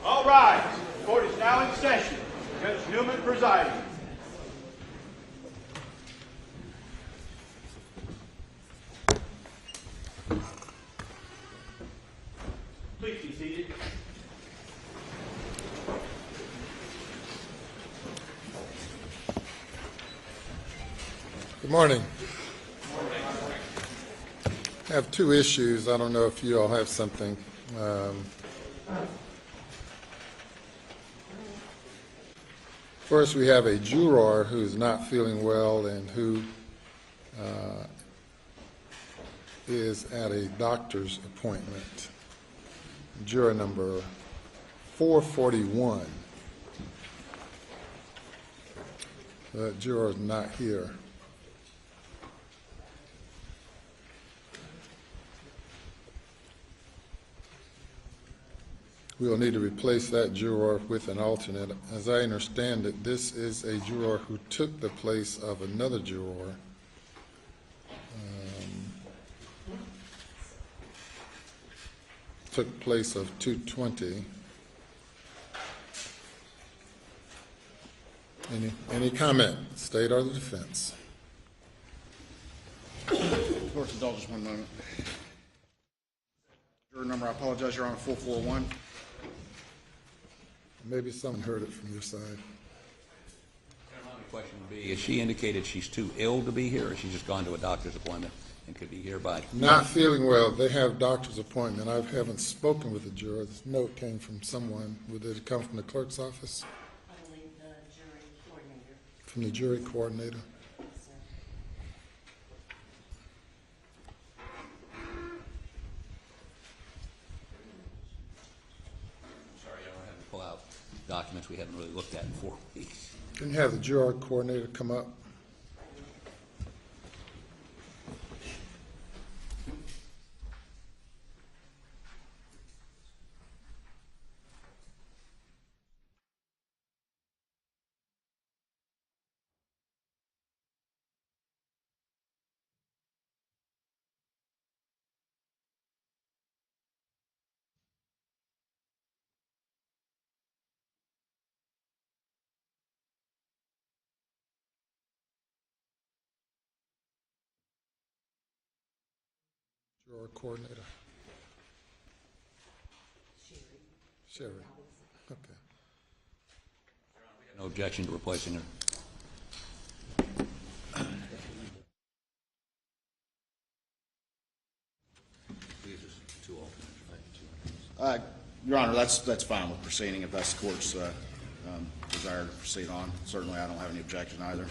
All rise. The court is now in session. Judge Newman presiding. Please be seated. Good morning. I have two issues. I don't know if you all have something. First, we have a juror who's not feeling well and who is at a doctor's appointment. Juror number 441. That juror is not here. We will need to replace that juror with an alternate. As I understand it, this is a juror who took the place of another juror. Took place of 220. Any comment, state or the defense? Court's indulgence, one moment. Juror number, I apologize, Your Honor, 441. Maybe someone heard it from your side. My question would be, has she indicated she's too ill to be here, or she's just gone to a doctor's appointment and could be here by? Not feeling well. They have doctor's appointment. I haven't spoken with the juror. This note came from someone. Did it come from the clerk's office? I believe the jury coordinator. From the jury coordinator? Yes, sir. Sorry, I don't have to pull out documents we hadn't really looked at in 4 weeks. Can you have the juror coordinator come up? Juror coordinator. Sherry. Okay. No objection to replacing her. These are two alternates, right? Your Honor, that's fine with proceeding if that's the court's desire to proceed on. Certainly, I don't have any objection either.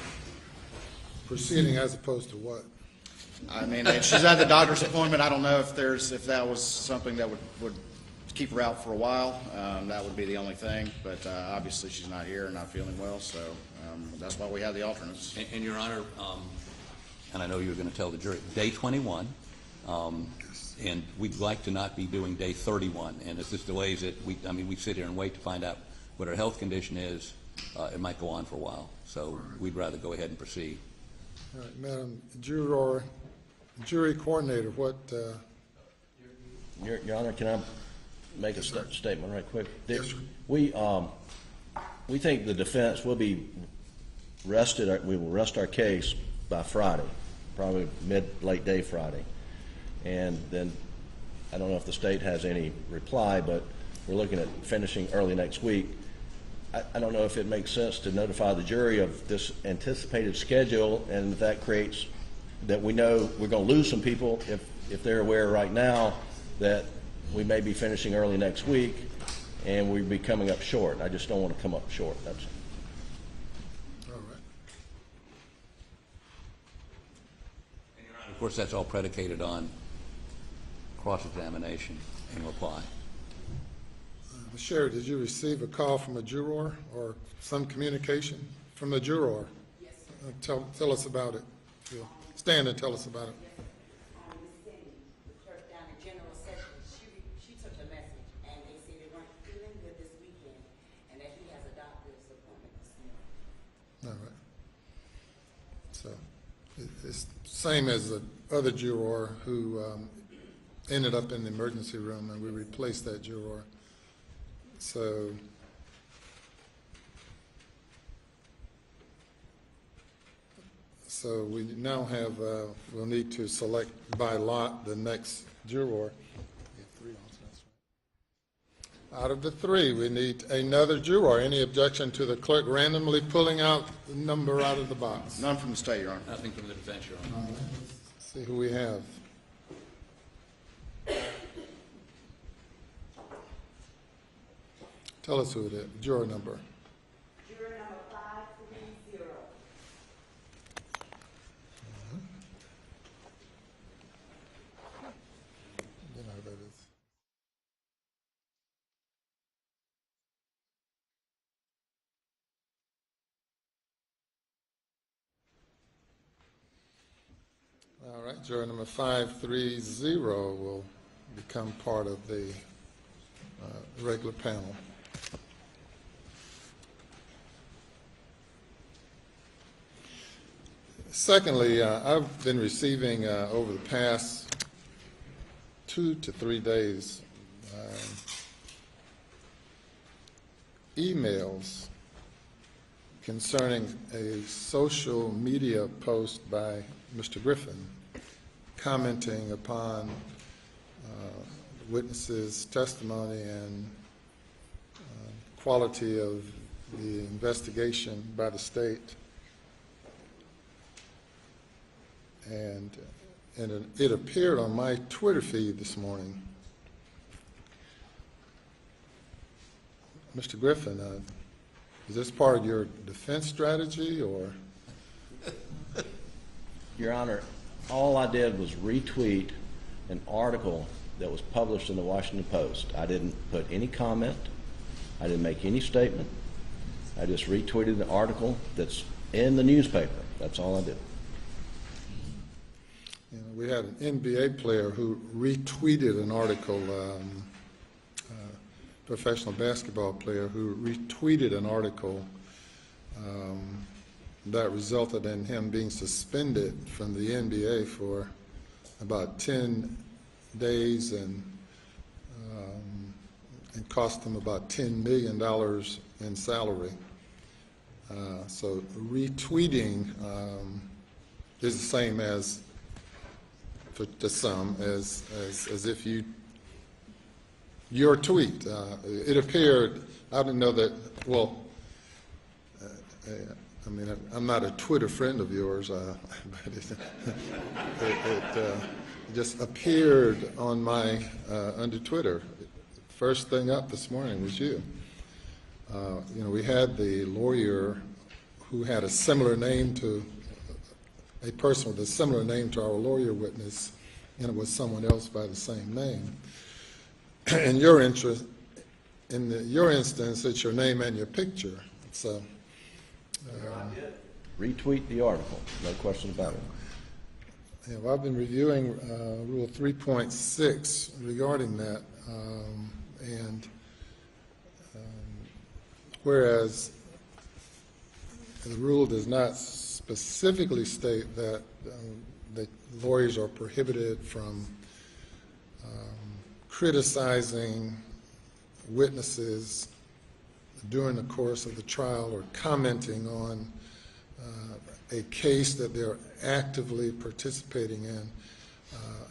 Proceeding as opposed to what? I mean, if she's at the doctor's appointment, I don't know if that was something that would keep her out for a while. That would be the only thing, but obviously she's not here and not feeling well, so that's why we have the alternates. And Your Honor, and I know you were going to tell the jury, day 21, and we'd like to not be doing day 31. And if this delays it, we sit here and wait to find out what her health condition is. It might go on for a while, so we'd rather go ahead and proceed. All right, Madam Jury coordinator, what? Your Honor, can I make a statement right quick? Yes, sir. We think the defense will be rested. We will rest our case by Friday, probably late day Friday, and then I don't know if the state has any reply, but we're looking at finishing early next week. I don't know if it makes sense to notify the jury of this anticipated schedule, and if that creates that we know we're going to lose some people if they're aware right now that we may be finishing early next week and we'd be coming up short. I just don't want to come up short. That's All right. And Your Honor, of course, that's all predicated on cross-examination and reply. Sherry, did you receive a call from a juror or some communication from the juror? Yes, Tell us about it. Stand and tell us about it. Ms. Cindy, the clerk down in general session, she took the message, and they said they weren't feeling good this weekend, and that he has a doctor's appointment this morning. All right. So it's the same as the other juror who ended up in the emergency room, and we replaced that juror. So we now have, we'll need to select by lot the next juror. We have 3 alternates, right? Out of the 3, we need another juror. Any objection to the clerk randomly pulling out the number out of the box? None from the state, Your Honor. Nothing from the defense, Your Honor. Let's see who we have. Tell us who it is, juror number. Juror number 530. You know who that is. All right, juror number 530 will become part of the regular panel. Secondly, I've been receiving over the past 2 to 3 days emails concerning a social media post by Mr. Griffin commenting upon witnesses' testimony and quality of the investigation by the state. And it appeared on my Twitter feed this morning. Mr. Griffin, is this part of your defense strategy, or? Your Honor, all I did was retweet an article that was published in the Washington Post. I didn't put any comment. I didn't make any statement. I just retweeted an article that's in the newspaper. That's all I did. You know, we had an NBA player who retweeted an article, professional basketball player who retweeted an article that resulted in him being suspended from the NBA for about 10 days and cost him about $10 million in salary. So retweeting is the same as, to some, as if your tweet. It appeared, I didn't know that, well, I mean, I'm not a Twitter friend of yours, but it just appeared on my, under Twitter. First thing up this morning was you. You know, we had the lawyer who had a similar name to, a person with a similar name to our lawyer witness, and it was someone else by the same name. In your interest, your instance, it's your name and your picture. So, Retweet the article, no question about it. yeah, well, I've been reviewing Rule 3.6 regarding that, and whereas the rule does not specifically state that lawyers are prohibited from criticizing witnesses during the course of the trial or commenting on a case that they're actively participating in.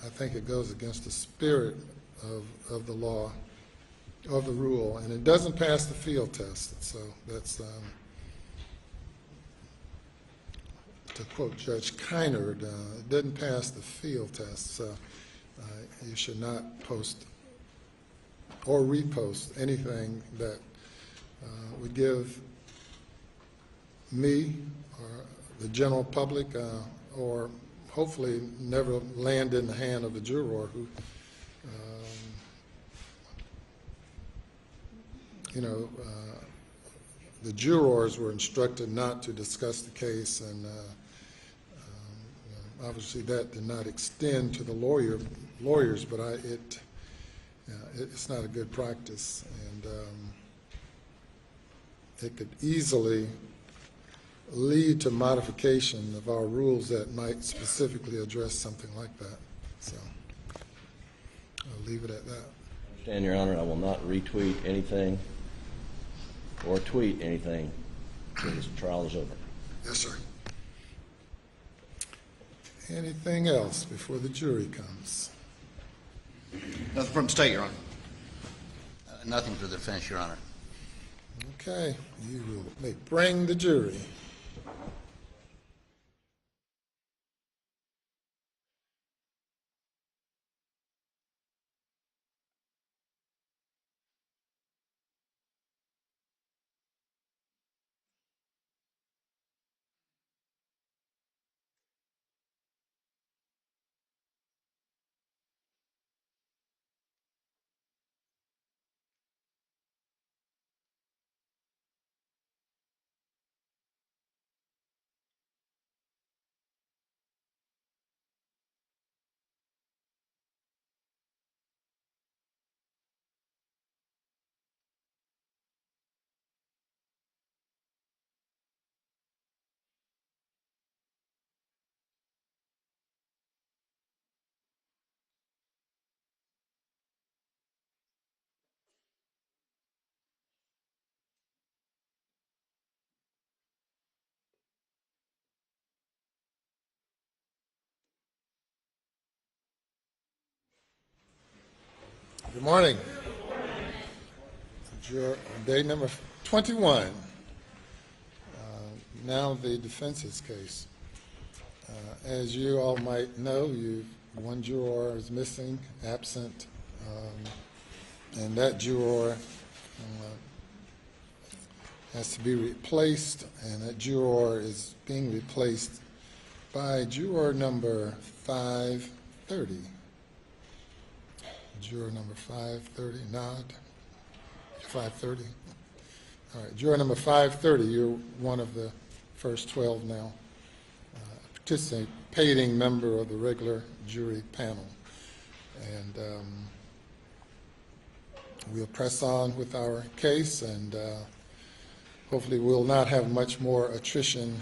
I think it goes against the spirit of the law, of the rule, and it doesn't pass the field test. So that's, to quote Judge Keinerd, it doesn't pass the field test. So you should not post or repost anything that would give me or the general public, or hopefully never land in the hand of a juror who, you know, the jurors were instructed not to discuss the case, and obviously that did not extend to the lawyers, but it's not a good practice, and it could easily lead to modification of our rules that might specifically address something like that. So I'll leave it at that. Understand, Your Honor, I will not retweet anything or tweet anything until this trial is over. Yes, sir. Anything else before the jury comes? Nothing from the state, Your Honor. Nothing for the defense, Your Honor. Okay, you may bring the jury. Good morning. Day number 21. Now the defense's case. As you all might know, one juror is missing, absent, and that juror has to be replaced, and that juror is being replaced by juror number 530. Juror number 530, nod. 530. All right, juror number 530, you're one of the first 12 now, participating member of the regular jury panel. And we'll press on with our case, and hopefully we'll not have much more attrition,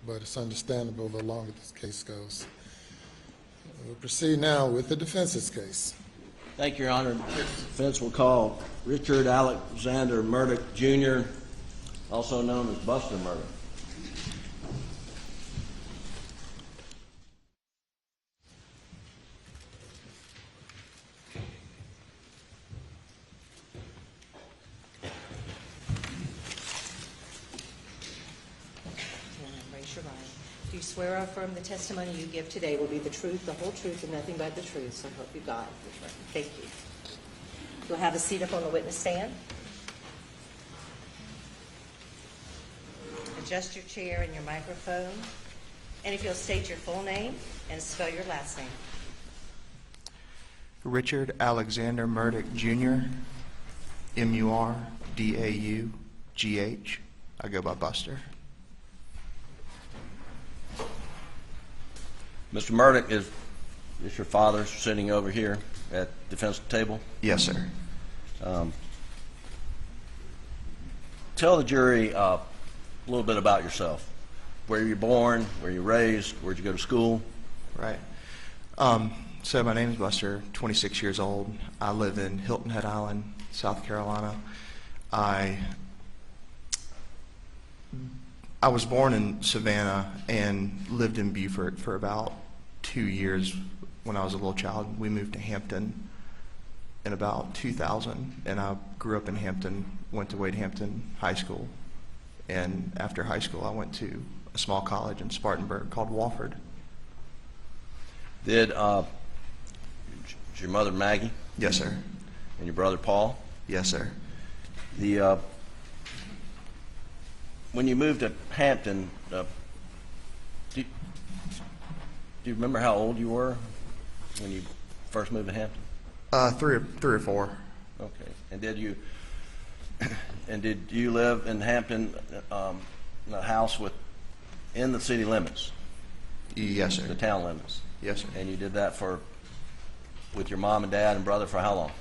but it's understandable the longer this case goes. We'll proceed now with the defense's case. Thank you, Your Honor. Defense will call Richard Alexander Murdaugh, Jr., also known as Buster Murdaugh. Raise your right. Do you swear or affirm the testimony you give today will be the truth, the whole truth, and nothing but the truth? So help you God. Thank you. You'll have a seat up on the witness stand. Adjust your chair and your microphone. And if you'll state your full name and spell your last name. Richard Alexander Murdaugh, Jr., M-U-R-D-A-U-G-H. I go by Buster. Mr. Murdaugh, is your father sitting over here at the defense table? Yes, sir. Tell the jury a little bit about yourself. Where you were born, where you were raised, where'd you go to school? Right. So my name is Buster, 26 years old. I live in Hilton Head Island, South Carolina. I was born in Savannah and lived in Beaufort for about 2 years when I was a little child. We moved to Hampton in about 2000, and I grew up in Hampton, went to Wade Hampton High School, and after high school I went to a small college in Spartanburg called Wofford. Is your mother Maggie? Yes, sir. And your brother Paul? Yes, sir. When you moved to Hampton, do you remember how old you were when you first moved to Hampton? Three or four. Okay. And did you live in Hampton in a house in the city limits? Yes, sir. The town limits? Yes, sir. And you did that with your mom and dad and brother for how long?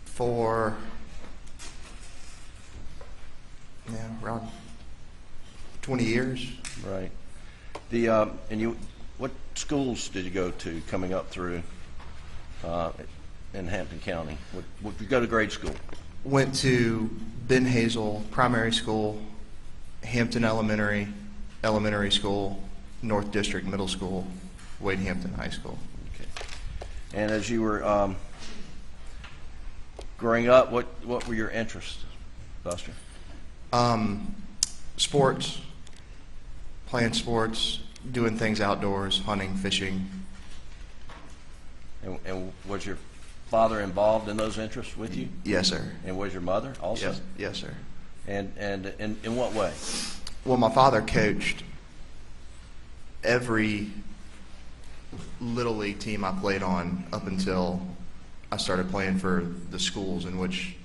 For around 20 years. Right. What schools did you go to coming up through in Hampton County? What you go to grade school? Went to Ben Hazel Primary School, Hampton Elementary School, North District Middle School, Wade Hampton High School. Okay. And as you were growing up, what were your interests, Buster? Sports, playing sports, doing things outdoors, hunting, fishing. And was your father involved in those interests with you? Yes, sir. And was your mother also? Yes, sir. And in what way? Well, my father coached every Little League team I played on up until I started playing for the schools in which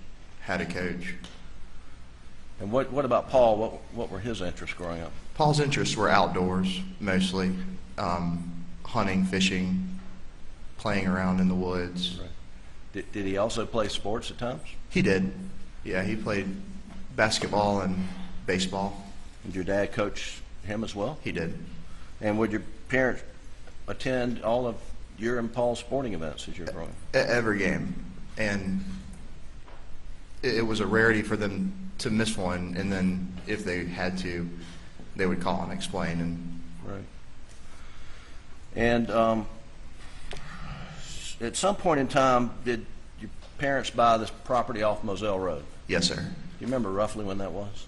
had a coach. And what about Paul? What were his interests growing up? Paul's interests were outdoors, mostly, hunting, fishing, playing around in the woods. Right. Did he also play sports at times? He did. Yeah, he played basketball and baseball. Did your dad coach him as well? He did. And would your parents attend all of your and Paul's sporting events as you're growing up? Every game. And it was a rarity for them to miss one, and then if they had to, they would call and explain. And right. And at some point in time, did your parents buy this property off Moselle Road? yes, sir. Do you remember roughly when that was?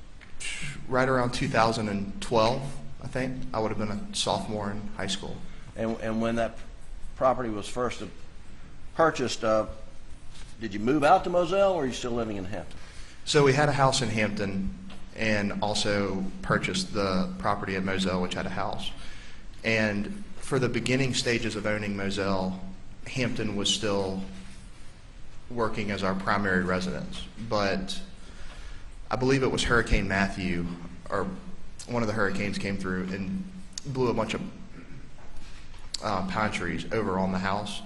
Right around 2012, I think. I would have been a sophomore in high school. And when that property was first purchased, did you move out to Moselle, or are you still living in Hampton? So we had a house in Hampton and also purchased the property at Moselle, which had a house. And for the beginning stages of owning Moselle, Hampton was still working as our primary residence. But I believe it was Hurricane Matthew, or one of the hurricanes came through and blew a bunch of pine trees over on the house.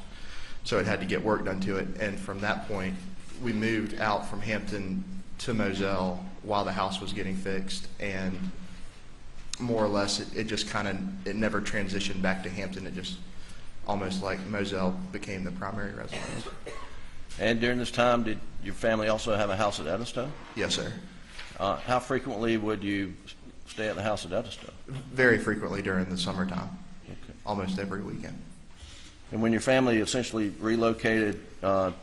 So it had to get work done to it. And from that point, we moved out from Hampton to Moselle while the house was getting fixed, and more or less it just kind of, it never transitioned back to Hampton. It just almost like Moselle became the primary residence. And during this time, did your family also have a house at Eddystone? Yes, sir. How frequently would you stay at the house at Eddystone? Very frequently during the summertime, Okay. almost every weekend. And when your family essentially relocated to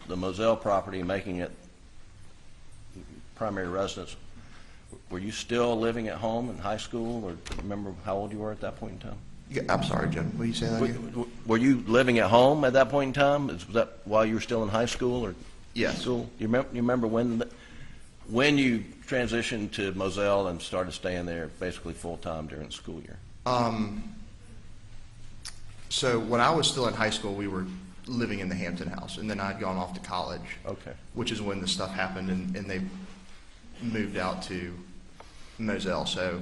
the Moselle property, making it primary residence, were you still living at home in high school, or do you remember how old you were at that point in time? I'm sorry, Jim. Will you say that again? Were you living at home at that point in time? Was that while you were still in high school or Yes. school? You remember when you transitioned to Moselle and started staying there basically full time during the school year? So when I was still in high school, we were living in the Hampton house, and then I'd gone off to college. Okay. Which is when the stuff happened, and they moved out to Moselle. So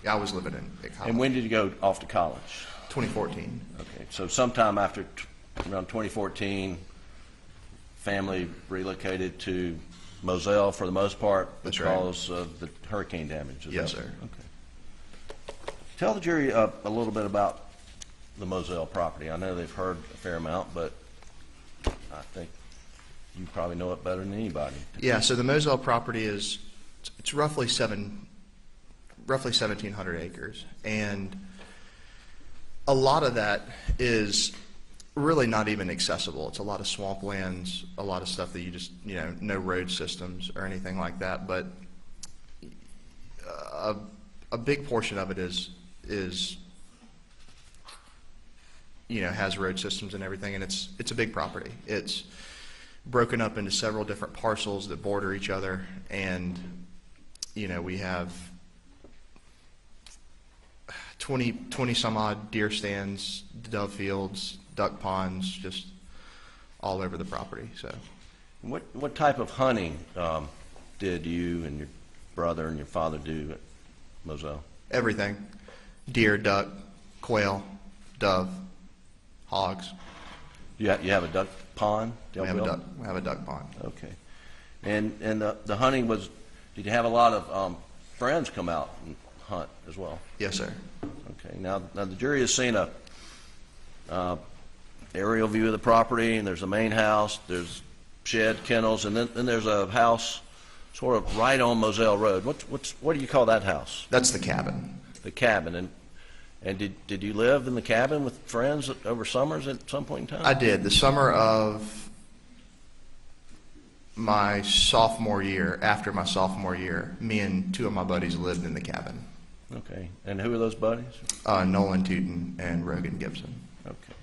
yeah, I was living at college. And when did you go off to college? 2014. Okay, so sometime after around 2014, family relocated to Moselle for the most part That's right. because of the hurricane damage. Is Yes, that- sir. Okay. Tell the jury a little bit about the Moselle property. I know they've heard a fair amount, but I think you probably know it better than anybody. Yeah, so the Moselle property it's roughly 1,700 acres, and a lot of that is really not even accessible. It's a lot of swamplands, a lot of stuff that you just, no road systems or anything like that. But a big portion of it is has road systems and everything, and it's a big property. It's broken up into several different parcels that border each other, and we have 20 some odd deer stands, dove fields, duck ponds, just all over the property. So What type of hunting did you and your brother and your father do at Moselle? everything: deer, duck, quail, dove, hogs. You have a duck pond? We have a duck pond. Okay. And the hunting was, did you have a lot of friends come out and hunt as well? Yes, sir. Okay. Now the jury has seen a aerial view of the property, and there's a main house, there's shed, kennels, and then there's a house sort of right on Moselle Road. What do you call that house? That's the cabin. The cabin. And did you live in the cabin with friends over summers at some point in time? I did. The summer of my sophomore year, after my sophomore year, me and two of my buddies lived in the cabin. Okay. And who are those buddies? Nolan Tootin and Rogan Gibson. Okay.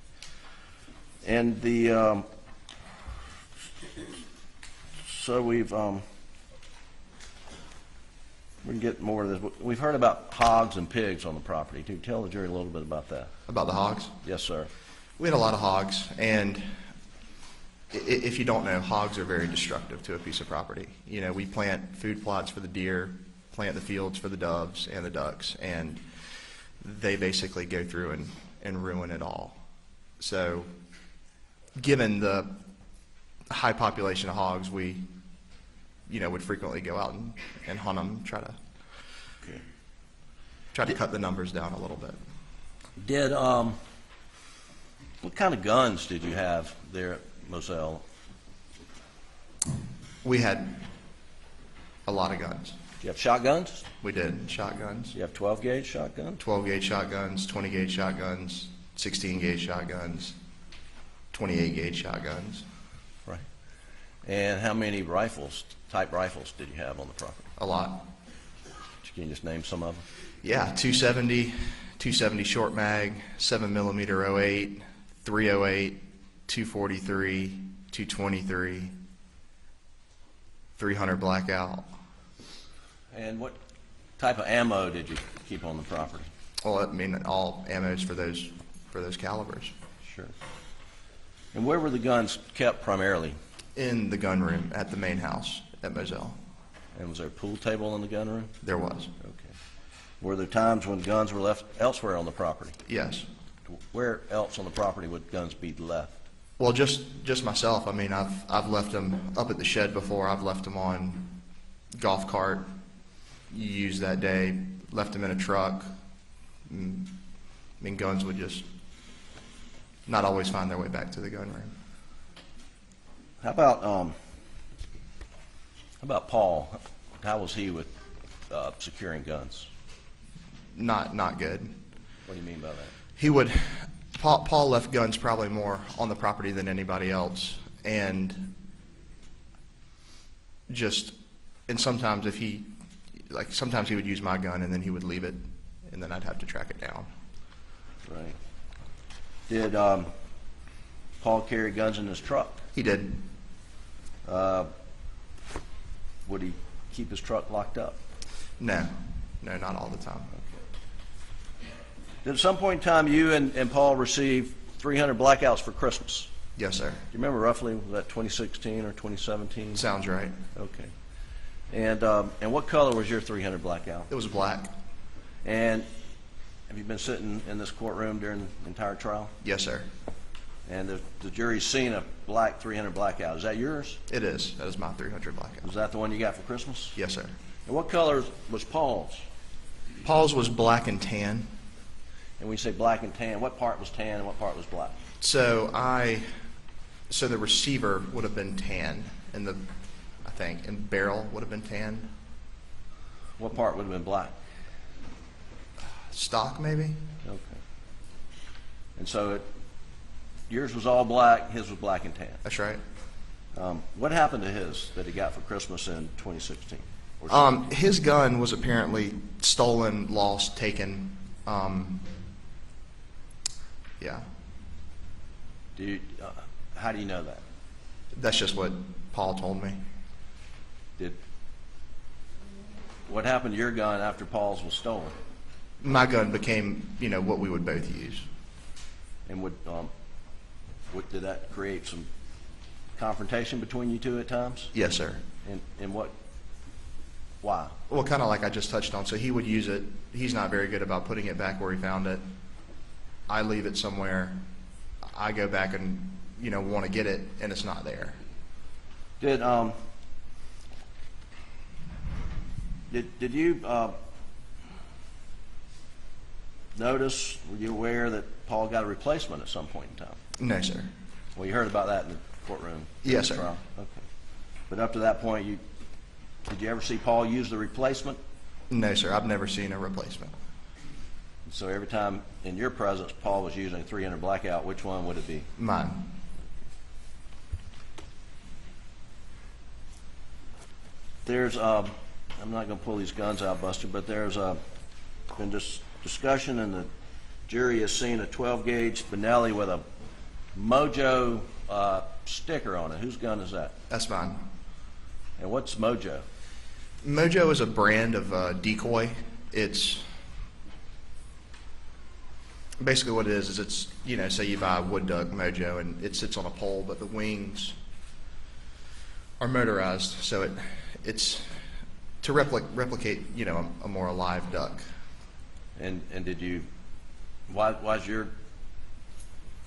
And the so we can get more of this. We've heard about hogs and pigs on the property. Can you tell the jury a little bit about that? About the hogs? Yes, sir. We had a lot of hogs, and if you don't know, hogs are very destructive to a piece of property. You know, we plant food plots for the deer, plant the fields for the doves and the ducks, and they basically go through and ruin it all. So given the high population of hogs, we, would frequently go out and hunt them, try to cut the numbers down a little bit. Did what kind of guns did you have there at Moselle? We had a lot of guns. Do you have shotguns? We did. Shotguns. Do you have 12-gauge shotguns? 12-gauge shotguns, 20-gauge shotguns, 16-gauge shotguns, 28-gauge shotguns. Right. And how many type rifles did you have on the property? A lot. Can you just name some of them? Yeah, 270 short mag, 7mm 08, 308, 243, 223, 300 blackout. And what type of ammo did you keep on the property? Well, I mean, all ammos for those calibers. Sure. And where were the guns kept primarily? In the gun room at the main house at Moselle. And was there a pool table in the gun room? There was. Okay. Were there times when guns were left elsewhere on the property? Yes. Where else on the property would guns be left? Well, just myself. I mean, I've left them up at the shed before. I've left them on golf cart used that day. Left them in a truck. I mean, guns would just not always find their way back to the gun room. How about Paul? How was he with securing guns? Not good. What do you mean by that? He would. Paul left guns probably more on the property than anybody else, and sometimes sometimes he would use my gun and then he would leave it, and then I'd have to track it down. Right. Did Paul carry guns in his truck? He did. Would he keep his truck locked up? No, not all the time. Did at some point in time you and Paul receive 300 blackouts for Christmas? Yes, sir. Do you remember roughly, was that 2016 or 2017? Sounds right. Okay. And what color was your 300 blackout? It was black. And have you been sitting in this courtroom during the entire trial? Yes, sir. And the jury's seen a black 300 blackout. Is that yours? It is. That is my 300 blackout. Was that the one you got for Christmas? Yes, sir. And what color was Paul's? Paul's was black and tan. And when you say black and tan, what part was tan and what part was black? So the receiver would have been tan, and and barrel would have been tan. What part would have been black? Stock, maybe? Okay. And so yours was all black, his was black and tan. That's right. What happened to his that he got for Christmas in 2016? His gun was apparently stolen, lost, taken. Yeah. How do you know that? That's just what Paul told me. What happened to your gun after Paul's was stolen? My gun became, what we would both use. And did that create some confrontation between you two at times? Yes, sir. And why? Well, kind of like I just touched on. So he would use it. He's not very good about putting it back where he found it. I leave it somewhere. I go back and, want to get it, and it's not there. Did you notice, were you aware that Paul got a replacement at some point in time? No, sir. Well, you heard about that in the courtroom? Yes, sir. Trial? Okay. But up to that point, did you ever see Paul use the replacement? No, sir. I've never seen a replacement. So every time in your presence Paul was using a 300 blackout, which one would it be? Mine. There's, I'm not going to pull these guns out, Buster, but there's been discussion, and the jury has seen a 12-gauge Benelli with a Mojo sticker on it. Whose gun is that? That's mine. And what's Mojo? Mojo is a brand of decoy. It's basically what it is it's, you know, say you buy a wood duck Mojo and it sits on a pole, but the wings are motorized, so it's to replicate, you know, a more alive duck. And did you, why's your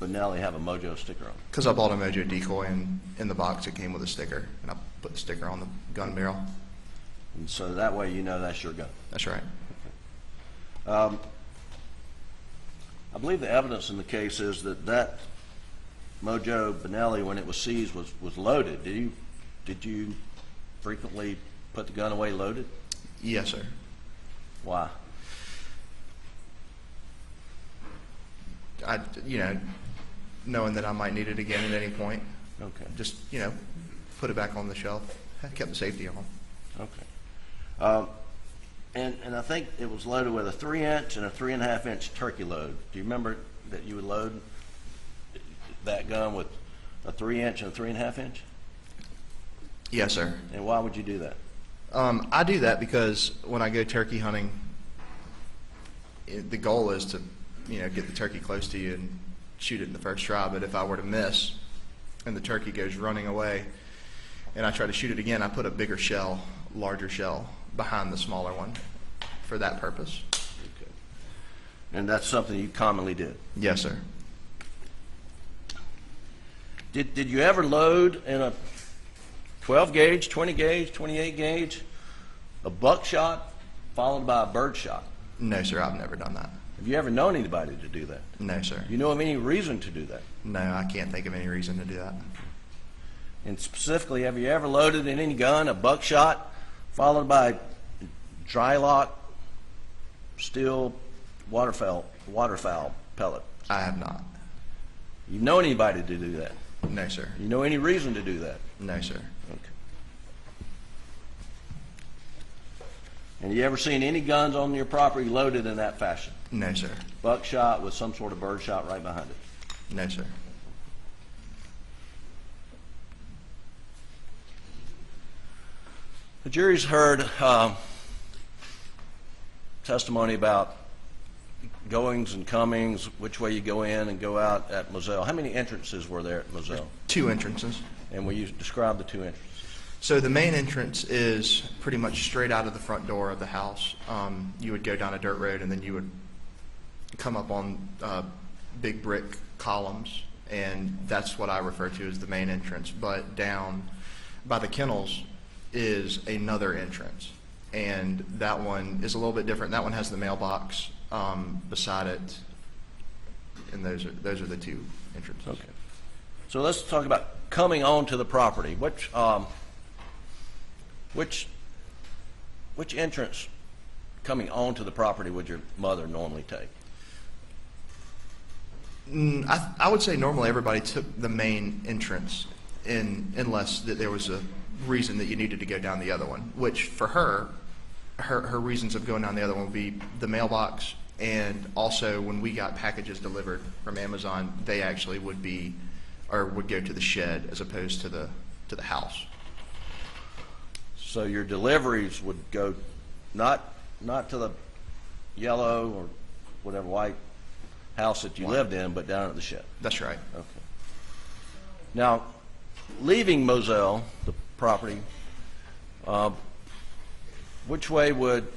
Benelli have a Mojo sticker on it? Because I bought a Mojo decoy, and in the box it came with a sticker, and I put the sticker on the gun barrel. And so that way you know that's your gun. That's right. I believe the evidence in the case is that Mojo Benelli, when it was seized, was loaded. Did you frequently put the gun away loaded? Yes, sir. Why? You know, knowing that I might need it again at any point, Okay. just, you know, put it back on the shelf. I kept the safety on. Okay. And I think it was loaded with a 3-inch and a 3.5-inch turkey load. Do you remember that you would load that gun with a 3-inch and a 3.5-inch? Yes, sir. And why would you do that? I do that because when I go turkey hunting, the goal is to, you know, get the turkey close to you and shoot it in the first try. But if I were to miss and the turkey goes running away and I try to shoot it again, I put a bigger shell, larger shell, behind the smaller one for that purpose. Okay. And that's something you commonly did? Yes, sir. Did you ever load in a 12 gauge, 20 gauge, 28 gauge, a buckshot followed by a bird shot? No, sir, I've never done that. Have you ever known anybody to do that? No, sir. You know of any reason to do that? No, I can't think of any reason to do that. And specifically, have you ever loaded in any gun a buckshot followed by dry lock steel waterfowl pellet? I have not. You know anybody to do that? No, sir. You know any reason to do that? No, sir. Okay. And you ever seen any guns on your property loaded in that fashion? No, sir. Buckshot with some sort of bird shot right behind it? No, sir. The jury's heard testimony about goings and comings, which way you go in and go out at Moselle. How many entrances were there at Moselle? 2 entrances. And will you describe the 2 entrances? So the main entrance is pretty much straight out of the front door of the house. You would go down a dirt road and then you would come up on big brick columns, and that's what I refer to as the main entrance. But down by the kennels is another entrance, and that one is a little bit different. That one has the mailbox beside it, and those are the 2 entrances. Okay. So let's talk about coming onto the property. Which entrance coming onto the property would your mother normally take? I would say normally everybody took the main entrance, unless that there was a reason that you needed to go down the other one, which for her reasons of going down the other one would be the mailbox, and also when we got packages delivered from Amazon, they actually would go to the shed as opposed to the house. So your deliveries would go not to the yellow or whatever white house that you lived in, but down at the shed. That's right. Okay. Now, leaving Moselle, the property, which way would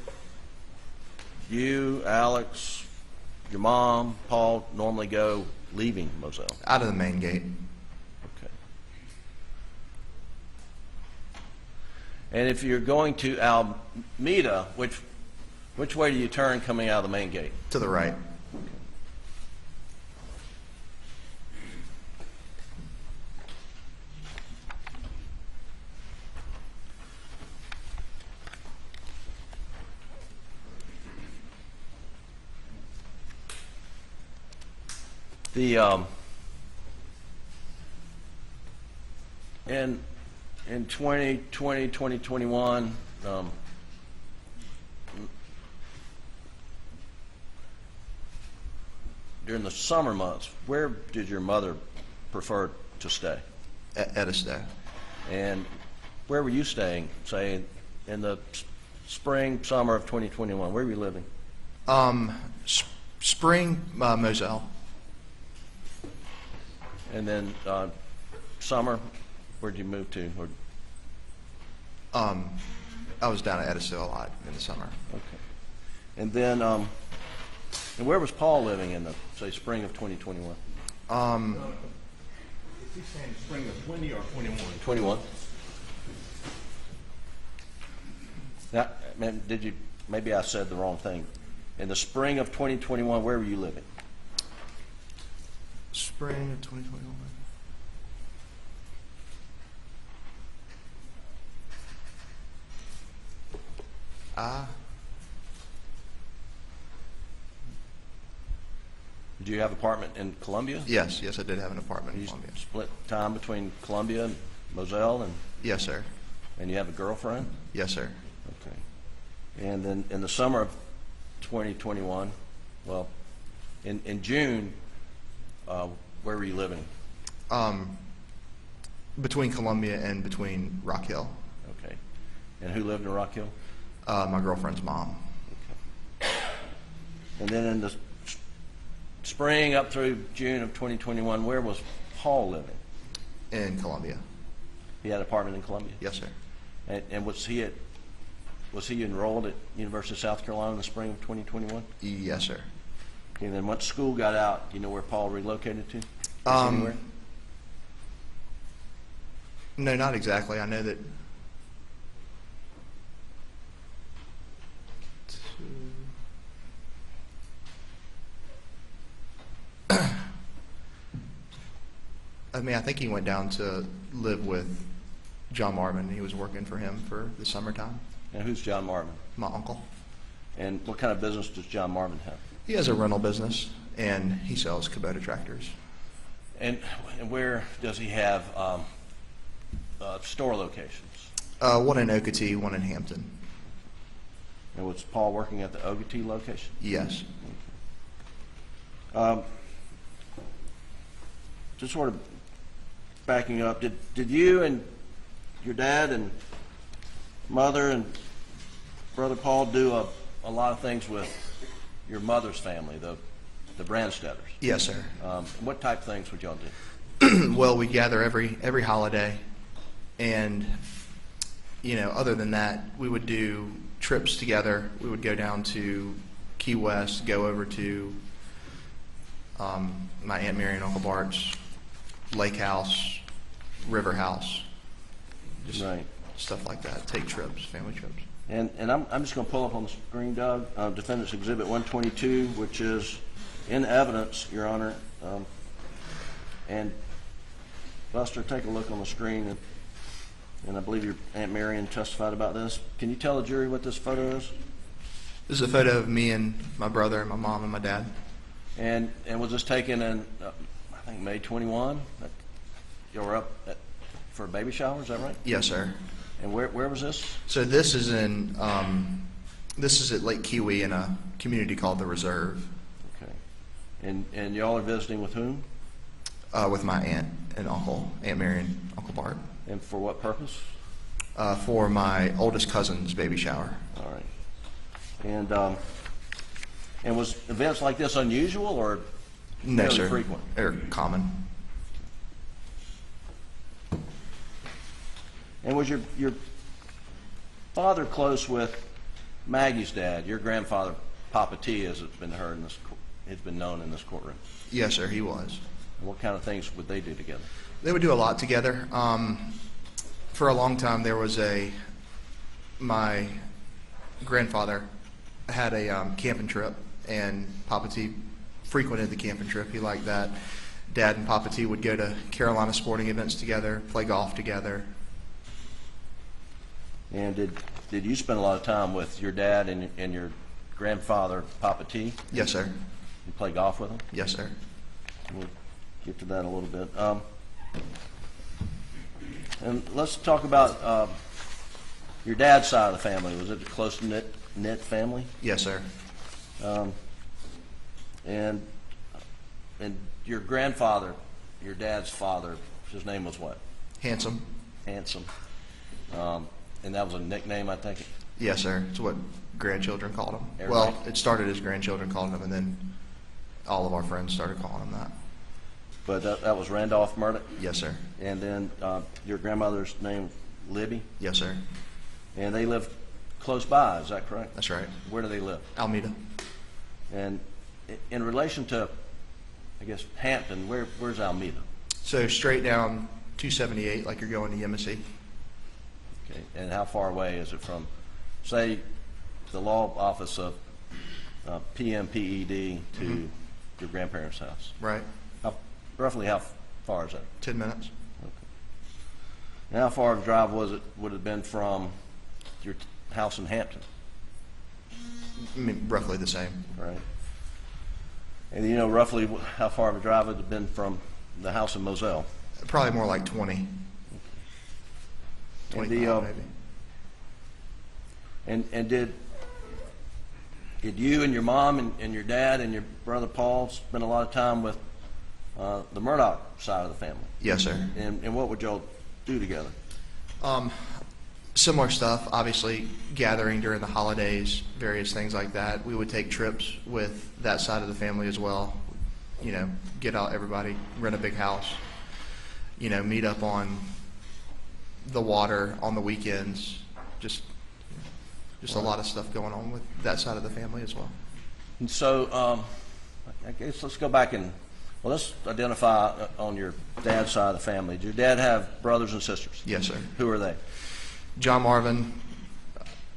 you, Alex, your mom, Paul normally go leaving Moselle? Out of the main gate. Okay. And if you're going to Alameda, which way do you turn coming out of the main gate? To the right. The in 2020, 2021, during the summer months, where did your mother prefer to stay? At a stay. And where were you staying, say, in the spring, summer of 2021? Where were you living? Spring, Moselle. And then summer, where'd you move to? Or, I was down at Edison a lot in the summer. okay. And then, and where was Paul living in the, say, spring of 2021? Is he saying spring of 20 or 21? 21. Now, man, did you, maybe I said the wrong thing. In the spring of 2021, where were you living? Spring of 2021. Did you have an apartment in Columbia? Yes, I did have an apartment in You Columbia. split time between Columbia and Moselle, Yes, sir. and you have a girlfriend? Yes, sir. Okay. And then in the summer of 2021, well, in June, where were you living? Between Columbia and between Rock Hill. Okay. And who lived in Rock Hill? My girlfriend's mom. And then in the spring up through June of 2021, where was Paul living? In Columbia. He had an apartment in Columbia? Yes, sir. And was he enrolled at University of South Carolina in the spring of 2021? Yes, sir. Okay, and then once school got out, you know where Paul relocated to? Anywhere? No, not exactly. I know that. I mean, I think he went down to live with John Marvin. He was working for him for the summertime. And who's John Marvin? My uncle. And what kind of business does John Marvin have? He has a rental business, and he sells Kubota tractors. And where does he have store locations? One in Okatee, one in Hampton. And was Paul working at the Ogatee location? Yes. Just sort of backing up, did you and your dad and mother and brother Paul do a lot of things with your mother's family, the Brandstetters? Yes, sir. What type of things would y'all do? Well, we gather every holiday, and other than that, we would do trips together. We would go down to Key West, go over to my Aunt Mary and Uncle Bart's lake house, river house, just Right. stuff like that. Take trips, family trips. And I'm just going to pull up on the screen, Doug, Defendant's Exhibit 122, which is in evidence, Your Honor. And Buster, take a look on the screen, and I believe your Aunt Marion testified about this. Can you tell the jury what this photo is? This is a photo of me and my brother and my mom and my dad. And was this taken in, I think, May 21? You were up for a baby shower, is that right? Yes, sir. And where was this? So this is this is at Lake Kiwi in a community called the Reserve. Okay. And y'all are visiting with whom? With my aunt and uncle, Aunt Mary and Uncle Bart. And for what purpose? For my oldest cousin's baby shower. All right. And was events like this unusual or No, fairly sir. frequent? Or common. And was your father close with Maggie's dad, your grandfather, Papa T, as it's been heard in this, it's been known in this courtroom? Yes, sir, he was. And what kind of things would they do together? They would do a lot together. For a long time, there was my grandfather had a camping trip, and Papa T frequented the camping trip. He liked that. Dad and Papa T would go to Carolina sporting events together, play golf together. And did you spend a lot of time with your dad and your grandfather, Papa T? Yes, sir. You play golf with him? Yes, sir. We'll get to that in a little bit. And let's talk about your dad's side of the family. Was it a close-knit family? Yes, sir. And your grandfather, your dad's father, his name was what? Handsome. Handsome. And that was a nickname, I think? Yes, sir. It's what grandchildren called him. Everybody? Well, it started as grandchildren called him, and then all of our friends started calling him that. But that was Randolph Murdaugh? Yes, sir. And then your grandmother's name, Libby? Yes, sir. And they live close by, is that correct? That's right. Where do they live? Almeda. And in relation to, I guess, Hampton, where's Almeda? So straight down 278, like you're going to Yemassee. Okay. And how far away is it from, say, the law office of PMPED to your grandparents' house? Right. Roughly how far is that? 10 minutes. Okay. And how far of a drive would it have been from your house in Hampton? I mean, roughly the same. Right. And you know roughly how far of a drive it would have been from the house in Moselle? Probably more like 20. And 25 maybe. And did you and your mom and your dad and your brother Paul spend a lot of time with the Murdaugh side of the family? Yes, sir. And what would y'all do together? Similar stuff, obviously, gathering during the holidays, various things like that. We would take trips with that side of the family as well. You know, get out everybody, rent a big house, you know, meet up on the water on the weekends. Just a lot of stuff going on with that side of the family as well. And so I guess let's go back and, well, let's identify on your dad's side of the family. Did your dad have brothers and sisters? Yes, sir. Who are they? John Marvin,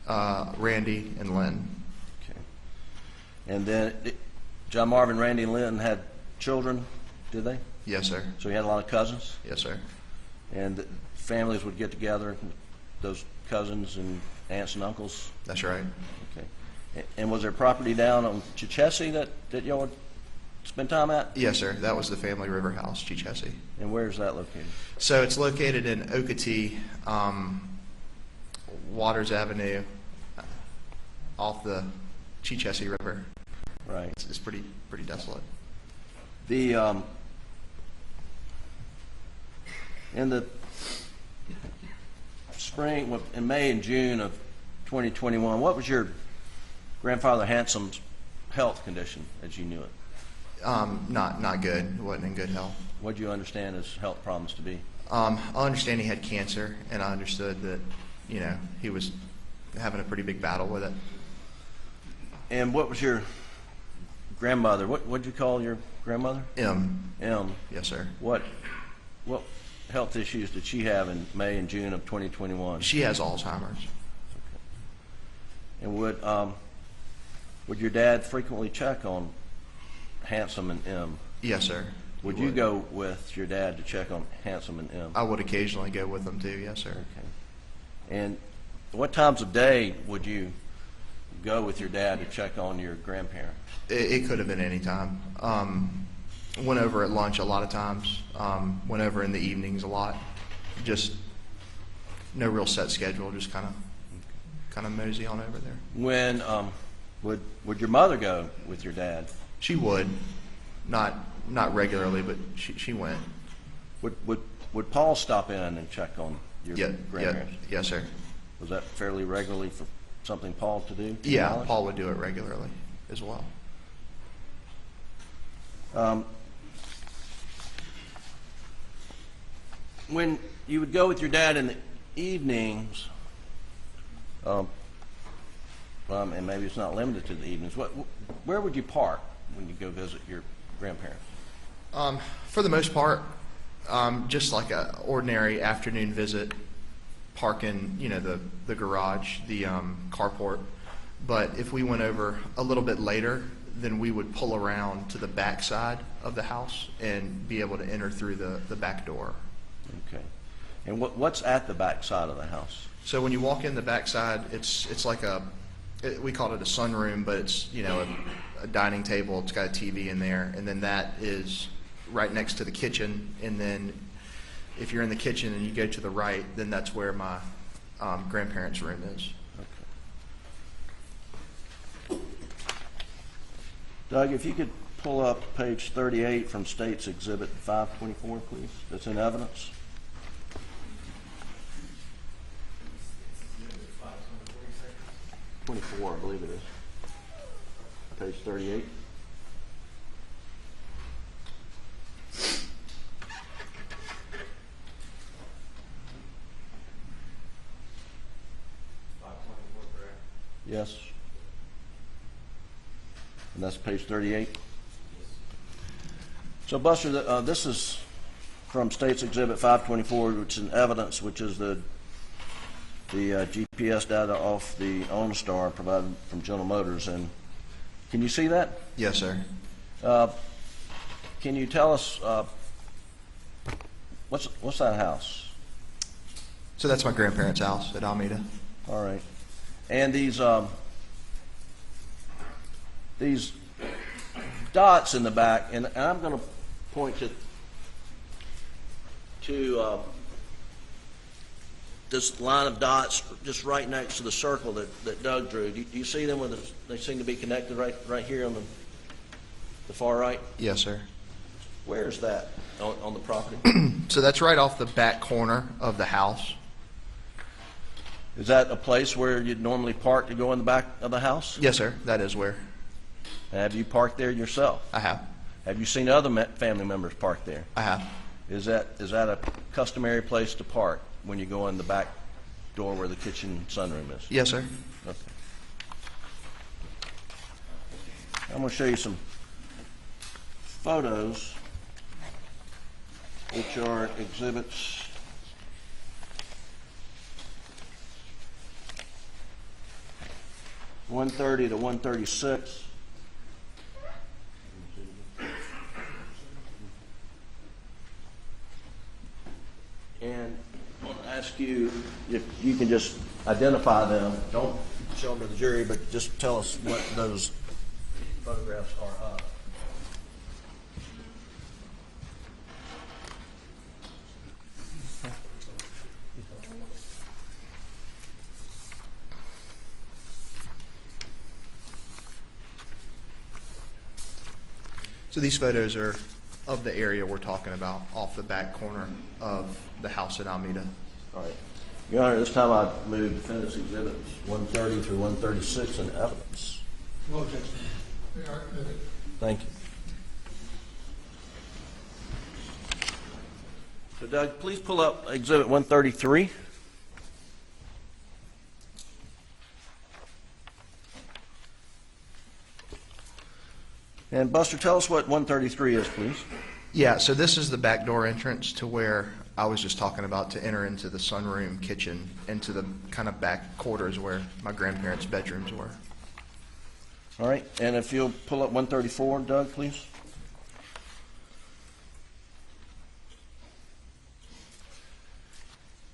Randy, and Lynn. Okay. And then John Marvin, Randy, and Lynn had children, did they? Yes, sir. So he had a lot of cousins? Yes, sir. And the families would get together, those cousins and aunts and uncles? That's right. Okay. And was there property down on Chichessie that y'all would spend time at? Yes, sir. That was the family river house, Chichessie. And where's that located? So it's located in Okatee, Waters Avenue, off the Chichessie River. Right. It's pretty desolate. The in the spring, in May and June of 2021, what was your grandfather Handsome's health condition as you knew it? Not good. He wasn't in good health. What do you understand his health problems to be? I understand he had cancer, and I understood that, you know, he was having a pretty big battle with it. And what was your grandmother? What did you call your grandmother? M. Yes, sir. What health issues did she have in May and June of 2021? She has Alzheimer's. And would your dad frequently check on Handsome and M? Yes, sir. Would you go with your dad to check on Handsome and M? I would occasionally go with them too. Yes, sir. Okay. And what times of day would you go with your dad to check on your grandparents? It could have been any time. Went over at lunch a lot of times. Went over in the evenings a lot. Just no real set schedule. Just kind of mosey on over there. When would your mother go with your dad? She would, not regularly, but she went. Would Paul stop in and check on your grandparents? Yes, sir. Was that fairly regularly for something Paul to do? To Yeah, your knowledge? Paul would do it regularly as well. When you would go with your dad in the evenings, and maybe it's not limited to the evenings, where would you park when you go visit your grandparents? For the most part, just like a ordinary afternoon visit, park in, you know, the garage, the carport. But if we went over a little bit later, then we would pull around to the back side of the house and be able to enter through the back door. Okay. And what's at the back side of the house? So when you walk in the back side, it's like we called it a sunroom, but it's, you know, a dining table. It's got a TV in there, and then that is right next to the kitchen, and then if you're in the kitchen and you go to the right, then that's where my grandparents' room is. Doug, if you could pull up page 38 from State's Exhibit 524, please, that's in evidence. '24, I believe it is. Page 38. Yes. And that's page 38. So, Buster, this is from State's Exhibit 524, which is in evidence, which is the GPS data off the OnStar provided from General Motors. And can you see that? Yes, sir. Can you tell us what's that house? So that's my grandparents' house at Alameda. All right. And these dots in the back, and I'm going to point to this line of dots just right next to the circle that Doug drew. Do you see them? They seem to be connected right here on the far right? Yes, sir. Where is that on the property? So that's right off the back corner of the house. Is that a place where you'd normally park to go in the back of the house? Yes, sir. That is where. Have you parked there yourself? I have. Have you seen other family members park there? I have. Is that a customary place to park when you go in the back door where the kitchen sunroom is? Yes, sir. Okay. I'm going to show you some photos, which are exhibits 130 to 136. And I want to ask you if you can just identify them. Don't show them to the jury, but just tell us what those photographs are of. So these photos are of the area we're talking about, off the back corner of the house at Alameda. All right. Your Honor, this time I move defendant's exhibits 130 through 136 in evidence. Thank you. So, Doug, please pull up exhibit 133. And Buster, tell us what 133 is, please. Yeah, so this is the back door entrance to where I was just talking about, to enter into the sunroom, kitchen, into the kind of back quarters where my grandparents' bedrooms were. All right, and if you'll pull up 134, Doug, please.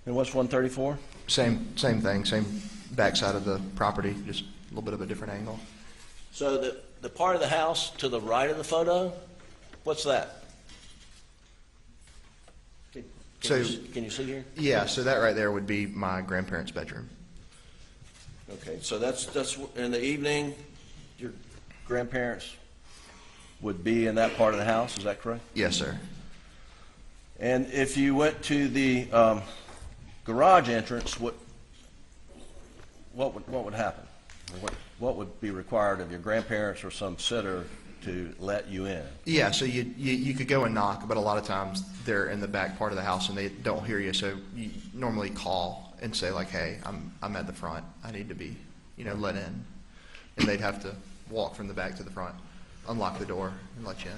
And what's 134? Same thing, same backside of the property, just a little bit of a different angle. So the part of the house to the right of the photo, what's that? Can you see here? Yeah, so that right there would be my grandparents' bedroom. Okay, so that's in the evening, your grandparents would be in that part of the house, is that correct? Yes, sir. And if you went to the garage entrance, what would happen? What would be required of your grandparents or some sitter to let you in? Yeah, so you could go and knock, but a lot of times they're in the back part of the house and they don't hear you, so you normally call and say like, hey, I'm at the front, I need to be, let in. And they'd have to walk from the back to the front, unlock the door, and let you in.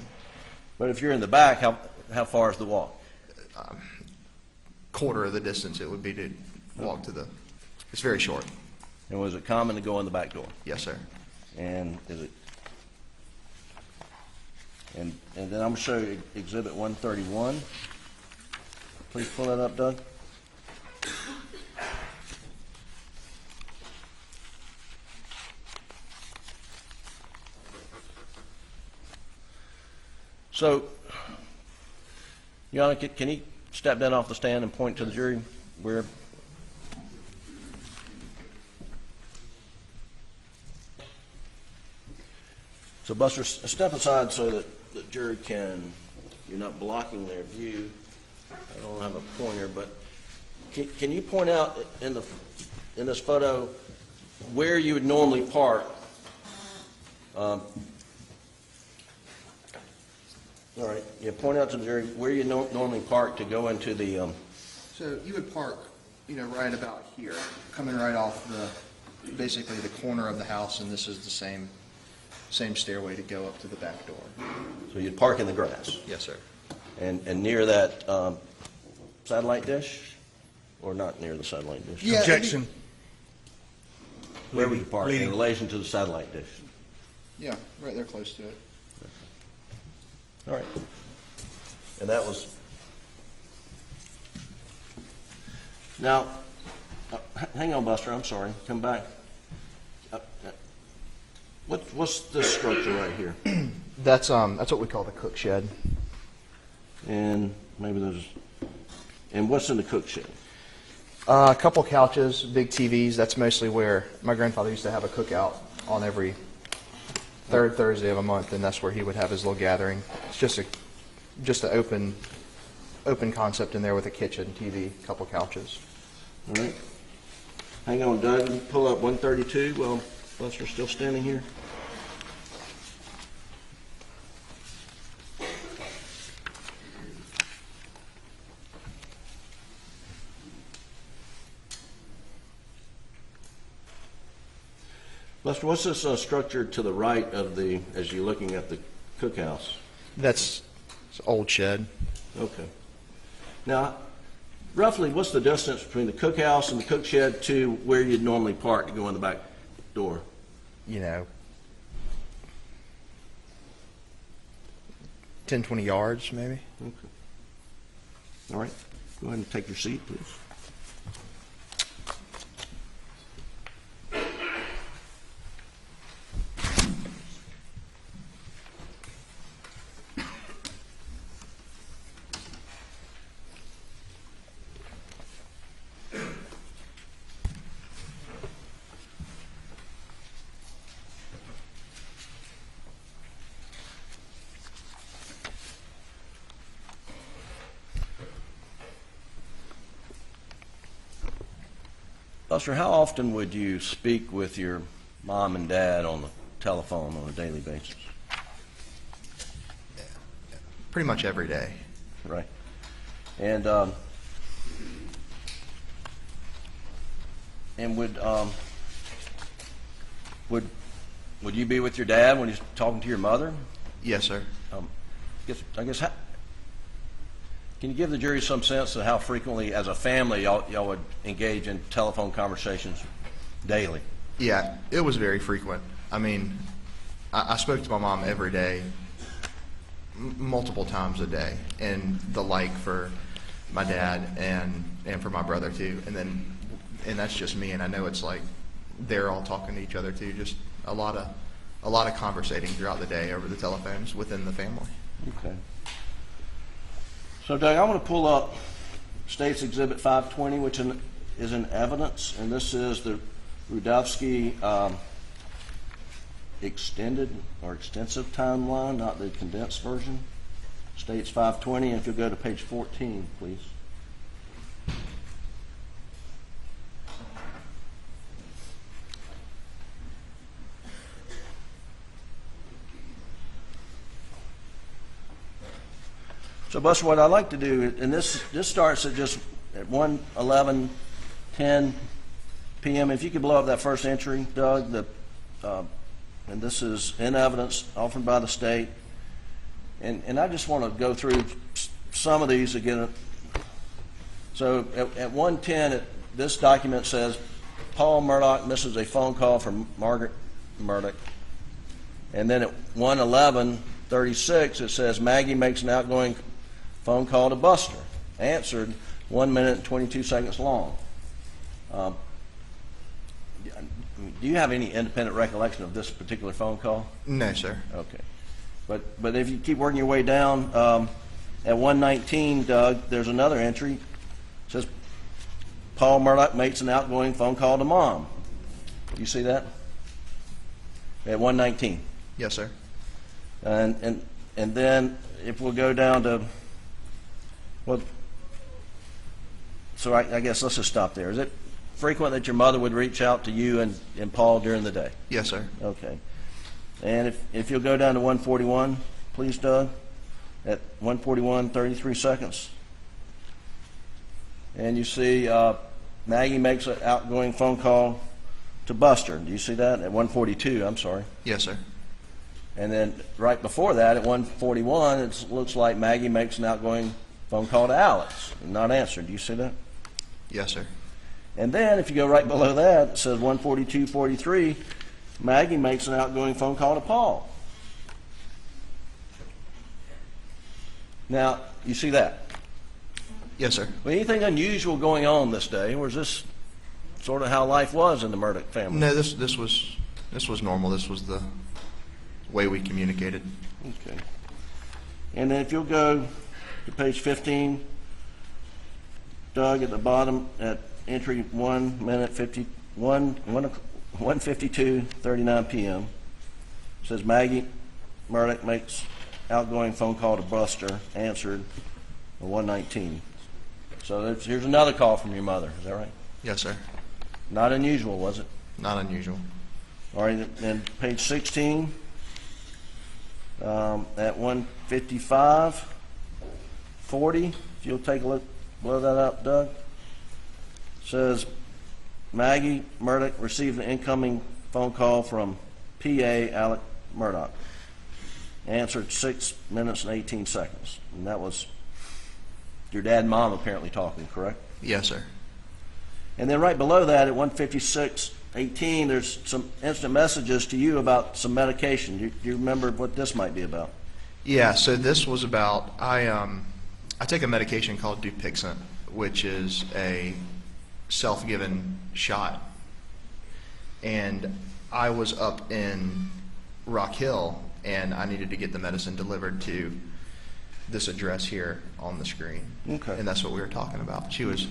But if you're in the back, how far is the walk? Quarter of the distance it would be to walk to it's very short. And was it common to go in the back door? Yes, sir. And is it? And then I'm going to show you Exhibit 131. Please pull that up, Doug. So Your Honor, can he step down off the stand and point to the jury where? So Buster, step aside so that the jury you're not blocking their view. I don't have a pointer, but can you point out in this photo where you would normally park? All right, yeah, point out to the jury where you normally park to go into the. So you would park, right about here, coming right off basically the corner of the house, and this is the same stairway to go up to the back door. So you'd park in the grass? Yes, sir. And near that satellite dish? Or not near the satellite dish? Yeah, Objection. Where would you park in Leading. relation to the satellite dish? Yeah, right there close to it. All right. And that was... Now, hang on, Buster, I'm sorry. Come back. What's this structure right here? That's what we call the cook shed. And maybe there's... And what's in the cook shed? A couple couches, big TVs. That's mostly where my grandfather used to have a cookout on every third Thursday of a month, and that's where he would have his little gathering. It's just an open concept in there with a kitchen, TV, a couple couches. All right. Hang on, Doug. Pull up 132 while Buster's still standing here. Buster, what's this structure to the right of as you're looking at the cookhouse? It's an old shed. Okay. Now, roughly, what's the distance between the cookhouse and the cook shed to where you'd normally park to go in the back door? 10, 20 yards, maybe. Okay. All right. Go ahead and take your seat, please. Buster, how often would you speak with your mom and dad on the telephone on a daily basis? Pretty much every day. Right. And would you be with your dad when he's talking to your mother? Yes, sir. I guess can you give the jury some sense of how frequently, as a family, y'all would engage in telephone conversations daily? Yeah, it was very frequent. I mean, I spoke to my mom every day, multiple times a day, and the like for my dad and for my brother too. And that's just me, and I know it's like they're all talking to each other too. Just a lot of conversating throughout the day over the telephones within the family. Okay. So, Doug, I want to pull up State's Exhibit 520, which is in evidence, and this is the Rudowski extended or extensive timeline, not the condensed version. State's 520, and if you'll go to page 14, please. So, Buster, what I'd like to do, and this starts at just at 1:11:10 p.m. If you could blow up that first entry, Doug, and this is in evidence offered by the state, and I just want to go through some of these again. So, at 1:10, this document says Paul Murdaugh misses a phone call from Margaret Murdaugh, and then at 1:11:36, it says Maggie makes an outgoing phone call to Buster, answered 1 minute and 22 seconds long. Do you have any independent recollection of this particular phone call? No, sir. Okay. But if you keep working your way down, at 1:19, Doug, there's another entry. It says, Paul Murdaugh makes an outgoing phone call to Mom. You see that? At 1:19. Yes, sir. And then if we'll go down to, well, so I guess let's just stop there. Is it frequent that your mother would reach out to you and Paul during the day? Yes, sir. Okay. And if you'll go down to 141, please, Doug, at 141, 33 seconds. And you see Maggie makes an outgoing phone call to Buster. Do you see that? At 142, I'm sorry. Yes, sir. And then right before that, at 141, it looks like Maggie makes an outgoing phone call to Alex and not answered. Do you see that? Yes, sir. And then if you go right below that, it says 142:43, Maggie makes an outgoing phone call to Paul. Now, you see that? Yes, sir. Well, anything unusual going on this day, or is this sort of how life was in the Murdaugh family? No, this was normal. This was the way we communicated. Okay. And then if you'll go to page 15, Doug, at the bottom at entry 1:52:39 p.m. It says Maggie Murdaugh makes outgoing phone call to Buster, answered at 1:19. So here's another call from your mother. Is that right? Yes, sir. Not unusual, was it? Not unusual. All right, and page 16, at 1:55:40, if you'll take a look, blow that up, Doug. Says Maggie Murdaugh received an incoming phone call from PA Alex Murdaugh. Answered 6 minutes and 18 seconds. And that was your dad and mom apparently talking, correct? Yes, sir. And then right below that at 1:56:18, there's some instant messages to you about some medication. Do you remember what this might be about? Yeah. So this was about I take a medication called Dupixent, which is a self-given shot, and I was up in Rock Hill, and I needed to get the medicine delivered to this address here on the screen. Okay. And that's what we were talking about. She was,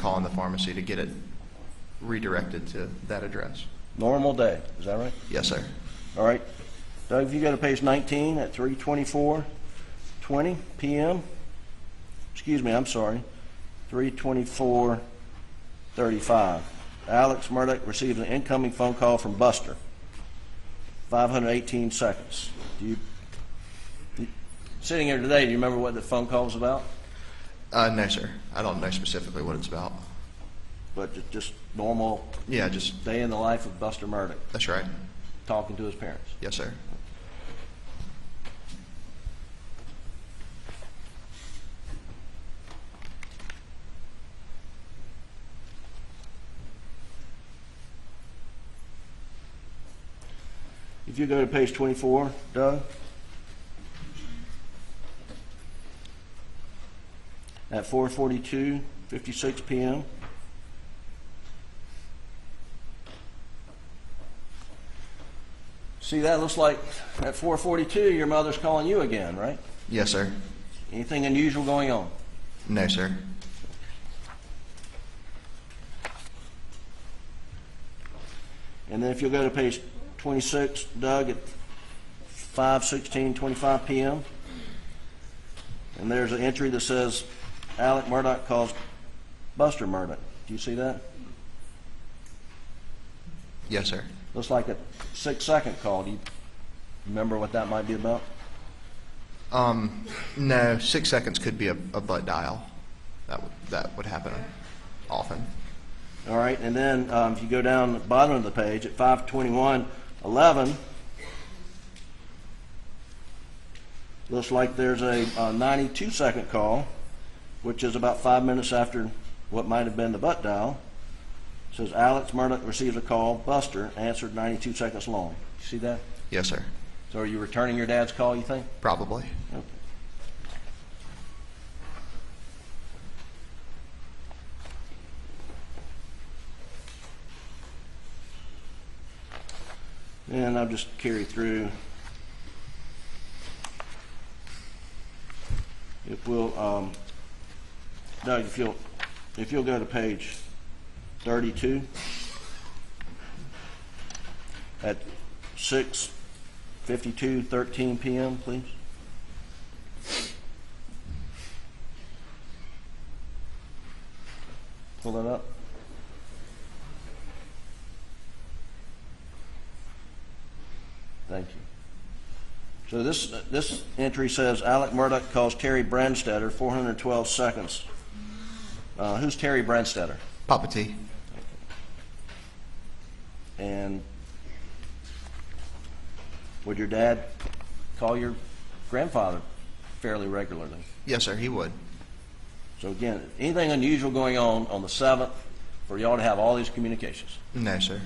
calling the pharmacy to get it redirected to that address. Normal day, is that right? Yes, sir. All right. Doug, if you go to page 19 at 3:24:20 p.m. Excuse me, I'm sorry. 3:24:35. Alex Murdaugh received an incoming phone call from Buster. 518 seconds. Sitting here today, do you remember what the phone call was about? No, sir. I don't know specifically what it's about. But just normal Yeah, just, day in the life of Buster Murdaugh, that's right. talking to his parents. Yes, sir. If you go to page 24, Doug, at 4:42:56 p.m. See, that looks like at 4:42 your mother's calling you again, right? Yes, sir. Anything unusual going on? No, sir. And then if you'll go to page 26, Doug, at 5:16:25 p.m., and there's an entry that says Alex Murdaugh calls Buster Murdaugh. Do you see that? Yes, sir. Looks like a 6-second call. Do you remember what that might be about? No, 6 seconds could be a butt dial. That would happen often. All right, and then if you go down the bottom of the page at 5:21:11, looks like there's a 92-second call, which is about 5 minutes after what might have been the butt dial. It says Alex Murdaugh receives a call, Buster, answered 92 seconds long. You see that? Yes, sir. So are you returning your dad's call, you think? Probably. Okay. And I'll just carry through. If we'll, Doug, if you'll go to page 32 at 6:52:13 p.m., please. Pull that up. Thank you. So this entry says Alex Murdaugh calls Terry Brandstetter 412 seconds. Who's Terry Brandstetter? Papa T. And would your dad call your grandfather fairly regularly? Yes, sir, he would. So again, anything unusual going on the 7th for y'all to have all these communications? No, sir.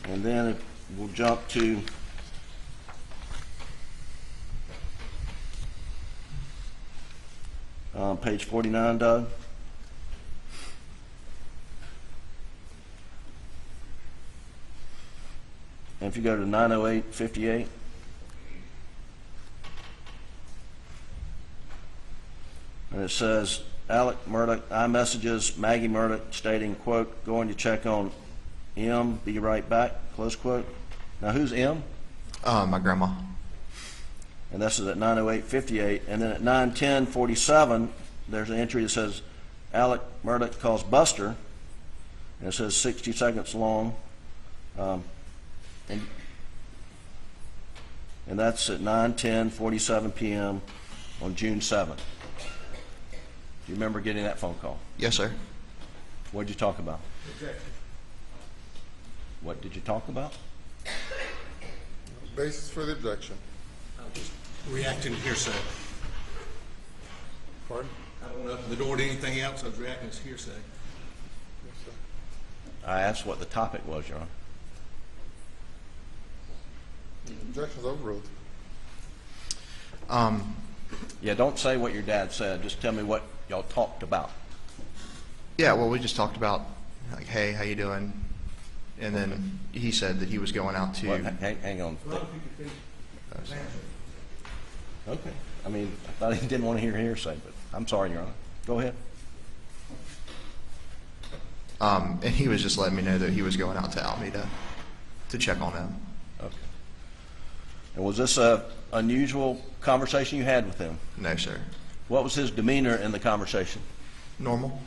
And then we'll jump to page 49, Doug. And if you go to 908:58. And it says, Alex Murdaugh iMessages Maggie Murdaugh stating, quote, going to check on M, be right back, close quote. Now, who's M? My grandma. And this is at 9:08:58. And then at 9:10:47, there's an entry that says, Alex Murdaugh calls Buster. And it says 60 seconds long. And that's at 9:10:47 p.m. on June 7th. Do you remember getting that phone call? Yes, sir. What did you talk about? What did you talk about? Basis for the objection. Reacting to hearsay. Pardon? I don't want to open the door to anything else. I was reacting to hearsay. Yes, sir. I asked what the topic was, Your Honor. Objection's overruled. Yeah, don't say what your dad said. Just tell me what y'all talked about. Yeah, well, we just talked about, like, hey, how you doing? And then he said that he was going out to... Well, hang on. Okay. I mean, I thought he didn't want to hear hearsay, but I'm sorry, Your Honor. Go ahead. and he was just letting me know that he was going out to Alameda to check on him. Okay. And was this a unusual conversation you had with him? No, sir. What was his demeanor in the conversation? Normal?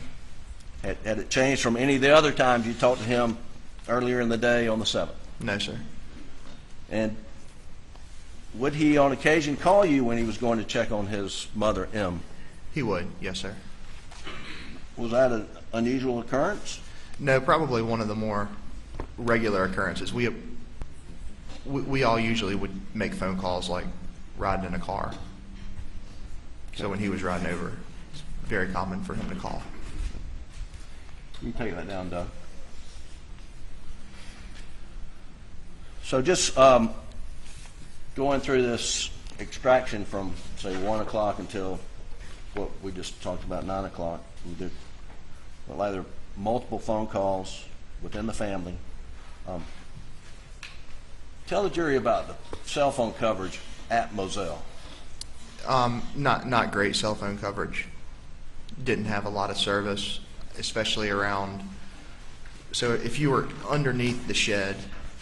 Had it changed from any of the other times you talked to him earlier in the day on the 7th? No, sir. And would he on occasion call you when he was going to check on his mother, M? He would, yes, sir. Was that an unusual occurrence? No, probably one of the more regular occurrences. We all usually would make phone calls like riding in a car. So when he was riding over, it's very common for him to call. You can take that down, Doug. So just going through this extraction from, say, 1 o'clock until what we just talked about, 9 o'clock, we did either multiple phone calls within the family. Tell the jury about the cell phone coverage at Moselle. Not great cell phone coverage. Didn't have a lot of service, especially around. So if you were underneath the shed,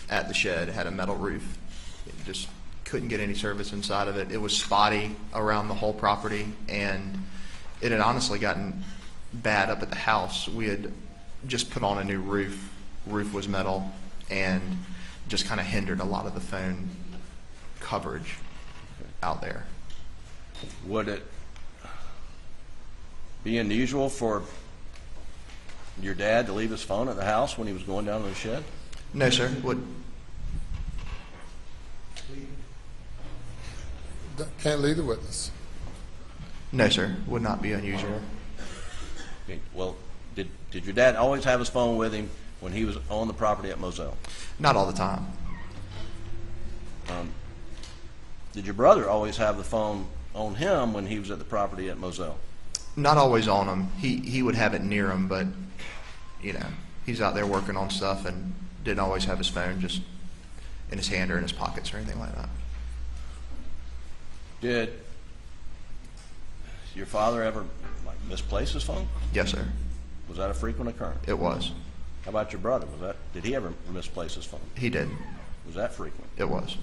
at the shed, it had a metal roof. It just couldn't get any service inside of it. It was spotty around the whole property, and it had honestly gotten bad up at the house. We had just put on a new roof. Roof was metal, and just kind of hindered a lot of the phone coverage out there. Would it be unusual for your dad to leave his phone at the house when he was going down to the shed? No, sir. Would Can't lead the witness. no, sir. Would not be unusual. Okay, well, did your dad always have his phone with him when he was on the property at Moselle? Not all the time. Did your brother always have the phone on him when he was at the property at Moselle? Not always on him. He would have it near him, but you know, he's out there working on stuff and didn't always have his phone just in his hand or in his pockets or anything like that. Did your father ever like misplace his phone? Yes, sir. Was that a frequent occurrence? It was. How about your brother? Did he ever misplace his phone? He did. Was that frequent? It was.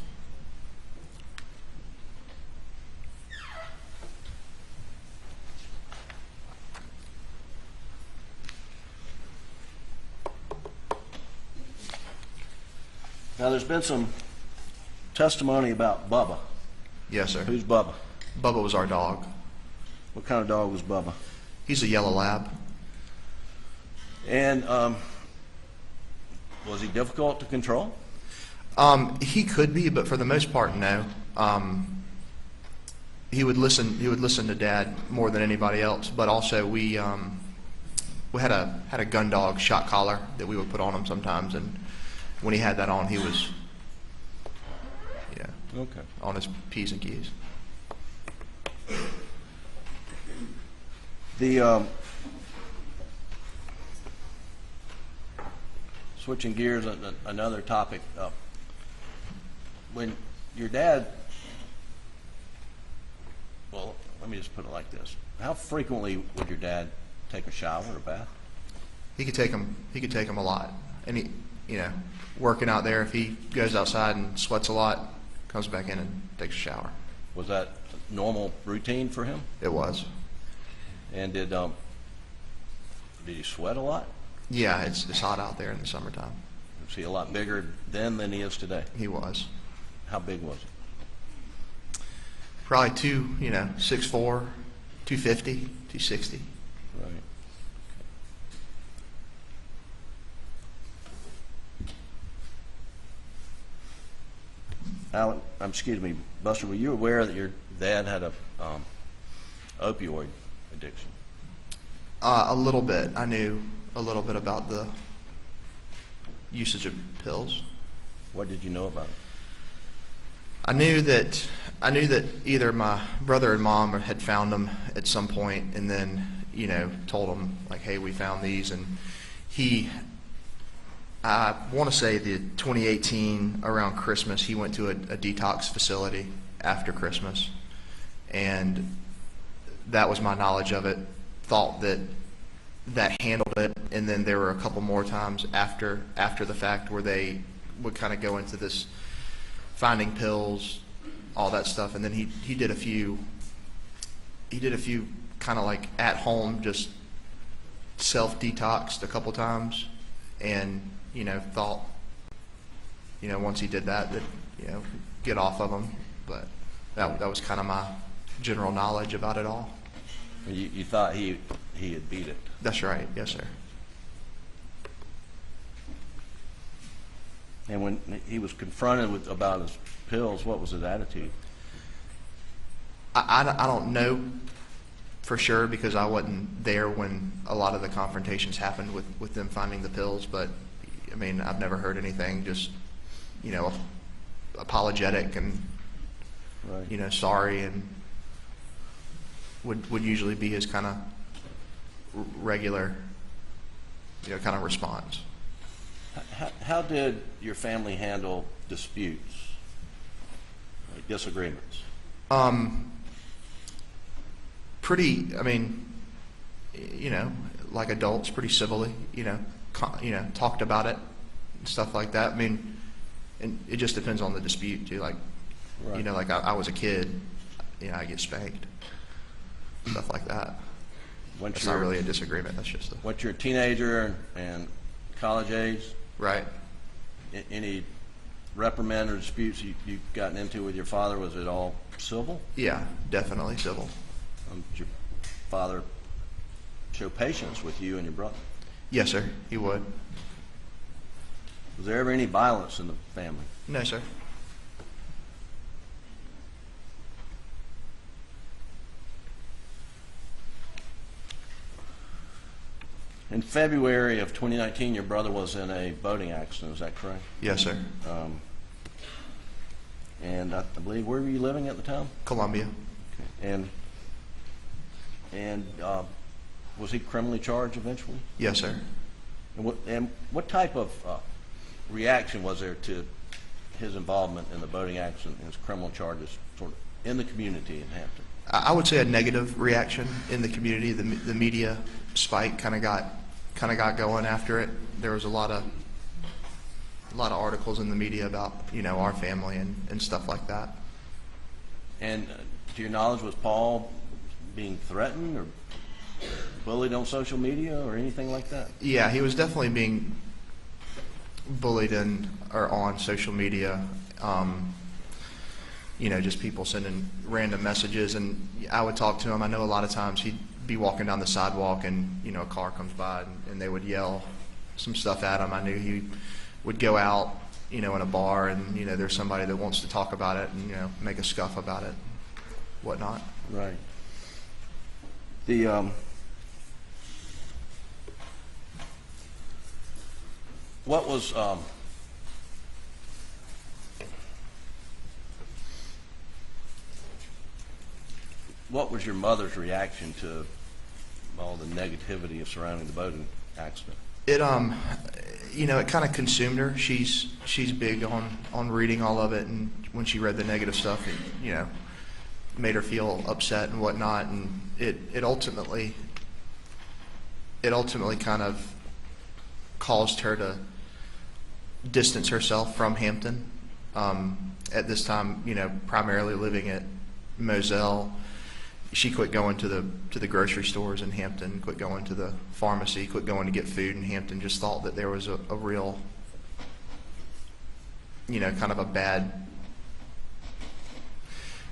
Now, there's been some testimony about Bubba. Yes, sir. Who's Bubba? Bubba was our dog. What kind of dog was Bubba? He's a yellow lab. And was he difficult to control? He could be, but for the most part, no. He would listen to Dad more than anybody else. But also, we had a gun dog shock collar that we would put on him sometimes, and when he had that on, he was Okay. on his P's and Q's. The switching gears, another topic. When your dad, well, let me just put it like this: how frequently would your dad take a shower or bath? He could take him a lot, and he, working out there, if he goes outside and sweats a lot, comes back in and takes a shower. Was that a normal routine for him? It was. And did he sweat a lot? Yeah, it's hot out there in the summertime. Was he a lot bigger then than he is today? He was. How big was he? Probably 6'4", 250, 260. Right. Alan, excuse me, Buster, were you aware that your dad had a opioid addiction? A little bit. I knew a little bit about the usage of pills. What did you know about it? I knew that either my brother and mom had found them at some point, and then told them like, "Hey, we found these." And I want to say the 2018 around Christmas, he went to a detox facility after Christmas, and that was my knowledge of it. Thought that handled it, and then there were a couple more times after the fact where they would kind of go into this finding pills, all that stuff, and then he did a few kind of like at home, just self detoxed a couple times, and thought once he did that get off of them, but that was kind of my general knowledge about it all. You thought he had beat it. That's right. Yes, sir. And when he was confronted about his pills, what was his attitude? I don't know for sure because I wasn't there when a lot of the confrontations happened with them finding the pills, but I mean, I've never heard anything, just apologetic and Right. Sorry, and would usually be his kind of regular kind of response. How did your family handle disputes, like disagreements? Pretty. I mean, like adults, pretty civilly. Talked about it, and stuff like that. I mean, and it just depends on the dispute too. Like, Right. like I was a kid, I get spanked, stuff like that. It's not really a disagreement. That's just Once you're a teenager and college age, right. any reprimand or disputes you've gotten into with your father, was it all civil? Yeah, definitely civil. Did your father show patience with you and your brother? Yes, sir. He would. Was there ever any violence in the family? No, sir. In February of 2019, your brother was in a boating accident. Is that correct? Yes, sir. And I believe, where were you living at the time? Columbia. And was he criminally charged eventually? Yes, sir. And what type of reaction was there to his involvement in the boating accident and his criminal charges sort of in the community in Hampton? I would say a negative reaction in the community. The media spike kind of got going after it. There was a lot of articles in the media about our family and stuff like that. And to your knowledge, was Paul being threatened or bullied on social media or anything like that? Yeah, he was definitely being bullied on social media. Just people sending random messages, and I would talk to him. I know a lot of times he'd be walking down the sidewalk, and a car comes by, and they would yell some stuff at him. I knew he would go out, in a bar, and there's somebody that wants to talk about it, and make a scuff about it, whatnot. Right. The what was your mother's reaction to all the negativity of surrounding the boating accident? It it kind of consumed her. She's big on reading all of it, and when she read the negative stuff, it made her feel upset and whatnot, and it ultimately kind of caused her to distance herself from Hampton. At this time, primarily living at Moselle. She quit going to the grocery stores in Hampton, quit going to the pharmacy, quit going to get food in Hampton. Just thought that there was a real, kind of a bad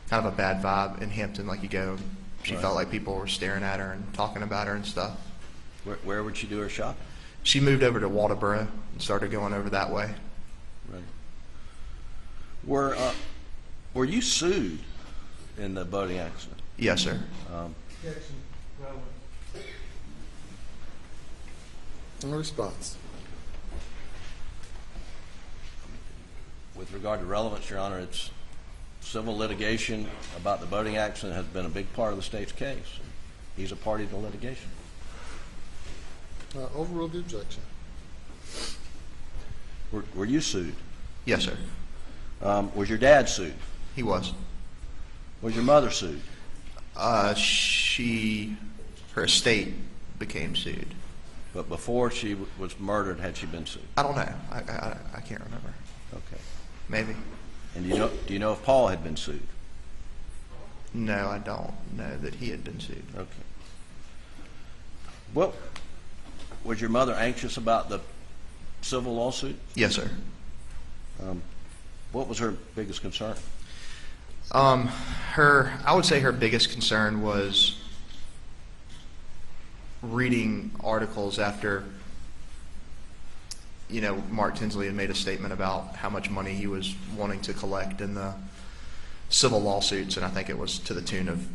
vibe in Hampton. Like she felt like people were staring at her and talking about her and stuff. Where would she do her shopping? She moved over to Waldoboro and started going over that way. Right. Were you sued in the boating accident? Yes, sir. In response. With regard to relevance, Your Honor, it's civil litigation about the boating accident has been a big part of the state's case. He's a party to the litigation. Overrule the objection. Were you sued? Yes, sir. Was your dad sued? He was. Was your mother sued? Her estate became sued. But before she was murdered, had she been sued? I don't know. I can't remember. Okay. Maybe. And do you know if Paul had been sued? No, I don't know that he had been sued. Okay. Well, was your mother anxious about the civil lawsuit? Yes, sir. What was her biggest concern? I would say her biggest concern was reading articles after, Mark Tinsley had made a statement about how much money he was wanting to collect in the civil lawsuits, and I think it was to the tune of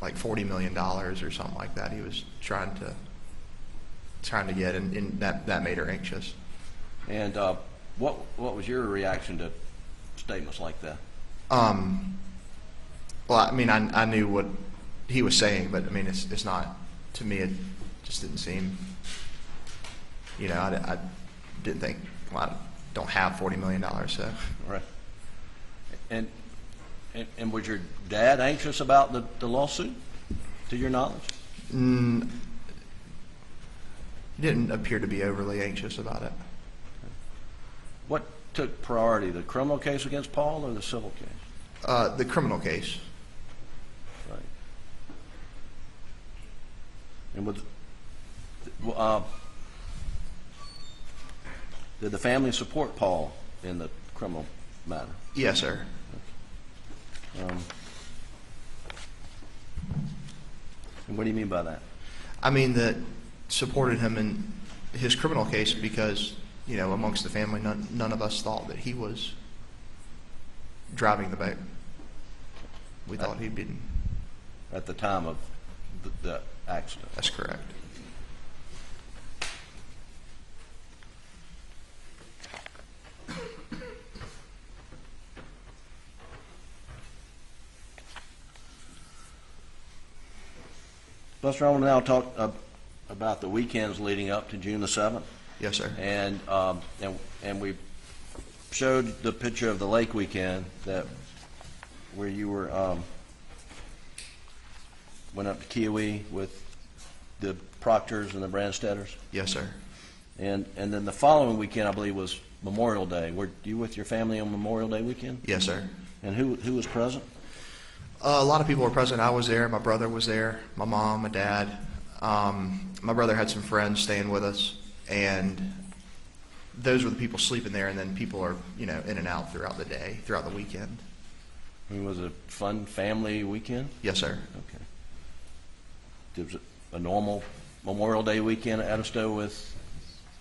like $40 million or something like that. He was trying to get, and that made her anxious. And what was your reaction to statements like that? Well, I mean, I knew what he was saying, but I mean, it's not, to me, it just didn't seem, I didn't think, well, I don't have $40 million, so. Right. And was your dad anxious about the lawsuit, to your knowledge? He didn't appear to be overly anxious about it. What took priority, the criminal case against Paul or the civil case? The criminal case. Right. And did the family support Paul in the criminal matter? Yes, sir. And what do you mean by that? I mean that supported him in his criminal case because, amongst the family, none of us thought that he was driving the boat. We thought he'd been. At the time of the accident? That's correct. Buster, I want to now talk about the weekends leading up to June the 7th. Yes, sir. And we showed the picture of the lake weekend where you were went up to Kiowee with the Proctors and the Brandstetters. Yes, sir. And then the following weekend, I believe, was Memorial Day. Were you with your family on Memorial Day weekend? Yes, sir. And who was present? A lot of people were present. I was there. My brother was there. My mom, my dad. My brother had some friends staying with us, and those were the people sleeping there. And then people are, in and out throughout the day, throughout the weekend. I mean, was it a fun family weekend? Yes, sir. Okay. Was it a normal Memorial Day weekend at Edisto with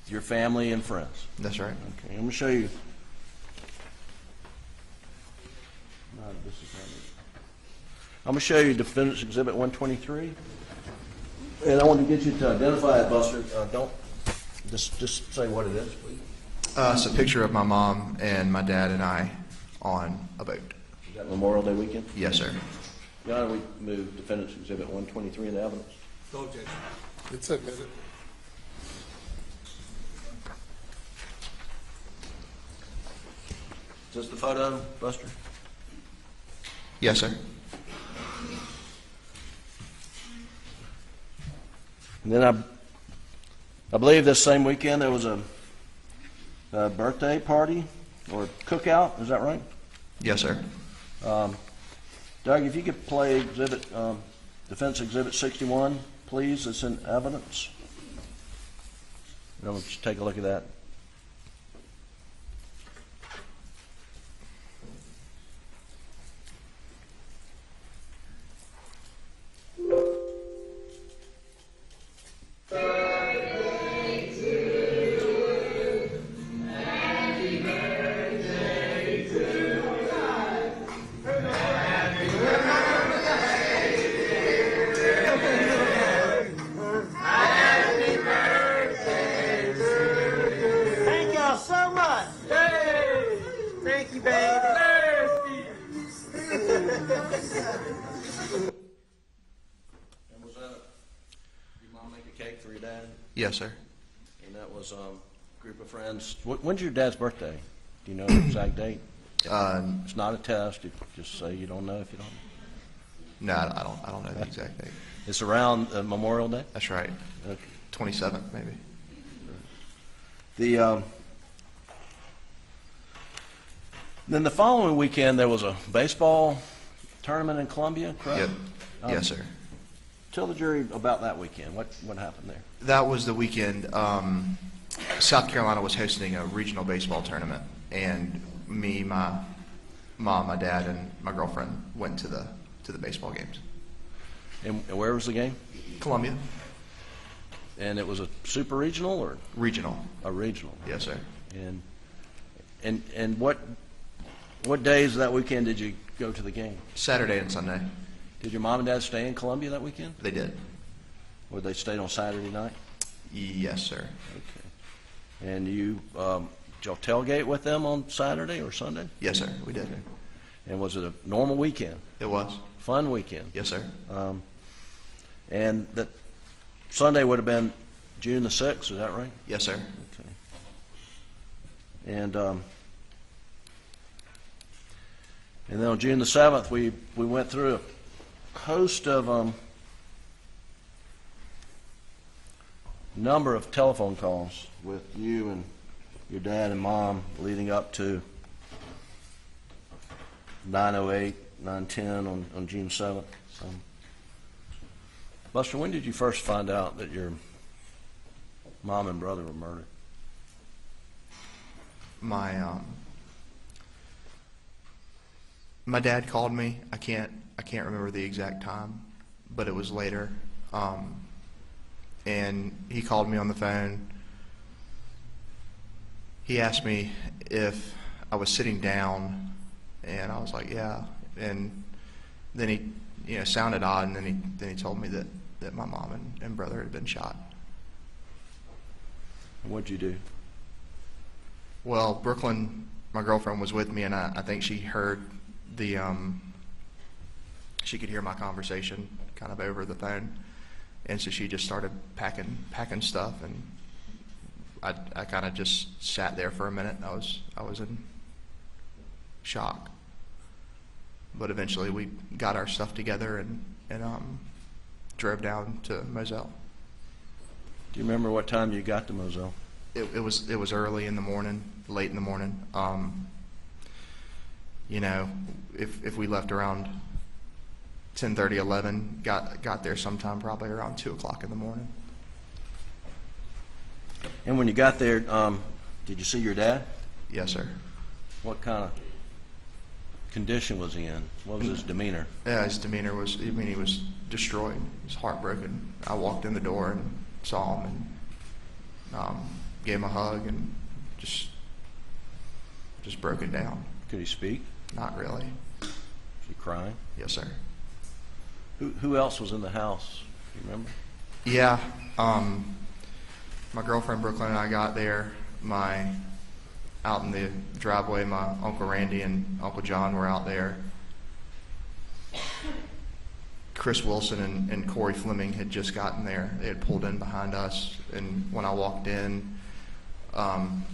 your family and friends? That's right. Okay, I'm going to show you. I'm going to show you Defendant's Exhibit 123. And I want to get you to identify it, Buster. Don't just say what it is, please. It's a picture of my mom and my dad and I on a boat. Is that Memorial Day weekend? Yes, sir. Your Honor, we move Defendant's Exhibit 123 into evidence. Go, Judge. It's admitted. Is this the photo, Buster? Yes, sir. And then I believe this same weekend there was a birthday party or cookout. Is that right? Yes, sir. Doug, if you could play Defense Exhibit 61, please. It's in evidence. And we'll just take a look at that. Thank y'all so much. Hey, thank you, baby. And was that your mom make a cake for your dad? Yes, sir. And that was a group of friends. When's your dad's birthday? Do you know the exact date? It's not a test. You just say you don't know if you don't. No, I don't know the exact date. It's around Memorial Day? That's right. Okay. 27th, maybe. Then the following weekend there was a baseball tournament in Columbia, correct? Yep. Yes, sir. Tell the jury about that weekend. What happened there? That was the weekend. South Carolina was hosting a regional baseball tournament, and me, my mom, my dad, and my girlfriend went to the baseball games. And where was the game? Columbia. And it was a super regional or Regional. a regional? Yes, sir. And what days of that weekend did you go to the game? Saturday and Sunday. Did your mom and dad stay in Columbia that weekend? They did. Or they stayed on Saturday night? Yes, sir. Okay. And did y'all tailgate with them on Saturday or Sunday? Yes, sir. We did. And was it a normal weekend? It was. Fun weekend? Yes, sir. And that Sunday would have been June the 6th, is that right? Yes, sir. Okay. And then on June the 7th, we went through a host of number of telephone calls with you and your dad and mom leading up to 9:08, 9:10 on June 7th. Buster, when did you first find out that your mom and brother were murdered? My dad called me. I can't remember the exact time, but it was later. And he called me on the phone. He asked me if I was sitting down, and I was like, yeah. And then he, sounded odd, and then he told me that my mom and brother had been shot. And what'd you do? Well, Brooklyn, my girlfriend, was with me, and I think she heard she could hear my conversation kind of over the phone, and so she just started packing stuff, and I kind of just sat there for a minute. I was in shock. But eventually we got our stuff together and drove down to Moselle. Do you remember what time you got to Moselle? It was early in the morning, late in the morning. You know, if we left around 10:30, 11, got there sometime probably around 2 o'clock in the morning. And when you got there, did you see your dad? Yes, sir. What kind of condition was he in? What was his demeanor? Yeah, his demeanor was, I mean, he was destroyed. He was heartbroken. I walked in the door and saw him and gave him a hug and just broke it down. Could he speak? Not really. Was he crying? Yes, sir. Who else was in the house? Do you remember? Yeah. My girlfriend Brooklyn and I got there. Out in the driveway, my Uncle Randy and Uncle John were out there. Chris Wilson and Corey Fleming had just gotten there. They had pulled in behind us, and when I walked in,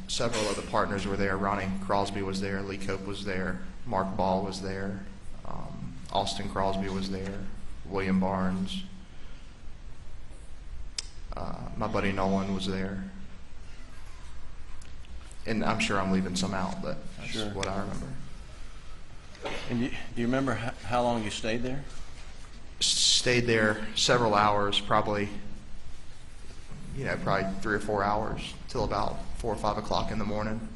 several of the partners were there. Ronnie Crosby was there, Lee Cope was there, Mark Ball was there, Austin Crosby was there, William Barnes, my buddy Nolan was there. And I'm sure I'm leaving some out, but that's Sure. what I remember. And do you remember how long you stayed there? Stayed there several hours, probably 3 or 4 hours, till about 4 or 5 o'clock in the morning.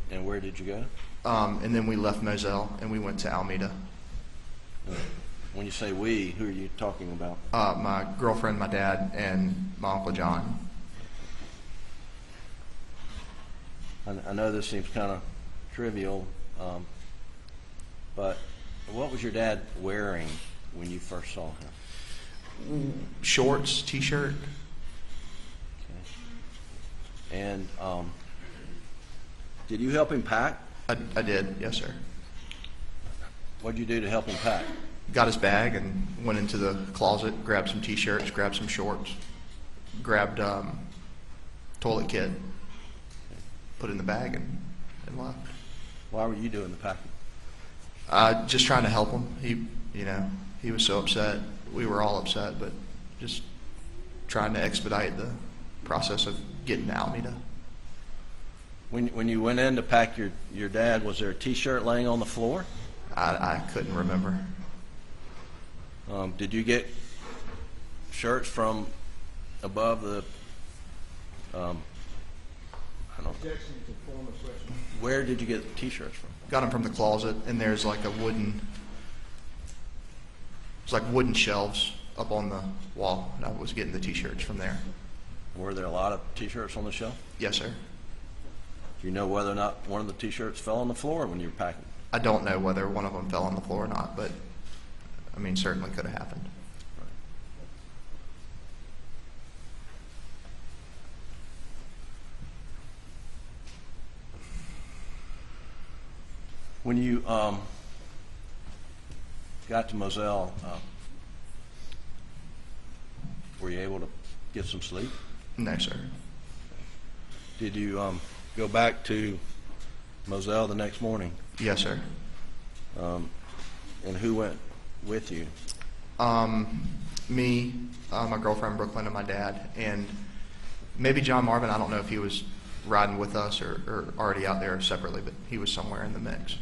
And where did you go? And then we left Moselle and we went to Alameda. When you say we, who are you talking about? My girlfriend, my dad, and my Uncle John. I know this seems kind of trivial, but what was your dad wearing when you first saw him? Shorts, T-shirt. Okay. And did you help him pack? I did, yes, sir. What did you do to help him pack? Got his bag and went into the closet, grabbed some T-shirts, grabbed some shorts, grabbed toilet kit, put it in the bag and left. Why were you doing the packing? Just trying to help him. He was so upset. We were all upset, but just trying to expedite the process of getting to Alameda. When you went in to pack your dad, was there a T-shirt laying on the floor? I couldn't remember. Did you get shirts from above the? I don't know. Where did you get T-shirts from? Got them from the closet, and there's like wooden shelves up on the wall, and I was getting the T-shirts from there. Were there a lot of T-shirts on the shelf? Yes, sir. Do you know whether or not one of the T-shirts fell on the floor when you were packing? I don't know whether one of them fell on the floor or not, but I mean, certainly could have happened. When you got to Moselle, were you able to get some sleep? No, sir. Did you go back to Moselle the next morning? Yes, sir. And who went with you? Me, my girlfriend Brooklyn, and my dad, and maybe John Marvin. I don't know if he was riding with us or already out there separately, but he was somewhere in the mix.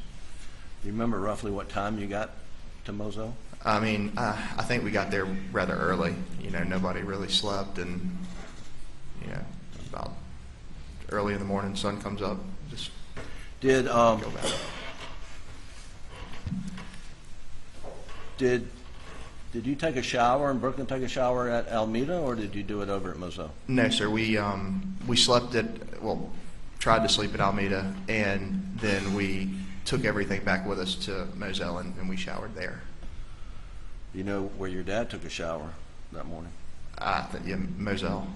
Do you remember roughly what time you got to Moselle? I mean, I think we got there rather early. Nobody really slept, and about early in the morning, sun comes up. Just Did go back. Did you take a shower and Brooklyn take a shower at Alameda, or did you do it over at Moselle? No, sir. We slept tried to sleep at Alameda, and then we took everything back with us to Moselle, and we showered there. Do you know where your dad took a shower that morning? Moselle.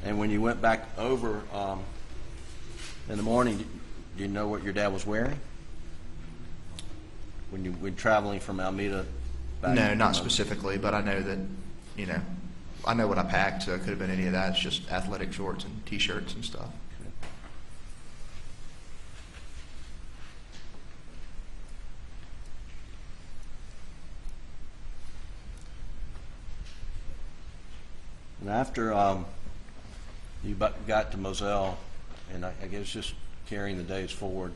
And when you went back over in the morning, do you know what your dad was wearing? When you were traveling from Alameda back? No, not specifically, but I know that, I know what I packed, so it could have been any of that. It's just athletic shorts and T-shirts and stuff. And after you got to Moselle, and I guess just carrying the days forward,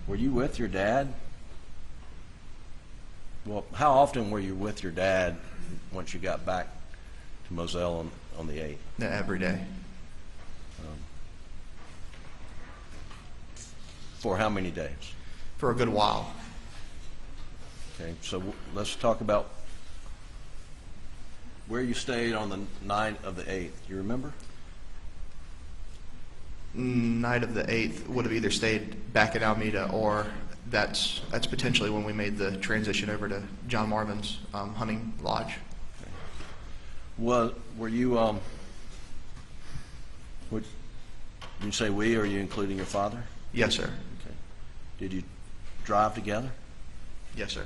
were you with your dad? Well, how often were you with your dad once you got back to Moselle on the 8th? No, every day. For how many days? For a good while. Okay, so let's talk about where you stayed on the night of the 8th. Do you remember? Night of the 8th would have either stayed back in Alameda, or that's potentially when we made the transition over to John Marvin's hunting lodge. Well, were you, would you say we, or are you including your father? Yes, sir. Okay. Did you drive together? Yes, sir.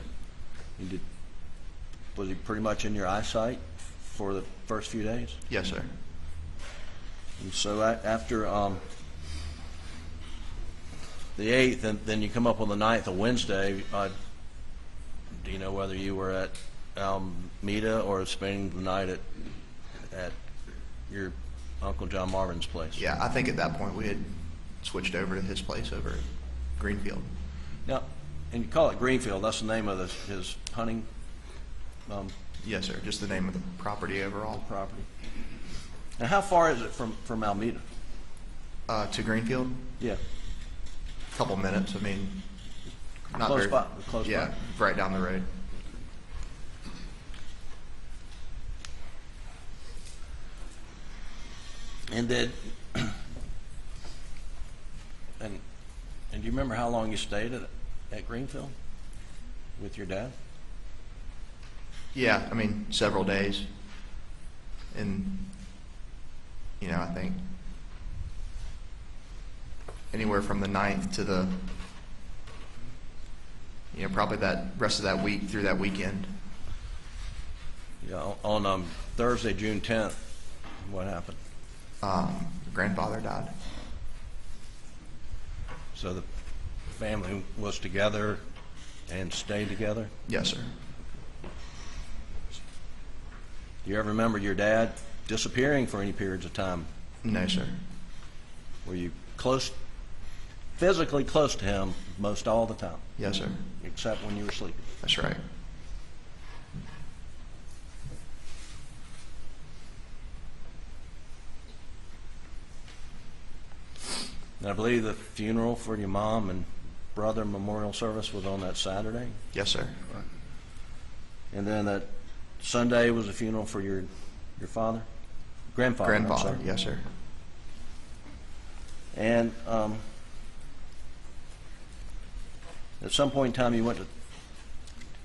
Was he pretty much in your eyesight for the first few days? Yes, sir. And so after the 8th, and then you come up on the 9th, a Wednesday, do you know whether you were at Alameda or spending the night at your Uncle John Marvin's place? Yeah, I think at that point we had switched over to his place over at Greenfield. Now, and you call it Greenfield, that's the name of his hunting Yes, sir. Just the name of the property overall. property. Now, how far is it from Alameda? To Greenfield? Yeah. Couple minutes. I mean, not Close very. by, close Yeah, by. right down the road. And then, and do you remember how long you stayed at Greenfield with your dad? Yeah, I mean, several days. And, I think anywhere from the 9th to the, probably that rest of that week through that weekend. Yeah, on Thursday, June 10th, what happened? Grandfather died. So the family was together and stayed together? Yes, sir. Do you ever remember your dad disappearing for any periods of time? No, sir. Were you physically close to him most all the time? Yes, sir. Except when you were sleeping? That's right. And I believe the funeral for your mom and brother memorial service was on that Saturday? Yes, sir. And then that Sunday was a funeral for your father? Grandfather. I'm Grandfather. sorry. Yes, sir. And at some point in time you went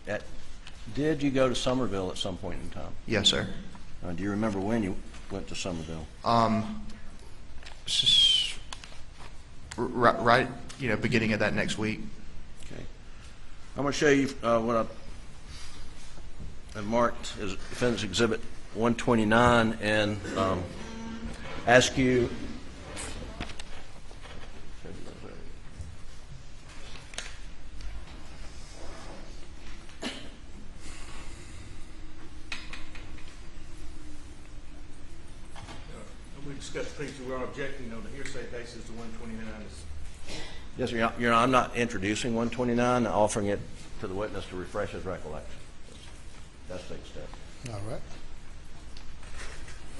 to, did you go to Somerville at some point in time? Yes, sir. Do you remember when you went to Somerville? Right, beginning of that next week. Okay. I'm going to show you what I marked as Defendant's Exhibit 129 and ask you. We discussed things we are objecting on the hearsay basis to 129 is. Yes, Your Honor, I'm not introducing 129, offering it to the witness to refresh his recollection. That's the extent. All right.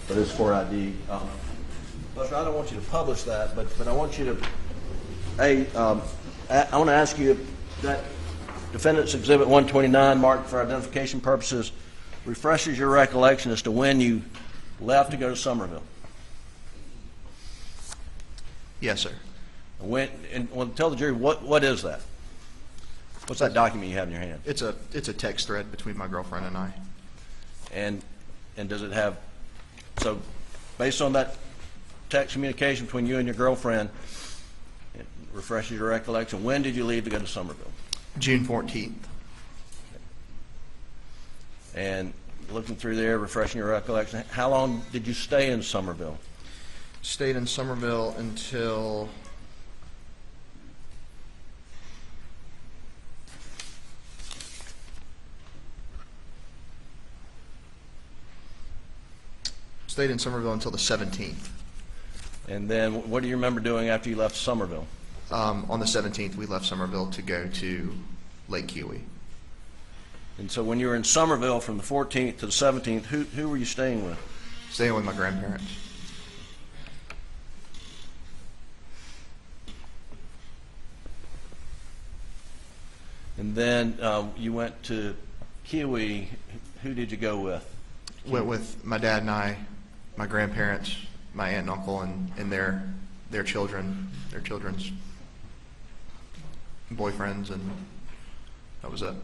But it's for ID. Buster, I don't want you to publish that, but I want you to, I want to ask you that Defendant's Exhibit 129, marked for identification purposes, refreshes your recollection as to when you left to go to Somerville. Yes, sir. Tell the jury, what is that? What's that document you have in your hand? It's a text thread between my girlfriend and I. And does it have, so based on that text communication between you and your girlfriend, it refreshes your recollection, when did you leave to go to Somerville? June 14th. And looking through there, refreshing your recollection, how long did you stay in Somerville? Stayed in Somerville until the 17th. And then what do you remember doing after you left Somerville? On the 17th, we left Somerville to go to Lake Kiwi. And so when you were in Somerville from the 14th to the 17th, who were you staying with? Staying with my grandparents. And then you went to Kiwi. Who did you go with? Went with my dad and I, my grandparents, my aunt and uncle, and their children, their children's boyfriends, and that was it.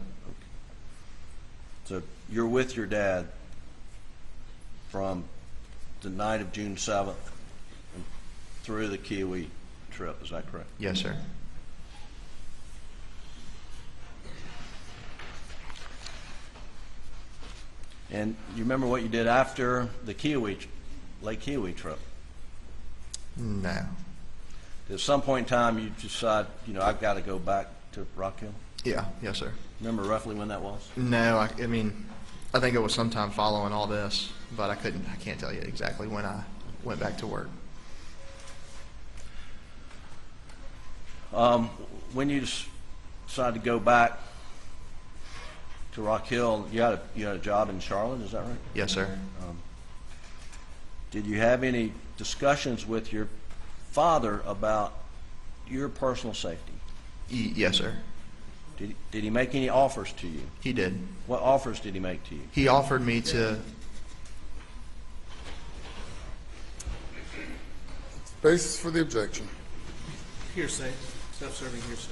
So you're with your dad from the night of June 7th through the Kiwi trip, is that correct? Yes, sir. And you remember what you did after the Lake Kiwi trip? No. At some point in time, you decide, I've got to go back to Rock Hill? Yeah, yes, sir. Remember roughly when that was? No, I mean, I think it was sometime following all this, but I can't tell you exactly when I went back to work. When you decided to go back to Rock Hill, you had a job in Charlotte, is that right? Yes, sir. Did you have any discussions with your father about your personal safety? Yes, sir. Did he make any offers to you? He did. What offers did he make to you? He offered me to. Basis for the objection. Hearsay, self-serving hearsay.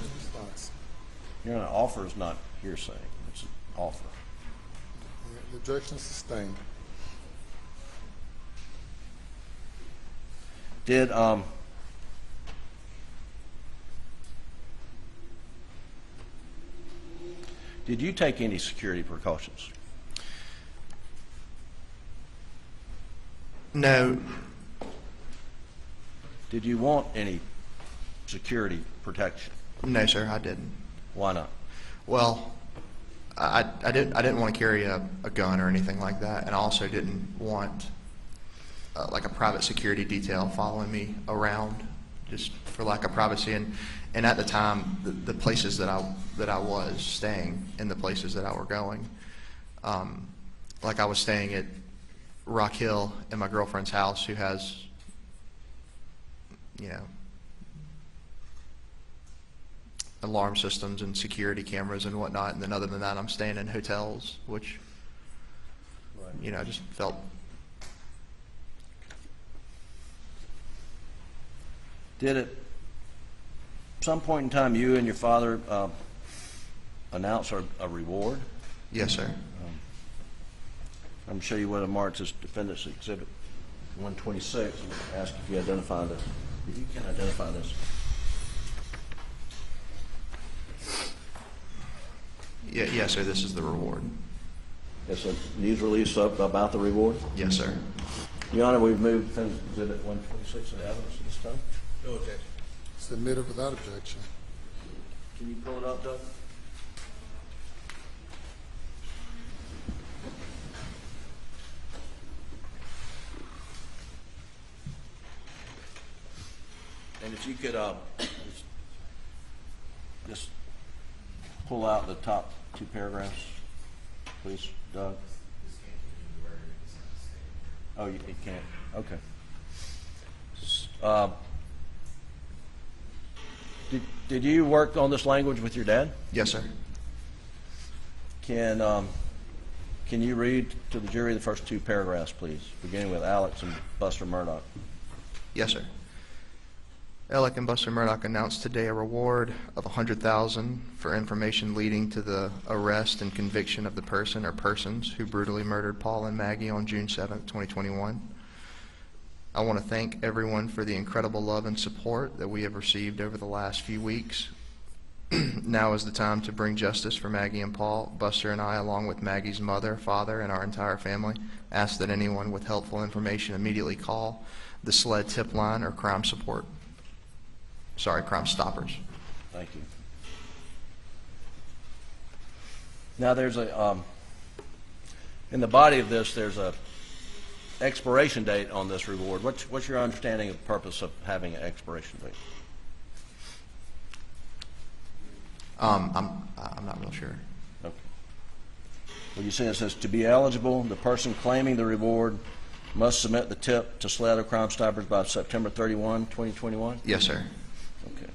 An offer is not hearsay. It's an offer. The objection is sustained. Did you take any security precautions? No. Did you want any security protection? No, sir, I didn't. Why not? Well, I didn't want to carry a gun or anything like that, and I also didn't want like a private security detail following me around, just for lack of privacy. And at the time, the places that I was staying and the places that I were going, like I was staying at Rock Hill in my girlfriend's house, who has, alarm systems and security cameras and whatnot. And then other than that, I'm staying in hotels, which, I just felt. Did at some point in time you and your father announce a reward? Yes, sir. I'm going to show you what I marked as Defendant's Exhibit 126. I'm ask if you identify this. If you can identify this. Yes, sir. This is the reward. It's a news release about the reward? Yes, sir. Your Honor, we've moved Defendant's Exhibit 126 in evidence at this time. No objection. Submitted without objection. Can you pull it up, Doug? And if you could just pull out the top two paragraphs, please, Doug. Oh, you can't. Okay. Did you work on this language with your dad? Yes, sir. Can you read to the jury the first two paragraphs, please, beginning with Alex and Buster Murdaugh? Yes, sir. Alex and Buster Murdaugh announced today a reward of $100,000 for information leading to the arrest and conviction of the person or persons who brutally murdered Paul and Maggie on June 7, 2021. I want to thank everyone for the incredible love and support that we have received over the last few weeks. Now is the time to bring justice for Maggie and Paul. Buster and I, along with Maggie's mother, father, and our entire family, ask that anyone with helpful information immediately call the SLED tip line or Crime Stoppers. Thank you. Now, there's a, in the body of this, there's a expiration date on this reward. What's your understanding of the purpose of having an expiration date? I'm not real sure. Okay. Well, you see it says, to be eligible, the person claiming the reward must submit the tip to SLED or Crime Stoppers by September 31, 2021? Yes, sir. Okay.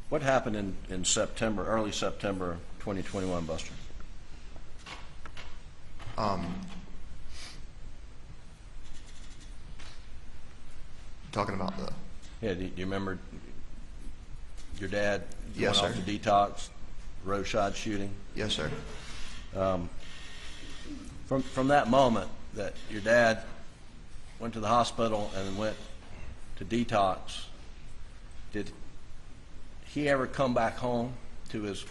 What happened in September, early September 2021, Buster? Talking about the... Yeah, do you remember your dad going Yes, off sir. to detox, road shot shooting? Yes, sir. From that moment that your dad went to the hospital and went to detox, did he ever come back home to his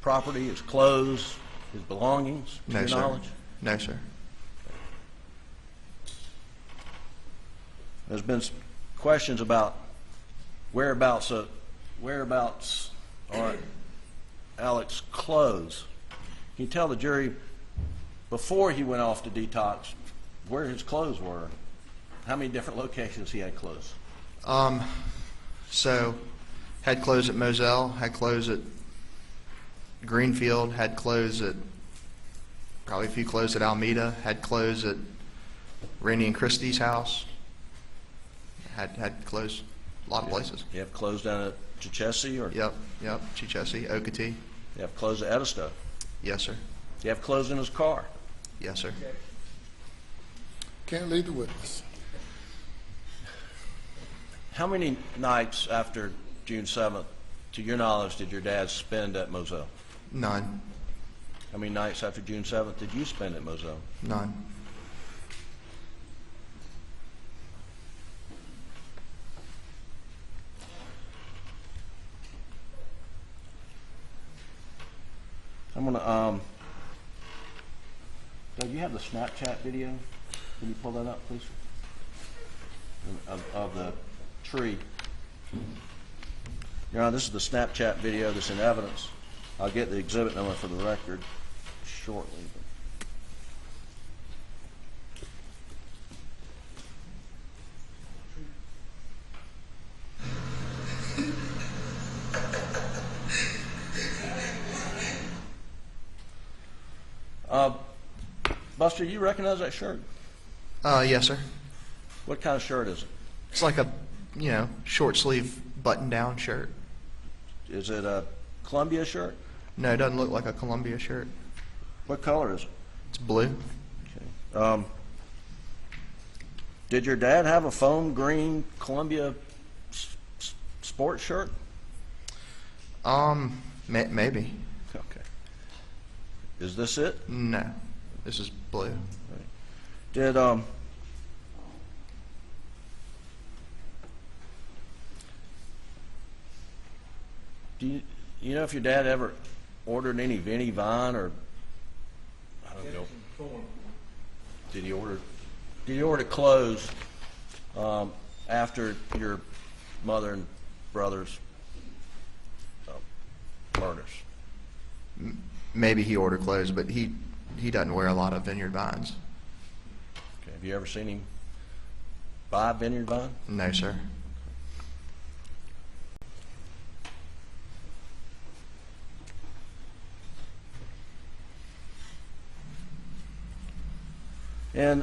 property, his clothes, his belongings, to No, your sir. knowledge? No, sir. There's been questions about whereabouts are Alex's clothes. Can you tell the jury, before he went off to detox, where his clothes were? How many different locations he had clothes? So, had clothes at Moselle, had clothes at Greenfield, had clothes at, probably a few clothes at Almeda, had clothes at Randy and Christie's house, had clothes a lot of places. You have clothes down at Chichesi, or Yep, Chichesi, Okatee. you have clothes at Edisto? Yes, sir. You have clothes in his car? Yes, sir. Can't lead the witness. How many nights after June 7th, to your knowledge, did your dad spend at Moselle? None. How many nights after June 7th did you spend at Moselle? None. I'm gonna, Doug, you have the Snapchat video? Can you pull that up, please? Of the tree. Your Honor, this is the Snapchat video that's in evidence. I'll get the exhibit number for the record shortly. Buster, you recognize that shirt? Yes, sir. What kind of shirt is it? It's like a, short sleeve button down shirt. Is it a Columbia shirt? No, it doesn't look like a Columbia shirt. What color is it? It's blue. Okay. Did your dad have a foam green Columbia sports shirt? Maybe. Okay. Is this it? No, this is blue. Did do you know if your dad ever ordered any Vinnie Vine, or I don't know? Did he order clothes after your mother and brother's murders? Maybe he ordered clothes, but he doesn't wear a lot of Vineyard Vines. Okay. Have you ever seen him buy Vineyard Vine? No, sir. And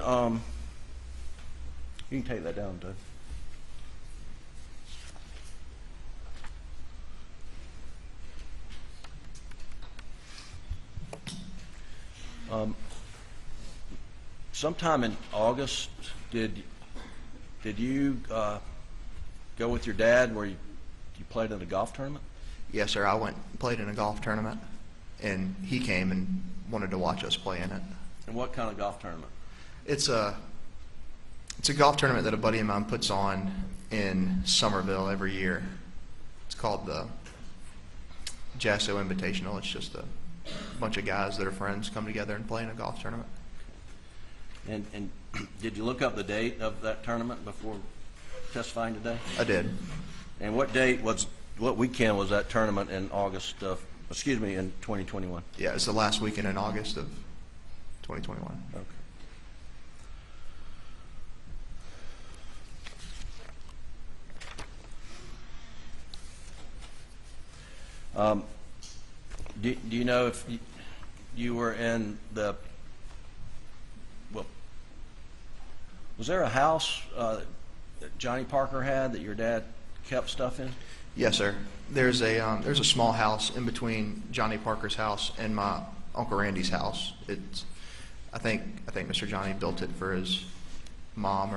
you can take that down, Doug. Sometime in August Did you go with your dad where you played in a golf tournament? Yes, sir. I went and played in a golf tournament, and he came and wanted to watch us play in it. And what kind of golf tournament? It's a golf tournament that a buddy of mine puts on in Somerville every year. It's called the Jasso Invitational. It's just a bunch of guys that are friends come together and play in a golf tournament. And did you look up the date of that tournament before testifying today? I did. And what weekend was that tournament in in 2021? Yeah, it's the last weekend in August of 2021. Okay. Do you know if you were in was there a house that Johnny Parker had that your dad kept stuff in? Yes, sir. There's a small house in between Johnny Parker's house and my Uncle Randy's house. I think Mr. Johnny built it for his mom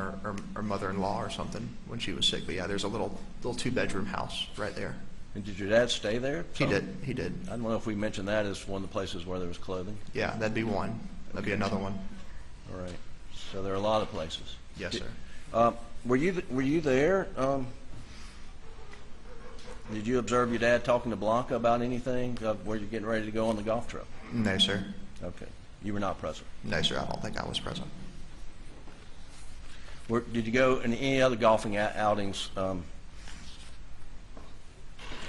or mother-in-law or something when she was sick. But yeah, there's a little 2-bedroom house right there. And did your dad stay there? He did. I don't know if we mentioned that as one of the places where there was clothing. Yeah, that'd be one. That'd be another one. All right. So there are a lot of places. Yes, sir. Were you there? Did you observe your dad talking to Blanca about anything where you're getting ready to go on the golf trip? No, sir. Okay. You were not present. No, sir. I don't think I was present. Did you go in any other golfing outings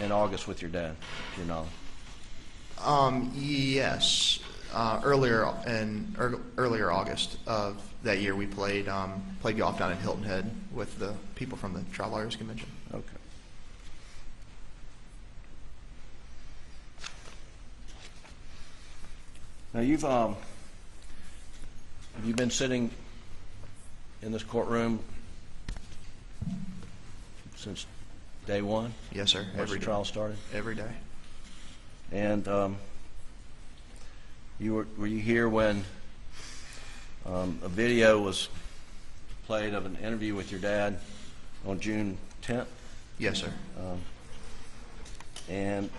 in August with your dad, to your knowledge? Yes. Earlier August of that year, we played golf down in Hilton Head with the people from the Trial Lawyers Convention. Okay. Now you've been sitting in this courtroom since day one? Yes, sir. Once the trial started? Every day. And were you here when a video was played of an interview with your dad on June 10th? Yes, sir. And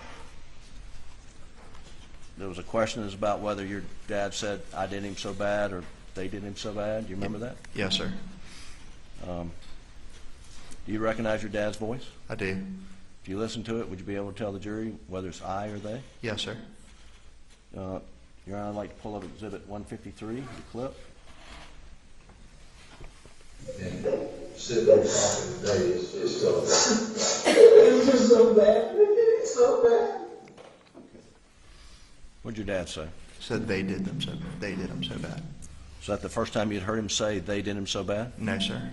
there was a question about whether your dad said, "I did him so bad," or "they did him so bad." Do you remember that? Yes, sir. Do you recognize your dad's voice? I do. If you listen to it, would you be able to tell the jury whether it's I or they? Yes, sir. Your Honor, I'd like to pull up Exhibit 153, the clip. Sit there talking today is still It was so bad. It's so bad. What'd your dad say? Said they did him so bad. Was that the first time you'd heard him say they did him so bad? No, sir.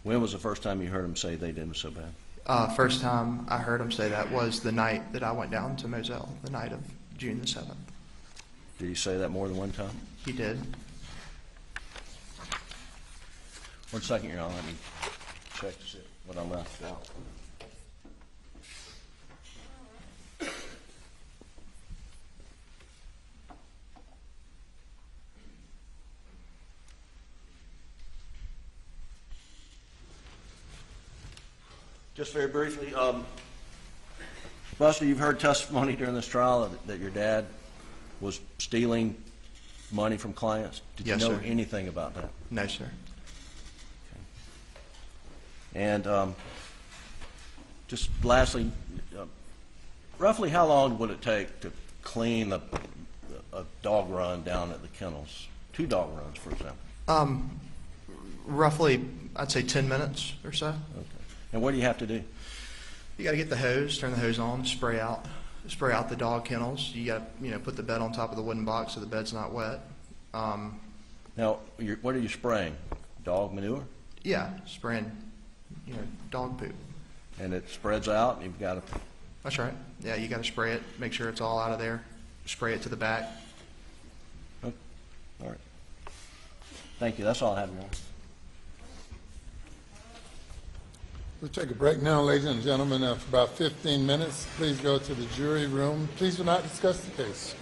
When was the first time you heard him say they did him so bad? First time I heard him say that was the night that I went down to Moselle, the night of June the 7th. Did he say that more than one time? He did. 1 second, Your Honor. Let me check to see what I left out. Just very briefly, Buster, you've heard testimony during this trial that your dad was stealing money from clients. Did Yes, you know sir. anything about that? No, sir. And just lastly, roughly how long would it take to clean a dog run down at the kennels? 2 dog runs, for example. Roughly, I'd say 10 minutes or so. Okay. And what do you have to do? You got to get the hose, turn the hose on, spray out the dog kennels. You got to, put the bed on top of the wooden box so the bed's not wet. Now, what are you spraying? Dog manure? Yeah, spraying, dog poop. And it spreads out, and you've got to... That's right. Yeah, you got to spray it, make sure it's all out of there. Spray it to the back. Okay. All right. Thank you. That's all I have, Your Honor. We'll take a break now, ladies and gentlemen, for about 15 minutes. Please go to the jury room. Please do not discuss the case.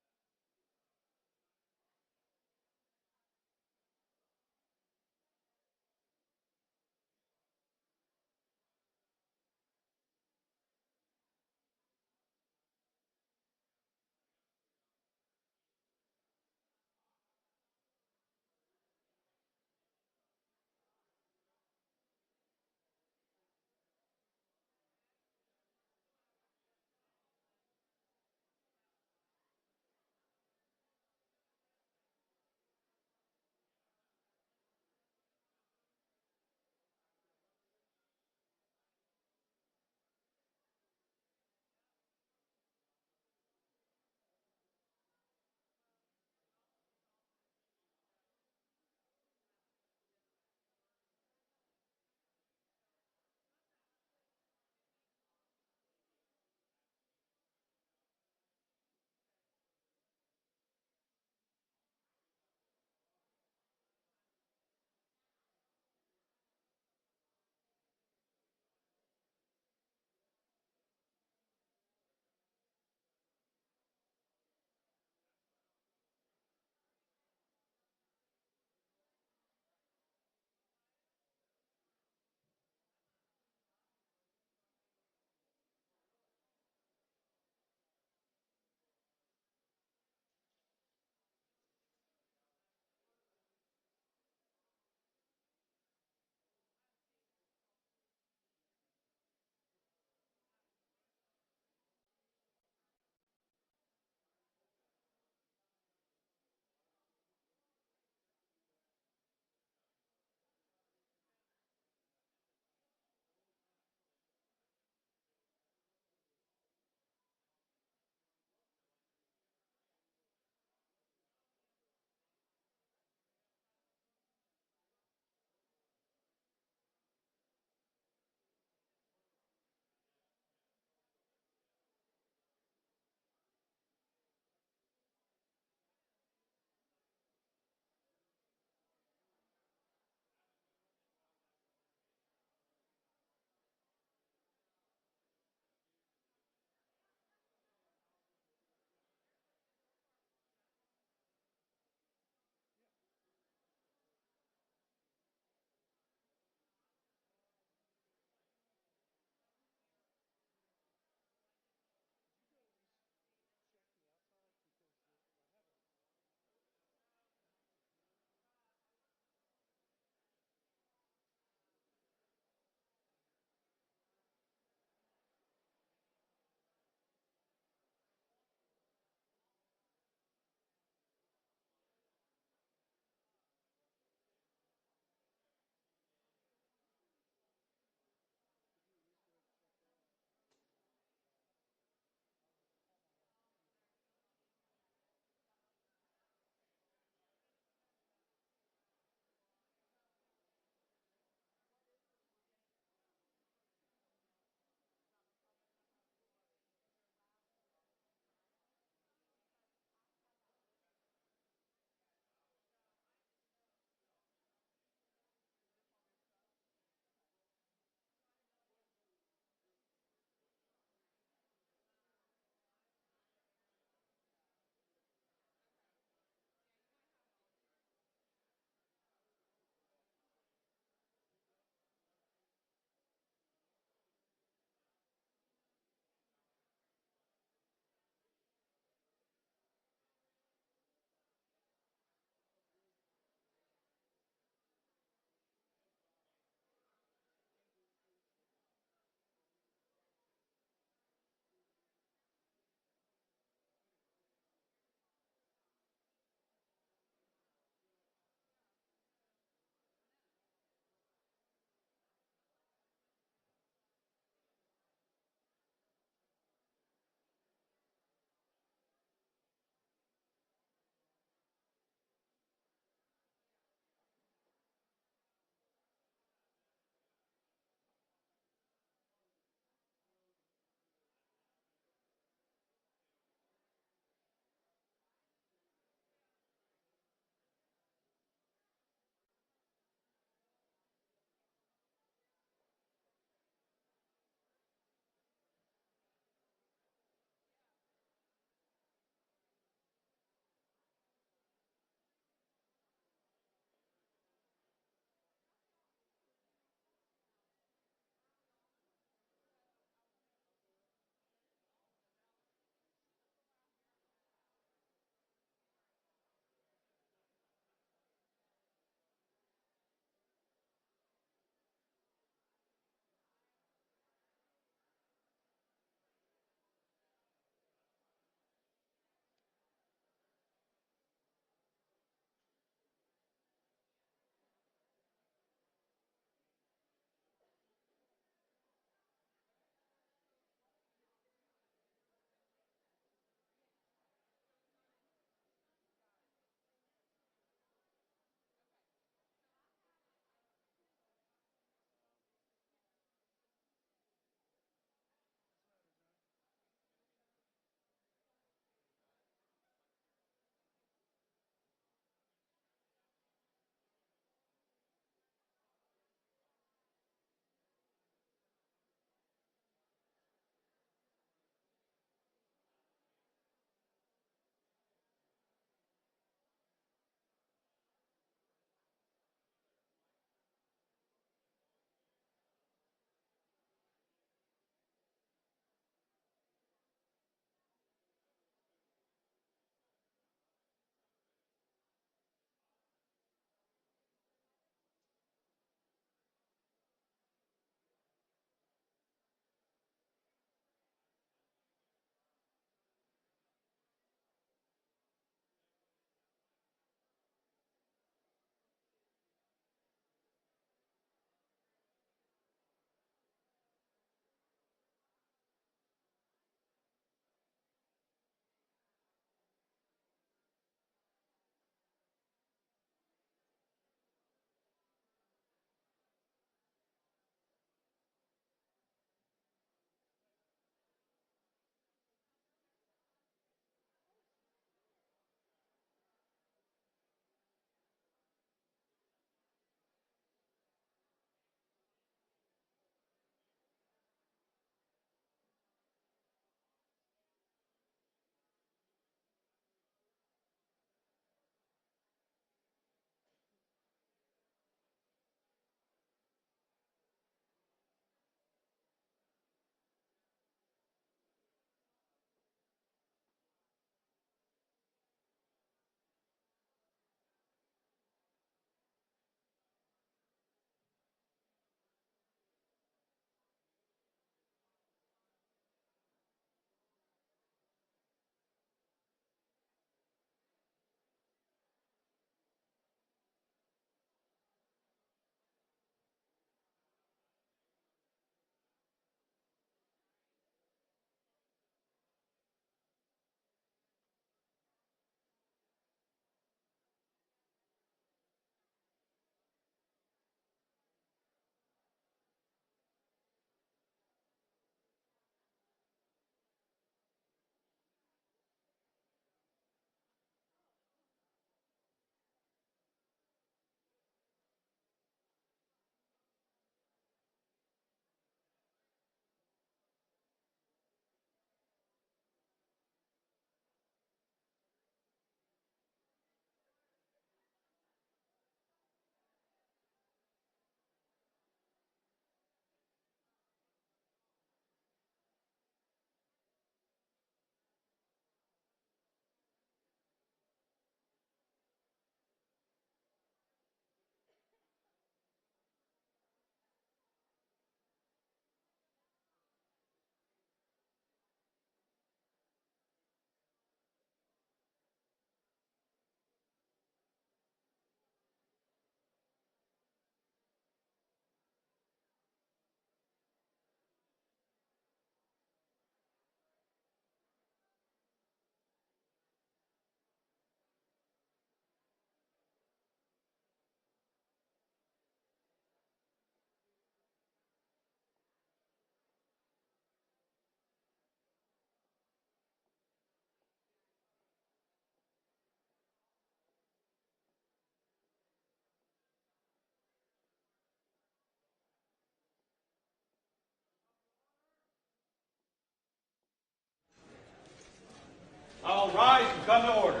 come to order.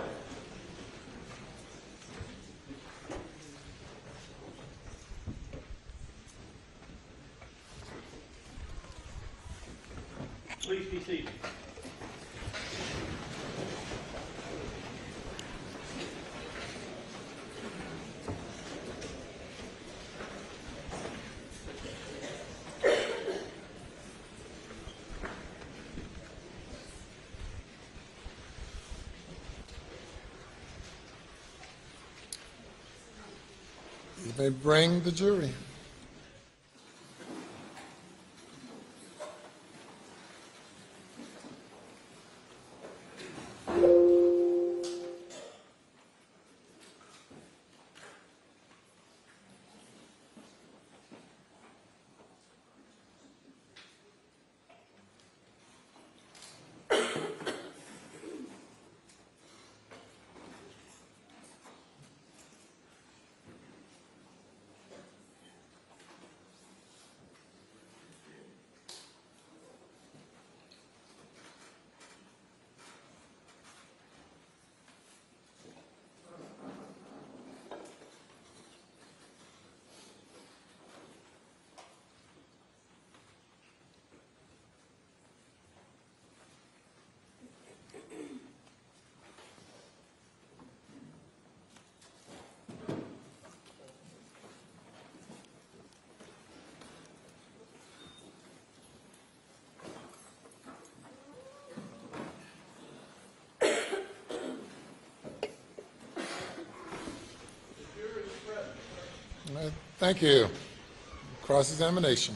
Please be seated. You may bring the jury. Thank you. Cross-examination.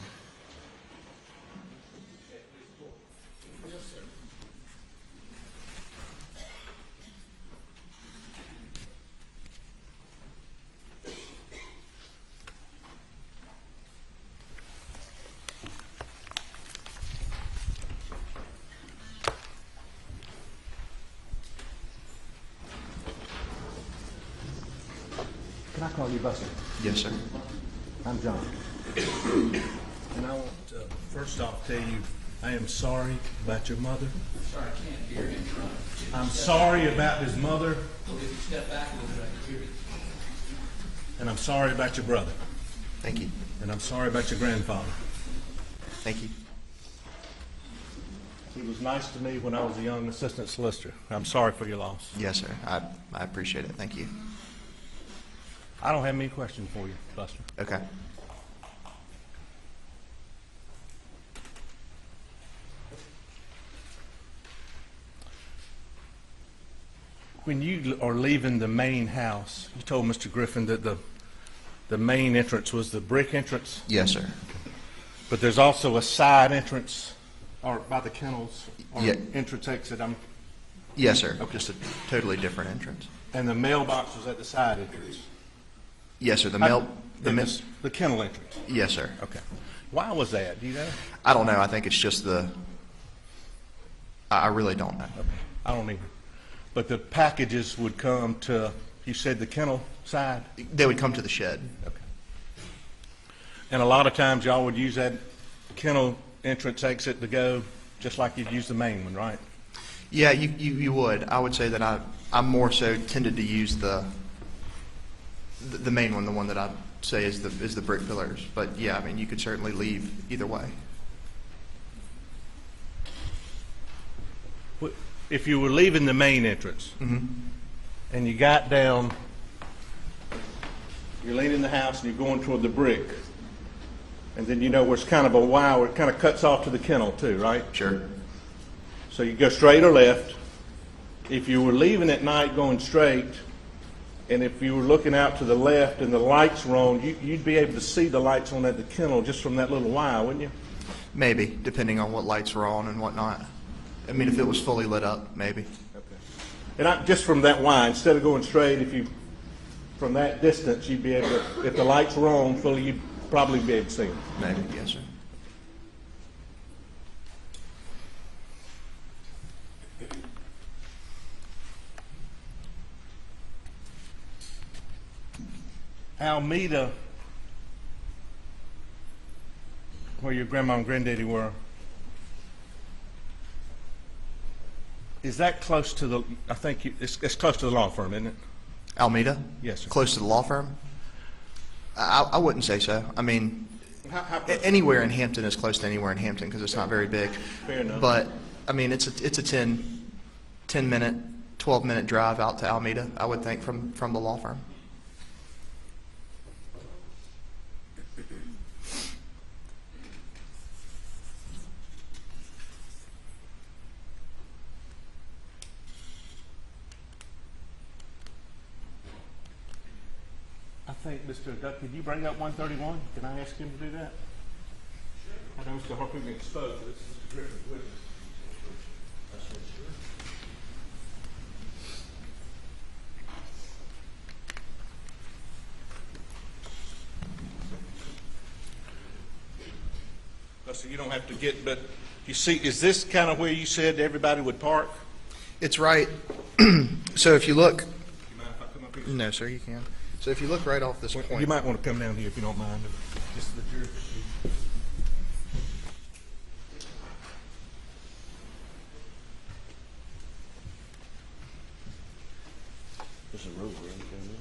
Can I call you Buster? Yes, sir. I'm John. And I want to first off tell you I am sorry about your mother. Sorry, I can't hear him. I'm sorry about his mother, If you step back a little bit, I can hear you. and I'm sorry about your brother, Thank you. and I'm sorry about your grandfather. Thank you. He was nice to me when I was a young assistant solicitor. I'm sorry for your loss. Yes, sir. I appreciate it. Thank you. I don't have any questions for you, Buster. Okay. When you are leaving the main house, you told Mr. Griffin that the main entrance was the brick entrance, Yes, sir. but there's also a side entrance, or by the kennels, or Yeah. entrance exit. Yes, sir. Just a totally different entrance. And the mailbox was at the side entrance. Yes, sir. The kennel entrance. Yes, sir. Okay. Why was that? Do you know? I don't know. I think it's just I really don't know. I don't either. But the packages would come to, you said the kennel side? They would come to the shed. Okay. And a lot of times y'all would use that kennel entrance exit to go just like you'd use the main one, right? Yeah, you would. I would say that I'm more so tended to use the main one, the one that I'd say is the brick pillars. But yeah, I mean, you could certainly leave either way. If you were leaving the main entrance and you got down, you're leaving the house and you're going toward the brick, and then you know where it's kind of a Y where it kind of cuts off to the kennel too, right? Sure. So you go straight or left. If you were leaving at night going straight, and if you were looking out to the left and the lights were on, you'd be able to see the lights on at the kennel just from that little Y, wouldn't you? Maybe, depending on what lights were on and whatnot. I mean, if it was fully lit up, maybe. Okay. And just from that Y, instead of going straight, from that distance, you'd be able to, if the lights were on fully, you'd probably be able to see them. Maybe, yes, sir. Almeda, where your grandma and granddaddy were, Is that close to the, I think it's close to the law firm, isn't it? Almeida? Yes, sir. Close to the law firm? I wouldn't say so. I mean, How close? anywhere in Hampton is close to anywhere in Hampton because it's not very big. Fair enough. But, I mean, it's a 10-minute, 12-minute drive out to Almeida, I would think, from the law firm. I think, Mr. Duck, could you bring up 131? Can I ask him to do that? I know Mr. Harper can expose this. This is Griffin's witness. So you don't have to get, but you see, is this kind of where you said everybody would park? It's right. So if you look, You mind if I come up here? no, sir, you can. So if you look right off this point, You might want to come down here if you don't mind. Just the jury. There's a road where you go in.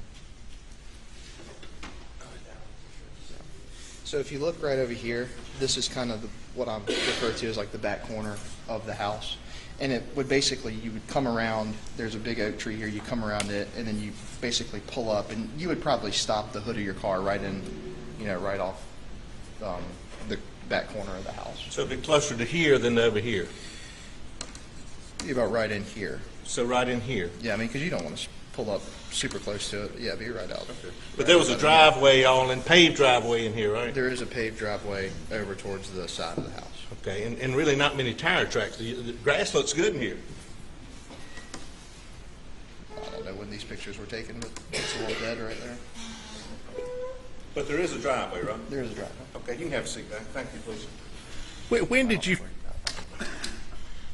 So if you look right over here, this is kind of what I refer to as like the back corner of the house. And it would basically, you would come around, there's a big oak tree here, you come around it, and then you basically pull up, and you would probably stop the hood of your car right in, right off the back corner of the house. So a bit closer to here than over here. Be about right in here. So right in here. Yeah, I mean, because you don't want to pull up super close to it. Yeah, be right out. But there was a driveway, paved driveway in here, right? There is a paved driveway over towards the side of the house. Okay, and really not many tire tracks. The grass looks good in here. I don't know when these pictures were taken, but it's a little dead right there. But there is a driveway, right? There is a driveway. Okay, you can have a seat back. Thank you, please.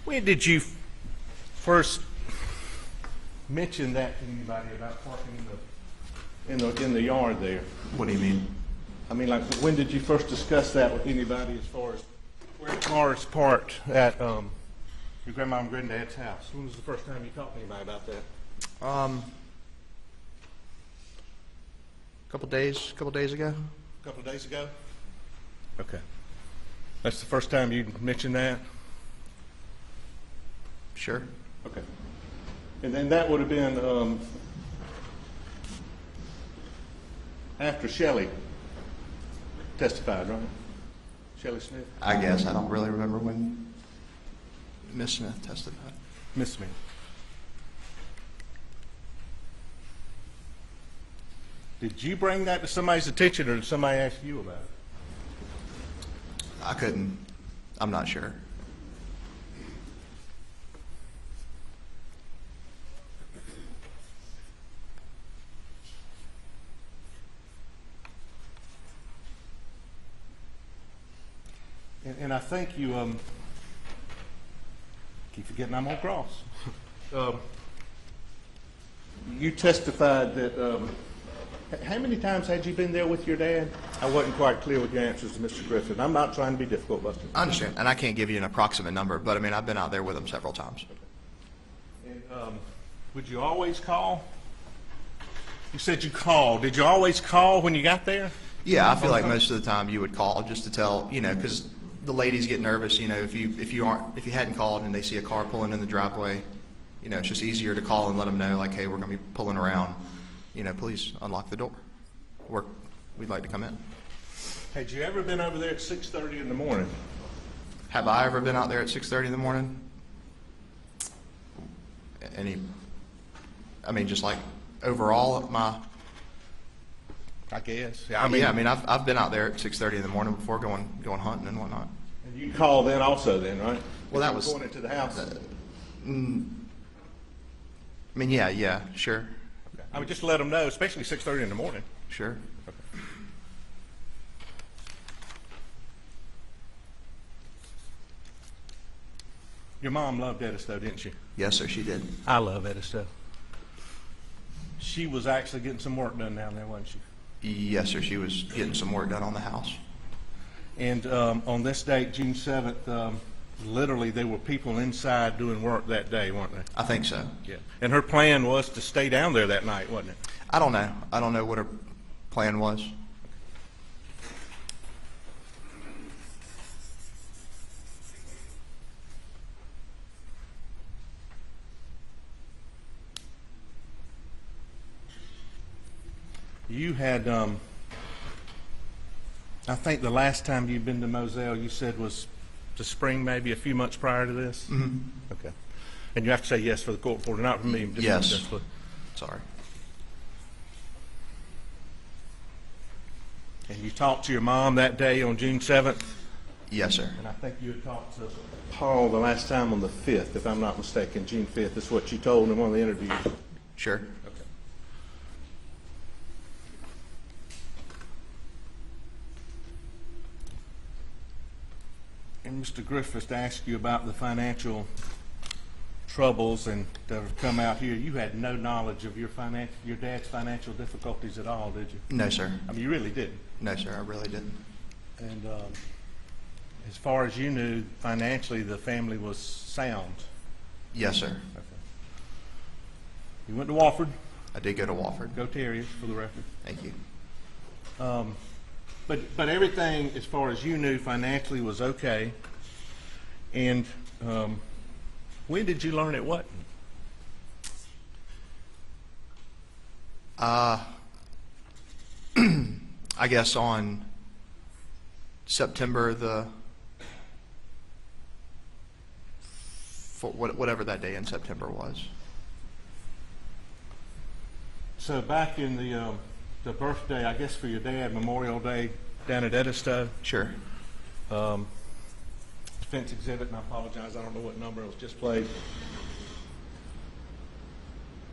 When did you first mention that to anybody about parking in the yard there? What do you mean? I mean, like, when did you first discuss that with anybody as far as where the car is parked at your grandma and granddad's house? When was the first time you talked to anybody about that? Couple days ago. A couple of days ago? Okay. That's the first time you mentioned that? Sure. Okay. And then that would have been after Shelley testified, right? Shelley Smith? I guess. I don't really remember when Miss Smith testified. Miss Smith. Did you bring that to somebody's attention, or did somebody ask you about it? I couldn't. I'm not sure. And I think you keep forgetting I'm on cross. You testified that. How many times had you been there with your dad? I wasn't quite clear with your answers to Mr. Griffin. I'm not trying to be difficult, Buster. I understand, and I can't give you an approximate number, but I mean, I've been out there with him several times. And would you always call? You said you called. Did you always call when you got there? Yeah, I feel like most of the time you would call just to tell, because the ladies get nervous. If you hadn't called and they see a car pulling in the driveway, it's just easier to call and let them know, like, hey, we're going to be pulling around. Please unlock the door. We'd like to come in. Had you ever been over there at 6:30 in the morning? Have I ever been out there at 6:30 in the morning? Just like overall, I guess. I've been out there at 6:30 in the morning before, going hunting and whatnot. And you called then also, then, right? Well, that was going into the house. Yeah, sure. I would just let them know, especially 6:30 in the morning. Sure. Okay. Your mom loved Edisto, didn't she? Yes, sir, she did. I love Edisto. She was actually getting some work done down there, wasn't she? Yes, sir, she was getting some work done on the house. And on this date, June 7th, literally there were people inside doing work that day, weren't there? I think so. Yeah. And her plan was to stay down there that night, wasn't it? I don't know. I don't know what her plan was. You had, I think the last time you'd been to Moselle, you said was the spring, maybe a few months prior to this? Mm-hmm. Okay. And you have to say yes for the court reporter, not for me. Just Yes. just for- Sorry. And you talked to your mom that day on June 7th? Yes, sir. And I think you had talked to Paul the last time on the 5th, if I'm not mistaken, June 5th. Is what you told him in one of the interviews. Sure. Okay. And Mr. Griffiths asked you about the financial troubles and that have come out here. You had no knowledge of your dad's financial difficulties at all, did you? No, sir. I mean, you really didn't. No, sir. I really didn't. And as far as you knew, financially, the family was sound. Yes, sir. Okay. You went to Wofford. I did go to Wofford. Go Terriers, for the record. Thank you. But everything, as far as you knew, financially was okay. And when did you learn it wasn't? I guess on September whatever that day in September was. So back in the birthday, I guess for your dad, Memorial Day down at Edisto. Sure. Defense exhibit, and I apologize, I don't know what number it was just played.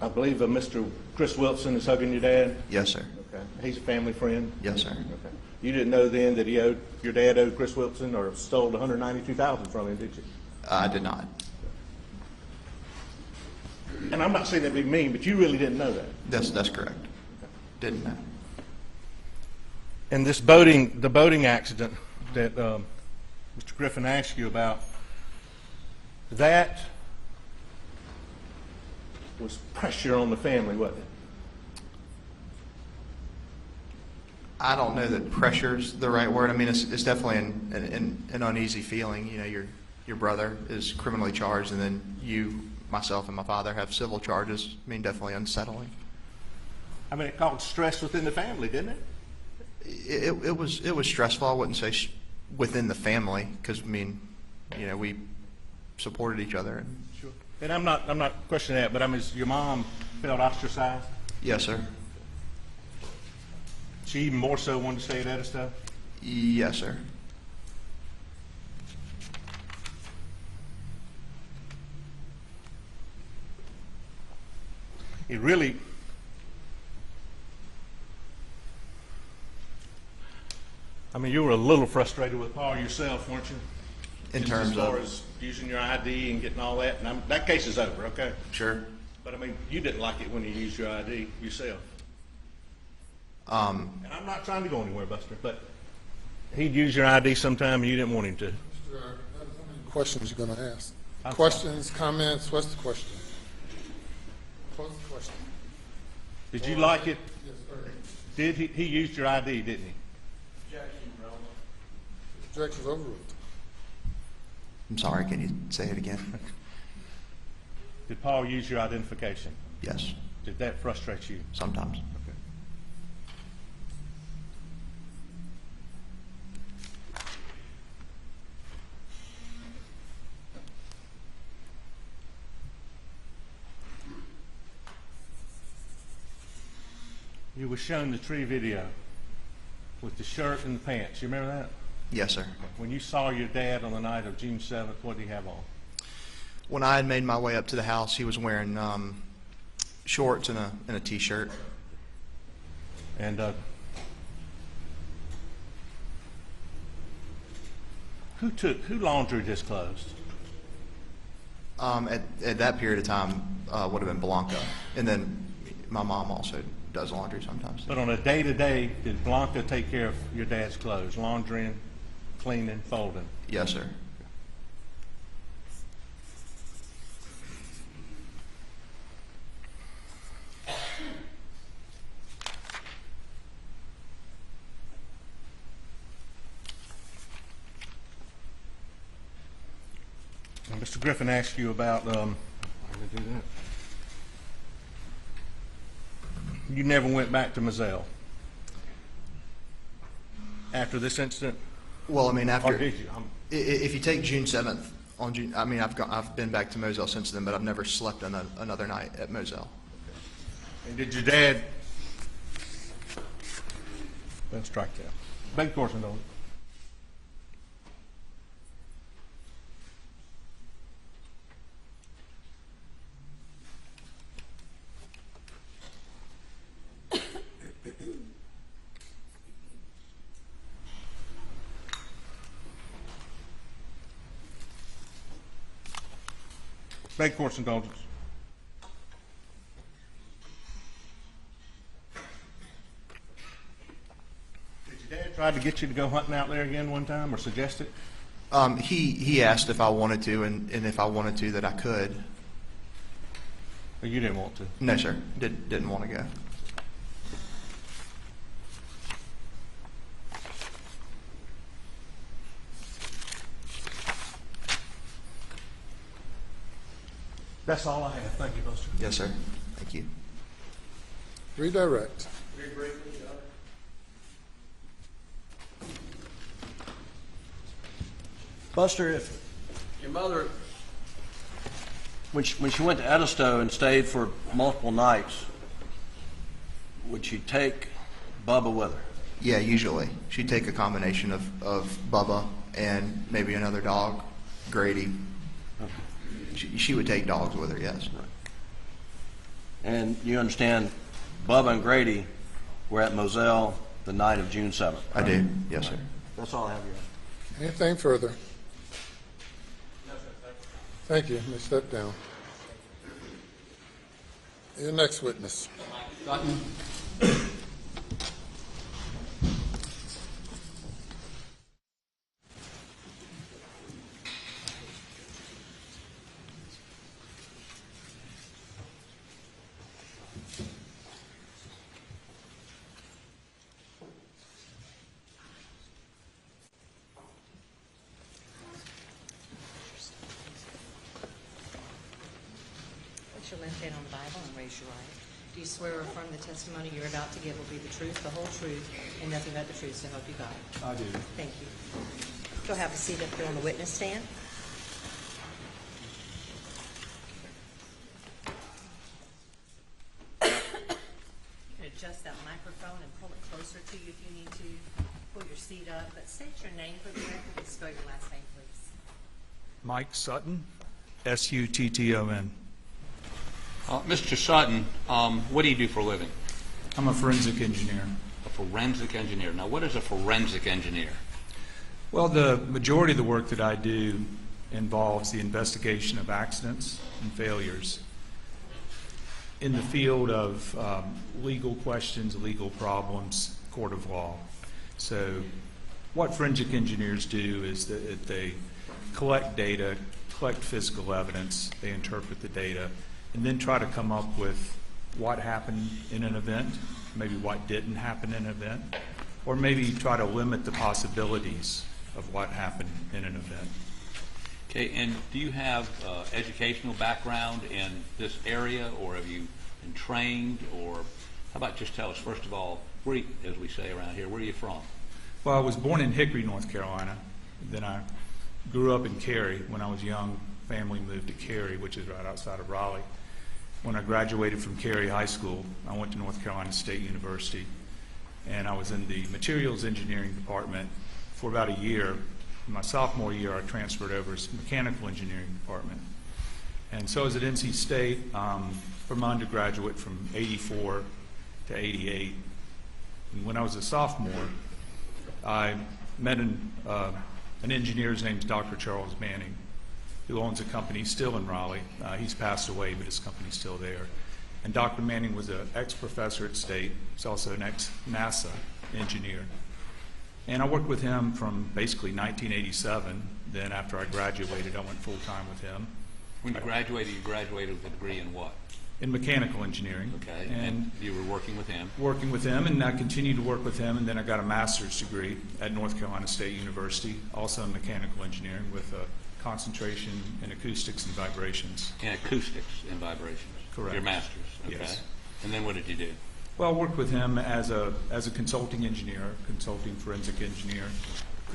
I believe Mr. Chris Wilson is hugging your dad. Yes, sir. Okay. He's a family friend. Yes, sir. Okay. You didn't know then that your dad owed Chris Wilson or stole $192,000 from him, did you? I did not. And I'm not saying that to be mean, but you really didn't know that. That's correct. Didn't know. And the boating accident that Mr. Griffin asked you about, that was pressure on the family, wasn't it? I don't know that pressure's the right word. I mean, it's definitely an uneasy feeling. You know, your brother is criminally charged, and then you, myself, and my father have civil charges. I mean, definitely unsettling. I mean, it caused stress within the family, didn't it? It was stressful. I wouldn't say within the family, because I mean, you know, we supported each other. Sure. And I'm not questioning that, but I mean, your mom felt ostracized. Yes, sir. She even more so wanted to stay at Edisto? Yes, sir. It really, I mean, you were a little frustrated with Paul yourself, weren't you? In Just terms as far of as using your ID and getting all that, and that case is over, okay? sure. But I mean, you didn't like it when he used your ID yourself. And I'm not trying to go anywhere, Buster, but he'd use your ID sometime and you didn't want him to. How many questions you going to ask? I'm Questions, comments, what's the question? What's the question? Did you like it? Yes, sir. Did he used your ID, didn't he? Objection's overruled. I'm sorry. Can you say it again? Did Paul use your identification? Yes. Did that frustrate you? Sometimes. Okay. You were shown the tree video with the shirt and the pants. You remember that? Yes, sir. When you saw your dad on the night of June 7th, what did he have on? When I had made my way up to the house, he was wearing shorts and a t-shirt. And who laundried his clothes? At that period of time, would have been Blanca, and then my mom also does laundry sometimes. But on a day-to-day, did Blanca take care of your dad's clothes, laundering, cleaning, folding? Yes, sir. Mr. Griffin asked you about, you never went back to Moselle after this incident? Well, I mean, Or after, did you? if you take June 7th, on June, I mean, I've been back to Moselle since then, but I've never slept another night at Moselle. And did your dad, let's strike that. Beg your pardon, don't. Beg court's indulgence. Did your dad try to get you to go hunting out there again one time, or suggest it? He asked if I wanted to, and if I wanted to, that I could. Or you didn't want to? No, sir. Didn't want to go. That's all I have. Thank you, Buster. Yes, sir. Thank you. Redirect. Buster, if your mother, when she went to Edisto and stayed for multiple nights, would she take Bubba with her? Yeah, usually. She'd take a combination of Bubba and maybe another dog, Grady. She would take dogs with her, yes. And you understand Bubba and Grady were at Moselle the night of June 7th? I do, yes, sir. That's all I have here. Anything further? Thank you. You may step down. Your next witness. Sutton? Place your left hand on the Bible and raise your right. Do you swear or affirm the testimony you're about to give will be the truth, the whole truth, and nothing but the truth, so help you God? I do. Thank you. Go have a seat up here on the witness stand. You can adjust that microphone and pull it closer to you if you need to. Pull your seat up, but state your name for the record and spell your last name, please. Mike Sutton, S-U-T-T-O-N. Mr. Sutton, what do you do for a living? I'm a forensic engineer. A forensic engineer. Now, what is a forensic engineer? Well, the majority of the work that I do involves the investigation of accidents and failures in the field of legal questions, legal problems, court of law. So what forensic engineers do is that they collect data, collect physical evidence, they interpret the data, and then try to come up with what happened in an event, maybe what didn't happen in an event, or maybe try to limit the possibilities of what happened in an event. Okay, and do you have educational background in this area, or have you been trained, or how about just tell us, first of all, where, as we say around here, where are you from? Well, I was born in Hickory, North Carolina. Then I grew up in Cary. When I was young, family moved to Cary, which is right outside of Raleigh. When I graduated from Cary High School, I went to North Carolina State University, and I was in the materials engineering department for about a year. In my sophomore year, I transferred over to the mechanical engineering department. And so I was at NC State for my undergraduate from 84 to 88. And when I was a sophomore, I met an engineer. His name's Dr. Charles Manning, who owns a company still in Raleigh. He's passed away, but his company's still there. And Dr. Manning was an ex-professor at State. He's also an ex-NASA engineer. And I worked with him from basically 1987. Then after I graduated, I went full-time with him. When you graduated with a degree in what? In mechanical engineering. Okay, and you were working with him? Working with him, and I continued to work with him, and then I got a master's degree at North Carolina State University, also in mechanical engineering with a concentration in acoustics and vibrations. In acoustics and vibrations? Correct. Your master's, okay. Yes. And then what did you do? Well, I worked with him as a consulting engineer, consulting forensic engineer,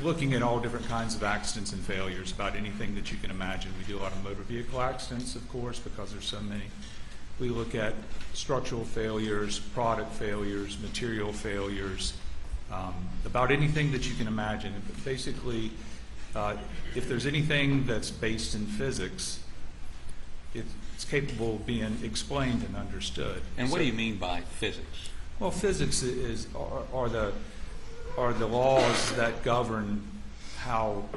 looking at all different kinds of accidents and failures, about anything that you can imagine. We do a lot of motor vehicle accidents, of course, because there's so many. We look at structural failures, product failures, material failures, about anything that you can imagine. But basically, if there's anything that's based in physics, it's capable of being explained and understood. And what do you mean by physics? Well, physics are the laws that govern how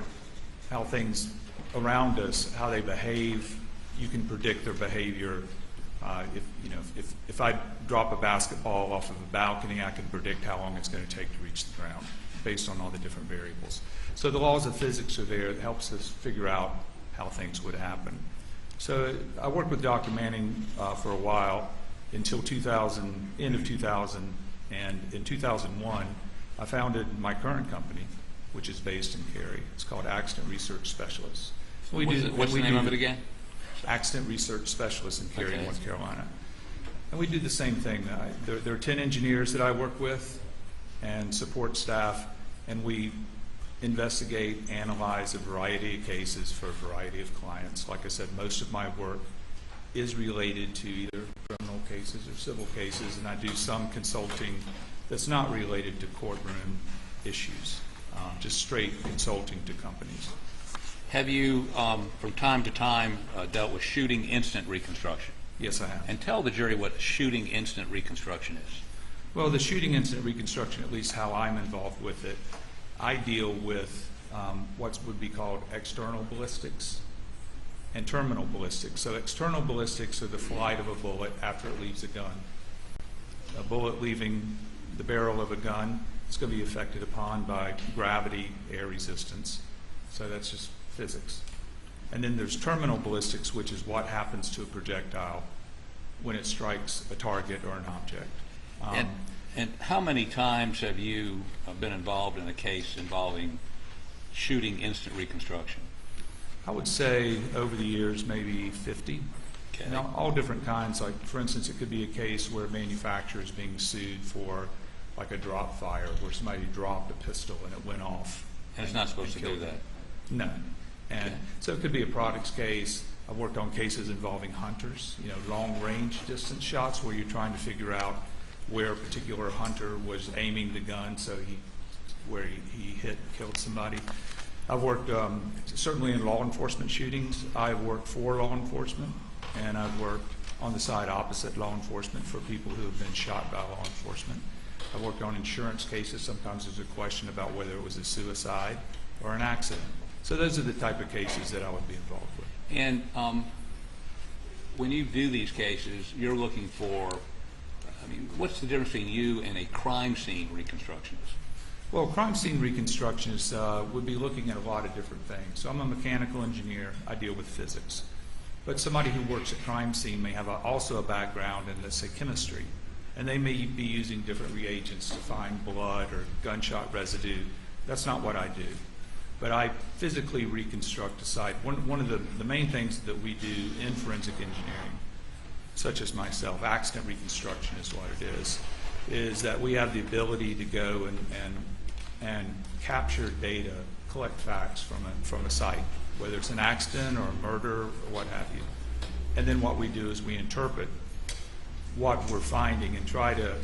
things around us, how they behave. You can predict their behavior. If I drop a basketball off of a balcony, I can predict how long it's going to take to reach the ground based on all the different variables. So the laws of physics are there. It helps us figure out how things would happen. So I worked with Dr. Manning for a while until end of 2000, and in 2001, I founded my current company, which is based in Cary. It's called Accident Research Specialists. What's the name of it again? Accident Research Specialists in Cary, North Carolina. And we do the same thing. There are 10 engineers that I work with and support staff, and we investigate, analyze a variety of cases for a variety of clients. Like I said, most of my work is related to either criminal cases or civil cases, and I do some consulting that's not related to courtroom issues, just straight consulting to companies. Have you, from time to time, dealt with shooting instant reconstruction? Yes, I have. And tell the jury what shooting instant reconstruction is. Well, the shooting instant reconstruction, at least how I'm involved with it, I deal with what would be called external ballistics and terminal ballistics. So external ballistics are the flight of a bullet after it leaves a gun. A bullet leaving the barrel of a gun is going to be affected upon by gravity, air resistance. So that's just physics. And then there's terminal ballistics, which is what happens to a projectile when it strikes a target or an object. And how many times have you been involved in a case involving shooting instant reconstruction? I would say over the years, maybe 50. Okay. Now, all different kinds. Like, for instance, it could be a case where a manufacturer is being sued for like a drop fire, where somebody dropped a pistol and it went off. And it's not supposed to do that? No. And so it could be a products case. I've worked on cases involving hunters, long range distance shots where you're trying to figure out where a particular hunter was aiming the gun, so where he hit and killed somebody. I've worked certainly in law enforcement shootings. I've worked for law enforcement, and I've worked on the side opposite law enforcement for people who have been shot by law enforcement. I've worked on insurance cases. Sometimes there's a question about whether it was a suicide or an accident. So those are the type of cases that I would be involved with. And when you do these cases, you're looking for, what's the difference between you and a crime scene reconstructionist? Well, crime scene reconstructionists would be looking at a lot of different things. So I'm a mechanical engineer. I deal with physics. But somebody who works at crime scene may have also a background in, let's say, chemistry. And they may be using different reagents to find blood or gunshot residue. That's not what I do. But I physically reconstruct a site. One of the main things that we do in forensic engineering, such as myself, accident reconstruction is what it is that we have the ability to go and capture data, collect facts from a site, whether it's an accident or a murder or what have you. And then what we do is we interpret what we're finding and try to,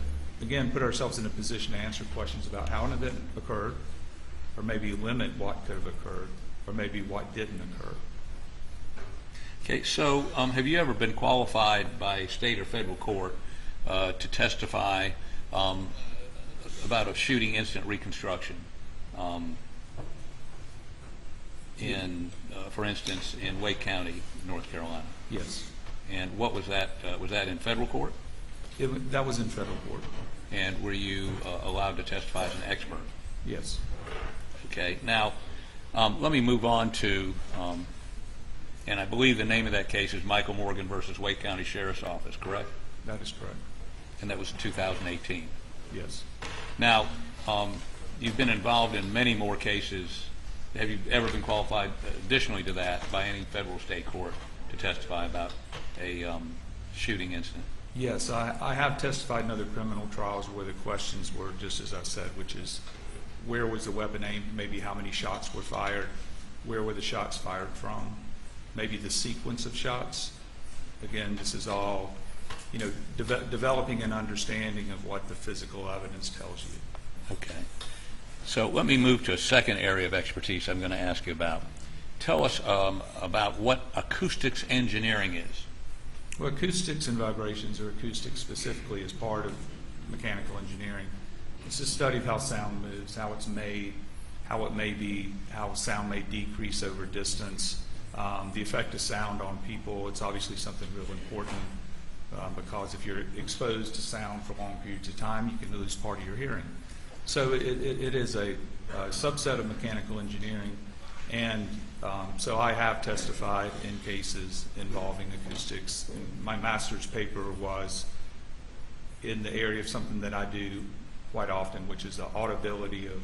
again, put ourselves in a position to answer questions about how an event occurred, or maybe limit what could have occurred, or maybe what didn't occur. Okay, so have you ever been qualified by state or federal court to testify about a shooting instant reconstruction for instance, in Wake County, North Carolina? Yes. And what was that? Was that in federal court? That was in federal court. And were you allowed to testify as an expert? Yes. Okay. Now, let me move on to, and I believe the name of that case is Michael Morgan versus Wake County Sheriff's Office, correct? That is correct. And that was in 2018? Yes. Now, you've been involved in many more cases have you ever been qualified additionally to that by any federal or state court to testify about a shooting incident? Yes, I have testified in other criminal trials where the questions were just as I said, which is where was the weapon aimed, maybe how many shots were fired, where were the shots fired from, maybe the sequence of shots. Again, this is all, developing an understanding of what the physical evidence tells you. Okay. So let me move to a second area of expertise I'm going to ask you about. Tell us about what acoustics engineering is. Well, acoustics and vibrations, or acoustics specifically, is part of mechanical engineering. It's a study of how sound moves, how it's made, how sound may decrease over distance, the effect of sound on people. It's obviously something real important because if you're exposed to sound for long periods of time, you can lose part of your hearing. So it is a subset of mechanical engineering, and so I have testified in cases involving acoustics. And my master's paper was in the area of something that I do quite often, which is the audibility of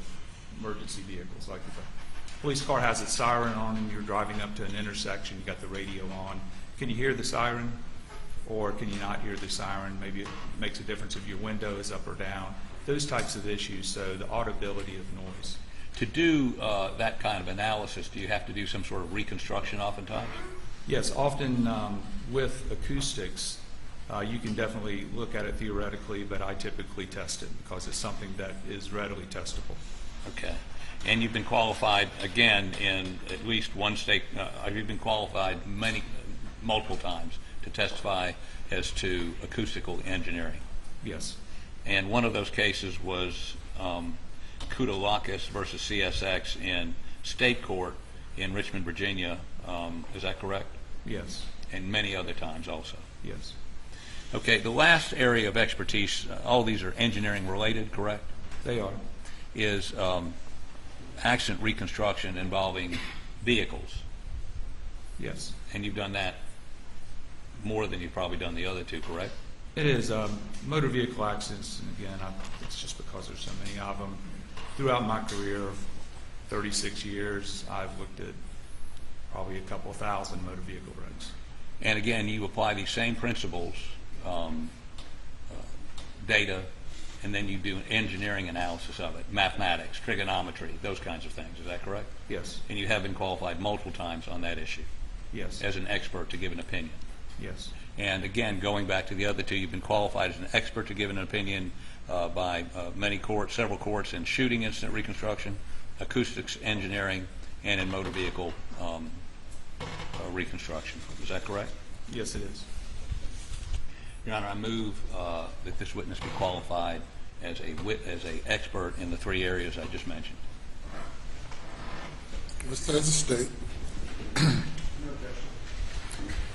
emergency vehicles. Like if a police car has its siren on and you're driving up to an intersection, you got the radio on. Can you hear the siren, or can you not hear the siren? Maybe it makes a difference if your window is up or down. Those types of issues, so the audibility of noise. To do that kind of analysis, do you have to do some sort of reconstruction oftentimes? Yes, often with acoustics, you can definitely look at it theoretically, but I typically test it because it's something that is readily testable. Okay. And you've been qualified, again, in at least one state. You've been qualified multiple times to testify as to acoustical engineering. Yes. And one of those cases was Koudalakis versus CSX in state court in Richmond, Virginia. Is that correct? Yes. And many other times also. Yes. Okay, the last area of expertise, all these are engineering related, correct? They are. Is accident reconstruction involving vehicles. Yes. And you've done that more than you've probably done the other two, correct? It is. Motor vehicle accidents, and again, it's just because there's so many of them. Throughout my career of 36 years, I've looked at probably a couple thousand motor vehicle wrecks. And again, you apply these same principles, data, and then you do an engineering analysis of it, mathematics, trigonometry, those kinds of things. Is that correct? Yes. And you have been qualified multiple times on that issue. Yes. As an expert to give an opinion. Yes. And again, going back to the other two, you've been qualified as an expert to give an opinion by many courts, several courts in shooting incident reconstruction, acoustics engineering, and in motor vehicle reconstruction. Is that correct? Yes, it is. Your Honor, I move that this witness be qualified as a expert in the three areas I just mentioned. Mr. As a state,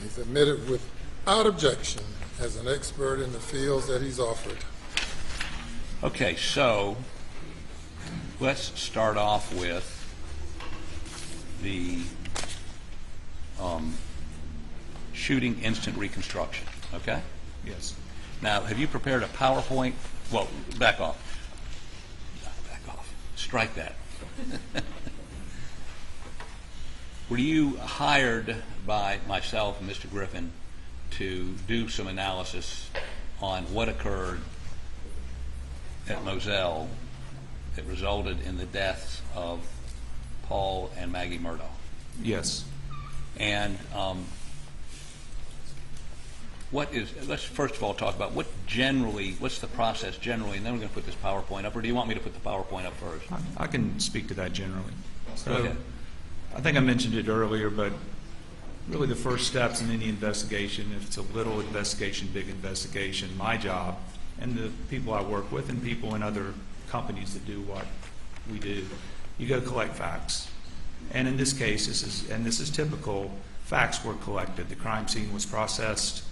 he's admitted without objection as an expert in the fields that he's offered. Okay, so let's start off with the shooting instant reconstruction, okay? Yes. Now, have you prepared a PowerPoint? Well, back off. Back off. Strike that. Were you hired by myself and Mr. Griffin to do some analysis on what occurred at Moselle that resulted in the deaths of Paul and Maggie Murdaugh? Yes. And let's first of all talk about what's the process generally, and then we're going to put this PowerPoint up, or do you want me to put the PowerPoint up first? I can speak to that generally. So, okay. I think I mentioned it earlier, but really the first steps in any investigation, if it's a little investigation, big investigation, my job, and the people I work with and people in other companies that do what we do, you go collect facts. And in this case, this is typical, facts were collected. The crime scene was processed.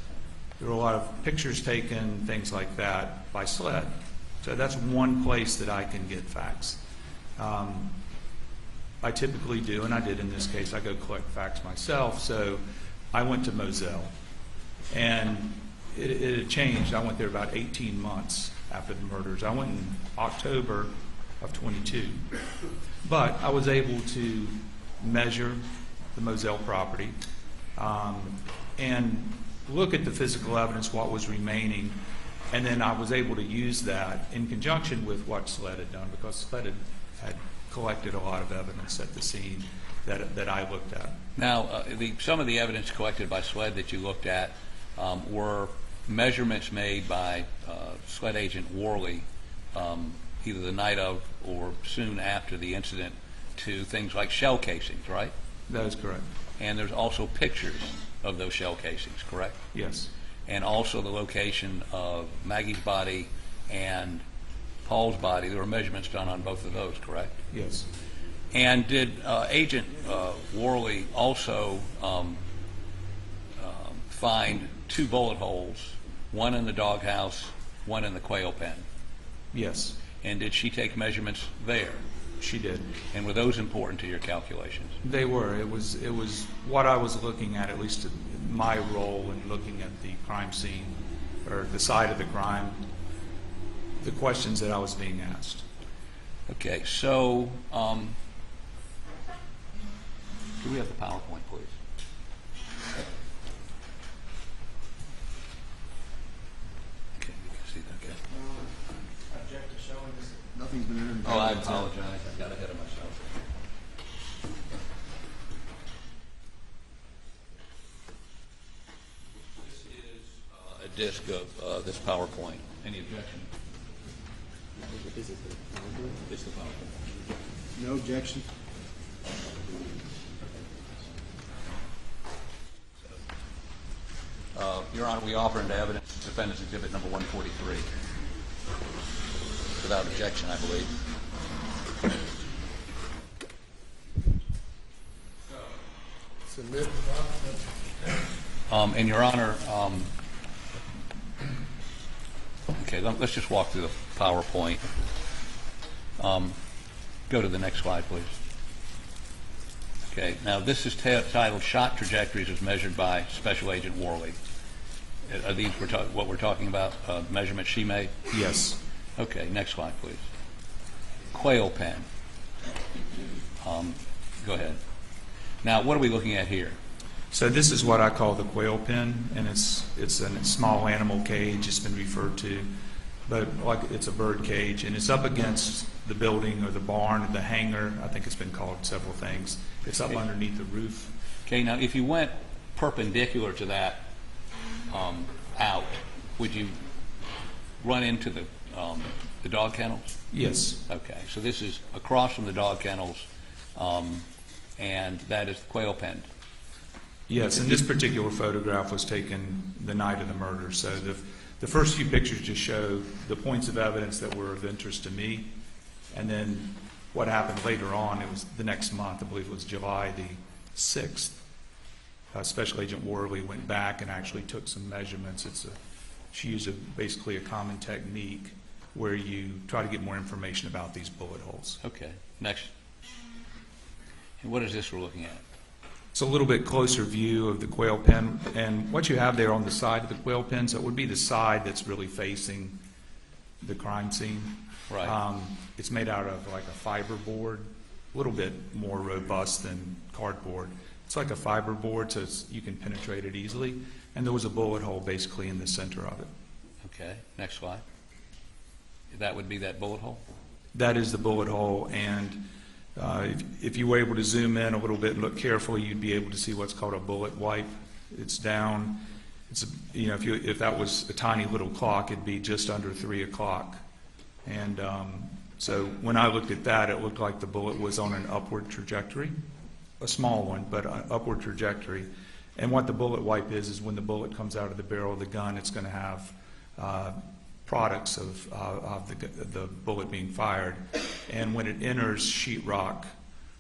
There were a lot of pictures taken, things like that, by SLED. So that's one place that I can get facts. I typically do, and I did in this case, I go collect facts myself. So I went to Moselle, and it had changed. I went there about 18 months after the murders. I went in October of 22. But I was able to measure the Moselle property and look at the physical evidence, what was remaining, and then I was able to use that in conjunction with what SLED had done, because SLED had collected a lot of evidence at the scene that I looked at. Now, some of the evidence collected by SLED that you looked at were measurements made by SLED agent Worley either the night of or soon after the incident to things like shell casings, right? That is correct. And there's also pictures of those shell casings, correct? Yes. And also the location of Maggie's body and Paul's body. There were measurements done on both of those, correct? Yes. And did Agent Worley also find 2 bullet holes, one in the doghouse, one in the quail pen? Yes. And did she take measurements there? She did. And were those important to your calculations? They were. It was what I was looking at least my role in looking at the crime scene, or the side of the crime, the questions that I was being asked. Okay, so can we have the PowerPoint, please? Okay, you can see that, okay. Object to showing this. Nothing's been entered. Oh, I apologize. I got ahead of myself. This is a disc of this PowerPoint. Any objection? It's the PowerPoint. No objection. Your Honor, we offer into evidence Defendant's Exhibit number 143. Without objection, I believe. Submit. And Your Honor, okay, let's just walk through the PowerPoint. Go to the next slide, please. Okay, now this is titled Shot Trajectories as Measured by Special Agent Worley. Are these what we're talking about, measurements she made? Yes. Okay, next slide, please. Quail pen. Go ahead. Now, what are we looking at here? So this is what I call the quail pen, and it's a small animal cage. It's been referred to, but like it's a bird cage, and it's up against the building or the barn or the hangar. I think it's been called several things. It's up underneath the roof. Okay, now if you went perpendicular to that out, would you run into the dog kennels? Yes. Okay, so this is across from the dog kennels, and that is the quail pen. Yes, and this particular photograph was taken the night of the murder. So the first few pictures just show the points of evidence that were of interest to me, and then what happened later on, it was the next month, I believe it was July the 6th, Special Agent Worley went back and actually took some measurements. She used basically a common technique where you try to get more information about these bullet holes. Okay, next. And what is this we're looking at? It's a little bit closer view of the quail pen, and what you have there on the side of the quail pen, so it would be the side that's really facing the crime scene. Right. It's made out of like a fiber board, a little bit more robust than cardboard. It's like a fiber board, so you can penetrate it easily, and there was a bullet hole basically in the center of it. Okay, next slide. That would be that bullet hole? That is the bullet hole, and if you were able to zoom in a little bit and look carefully, you'd be able to see what's called a bullet wipe. It's down. It's if that was a tiny little clock, it'd be just under 3 o'clock. And so when I looked at that, it looked like the bullet was on an upward trajectory, a small one, but an upward trajectory. And what the bullet wipe is when the bullet comes out of the barrel of the gun, it's going to have products of the bullet being fired. And when it enters sheetrock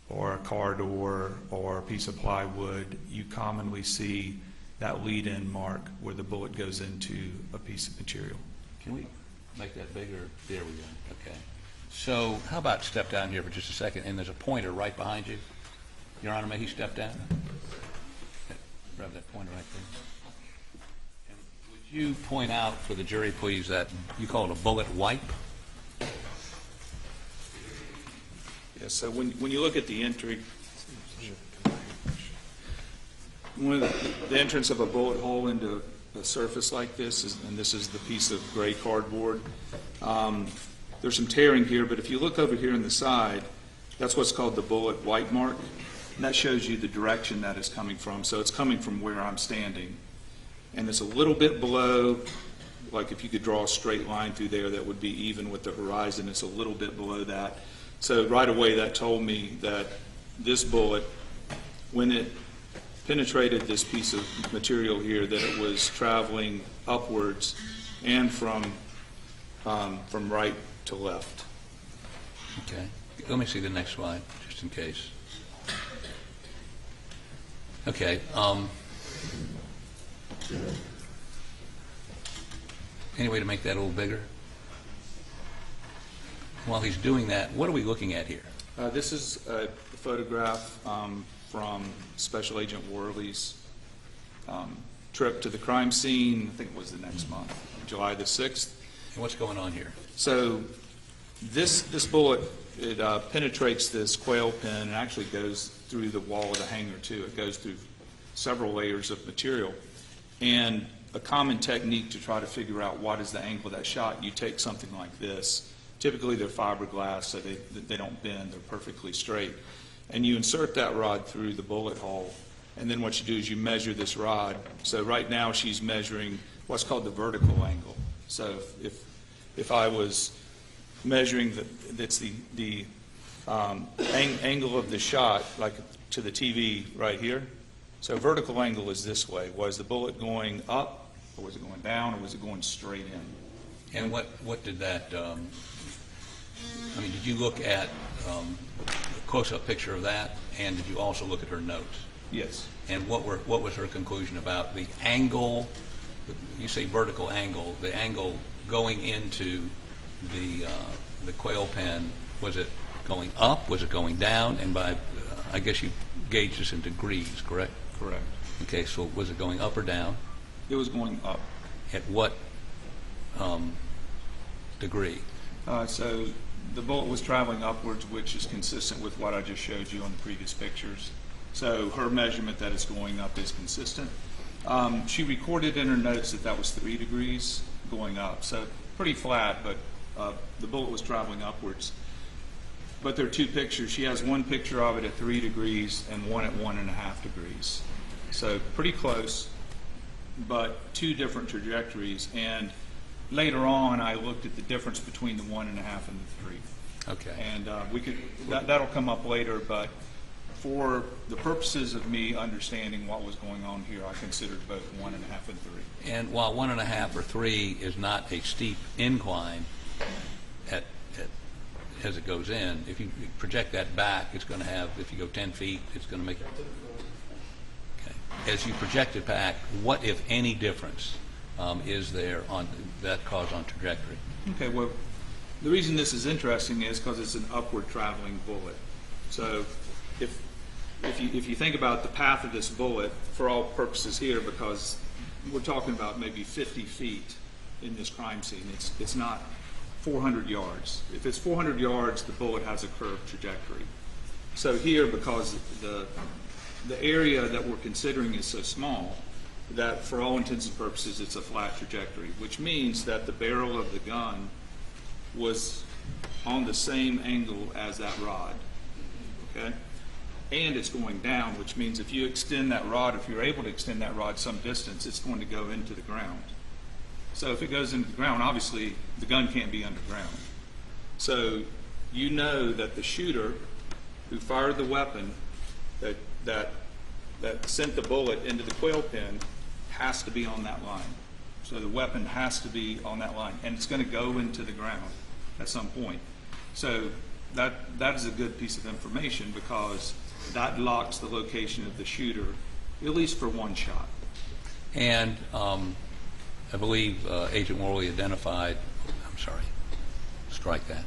or a car door or a piece of plywood, you commonly see that lead-in mark where the bullet goes into a piece of material. Can we make that bigger? There we go. Okay. So how about step down here for just a second, and there's a pointer right behind you. Your Honor, may he step down? Grab that pointer right there. And would you point out for the jury, please, that you call it a bullet wipe? Yes, so when you look at the entry, the entrance of a bullet hole into a surface like this, and this is the piece of gray cardboard, there's some tearing here, but if you look over here on the side, that's what's called the bullet white mark, and that shows you the direction that is coming from. So it's coming from where I'm standing, and it's a little bit below, like if you could draw a straight line through there that would be even with the horizon, it's a little bit below that. So right away that told me that this bullet, when it penetrated this piece of material here, that it was traveling upwards and from right to left. Okay. Let me see the next slide, just in case. Okay. Any way to make that a little bigger? While he's doing that, what are we looking at here? This is a photograph from Special Agent Worley's trip to the crime scene. I think it was the next month, July the 6th. And what's going on here? So this bullet, it penetrates this quail pin and actually goes through the wall of the hangar too. It goes through several layers of material. And a common technique to try to figure out what is the angle of that shot, you take something like this. Typically they're fiberglass, so they don't bend, they're perfectly straight. And you insert that rod through the bullet hole, and then what you do is you measure this rod. So right now she's measuring what's called the vertical angle. So if I was measuring the angle of the shot, like to the TV right here, so vertical angle is this way. Was the bullet going up, or was it going down, or was it going straight in? And what did that, I mean, did you look at a close-up picture of that, and did you also look at her notes? Yes. And what was her conclusion about the angle, you say vertical angle, the angle going into the quail pen? Was it going up, was it going down? And by, I guess you gauge this in degrees, correct? Correct. Okay, so was it going up or down? It was going up. At what degree? So the bullet was traveling upwards, which is consistent with what I just showed you on the previous pictures. So her measurement that it's going up is consistent. She recorded in her notes that was 3 degrees going up. So pretty flat, but the bullet was traveling upwards. But there are 2 pictures. She has one picture of it at 3 degrees and one at 1.5 degrees. So pretty close, but 2 different trajectories. And later on, I looked at the difference between the 1.5 and the 3. Okay. And we could that'll come up later, but for the purposes of me understanding what was going on here, I considered both 1.5 and 3. And while 1.5 or 3 is not a steep incline as it goes in, if you project that back, it's going to have, if you go 10 feet, it's going to make, okay. As you project it back, what, if any, difference is there on that cause on trajectory? Okay, well, the reason this is interesting is because it's an upward traveling bullet. So if you think about the path of this bullet, for all purposes here, because we're talking about maybe 50 feet in this crime scene, it's not 400 yards. If it's 400 yards, the bullet has a curved trajectory. So here, because the area that we're considering is so small, that for all intents and purposes it's a flat trajectory, which means that the barrel of the gun was on the same angle as that rod, okay? And it's going down, which means if you extend that rod, if you're able to extend that rod some distance, it's going to go into the ground. So if it goes into the ground, obviously the gun can't be underground. So you know that the shooter who fired the weapon that sent the bullet into the quail pen has to be on that line. So the weapon has to be on that line, and it's going to go into the ground at some point. So that is a good piece of information, because that locks the location of the shooter, at least for one shot. And I believe Agent Worley identified, I'm sorry, strike that.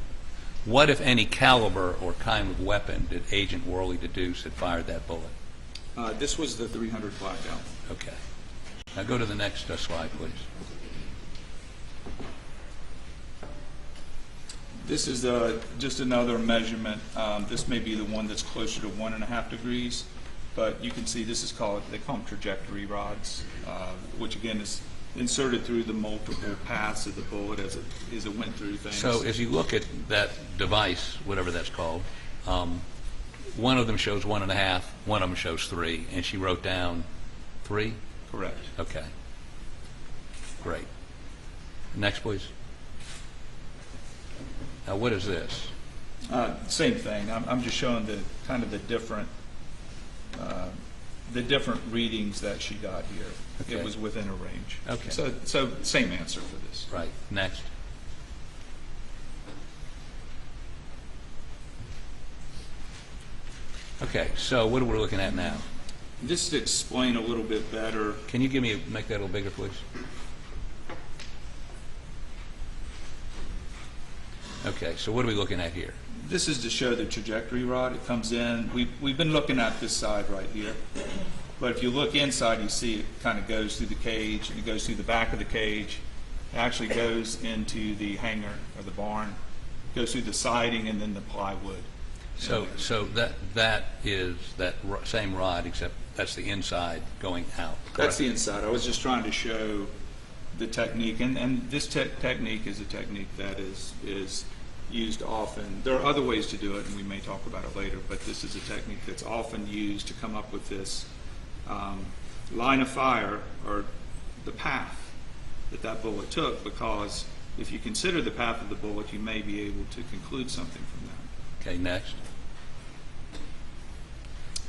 What, if any, caliber or kind of weapon did Agent Worley deduce had fired that bullet? This was the .300 blackout. Okay. Now go to the next slide, please. This is just another measurement. This may be the one that's closer to 1.5 degrees, but you can see this is they call them trajectory rods, which again is inserted through the multiple paths of the bullet as it went through things. So as you look at that device, whatever that's called, one of them shows 1.5, one of them shows 3, and she wrote down 3? Correct. Okay. Great. Next, please. Now, what is this? Same thing. I'm just showing the kind of the different readings that she got here. Okay. It was within a range. Okay. So same answer for this. Right. Next. Okay. So what are we looking at now? Just to explain a little bit better. Can you make that a little bigger, please? Okay. So what are we looking at here? This is to show the trajectory rod. It comes in. We've been looking at this side right here. But if you look inside, you see it kind of goes through the cage, and it goes through the back of the cage. It actually goes into the hangar or the barn, goes through the siding, and then the plywood. So that is that same rod, except that's the inside going out. Correct? That's the inside. I was just trying to show the technique, and this technique is a technique that is used often. There are other ways to do it, and we may talk about it later, but this is a technique that's often used to come up with this line of fire, or the path that bullet took, because if you consider the path of the bullet, you may be able to conclude something from that. Okay, next.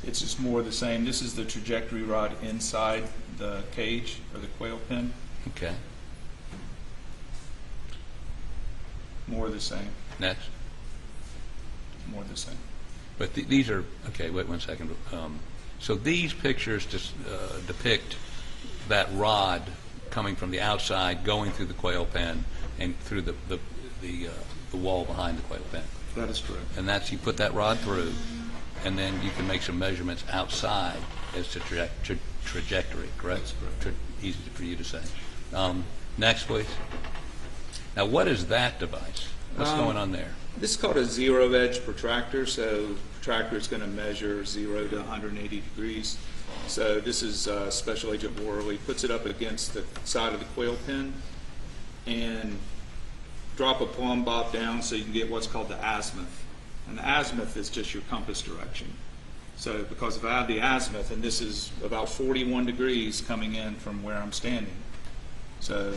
It's just more of the same. This is the trajectory rod inside the cage, or the quail pen. Okay. More of the same. Next. More of the same. But these are, okay, wait 1 second. So these pictures just depict that rod coming from the outside, going through the quail pen, and through the wall behind the quail pen. That is correct. And that's, you put that rod through, and then you can make some measurements outside as to trajectory, correct? That's correct. Easy for you to say. Next, please. Now, what is that device? What's going on there? This is called a zero-edge protractor. So protractor is going to measure 0 to 180 degrees. So this is Special Agent Worley. Puts it up against the side of the quail pen and drop a plumb bob down so you can get what's called the azimuth. And the azimuth is just your compass direction. So because if I have the azimuth, and this is about 41 degrees coming in from where I'm standing. So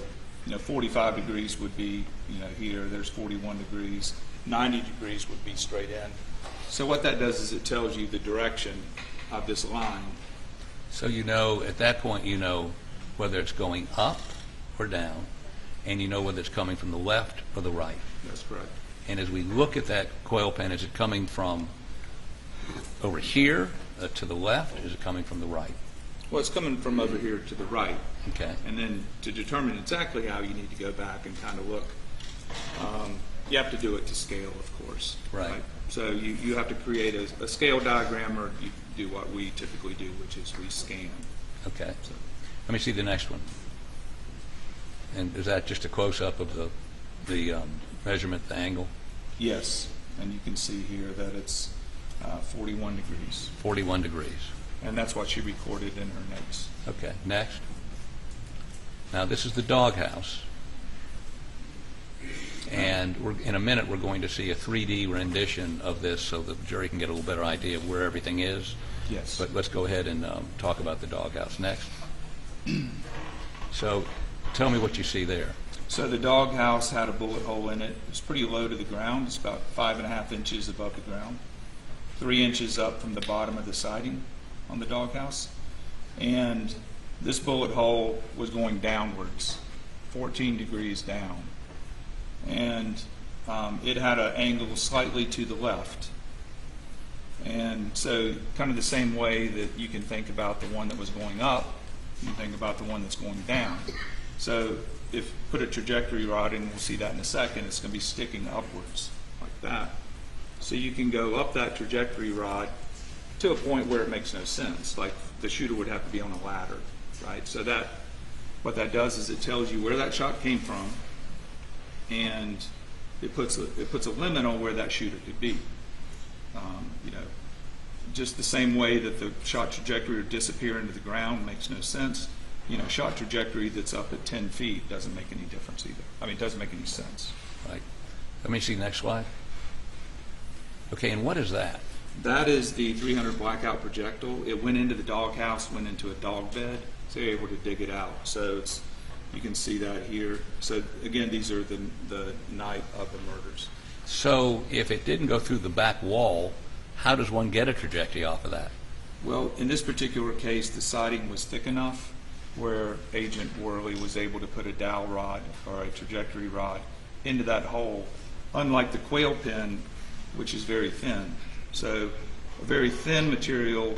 45 degrees would be, here, there's 41 degrees. 90 degrees would be straight in. So what that does is it tells you the direction of this line. So at that point, whether it's going up or down, and whether it's coming from the left or the right. That's correct. And as we look at that quail pen, is it coming from over here to the left? Is it coming from the right? Well, it's coming from over here to the right. Okay. And then to determine exactly how, you need to go back and kind of look. You have to do it to scale, of course. Right. So you have to create a scale diagram, or you do what we typically do, which is we scan. Okay. So, let me see the next one. And is that just a close-up of the measurement, the angle? Yes. And you can see here that it's 41 degrees. 41 degrees. And that's what she recorded in her notes. Okay. Next. Now, this is the doghouse. And in a minute, we're going to see a 3D rendition of this so the jury can get a little better idea of where everything is. Yes. But let's go ahead and talk about the doghouse next. So tell me what you see there. So the doghouse had a bullet hole in it. It was pretty low to the ground. It's about 5.5 inches above the ground, 3 inches up from the bottom of the siding on the doghouse. And this bullet hole was going downwards, 14 degrees down. And it had an angle slightly to the left. And so kind of the same way that you can think about the one that was going up, you can think about the one that's going down. So if put a trajectory rod in, we'll see that in a second, it's going to be sticking upwards like that. So you can go up that trajectory rod to a point where it makes no sense, like the shooter would have to be on a ladder, right? So what that does is it tells you where that shot came from, and it puts a limit on where that shooter could be. You know, just the same way that the shot trajectory would disappear into the ground makes no sense. You know, shot trajectory that's up at 10 feet doesn't make any difference either. I mean, it doesn't make any sense. Right. Let me see the next slide. Okay, and what is that? That is the 300 blackout projectile. It went into the doghouse, went into a dog bed, so you're able to dig it out. So it's, you can see that here. So again, these are the night of the murders. So if it didn't go through the back wall, how does one get a trajectory off of that? Well, in this particular case, the siding was thick enough where Agent Worley was able to put a dowel rod or a trajectory rod into that hole, unlike the quail pin, which is very thin. So a very thin material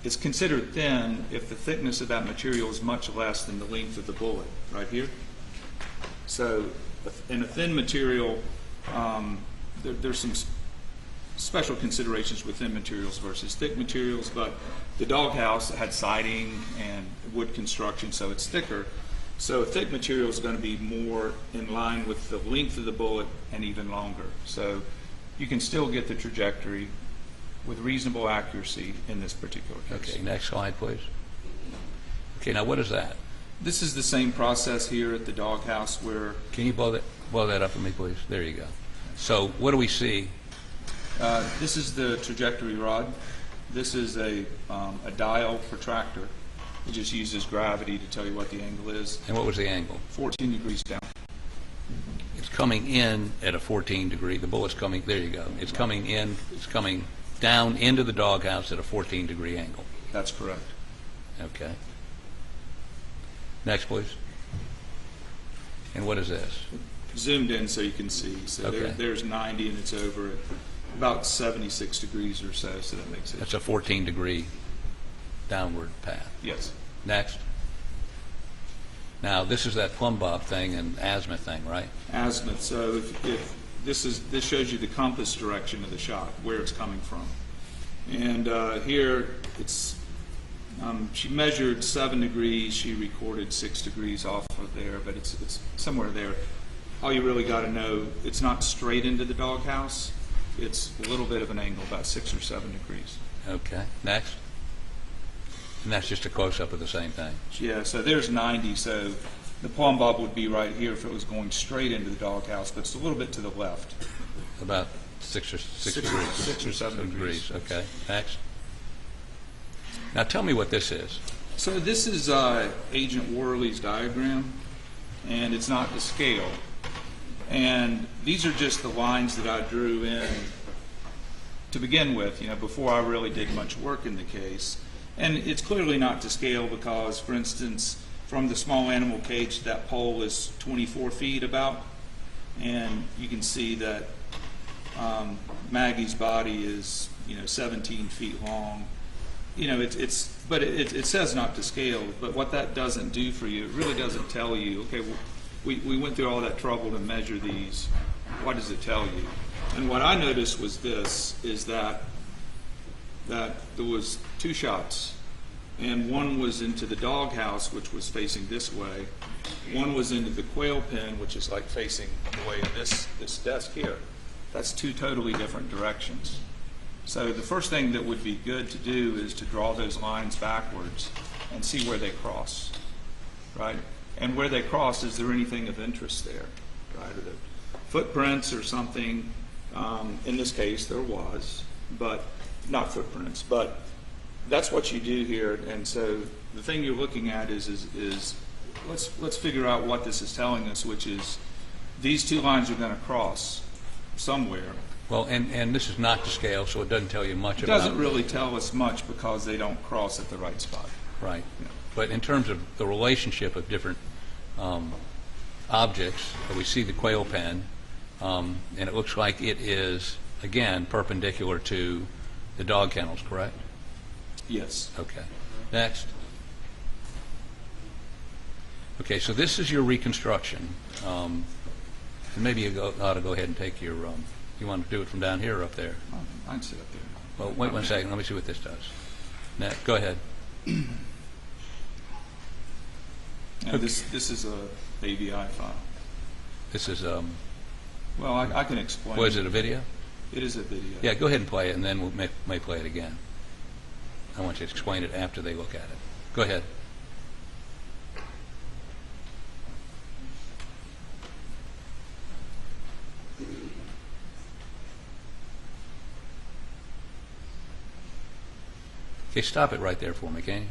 is considered thin if the thickness of that material is much less than the length of the bullet, right here. So in a thin material, there's some special considerations with thin materials versus thick materials, but the doghouse had siding and wood construction, so it's thicker. So thick material is going to be more in line with the length of the bullet and even longer. So you can still get the trajectory with reasonable accuracy in this particular case. Okay, next slide, please. Okay, now what is that? This is the same process here at the doghouse where... Can you blow that up for me, please? There you go. So what do we see? This is the trajectory rod. This is a dial protractor. It just uses gravity to tell you what the angle is. And what was the angle? 14 degrees down. It's coming in at a 14 degree. The bullet's coming, there you go. It's coming in, it's coming down into the doghouse at a 14 degree angle. That's correct. Okay. Next, please. And what is this? Zoomed in so you can see. So Okay. there's 90 and it's over at about 76 degrees or so that makes it. That's a 14 degree downward path. Yes. Next. Now, this is that plumb bob thing and azimuth thing, right? Azimuth. So if this shows you the compass direction of the shot, where it's coming from. And here it's she measured 7 degrees. She recorded 6 degrees off of there, but it's somewhere there. All you really got to know, it's not straight into the doghouse. It's a little bit of an angle, about 6 or 7 degrees. Okay. Next. And that's just a close-up of the same thing. Yeah, so there's 90, so the plumb bob would be right here if it was going straight into the doghouse, but it's a little bit to the left. About 6 degrees. 6 or 7 degrees. Okay. Next. Now tell me what this is. So this is Agent Worley's diagram, and it's not to scale. And these are just the lines that I drew in to begin with, you know, before I really did much work in the case. And it's clearly not to scale because, for instance, from the small animal cage, that pole is 24 feet about, and you can see that Maggie's body is, 17 feet long. But it says not to scale, but what that doesn't do for you, it really doesn't tell you, okay, well, we went through all that trouble to measure these. What does it tell you? And what I noticed was this, is that there was 2 shots, and one was into the doghouse, which was facing this way. One was into the quail pen, which is like facing the way of this desk here. That's 2 totally different directions. So the first thing that would be good to do is to draw those lines backwards and see where they cross, right? And where they cross, is there anything of interest there, right? Are there footprints or something? In this case, there was, but not footprints. But that's what you do here. And so the thing you're looking at is let's figure out what this is telling us, which is these 2 lines are going to cross somewhere. Well, and this is not to scale, so it doesn't tell you much about it. It doesn't really tell us much because they don't cross at the right spot. Right. Yeah. But in terms of the relationship of different objects, we see the quail pen, and it looks like it is, again, perpendicular to the dog kennels, correct? Yes. Okay. Next. Okay, so this is your reconstruction. And maybe you ought to go ahead and take your, you want to do it from down here or up there? I'd sit up there. Well, wait 1 second. Let me see what this does. Next. Go ahead. This is a AVI file. This is Well, I can explain. Was it a video? It is a video. Yeah, go ahead and play it, and then we'll may play it again. I want you to explain it after they look at it. Go ahead. Okay, stop it right there for me, can you?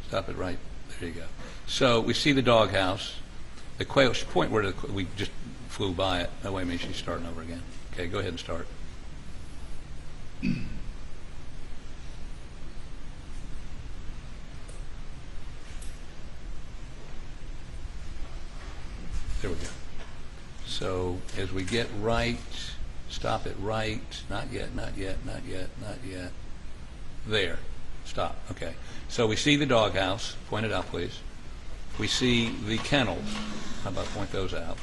Stop it right. There you go. So we see the doghouse. The quail, point where we just flew by it. Oh, wait a minute, she's starting over again. Okay, go ahead and start. There we go. So as we get right, stop it right. Not yet, not yet, not yet, not yet. There. Stop. Okay. So we see the doghouse. Point it out, please. We see the kennels. How about point those out?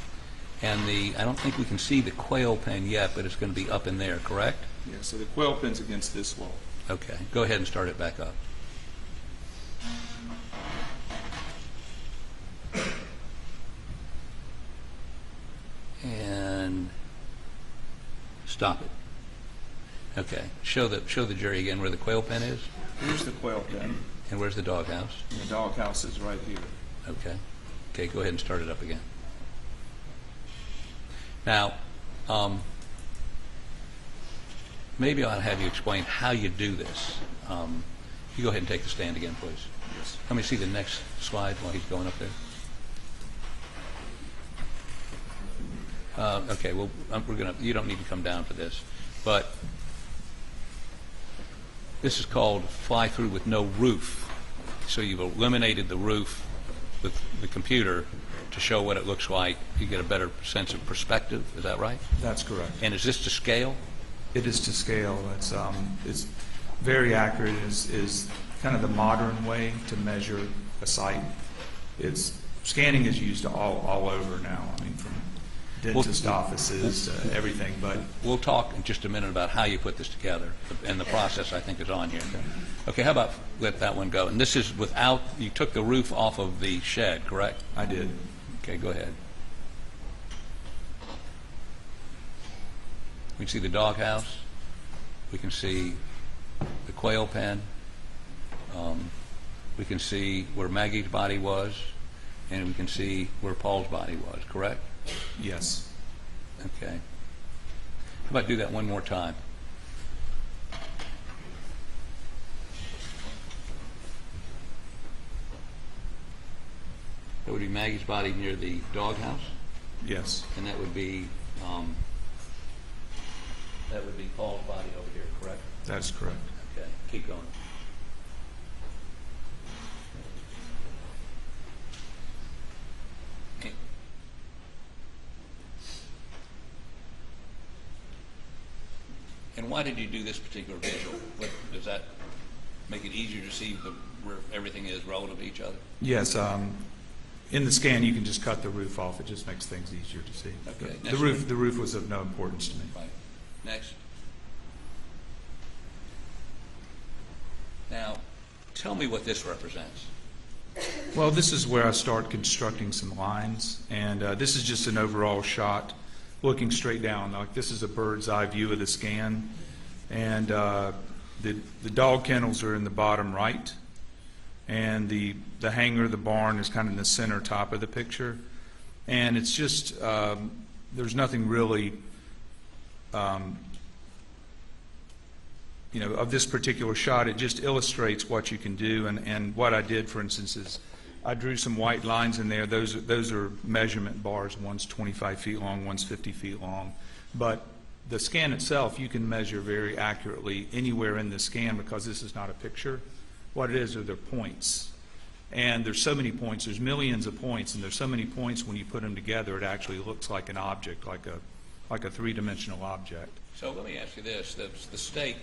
And I don't think we can see the quail pen yet, but it's going to be up in there, correct? Yeah, so the quail pen's against this wall. Okay. Go ahead and start it back up. And stop it. Okay. Show the jury again where the quail pen is. Here's the quail pen. And where's the doghouse? And the doghouse is right here. Okay. Okay, go ahead and start it up again. Now, maybe I'll have you explain how you do this. You go ahead and take the stand again, please. Yes. Let me see the next slide while he's going up there. Okay, well, you don't need to come down for this, but this is called fly through with no roof. So you've eliminated the roof with the computer to show what it looks like. You get a better sense of perspective. Is that right? That's correct. And is this to scale? It is to scale. It's very accurate. Is kind of the modern way to measure a site. Scanning is used all over now. I mean, from dentist offices to everything. But we'll talk in just a minute about how you put this together, and the process I think is on here. Okay, how about let that one go? And this is without, you took the roof off of the shed, correct? I did. Okay, go ahead. We can see the doghouse. We can see the quail pen. We can see where Maggie's body was, and we can see where Paul's body was, correct? Yes. Okay. How about do that one more time? That would be Maggie's body near the doghouse? Yes. And that would be Paul's body over here, correct? That's correct. Okay, keep going. And why did you do this particular visual? Does that make it easier to see where everything is relative to each other? Yes. In the scan, you can just cut the roof off. It just makes things easier to see. Okay. The roof was of no importance to me. Right. Next. Now, tell me what this represents. Well, this is where I start constructing some lines, and this is just an overall shot looking straight down. Like this is a bird's eye view of the scan, and the dog kennels are in the bottom right, and the hangar, the barn, is kind of in the center top of the picture, and it's just there's nothing really of this particular shot. It just illustrates what you can do, and what I did, for instance, is I drew some white lines in there. Those are measurement bars. One's 25 feet long, one's 50 feet long. But the scan itself, you can measure very accurately anywhere in the scan because this is not a picture. What it is are their points. And there's so many points. There's millions of points, and there's so many points when you put them together, it actually looks like an object, like a three-dimensional object. So let me ask you this. The state,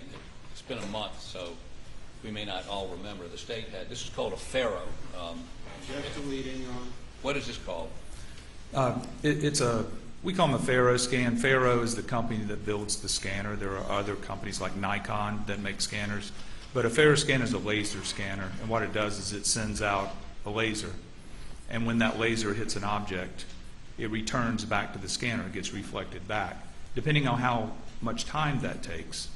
it's been a month, so we may not all remember. The state had, this is called a FARO. Just deleting on. What is this called? We call them a FARO scan. FARO is the company that builds the scanner. There are other companies like Nikon that make scanners. But a FARO scan is a laser scanner, and what it does is it sends out a laser. And when that laser hits an object, it returns back to the scanner. It gets reflected back. Depending on how much time that takes,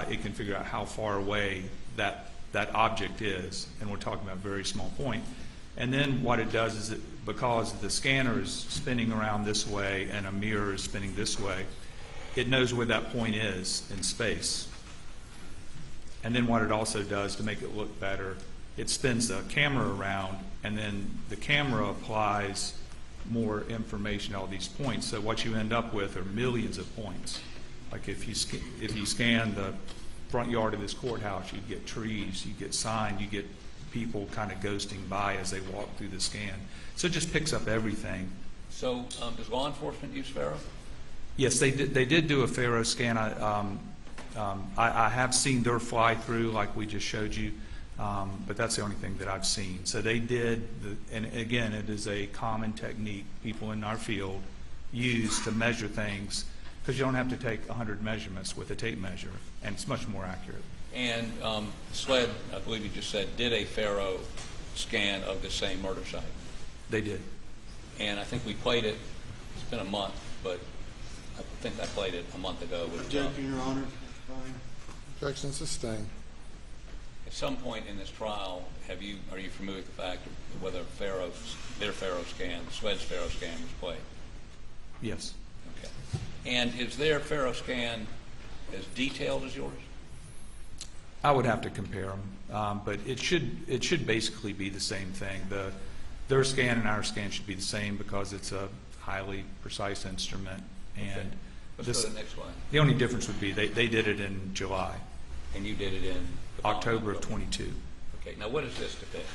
it can figure out how far away that object is, and we're talking about a very small point. And then what it does is, because the scanner is spinning around this way and a mirror is spinning this way, it knows where that point is in space. And then what it also does to make it look better, it spins the camera around, and then the camera applies more information to all these points. So what you end up with are millions of points. Like if you scan the front yard of this courthouse, you get trees, you get signs, you get people kind of ghosting by as they walk through the scan. So it just picks up everything. So does law enforcement use Faro? Yes, they did do a Faro scan. I have seen their fly through like we just showed you, but that's the only thing that I've seen. So they did, and again, it is a common technique people in our field use to measure things, because you don't have to take 100 measurements with a tape measure, and it's much more accurate. And SLED, I believe you just said, did a Faro scan of the same murder site. They did. And I think we played it, it's been a month, but I think I played it a month ago. Objection, Your Honor. Fine. Objection sustained. At some point in this trial, are you familiar with the fact of whether their Faro scan, SLED's Faro scan was played? Yes. Okay. And is their Faro scan as detailed as yours? I would have to compare them, but it should basically be the same thing. Their scan and our scan should be the same because it's a highly precise instrument. And okay. Let's go to the next one. The only difference would be they did it in July. And you did it in? October of 22. Okay. Now what is this depict?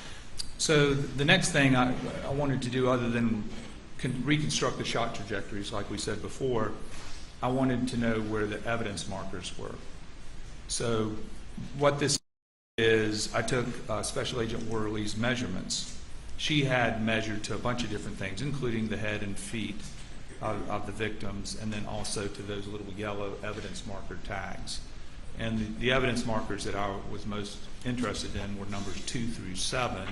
So the next thing I wanted to do, other than reconstruct the shot trajectories like we said before, I wanted to know where the evidence markers were. So what this is, I took Special Agent Worley's measurements. She had measured to a bunch of different things, including the head and feet of the victims, and then also to those little yellow evidence marker tags. And the evidence markers that I was most interested in were numbers 2 through 7,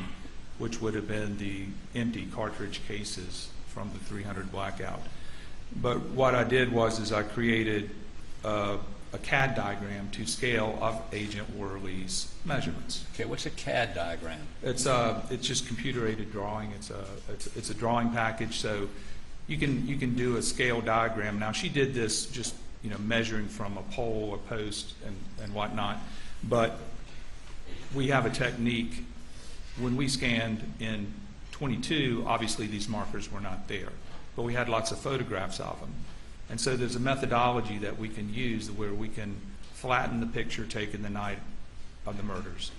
which would have been the empty cartridge cases from the 300 blackout. But what I did was I created a CAD diagram to scale of Agent Worley's measurements. Okay, what's a CAD diagram? It's just computer-aided drawing. It's a drawing package, so you can do a scale diagram. Now she did this just measuring from a pole or post and whatnot, but we have a technique. When we scanned in 22, obviously these markers were not there, but we had lots of photographs of them. And so there's a methodology that we can use where we can flatten the picture taken the night of the murders,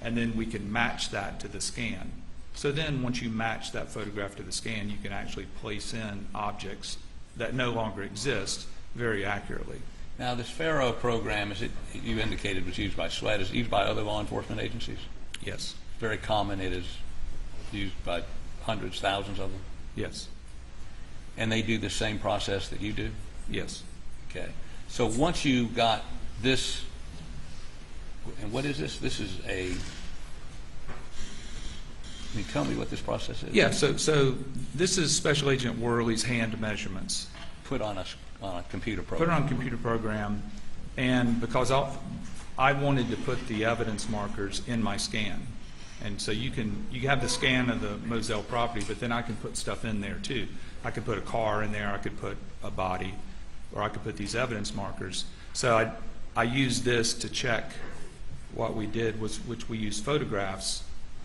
and then we can match that to the scan. So then once you match that photograph to the scan, you can actually place in objects that no longer exist very accurately. Now this Faro program, you indicated was used by SLED, is it used by other law enforcement agencies? Yes. Very common. It is used by hundreds, thousands of them? Yes. And they do the same process that you do? Yes. Okay. So once you got this, and what is this? This is can you tell me what this process is? Yeah, so this is Special Agent Worley's hand measurements. Put on a computer program. Put it on a computer program, and because I wanted to put the evidence markers in my scan. And so you have the scan of the Moselle property, but then I can put stuff in there too. I could put a car in there, I could put a body, or I could put these evidence markers. So I used this to check what we did, which we used photographs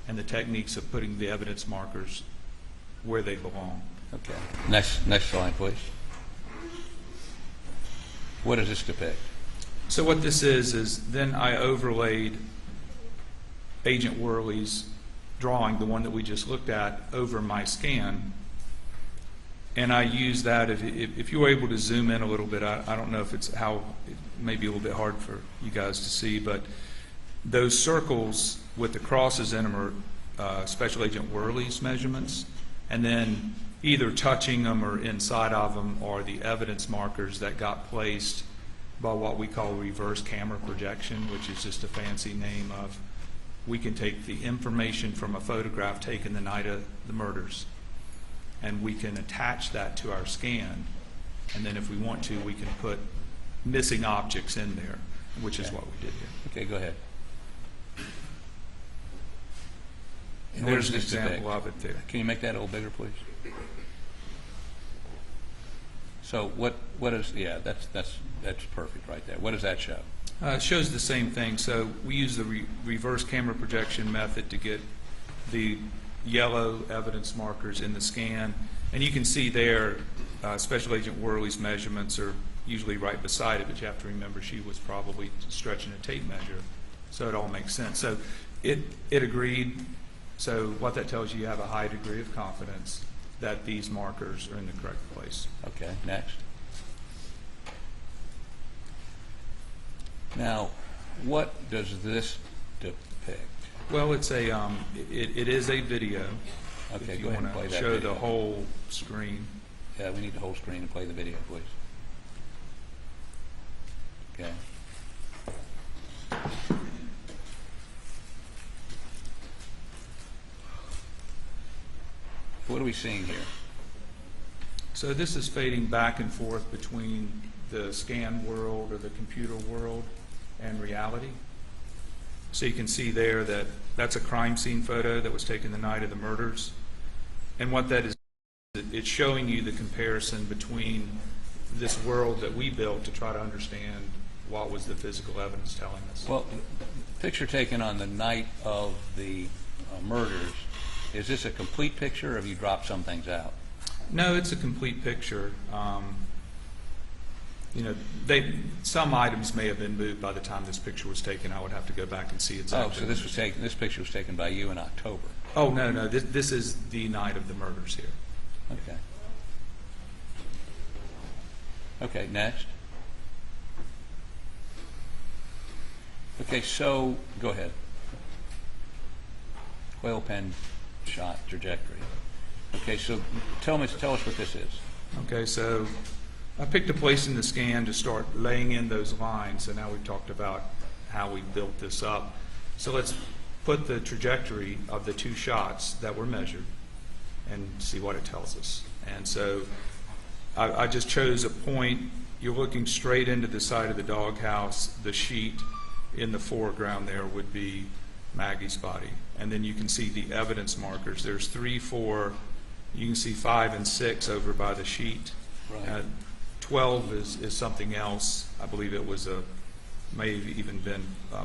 and the techniques of putting the evidence markers where they belong. Okay. Next slide, please. What does this depict? So what this is then I overlaid Agent Worley's drawing, the one that we just looked at, over my scan. And I use that, if you were able to zoom in a little bit, I don't know if it may be a little bit hard for you guys to see, but those circles with the crosses in them are Special Agent Worley's measurements, and then either touching them or inside of them are the evidence markers that got placed by what we call reverse camera projection, which is just a fancy name of, we can take the information from a photograph taken the night of the murders, and we can attach that to our scan, and then if we want to, we can put missing objects in there, which is what we did here. Okay, go ahead. And there's an example depict? of it there. Can you make that a little bigger, please? So what is, yeah, that's perfect right there. What does that show? It shows the same thing. So we use the reverse camera projection method to get the yellow evidence markers in the scan. And you can see there, Special Agent Worley's measurements are usually right beside it, but you have to remember she was probably stretching a tape measure. So it all makes sense. So it agreed. So what that tells you have a high degree of confidence that these markers are in the correct place. Okay, next. Now, what does this depict? Well, it's a it is a video. Okay, if you go ahead and want play to that show video. the whole screen. Yeah, we need the whole screen and play the video, please. Okay. What are we seeing here? So this is fading back and forth between the scan world or the computer world and reality. So you can see there that that's a crime scene photo that was taken the night of the murders. And what that is, it's showing you the comparison between this world that we built to try to understand what was the physical evidence telling us. Well, the picture taken on the night of the murders, is this a complete picture or have you dropped some things out? No, it's a complete picture. You know, some items may have been moved by the time this picture was taken. I would have to go back and see exactly. Oh, so this picture was taken by you in October. Oh, no. This is the night of the murders here. Okay. Okay, next. Okay, so go ahead. Quail pen shot trajectory. Okay, so tell us what this is. Okay, so I picked a place in the scan to start laying in those lines. So now we've talked about how we built this up. So let's put the trajectory of the two shots that were measured and see what it tells us. And so I just chose a point. You're looking straight into the side of the doghouse. The sheet in the foreground there would be Maggie's body. And then you can see the evidence markers. There's 3, 4, you can see 5 and 6 over by the sheet. Right. 12 is something else. I believe it was may have even been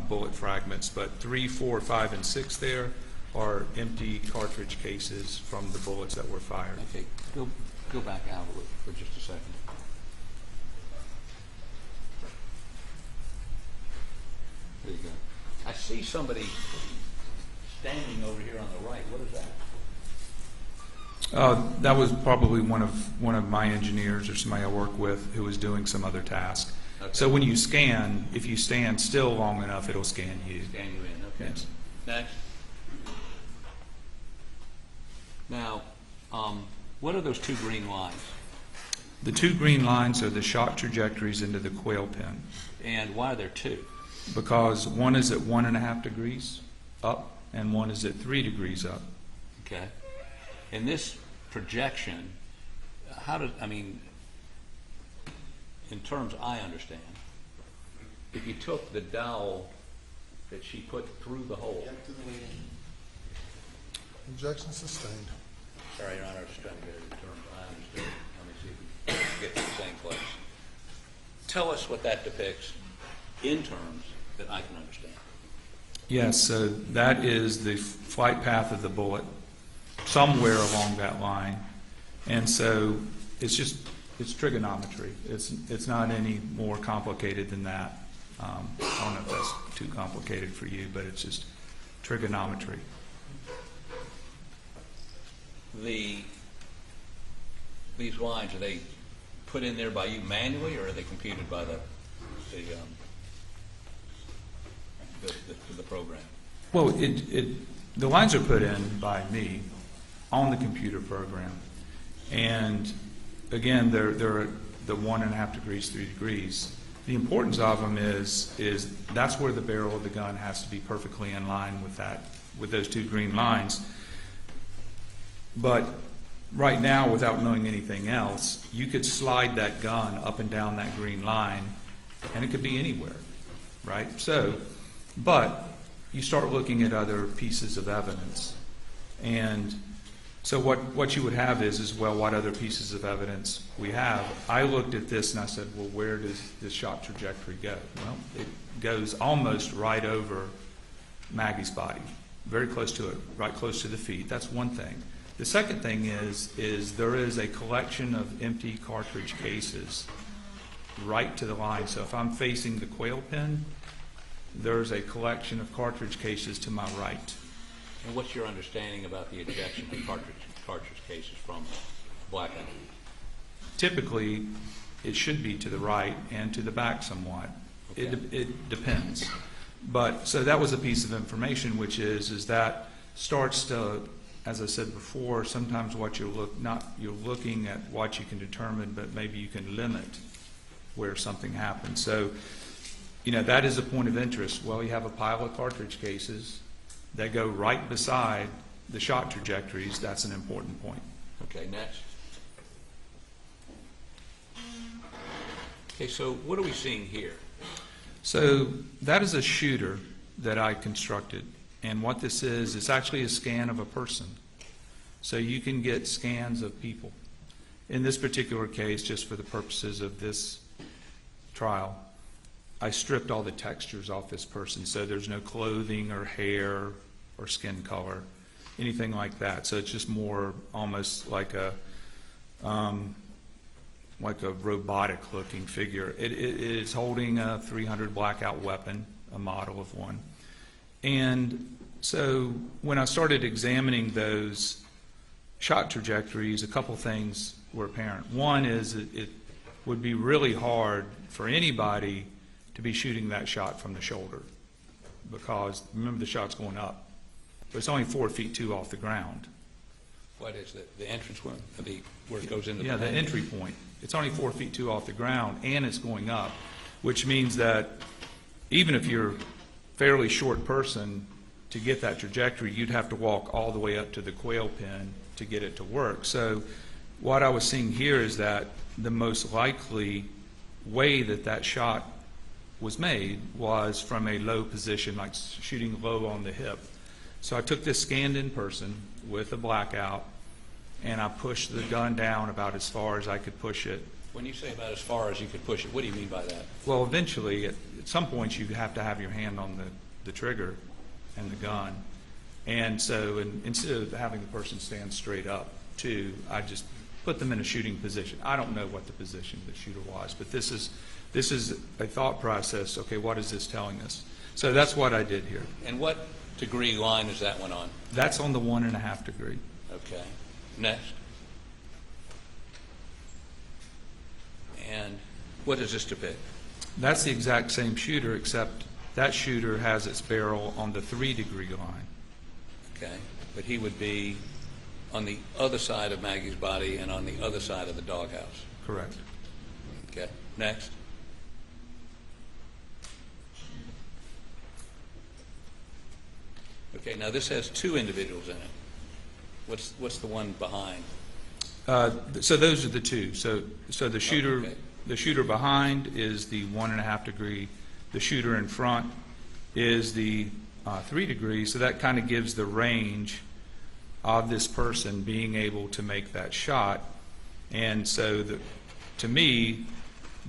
bullet fragments, but 3, 4, 5, and 6 there are empty cartridge cases from the bullets that were fired. Okay, go back out of it for just a second. There you go. I see somebody standing over here on the right. What is that? That was probably one of my engineers or somebody I work with who was doing some other task. Okay. So when you scan, if you stand still long enough, it'll scan you. Scan you in, okay. Yes. Next. Now, what are those 2 green lines? The 2 green lines are the shot trajectories into the quail pen. And why are there 2? Because one is at 1.5 degrees up and one is at 3 degrees up. Okay. In this projection, in terms I understand, if you took the dowel that she put through the hole. Objection sustained. Sorry, Your Honor, I was just trying to get it in terms I understood. Let me see if we can get to the same place. Tell us what that depicts in terms that I can understand. Yes, so that is the flight path of the bullet somewhere along that line. And so it's trigonometry. It's not any more complicated than that. I don't know if that's too complicated for you, but it's just trigonometry. These lines, are they put in there by you manually, or are they computed by the program? Well, the lines are put in by me on the computer program, and again, they're the 1.5 degrees, 3 degrees. The importance of them is that's where the barrel of the gun has to be perfectly in line with those 2 green lines. But right now, without knowing anything else, you could slide that gun up and down that green line, and it could be anywhere, right? So, but you start looking at other pieces of evidence. And so what you would have is, well, what other pieces of evidence we have? I looked at this and I said, well, where does this shot trajectory go? Well, it goes almost right over Maggie's body, very close to it, right close to the feet. That's one thing. The second thing is there is a collection of empty cartridge cases right to the line. So if I'm facing the quail pen, there's a collection of cartridge cases to my right. And what's your understanding about the ejection of cartridge cases from blackout? Typically, it should be to the right and to the back somewhat. Okay. It depends. But so that was a piece of information, which is that starts to, as I said before, sometimes what you're looking at what you can determine, but maybe you can limit where something happens. So, that is a point of interest. Well, you have a pile of cartridge cases that go right beside the shot trajectories. That's an important point. Okay, next. Okay, so what are we seeing here? So that is a shooter that I constructed. And what this is, it's actually a scan of a person. So you can get scans of people. In this particular case, just for the purposes of this trial, I stripped all the textures off this person. So there's no clothing or hair or skin color, anything like that. So it's just more almost like a robotic looking figure. It is holding a .300 blackout weapon, a model of one. And so when I started examining those shot trajectories, a couple things were apparent. One is it would be really hard for anybody to be shooting that shot from the shoulder, because remember, the shot's going up, but it's only 4 feet 2 off the ground. What is the entrance where it goes into the entry point? It's only 4 feet 2 off the ground, and it's going up, which means that even if you're a fairly short person, to get that trajectory, you'd have to walk all the way up to the quail pen to get it to work. So what I was seeing here is that the most likely way that shot was made was from a low position, like shooting low on the hip. So I took this scanned in person with a blackout, and I pushed the gun down about as far as I could push it. When you say about as far as you could push it, what do you mean by that? Well, eventually, at some points, you have to have your hand on the trigger and the gun. And so instead of having the person stand straight up, too, I just put them in a shooting position. I don't know what the position of the shooter was, but this is a thought process. Okay, what is this telling us? So that's what I did here. And what degree line is that one on? That's on the 1.5 degree. Okay. Next. And what does this depict? That's the exact same shooter, except that shooter has its barrel on the 3 degree line. Okay. But he would be on the other side of Maggie's body and on the other side of the doghouse. Correct. Okay. Next. Okay, now this has 2 individuals in it. What's the one behind? So those are the 2. So the shooter, okay. The shooter behind is the 1.5 degree. The shooter in front is the 3 degrees. So that kind of gives the range of this person being able to make that shot. And so to me,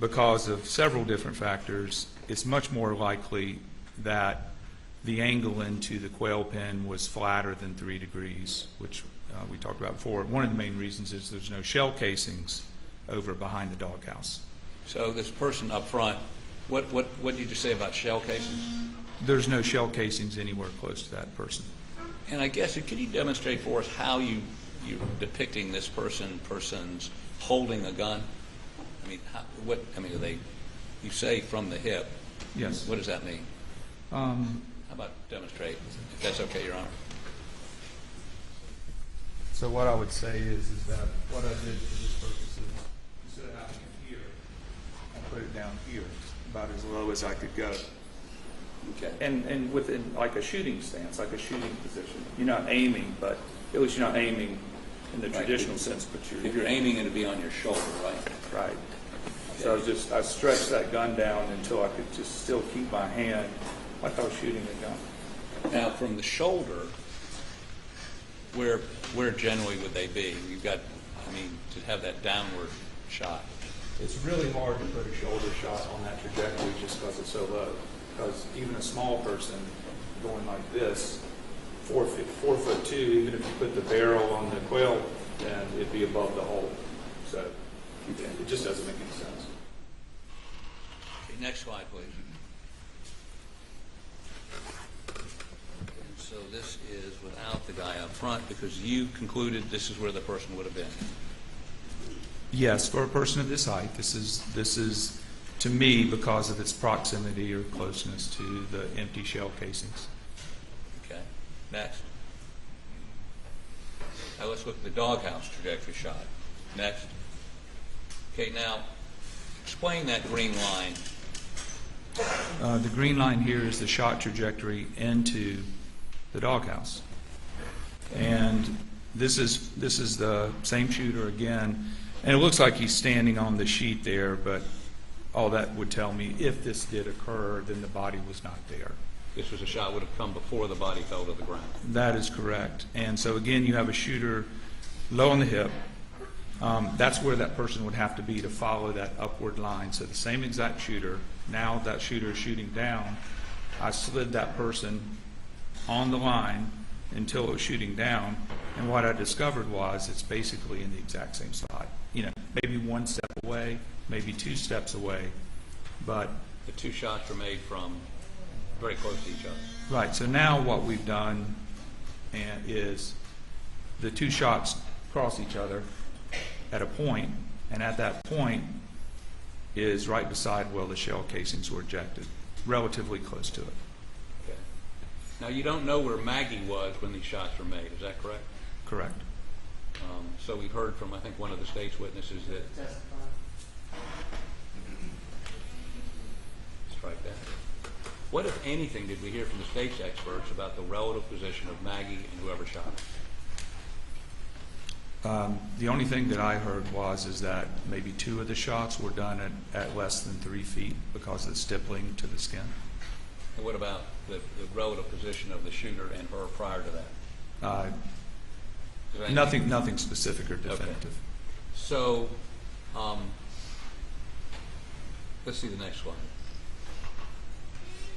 because of several different factors, it's much more likely that the angle into the quail pen was flatter than 3 degrees, which we talked about before. One of the main reasons is there's no shell casings over behind the doghouse. So this person up front, what did you say about shell casings? There's no shell casings anywhere close to that person. And I guess, can you demonstrate for us how you're depicting this person's holding a gun? I mean, are they? You say from the hip. Yes. What does that mean? How about demonstrate, if that's okay, Your Honor? So what I would say is that what I did for this purpose is, instead of having it here, I put it down here, about as low as I could go. Okay. And within like a shooting stance, like a shooting position. You're not aiming, but at least you're not aiming in the Right. traditional sense, but If you're aiming it to be on your shoulder, right? right. So I stretched that gun down until I could just still keep my hand like I was shooting the gun. Now, from the shoulder, where generally would they be? You've got, I mean, to have that downward shot. It's really hard to put a shoulder shot on that trajectory just because it's so low. Because even a small person going like this, 4'2", even if you put the barrel on the quail, then it'd be above the hole. So it just doesn't make any sense. Okay, next slide, please. So this is without the guy up front because you concluded this is where the person would have been. Yes, for a person of this height, this is to me because of its proximity or closeness to the empty shell casings. Okay, next. Now let's look at the doghouse trajectory shot. Next. Okay, now explain that green line. The green line here is the shot trajectory into the doghouse, and this is the same shooter again, and it looks like he's standing on the sheet there, but all that would tell me if this did occur, then the body was not there. This was a shot would have come before the body fell to the ground. That is correct. And so again, you have a shooter low on the hip. That's where that person would have to be to follow that upward line. So the same exact shooter, now that shooter is shooting down, I slid that person on the line until it was shooting down, and what I discovered was it's basically in the exact same spot. You know, maybe one step away, maybe 2 steps away, but The two shots were made from very close to each other. right. So now what we've done is the 2 shots cross each other at a point, and at that point is right beside where the shell casings were ejected, relatively close to it. Okay. Now you don't know where Maggie was when these shots were made. Is that correct? Correct. So we've heard from, I think, one of the state's witnesses that. Strike that. What, if anything, did we hear from the state's experts about the relative position of Maggie and whoever shot her? The only thing that I heard is that maybe 2 of the shots were done at less than 3 feet because of the stippling to the skin. And what about the relative position of the shooter and her prior to that? Is there anything- Nothing specific or definitive. Okay. So, let's see the next one.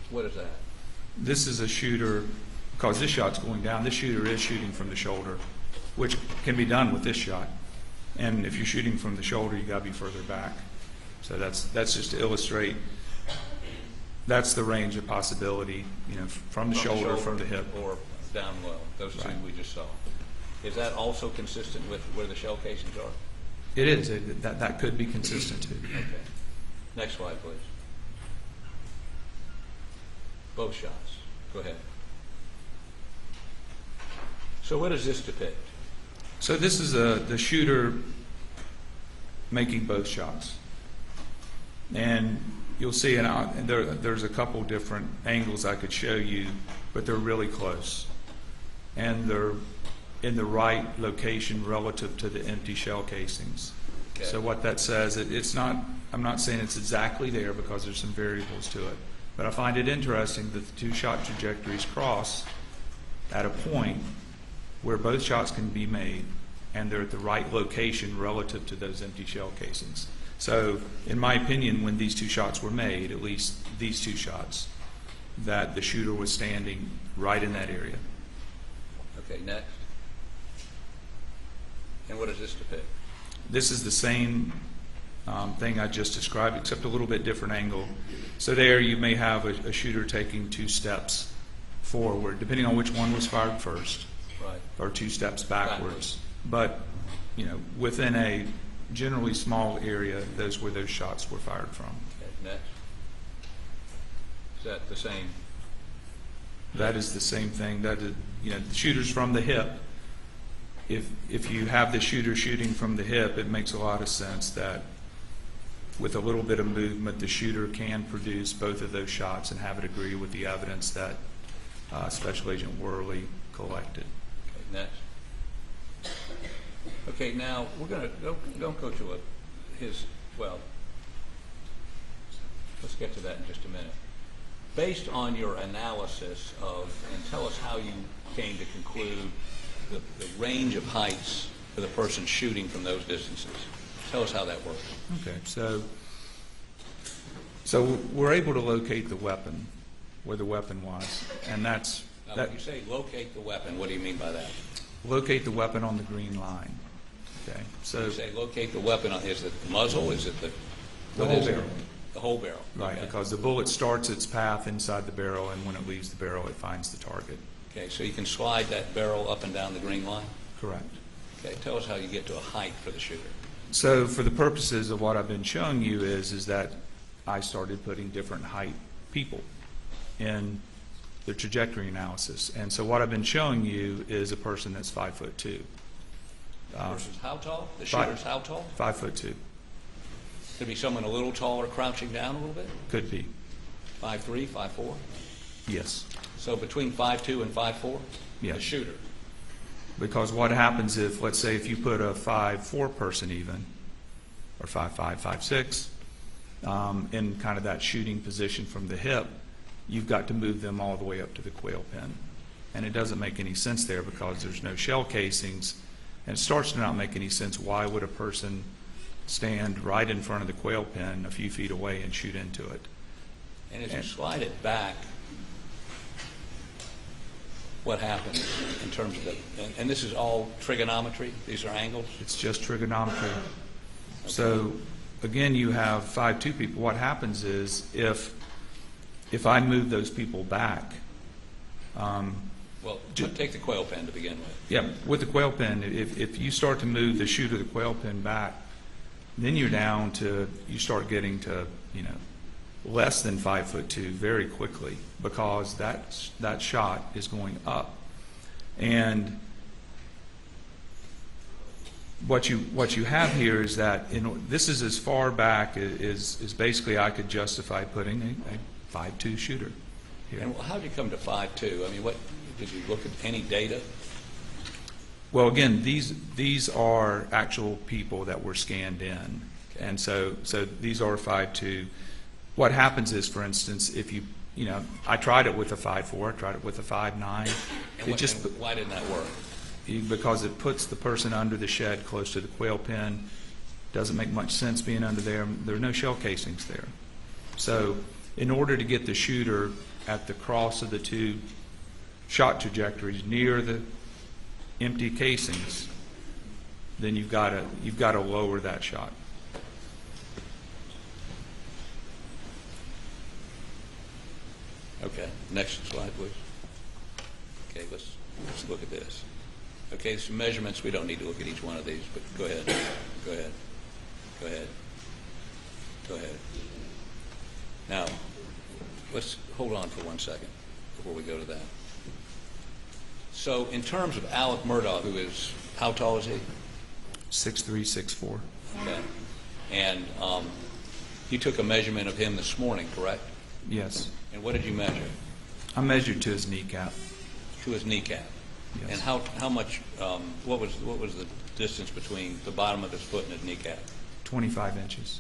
What is that? This is a shooter, because this shot's going down, this shooter is shooting from the shoulder, which can be done with this shot. And if you're shooting from the shoulder, you gotta be further back. So that's just to illustrate, that's the range of possibility, you know, from the shoulder, from the hip. Or down low, those two Right. we just saw. Is that also consistent with where the shell casings are? It is, that could be consistent too. Okay. Next slide, please. Both shots. Go ahead. So what does this depict? So this is the shooter making both shots. And you'll see, and there's a couple different angles I could show you, but they're really close. And they're in the right location relative to the empty shell casings. Okay. So what that says, it's not, I'm not saying it's exactly there because there's some variables to it, but I find it interesting that the 2 shot trajectories cross at a point where both shots can be made, and they're at the right location relative to those empty shell casings. So, in my opinion, when these 2 shots were made, at least these 2 shots, that the shooter was standing right in that area. Okay, next. And what does this depict? This is the same thing I just described, except a little bit different angle. So there you may have a shooter taking 2 steps forward, depending on which one was fired first, Right. or 2 steps backwards. But, you know, within a generally small area, those where those shots were fired from. Okay, next. Is that the same? That is the same thing. That is, you know, the shooter's from the hip. If you have the shooter shooting from the hip, it makes a lot of sense that with a little bit of movement, the shooter can produce both of those shots and have it agree with the evidence that Special Agent Worley collected. Okay, next. Okay, now, we're going to, don't go to let's get to that in just a minute. Based on your analysis of, and tell us how you came to conclude the range of heights for the person shooting from those distances. Tell us how that works. Okay, so we're able to locate the weapon, where the weapon was, and that's... Now, when you say locate the weapon, what do you mean by that? Locate the weapon on the green line. Okay, so... You say locate the weapon on, is it the muzzle, is it the... The whole barrel. The whole barrel. Right, okay. Because the bullet starts its path inside the barrel, and when it leaves the barrel, it finds the target. Okay, so you can slide that barrel up and down the green line? Correct. Okay, tell us how you get to a height for the shooter. So for the purposes of what I've been showing you is that I started putting different height people in the trajectory analysis. And so what I've been showing you is a person that's 5'2". Versus how tall? The shooter's how tall? 5'2". Could be someone a little taller crouching down a little bit? Could be. 5'3", 5'4"? Yes. So between 5'2" and 5'4"? Yes. The shooter. Because what happens if, let's say, if you put a 5'4" person even, or 5'5", 5'6", in kind of that shooting position from the hip, you've got to move them all the way up to the quail pin. And it doesn't make any sense there because there's no shell casings, and it starts to not make any sense. Why would a person stand right in front of the quail pin a few feet away and shoot into it? And as you slide it back, what happens in terms of the, and this is all trigonometry? These are angles? It's just trigonometry. Okay. So again, you have 5'2" people. What happens is if I move those people back, well, take the quail pin to begin with. Yeah, with the quail pin, if you start to move the shooter, the quail pin back, then you're down to, you start getting to, less than 5'2" very quickly, because that shot is going up. And what you have here is that this is as far back as basically I could justify putting a 5'2" shooter here. And how did you come to 5'2"? I mean, what did you look at any data? Well, again, these are actual people that were scanned in, okay. And so these are 5'2". What happens is, for instance, if I tried it with a 5'4", I tried it with a 5'9". And why didn't that work? Because it puts the person under the shed close to the quail pin. Doesn't make much sense being under there. There are no shell casings there. So in order to get the shooter at the cross of the two shot trajectories near the empty casings, then you've got to lower that shot. Okay, next slide, please. Okay, let's look at this. Okay, some measurements. We don't need to look at each one of these, but go ahead. Go ahead. Go ahead. Go ahead. Now, let's hold on for 1 second before we go to that. So, in terms of Alex Murdaugh, who is, how tall is he? 6'3", 6'4". Okay. And you took a measurement of him this morning, correct? Yes. And what did you measure? I measured to his kneecap. To his kneecap. Yes. And how much? What was the distance between the bottom of his foot and his kneecap? 25 inches.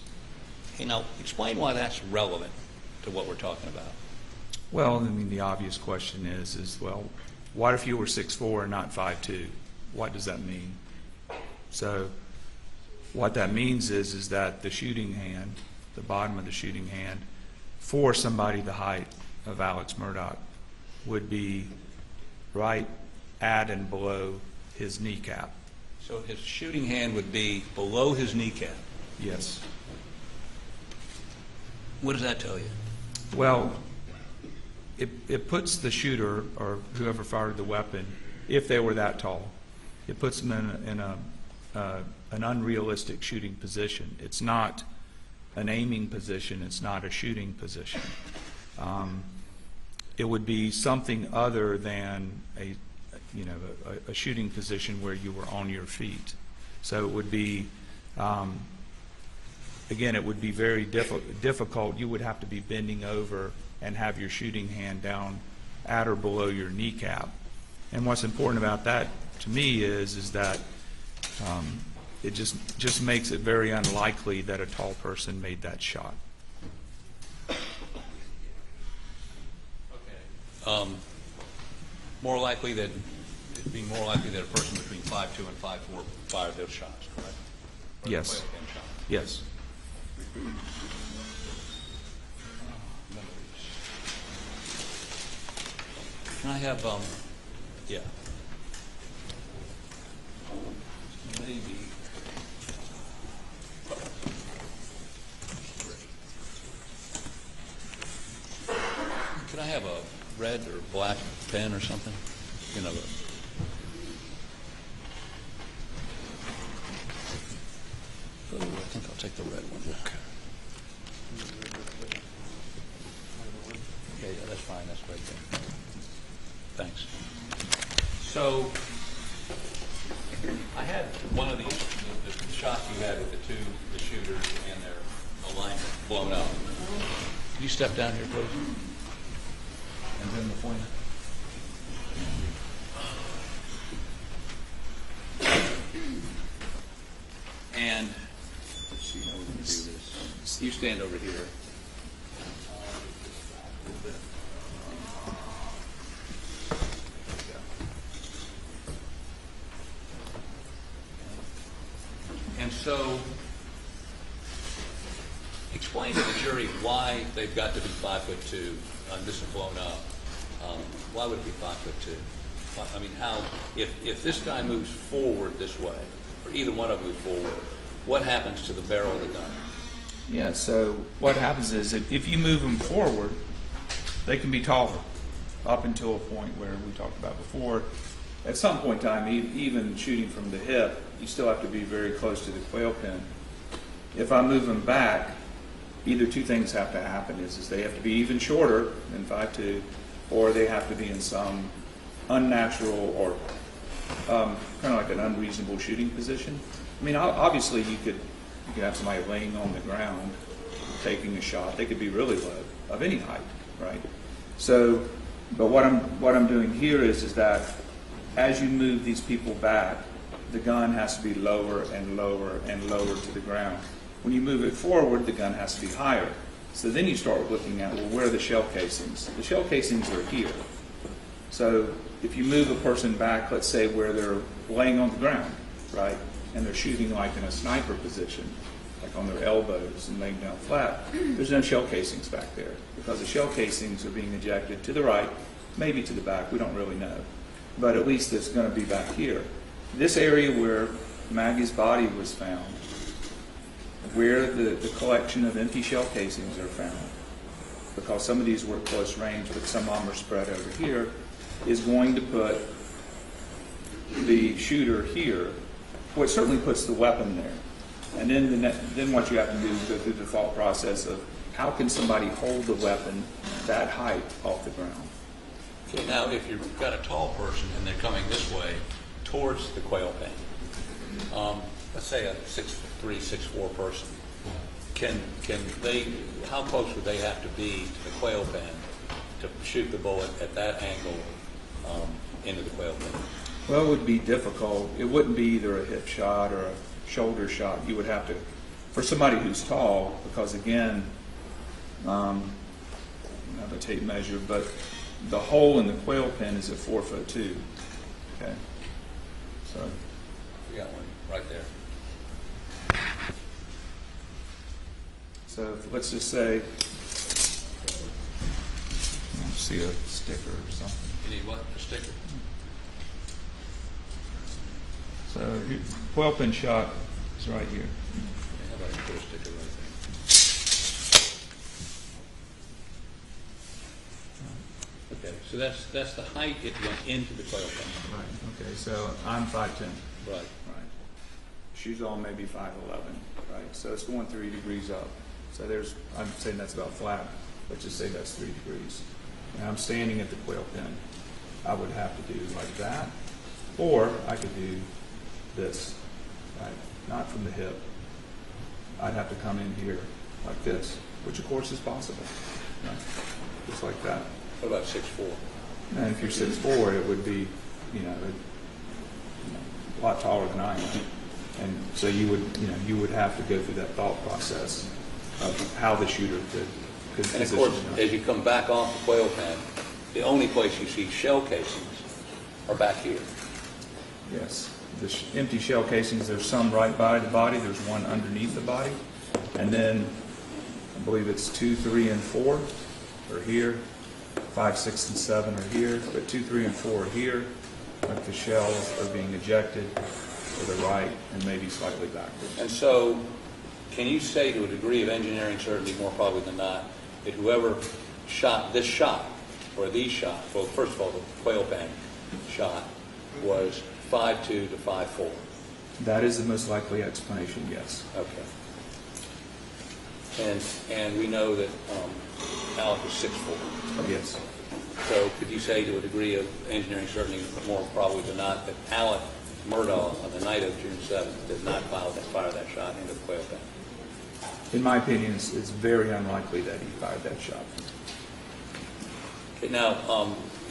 Hey, now explain why that's relevant to what we're talking about. Well, I mean, the obvious question is well, what if you were 6'4" and not 5'2"? What does that mean? So, what that means is that the shooting hand, the bottom of the shooting hand, for somebody the height of Alex Murdaugh, would be right at and below his kneecap. So his shooting hand would be below his kneecap? Yes. What does that tell you? Well, it puts the shooter, or whoever fired the weapon, if they were that tall, it puts them in an unrealistic shooting position. It's not an aiming position. It's not a shooting position. It would be something other than a shooting position where you were on your feet. So it would be, again, it would be very difficult. You would have to be bending over and have your shooting hand down at or below your kneecap. And what's important about that to me is that It just makes it very unlikely that a tall person made that shot. More likely that it'd be more likely that a person between 5'2" and 5'4" fired those shots, correct? Or the Yes. quail pen shot. Yes. Can I have, yeah. Maybe. Could I have a red or black pen or something? You know, oh, I think I'll take the red one. Okay. Yeah, that's fine. That's right there. Thanks. So, I had one of these, the shots you had with the shooters and their alignment blown up. Can you step down here, please? And then the pointer. And, let's see how we can do this. You stand over here. And so, explain to the jury why they've got to be 5'2". This is blown up. Why would it be 5'2"? I mean, how? If this guy moves forward this way, or either one of them move forward, what happens to the barrel of the gun? Yeah. So what happens is that if you move them forward, they can be taller, up until a point where we talked about before. At some point in time, even shooting from the hip, you still have to be very close to the quail pin. If I move them back, either two things have to happen: is they have to be even shorter than 5'2", or they have to be in some unnatural or kind of like an unreasonable shooting position. I mean, obviously you could have somebody laying on the ground taking a shot. They could be really low, of any height, right? So, but what I'm doing here is that as you move these people back, the gun has to be lower and lower and lower to the ground. When you move it forward, the gun has to be higher. So then you start looking at, well, where are the shell casings? The shell casings are here. So if you move a person back, let's say where they're laying on the ground, right, and they're shooting like in a sniper position, like on their elbows and laying down flat, there's no shell casings back there because the shell casings are being ejected to the right, maybe to the back, we don't really know. But at least it's going to be back here. This area where Maggie's body was found, where the collection of empty shell casings are found, because some of these were at close range, but some of them are spread over here, is going to put the shooter here. Well, it certainly puts the weapon there. And then what you have to do is go through the thought process of how can somebody hold the weapon that height off the ground. Okay, now, if you've got a tall person and they're coming this way towards the quail pen, let's say a 6'3", 6'4" person, can they? How close would they have to be to the quail pen to shoot the bullet at that angle into the quail pen? Well, it would be difficult. It wouldn't be either a hip shot or a shoulder shot. You would have to, for somebody who's tall, because again, I don't have a tape measure, but the hole in the quail pen is at 4'2". Okay, so We got one right there. So let's just say, see a sticker or something. You need what? A sticker? So 12-pin shot is right here. How about I put a sticker right there? Okay, so that's the height it went into the quail pen. Right. Okay. So I'm 5'10". Right. Right. She's on maybe 5'11". Right. So it's going 3 degrees up. So I'm saying that's about flat. Let's just say that's 3 degrees. Now I'm standing at the quail pen. I would have to do like that, or I could do this, right? Not from the hip. I'd have to come in here like this, which of course is possible, right? Just like that. What about 6'4"? And if you're 6'4", it would be, a lot taller than I am. And so you would have to go through that thought process of how the shooter could And of position course, the gun. as you come back off the quail pen, the only place you see shell casings are back here. Yes. The empty shell casings, there's some right by the body, there's one underneath the body, and then I believe it's 2, 3, and 4 are here, 5, 6, and 7 are here, but 2, 3, and 4 are here, like the shells are being ejected to the right and maybe slightly backwards. And so, can you say to a degree of engineering certainty, more probably than not, that whoever shot this shot, or these shots, well, first of all, the quail pen shot was 5.2 to 5.4? That is the most likely explanation, yes. Okay. And we know that Alex was 6'4". Yes. So could you say to a degree of engineering certainty, more probably than not, that Alex Murdaugh on the night of June 7th did not fire that shot into the quail pen? In my opinion, it's very unlikely that he fired that shot. Okay, now,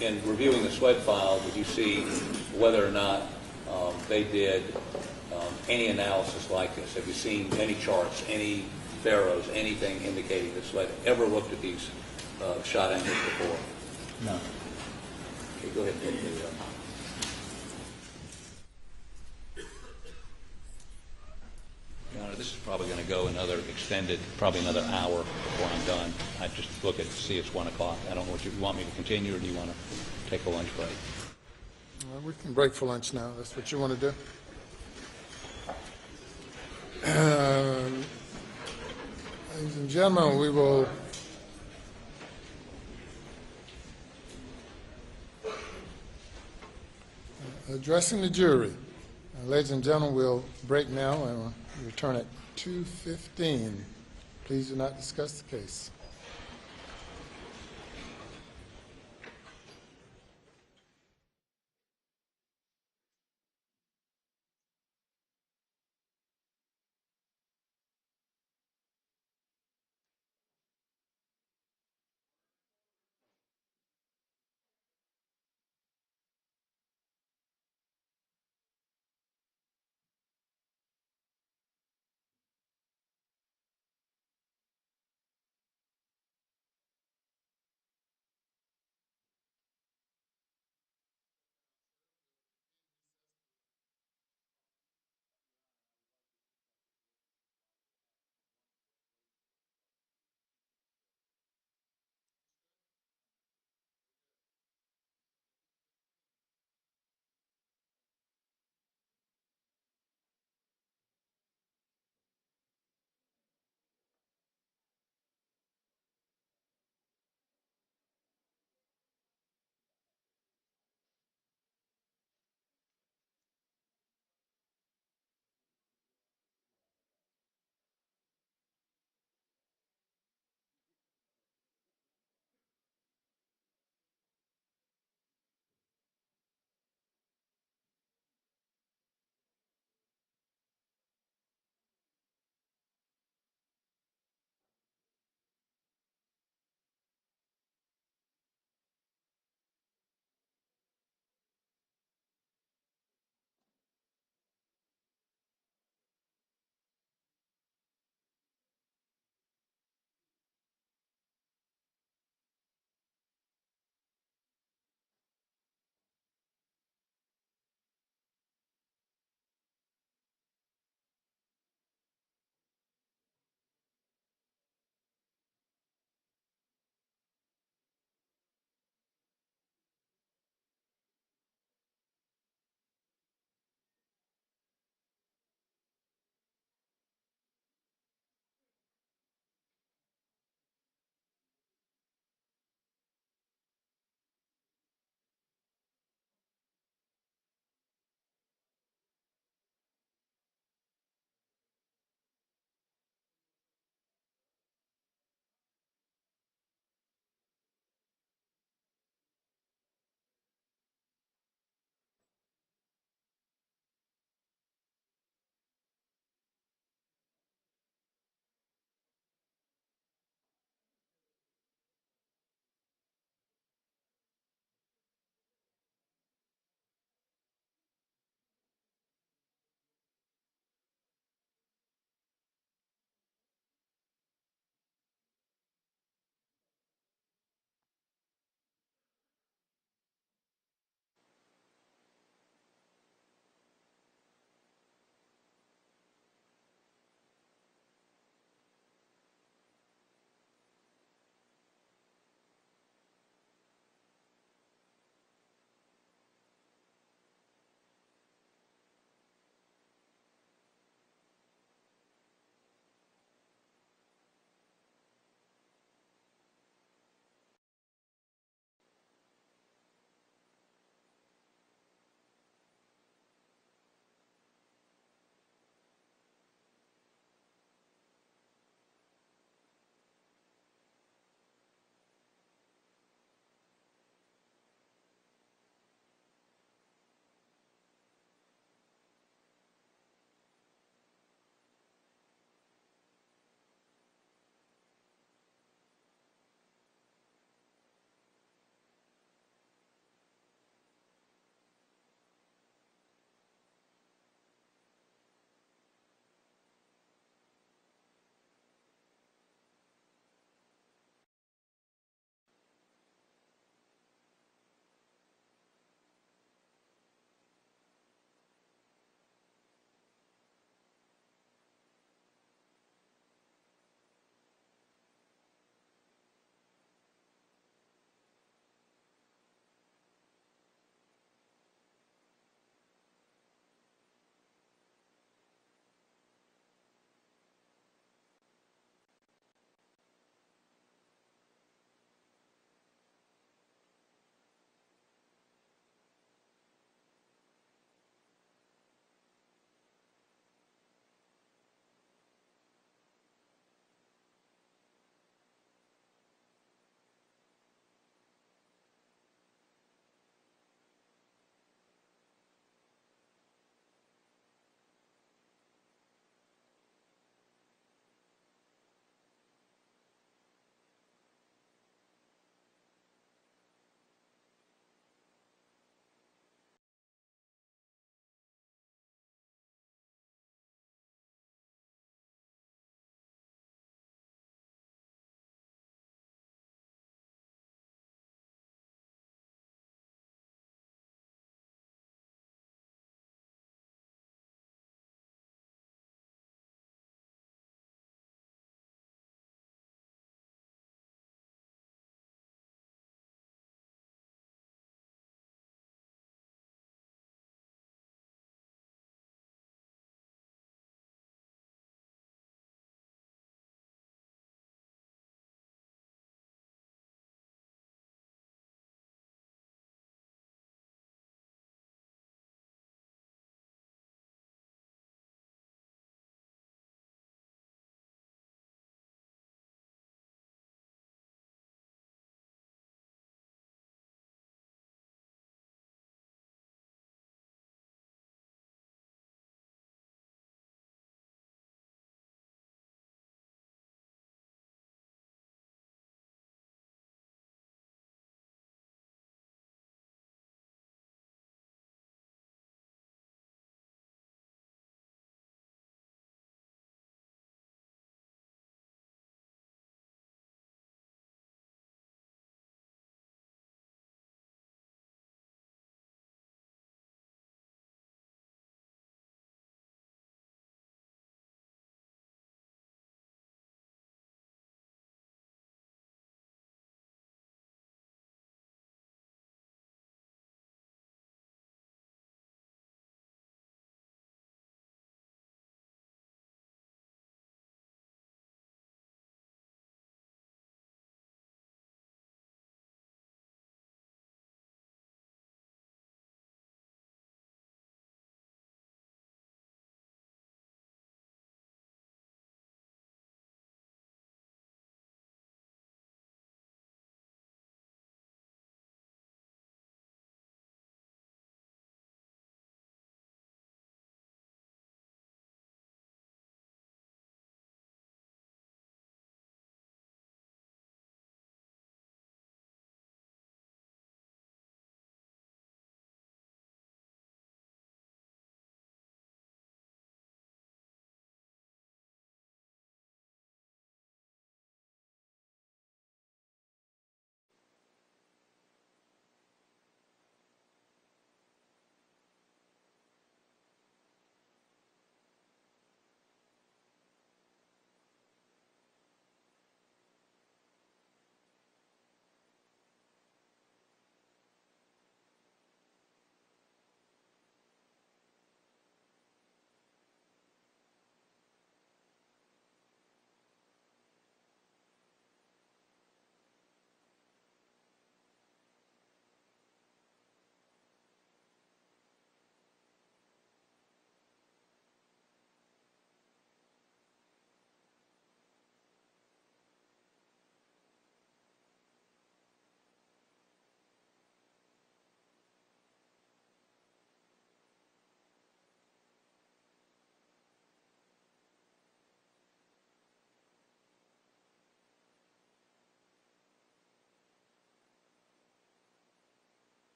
in reviewing the SWED file, did you see whether or not they did any analysis like this? Have you seen any charts, any barrows, anything indicating that SWED ever looked at these shot angles before? No. Okay, go ahead and take the, Your Honor, this is probably going to go another extended, probably another hour before I'm done. I just look at see it's 1 o'clock. I don't know what you want me to continue, or do you want to take a lunch break? We can break for lunch now. That's what you want to do? Ladies and gentlemen, we will addressing the jury. Ladies and gentlemen, we'll break now and return at 2:15. Please do not discuss the case.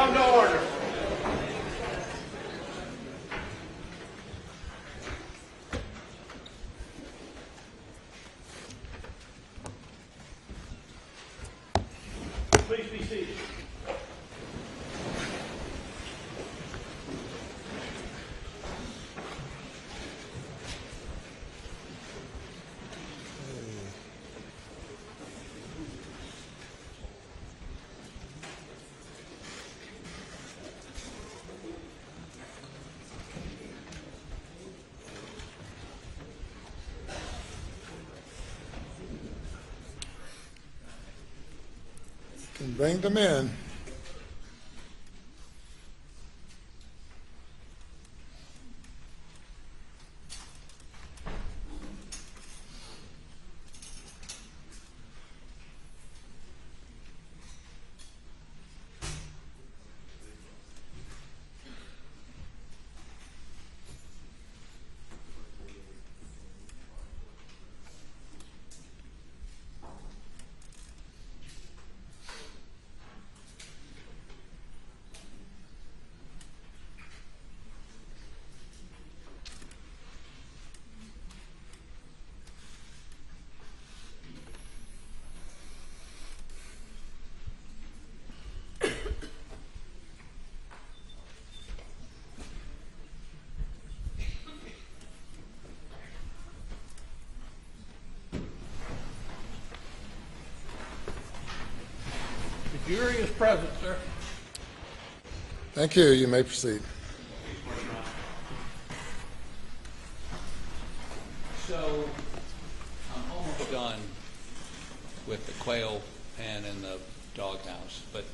come to order. Please be seated. Can bring them in. The jury is present, sir. Thank you. You may proceed. So, I'm almost done with the quail pen and the doghouse, but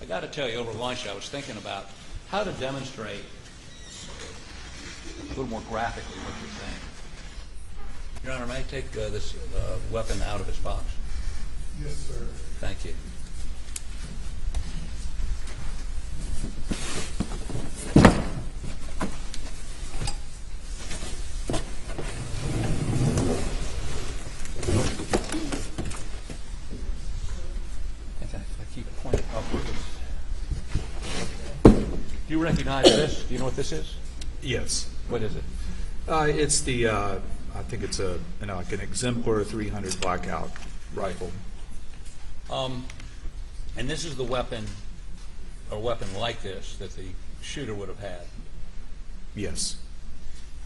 I got to tell you, over lunch I was thinking about how to demonstrate a little more graphically what you're saying. Your Honor, may I take this weapon out of its box? Yes, sir. Thank you. If I keep pointing upwards. Do you recognize this? Do you know what this is? Yes. What is it? It's the, I think it's like an exemplar 300 blackout rifle. And this is the weapon, or weapon like this, that the shooter would have had. Yes.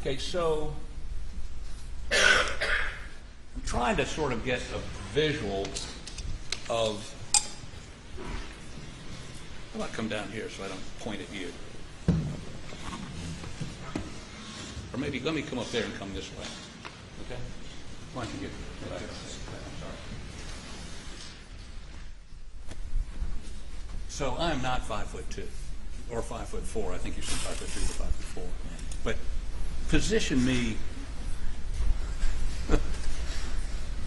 Okay, so I'm trying to sort of get a visual of. How about come down here so I don't point at you? Or maybe let me come up there and come this way. Okay? Why don't you get back? I'm sorry. So I'm not 5'2" or 5'4". I think you said 5'3" or 5'4". But position me.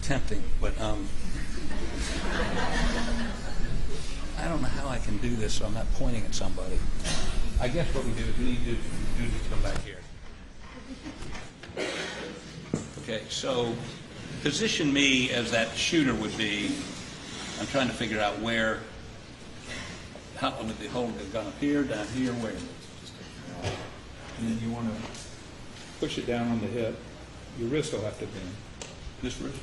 Tempting, but I don't know how I can do this, so I'm not pointing at somebody. I guess what we do is we need to come back here. Okay, so position me as that shooter would be. I'm trying to figure out where. How would they hold the gun up here, down here, where? And then you want to push it down on the hip. Your wrist will have to bend. This wrist?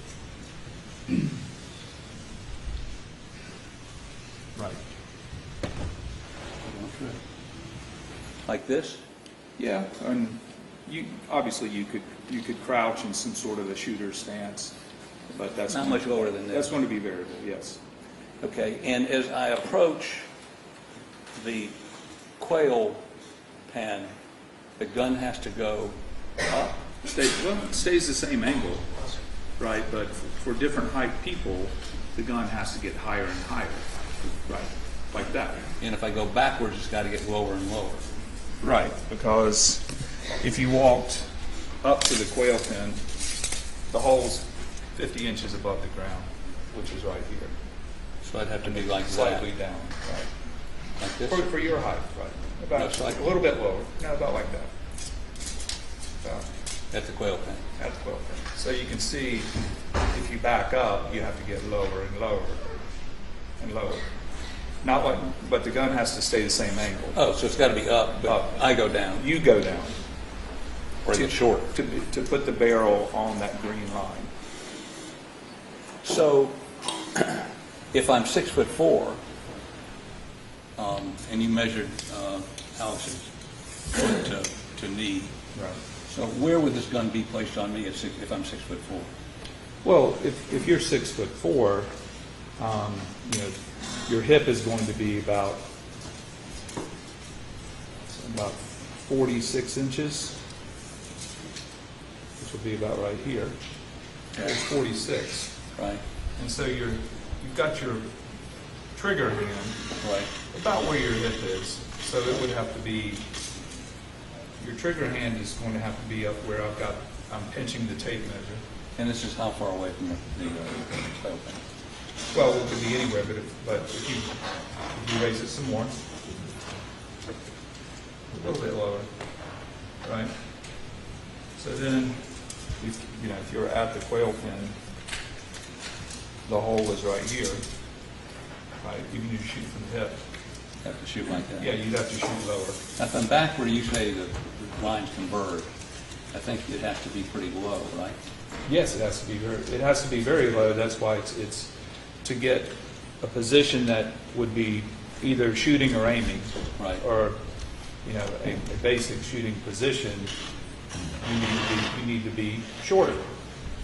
Right. Like this? Yeah, and obviously you could crouch in some sort of a shooter stance, but that's Not much lower than this. That's going to be variable. Yes. Okay, and as I approach the quail pen, the gun has to go up? It stays the same angle, right? But for different height people, the gun has to get higher and higher, right? Like that. And if I go backwards, it's got to get lower and lower. Right, because if you walked up to the quail pen, the hole's 50 inches above the ground, which is right here. So I'd have to be like Slightly that. down, right? Like this? For your height, right? About No, slightly. a little bit lower. No, about like that. About At the quail pen. at the quail pen. So you can see if you back up, you have to get lower and lower and lower. Not like, but the gun has to stay the same angle. Oh, so it's got to be up, but I go down. You go down. Or is it short? To put the barrel on that green line. So, if I'm 6'4", and you measured Alex's foot to knee, Right. so where would this gun be placed on me if I'm 6'4"? Well, if you're 6'4", you know, your hip is going to be about 46 inches. This will be about right here. It's 46. Right. And so you've got your trigger hand Right. about where your hip is. So it would have to be, your trigger hand is going to have to be up where I'm pinching the tape measure. And this is how far away from the tail pin? Well, it could be anywhere, but if you raise it some more, a little bit lower, right? So then, if you're at the quail pin, the hole is right here, right? You can just shoot from the hip. You have to shoot like that? Yeah, you'd have to shoot lower. If I'm back where you say the lines converge, I think it has to be pretty low, right? Yes, it has to be very low. That's why it's to get a position that would be either shooting or aiming, Right. or a basic shooting position. You need to be shorter.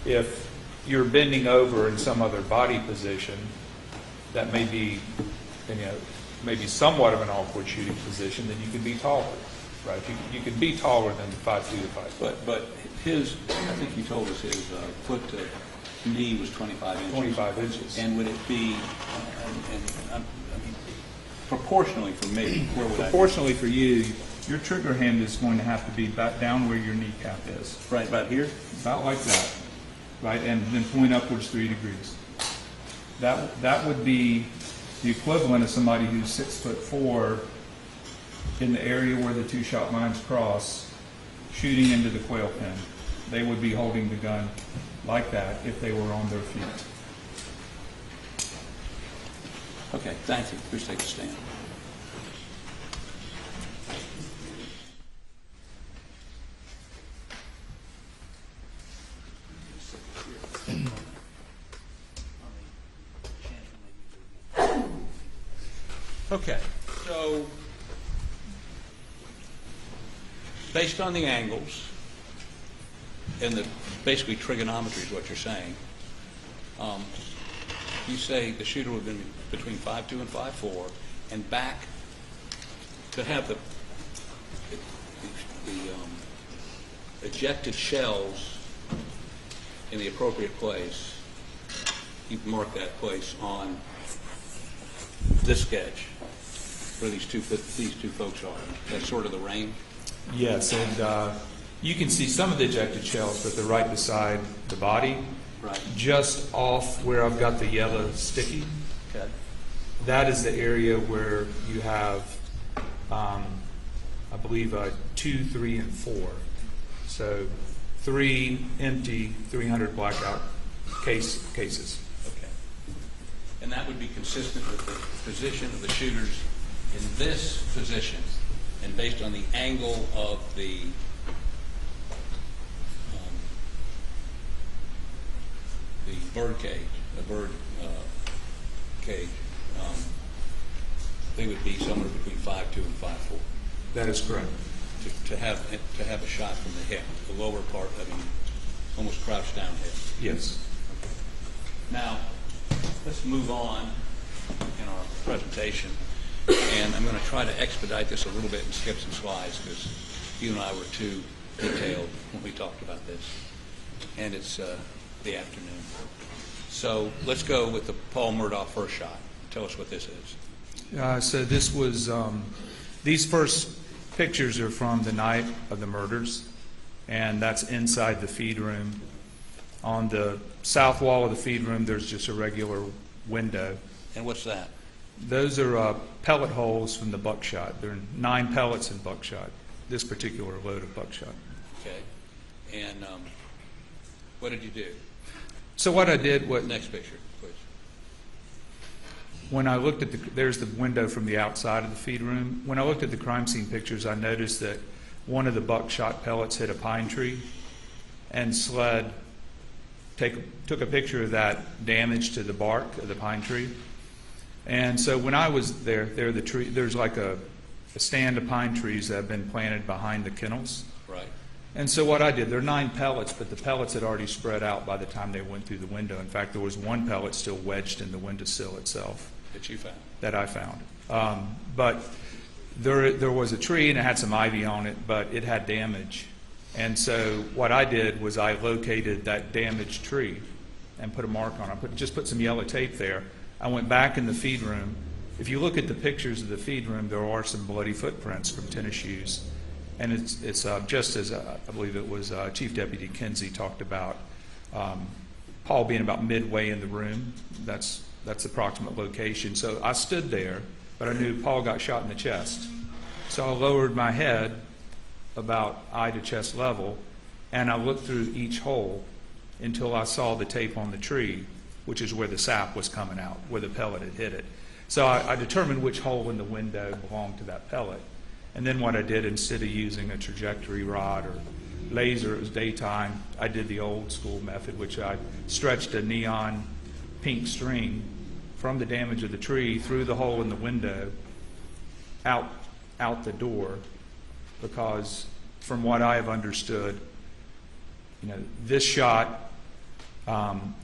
If you're bending over in some other body position, that may be maybe somewhat of an awkward shooting position. Then you can be taller, right? You can be taller than 5'2" to 5'4". But his, I think you told us his foot to knee was 25 inches. 25 inches. And would it be, I mean, proportionally for me, where would Proportionally for you, your trigger hand is going to have to be back down where your kneecap is. Right, about here? About like that, right? And then point upwards 3 degrees. That would be the equivalent of somebody who's 6'4" in the area where the two shot lines cross, shooting into the quail pin. They would be holding the gun like that if they were on their feet. Okay, thank you. Please take a stand. Okay, so based on the angles and the basically trigonometry is what you're saying, you say the shooter would have been between 5'2" and 5'4", and back to have the ejected shells in the appropriate place. You can mark that place on this sketch where these two folks are. That's sort of the range. Yes, and you can see some of the ejected shells, but they're right beside the body. Right. Just off where I've got the yellow sticky. Okay. That is the area where you have, I believe, 2, 3, and 4. So 3 empty, 300 blackout cases. Okay. And that would be consistent with the position of the shooters in this position, and based on the angle of the bird cage, they would be somewhere between 5'2" and 5'4". That is correct. To have a shot from the hip, the lower part, almost crouched down hip. Yes. Now, let's move on in our presentation, and I'm going to try to expedite this a little bit and skip some slides because you and I were too detailed when we talked about this, and it's the afternoon. So let's go with the Paul Murdaugh first shot. Tell us what this is. So this was, these first pictures are from the night of the murders, and that's inside the feed room. On the south wall of the feed room, there's just a regular window. And what's that? Those are pellet holes from the buckshot. There are 9 pellets in buckshot, this particular load of buckshot. Okay. And what did you do? So what I did was... Next picture, please. when I looked at there's the window from the outside of the feed room. When I looked at the crime scene pictures, I noticed that one of the buckshot pellets hit a pine tree, and SLED took a picture of that damage to the bark of the pine tree. And so when I was there's like a stand of pine trees that have been planted behind the kennels. Right. And so what I did, there are 9 pellets, but the pellets had already spread out by the time they went through the window. In fact, there was one pellet still wedged in the windowsill itself. That you found? That I found. But there was a tree, and it had some ivy on it, but it had damage. And so what I did was I located that damaged tree and put a mark on it. Just put some yellow tape there. I went back in the feed room. If you look at the pictures of the feed room, there are some bloody footprints from tennis shoes. And it's just as I believe it was Chief Deputy Kinsey talked about, Paul being about midway in the room. That's the approximate location. So I stood there, but I knew Paul got shot in the chest. So I lowered my head about eye to chest level, and I looked through each hole until I saw the tape on the tree, which is where the sap was coming out, where the pellet had hit it. So I determined which hole in the window belonged to that pellet. And then what I did, instead of using a trajectory rod or laser, it was daytime, I did the old school method, which I stretched a neon pink string from the damage of the tree through the hole in the window out the door, because from what I have understood, this shot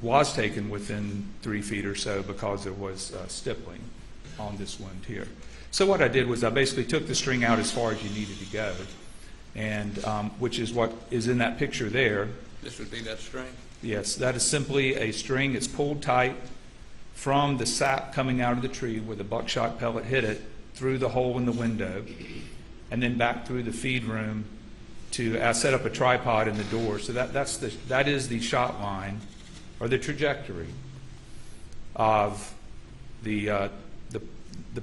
was taken within 3 feet or so because there was stippling on this wound here. So what I did was I basically took the string out as far as you needed to go, and which is what is in that picture there. This would be that string? Yes, that is simply a string. It's pulled tight from the sap coming out of the tree where the buckshot pellet hit it, through the hole in the window, and then back through the feed room I set up a tripod in the door. So that is the shot line, or the trajectory of the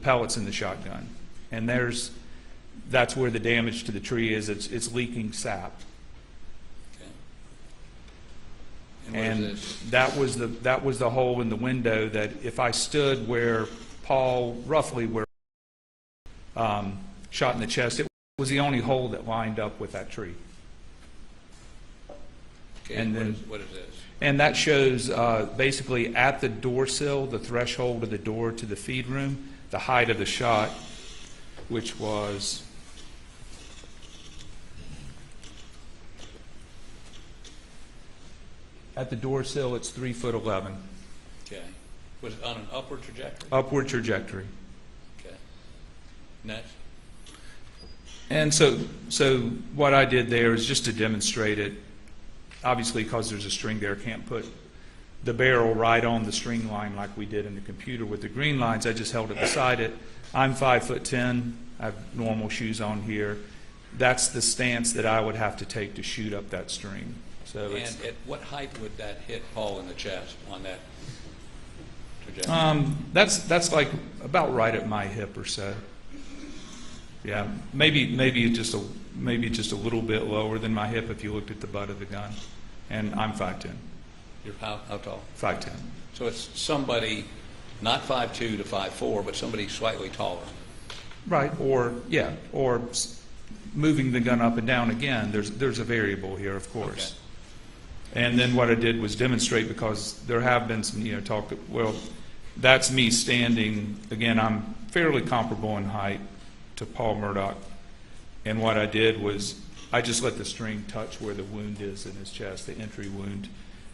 pellets in the shotgun. And that's where the damage to the tree is. It's leaking sap. Okay. And what is this? that was the hole in the window that if I stood where Paul, roughly where shot in the chest, it was the only hole that lined up with that tree. Okay. And then what is this? And that shows basically at the door sill, the threshold of the door to the feed room, the height of the shot, which was at the door sill, it's 3'11". Okay. Was it on an upward trajectory? Upward trajectory. Okay. Next. And so what I did there is just to demonstrate it. Obviously, because there's a string there, can't put the barrel right on the string line like we did in the computer with the green lines. I just held it beside it. I'm 5'10". I have normal shoes on here. That's the stance that I would have to take to shoot up that string. So And at what height would that hit Paul in the chest on that trajectory? That's like about right at my hip or so. Yeah, maybe just a little bit lower than my hip if you looked at the butt of the gun. And I'm 5'10". You're how tall? 5'10". So it's somebody not 5'2" to 5'4", but somebody slightly taller. Right, or moving the gun up and down again. There's a variable here, of course. Okay. And then what I did was demonstrate, because there have been some talk that, well, that's me standing. Again, I'm fairly comparable in height to Paul Murdaugh. And what I did was I just let the string touch where the wound is in his chest, the entry wound.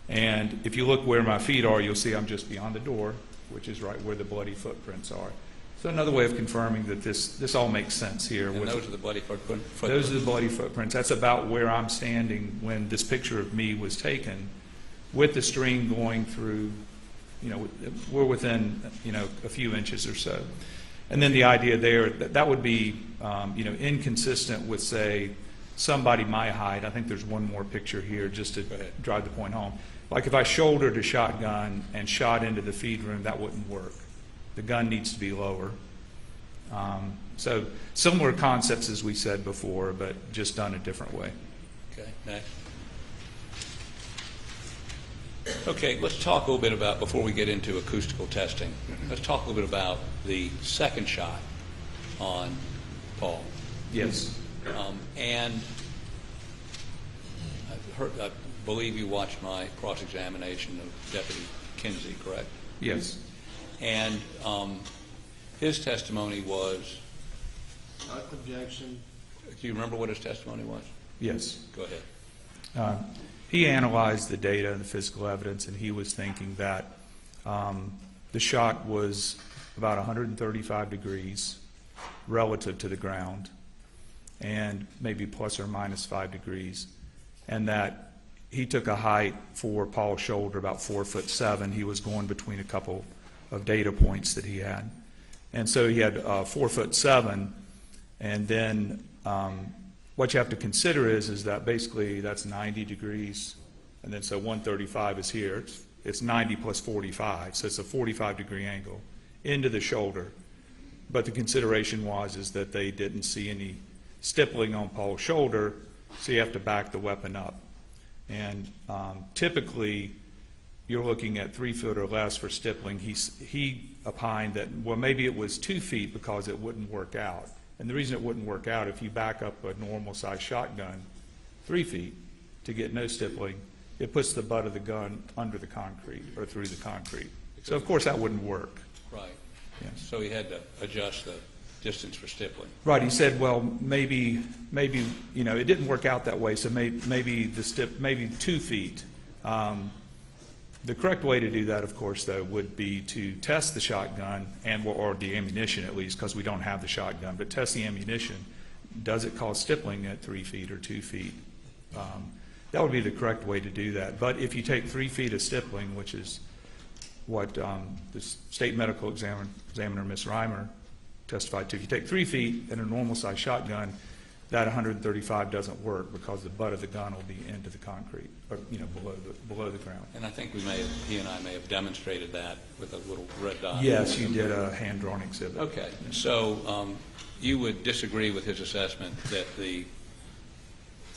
And if you look where my feet are, you'll see I'm just beyond the door, which is right where the bloody footprints are. So another way of confirming that this all makes sense here. And those are the bloody footprints? Those are the bloody footprints. That's about where I'm standing when this picture of me was taken, with the string going through, we're within, a few inches or so. And then the idea there, that would be, inconsistent with, say, somebody my height. I think there's one more picture here just to drive the point home. Like if I shouldered a shotgun and shot into the feed room, that wouldn't work. The gun needs to be lower. So similar concepts as we said before, but just done a different way. Okay, next. Okay, let's talk a little bit about, before we get into acoustical testing, let's talk a little bit about the second shot on Paul. Yes. And I believe you watched my cross-examination of Deputy Kinsey, correct? Yes. And his testimony was, Objection. do you remember what his testimony was? Yes. Go ahead. He analyzed the data and the physical evidence, and he was thinking that the shot was about 135 degrees relative to the ground, and maybe plus or minus 5 degrees, and that he took a height for Paul's shoulder about 4'7". He was going between a couple of data points that he had, and so he had 4'7", and then what you have to consider is that basically that's 90 degrees, and then so 135 is here. It's 90 plus 45, so it's a 45-degree angle into the shoulder. But the consideration is that they didn't see any stippling on Paul's shoulder, so you have to back the weapon up. And typically, you're looking at 3 feet or less for stippling. He opined that, well, maybe it was 2 feet because it wouldn't work out. And the reason it wouldn't work out, if you back up a normal-sized shotgun 3 feet to get no stippling, it puts the butt of the gun under the concrete or through the concrete. So, of course, that wouldn't work. Right. Yes. So he had to adjust the distance for stippling. Right. He said, well, maybe it didn't work out that way, so maybe 2 feet. The correct way to do that, of course, though, would be to test the shotgun or the ammunition, at least, because we don't have the shotgun, but test the ammunition. Does it cause stippling at 3 feet or 2 feet? That would be the correct way to do that. But if you take 3 feet of stippling, which is what the state medical examiner, Ms. Reimer, testified to, if you take 3 feet in a normal-sized shotgun, that 135 doesn't work because the butt of the gun will be into the concrete, or below the ground. And I think he and I may have demonstrated that with a little red dot. Yes, you did a hand-drawn exhibit. Okay, so you would disagree with his assessment that the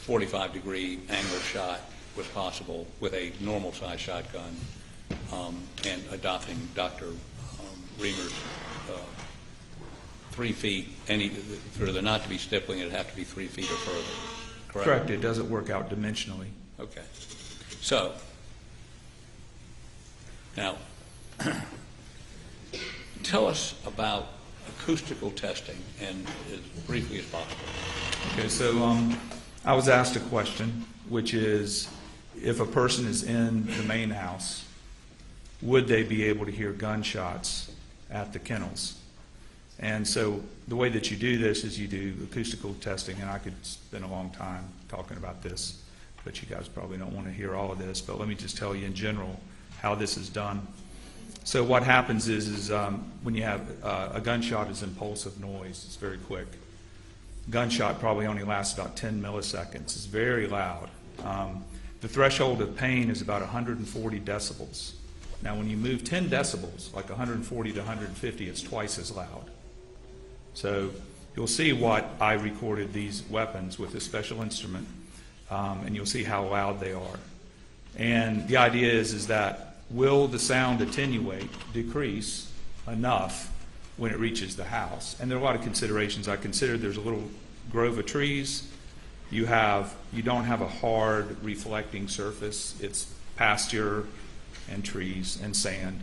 45-degree angle shot was possible with a normal-sized shotgun, and adopting Dr. Reimer's 3 feet, for there not to be stippling, it'd have to be 3 feet or further, correct? Correct. It doesn't work out dimensionally. Okay. So, now, tell us about acoustical testing, and as briefly as possible. Okay, so I was asked a question, which is, if a person is in the main house, would they be able to hear gunshots at the kennels? And so the way that you do this is you do acoustical testing, and I could spend a long time talking about this, but you guys probably don't want to hear all of this, but let me just tell you in general how this is done. So what happens is when you have a gunshot is impulsive noise. It's very quick. Gunshot probably only lasts about 10 milliseconds. It's very loud. The threshold of pain is about 140 decibels. Now when you move 10 decibels, like 140 to 150, it's twice as loud. So you'll see what I recorded these weapons with a special instrument, and you'll see how loud they are. And the idea is that will the sound attenuate, decrease enough when it reaches the house? And there are a lot of considerations. I considered there's a little grove of trees. You don't have a hard reflecting surface. It's pasture and trees and sand.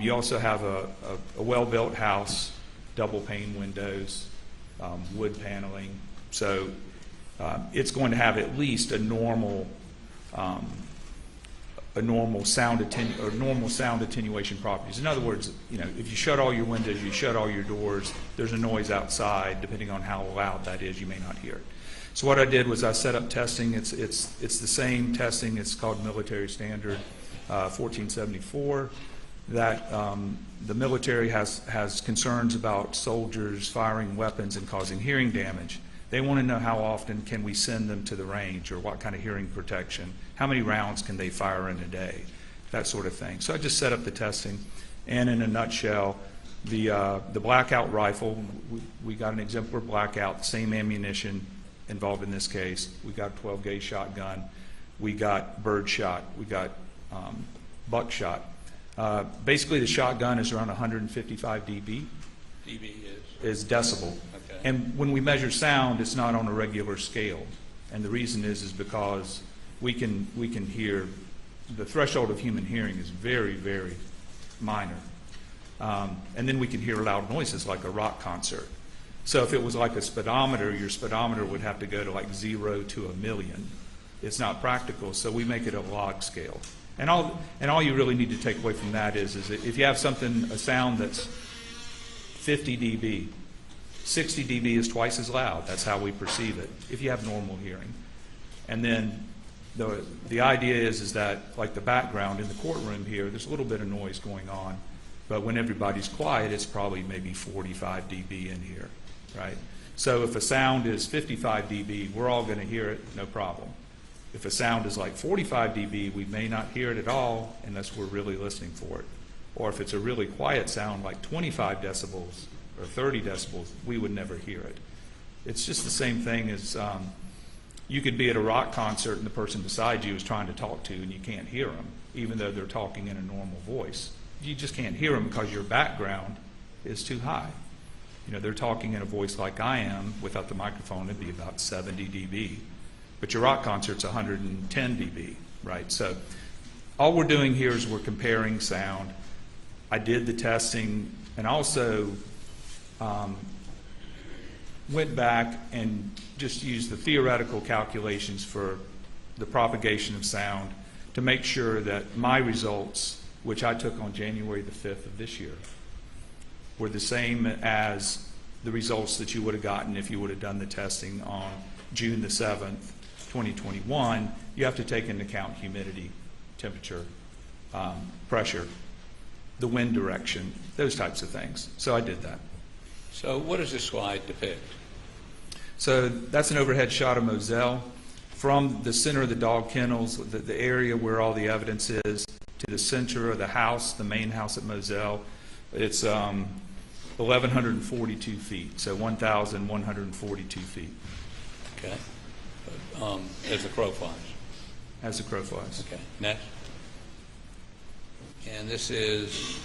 You also have a well-built house, double pane windows, wood paneling. So it's going to have at least a normal sound attenuation properties. In other words, if you shut all your windows, you shut all your doors, there's a noise outside. Depending on how loud that is, you may not hear it. So what I did was I set up testing. It's the same testing. It's called military standard 1474. That the military has concerns about soldiers firing weapons and causing hearing damage. They want to know how often can we send them to the range, or what kind of hearing protection, how many rounds can they fire in a day, that sort of thing. So I just set up the testing, and in a nutshell, the blackout rifle, we got an exemplar blackout, same ammunition involved in this case. We got a 12-gauge shotgun. We got birdshot. We got buckshot. Basically, the shotgun is around 155 dB. dB Is decibel. Okay. And when we measure sound, it's not on a regular scale. And the reason is because we can hear, the threshold of human hearing is very, very minor. And then we can hear loud noises like a rock concert. So if it was like a speedometer, your speedometer would have to go to like 0 to 1,000,000. It's not practical, so we make it a log scale. And all you really need to take away from that is that if you have a sound that's 50 dB, 60 dB is twice as loud. That's how we perceive it, if you have normal hearing. And then the idea is that, like the background in the courtroom here, there's a little bit of noise going on, but when everybody's quiet, it's probably maybe 45 dB in here, right? So if a sound is 55 dB, we're all going to hear it, no problem. If a sound is like 45 dB, we may not hear it at all unless we're really listening for it. Or if it's a really quiet sound like 25 decibels or 30 decibels, we would never hear it. It's just the same thing as you could be at a rock concert and the person beside you is trying to talk to you and you can't hear them, even though they're talking in a normal voice. You just can't hear them because your background is too high. You know, they're talking in a voice like I am. Without the microphone, it'd be about 70 dB. But your rock concert's 110 dB, right? So all we're doing here is we're comparing sound. I did the testing and also went back and just used the theoretical calculations for the propagation of sound to make sure that my results, which I took on January the 5th of this year, were the same as the results that you would have gotten if you would have done the testing on June the 7th, 2021. You have to take into account humidity, temperature, pressure, the wind direction, those types of things. So I did that. So what does this slide depict? So that's an overhead shot of Moselle. From the center of the dog kennels, the area where all the evidence is, to the center of the house, the main house at Moselle, it's 1,142 feet, so 1,142 feet. Okay. As the crow flies. As the crow flies. Okay. Next. And this is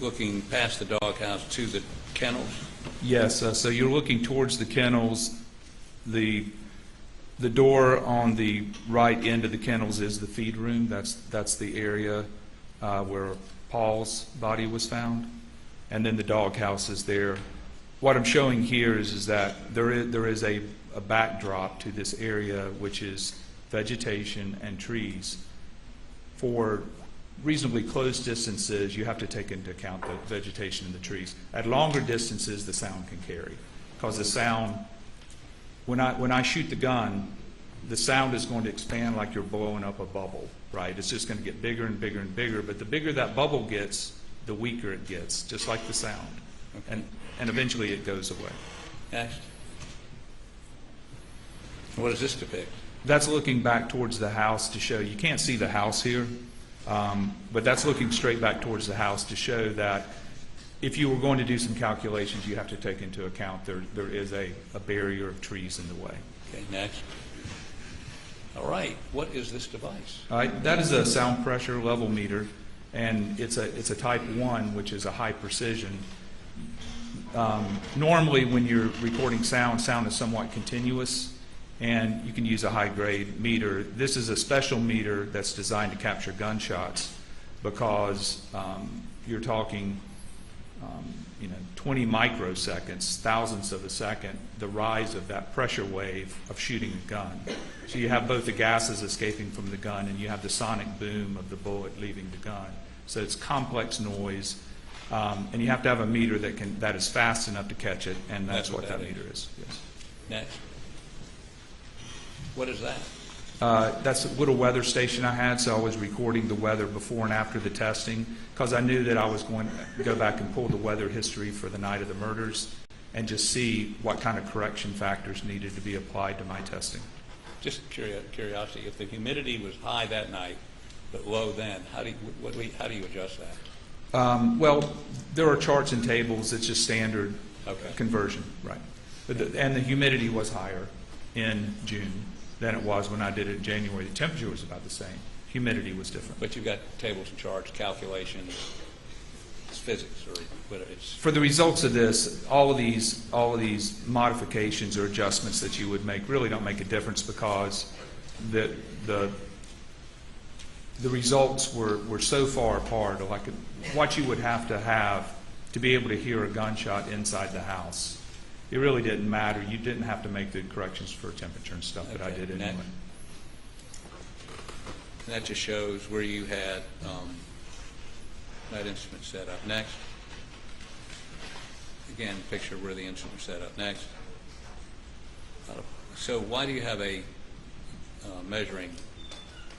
looking past the doghouse to the kennels? Yes, so you're looking towards the kennels. The door on the right end of the kennels is the feed room. That's the area where Paul's body was found. And then the doghouse is there. What I'm showing here is that there is a backdrop to this area, which is vegetation and trees. For reasonably close distances, you have to take into account the vegetation and the trees. At longer distances, the sound can carry, because the sound, when I shoot the gun, the sound is going to expand like you're blowing up a bubble, right? It's just going to get bigger and bigger and bigger, but the bigger that bubble gets, the weaker it gets, just like the sound. Okay. And eventually it goes away. Next. What does this depict? That's looking back towards the house to show, you can't see the house here, but that's looking straight back towards the house to show that if you were going to do some calculations, you have to take into account there is a barrier of trees in the way. Okay, next. All right, what is this device? All right, that is a sound pressure level meter, and it's a type 1, which is a high precision. Normally when you're recording sound is somewhat continuous, and you can use a high-grade meter. This is a special meter that's designed to capture gunshots, because you're talking 20 microseconds, thousandths of a second, the rise of that pressure wave of shooting a gun. So you have both the gases escaping from the gun and you have the sonic boom of the bullet leaving the gun. So it's complex noise, and you have to have a meter that is fast enough to catch it, and that's what that meter is. Yes. Next. What is that? That's a little weather station I had, so I was recording the weather before and after the testing, because I knew that I was going to go back and pull the weather history for the night of the murders and just see what kind of correction factors needed to be applied to my testing. Just curiosity, if the humidity was high that night but low then, how do you adjust that? Well, there are charts and tables. It's just standard Okay. conversion, right? And the humidity was higher in June than it was when I did it in January. The temperature was about the same. Humidity was different. But you've got tables and charts, calculations, it's physics, or whatever it's. For the results of this, all of these modifications or adjustments that you would make really don't make a difference, because the results were so far apart. Like what you would have to be able to hear a gunshot inside the house, it really didn't matter. You didn't have to make the corrections for temperature and stuff that I did anyway. And that just shows where you had that instrument set up. Next. Again, picture where the instrument was set up. Next. So why do you have a measuring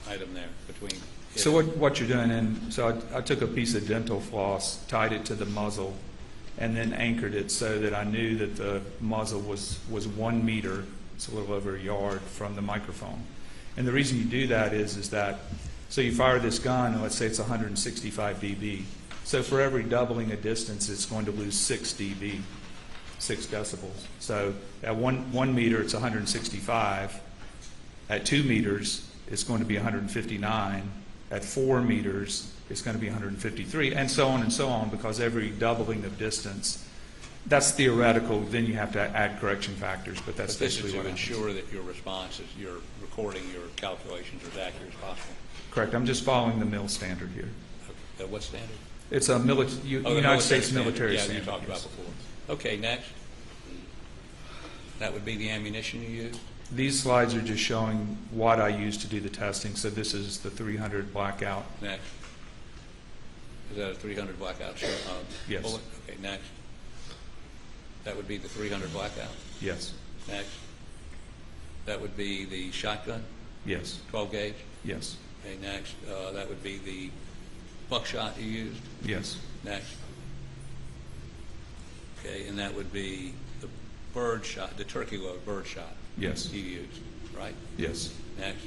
item there between? So what you're doing, and so I took a piece of dental floss, tied it to the muzzle, and then anchored it so that I knew that the muzzle was 1 meter, it's a little over a yard, from the microphone. And the reason you do that is that, so you fire this gun, and let's say it's 165 dB. So for every doubling of distance, it's going to lose 6 dB, 6 decibels. So at 1 meter, it's 165. At 2 meters, it's going to be 159. At 4 meters, it's going to be 153, and so on, because every doubling of distance, that's theoretical. Then you have to add correction factors, but that's basically what happens. To ensure that your response is, your recording, your calculations are as accurate as possible. Correct. I'm just following the mill standard here. What standard? It's a United States military standard. standard. You talked about before. Okay, next. That would be the ammunition you use? These slides are just showing what I used to do the testing. So this is the 300 blackout. Next. Is that a 300 blackout Yes. bullet? Okay, next. That would be the 300 blackout? Yes. Next. That would be the shotgun? Yes. 12 gauge? Yes. Okay, next. That would be the buckshot you used? Yes. Next. Okay, and that would be the bird shot, the turkey load bird shot? Yes. You used, right? Yes. Next.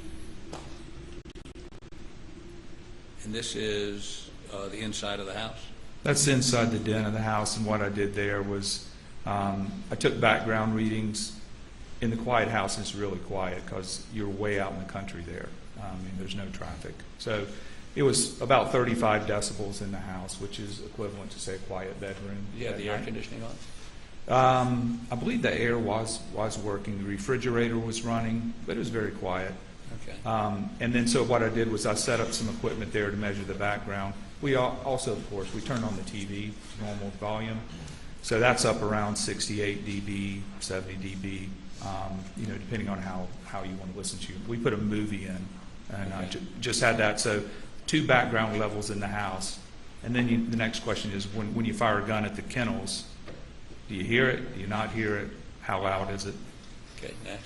And this is the inside of the house? That's inside the den of the house, and what I did there was I took background readings. In the quiet house, it's really quiet because you're way out in the country there. There's no traffic. So it was about 35 decibels in the house, which is equivalent to, say, a quiet bedroom. Do you have the air conditioning on? I believe the air was working. The refrigerator was running, but it was very quiet. Okay. And then so what I did was I set up some equipment there to measure the background. We also, of course, we turned on the TV, normal volume. So that's up around 68 dB, 70 dB, depending on how you want to listen to. We put a movie in, and I just had that. So 2 background levels in the house. And then the next question is, when you fire a gun at the kennels, do you hear it? Do you not hear it? How loud is it? Okay, next.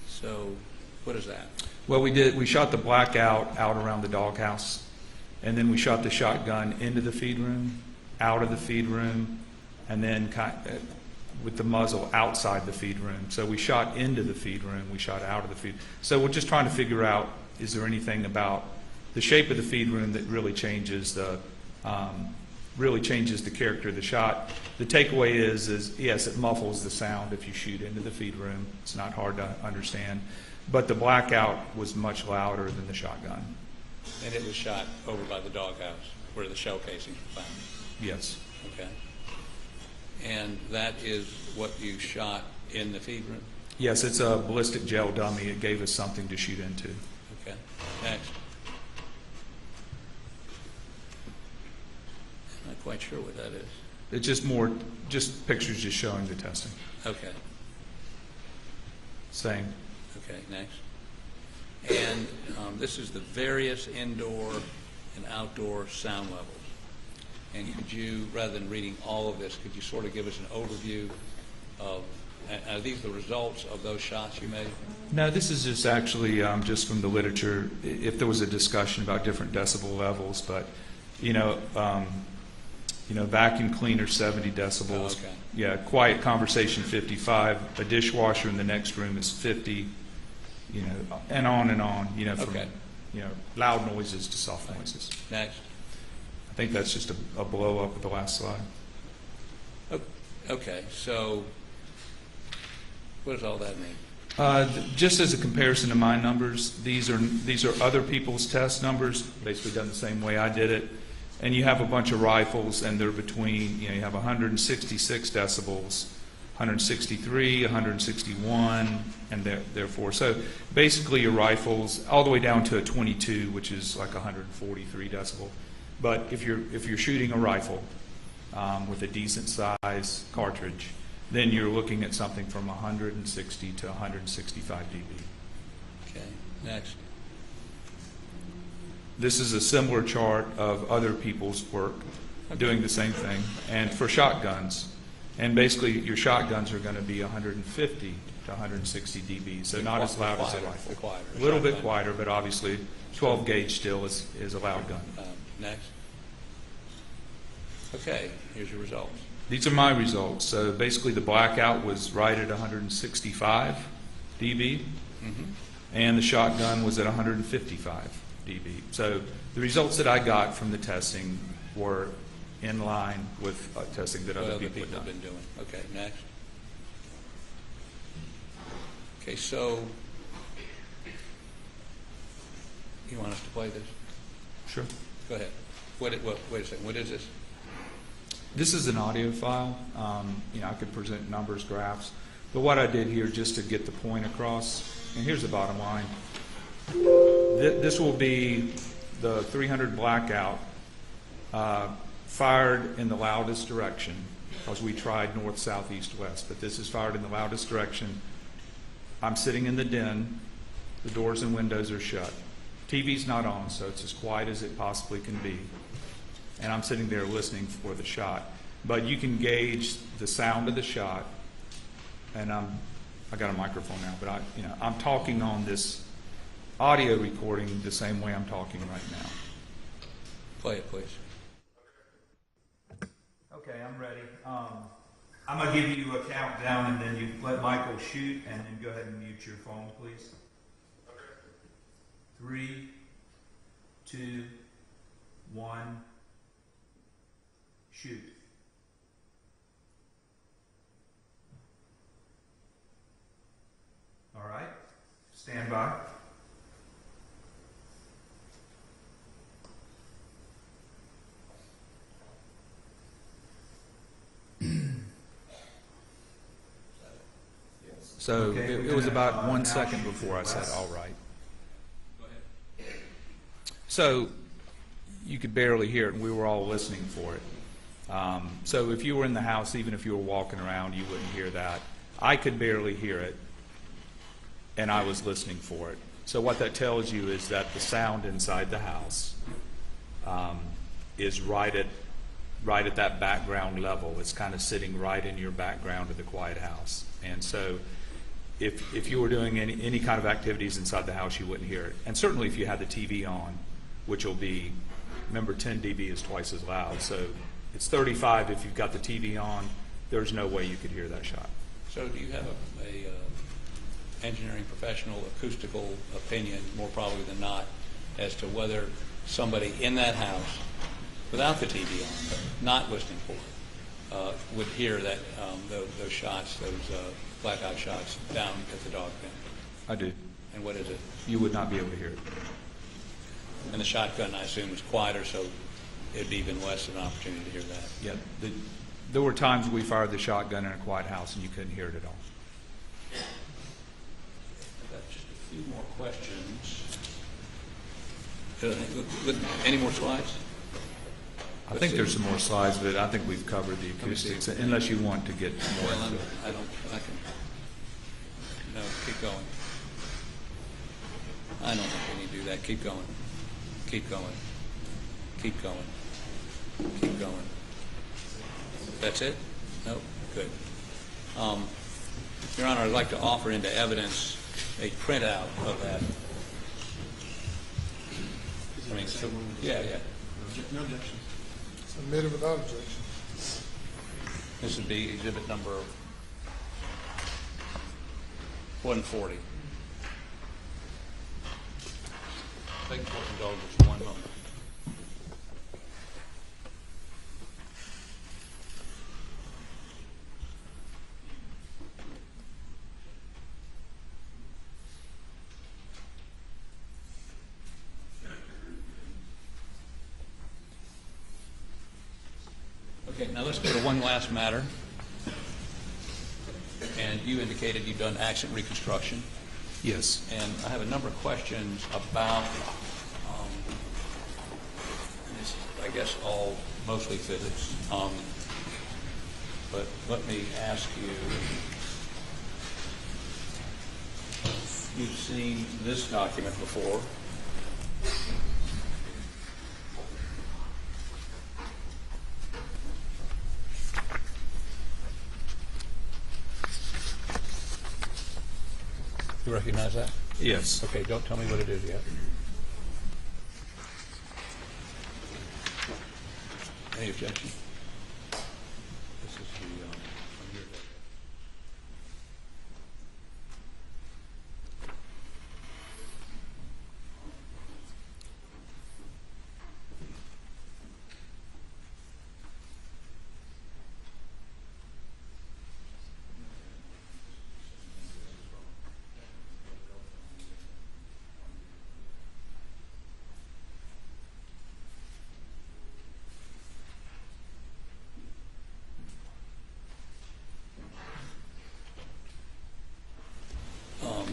So what is that? Well, we shot the blackout out around the doghouse, and then we shot the shotgun into the feed room, out of the feed room, and then with the muzzle outside the feed room. So we shot into the feed room, we shot out of the feed. So we're just trying to figure out, is there anything about the shape of the feed room that really changes the character of the shot. The takeaway is yes, it muffles the sound if you shoot into the feed room. It's not hard to understand. But the blackout was much louder than the shotgun. And it was shot over by the doghouse where the shell casings were found? Yes. Okay. And that is what you shot in the feed room? Yes, it's a ballistic gel dummy. It gave us something to shoot into. Okay. Next. I'm not quite sure what that is. It's just pictures just showing the testing. Okay. Same. Okay, next. And this is the various indoor and outdoor sound levels. And could you, rather than reading all of this, could you sort of give us an overview of, are these the results of those shots you made? No, this is just actually just from the literature. If there was a discussion about different decibel levels, but vacuum cleaner 70 decibels. Oh, okay. Yeah, quiet conversation 55. A dishwasher in the next room is 50. And on and on. From Okay. Loud noises to soft noises. Next. I think that's just a blow up of the last slide. Okay, so What does all that mean? Just as a comparison to my numbers, these are other people's test numbers, basically done the same way I did it. And you have a bunch of rifles, and they're between, you have 166 decibels, 163, 161, and therefore. So basically your rifles, all the way down to a 22, which is like 143 decibel. But if you're shooting a rifle with a decent size cartridge, then you're looking at something from 160 to 165 dB. Okay, next. This is a similar chart of other people's work doing the same thing, and for shotguns. And basically, your shotguns are going to be 150 to 160 dB, so not as loud as a rifle. A little bit quieter, but obviously 12 gauge still is a loud gun. Next. Okay, here's your results. These are my results. So basically, the blackout was right at 165 dB, and the shotgun was at 155 dB. So the results that I got from the testing were in line with testing that other people have been doing. Okay, next. Okay, so you want us to play this? Sure. Go ahead. Wait a second. What is this? This is an audio file. I could present numbers, graphs, but what I did here just to get the point across, and here's the bottom line. This will be the 300 blackout fired in the loudest direction, because we tried north, south, east, west, but this is fired in the loudest direction. I'm sitting in the den. The doors and windows are shut. TV's not on, so it's as quiet as it possibly can be. And I'm sitting there listening for the shot. But you can gauge the sound of the shot, and I got a microphone now, but I'm talking on this audio recording the same way I'm talking right now. Play it, please. Okay, I'm ready. I'm going to give you a countdown, and then you let Michael shoot, and then go ahead and mute your phone, please. 3, 2, 1, shoot. All right, stand by. So it was about 1 second before I said, all right. Go ahead. So you could barely hear it, and we were all listening for it. So if you were in the house, even if you were walking around, you wouldn't hear that. I could barely hear it, and I was listening for it. So what that tells you is that the sound inside the house is right at that background level. It's kind of sitting right in your background of the quiet house. And so if you were doing any kind of activities inside the house, you wouldn't hear it. And certainly if you had the TV on, which will be, remember 10 dB is twice as loud. So it's 35 if you've got the TV on. There's no way you could hear that shot. So do you have a engineering professional acoustical opinion, more probably than not, as to whether somebody in that house without the TV on, not listening for it, would hear that those shots, those blackout shots down at the dog pen? I do. And what is it? You would not be able to hear it. And the shotgun, I assume, is quieter, so it'd be even less of an opportunity to hear that. Yeah. There were times we fired the shotgun in a quiet house and you couldn't hear it at all. I've got just a few more questions. Any more slides? I think there's some more slides, but I think we've covered the acoustics, unless you want to get more into it. No, keep going. I don't think we need to do that. Keep going. Keep going. Keep going. Keep going. That's it? No? Good. Your Honor, I'd like to offer into evidence a printout of that. Yeah. No objection. Submitted without objection. This would be exhibit number 140. Thank you for indulgence for 1 moment. Okay, now let's go to one last matter. And you indicated you've done accident reconstruction. Yes. And I have a number of questions about, this, I guess, all mostly physics. But let me ask you, you've seen this document before. You recognize that? Yes. Okay, don't tell me what it is yet. Any objection? This is the, from your day.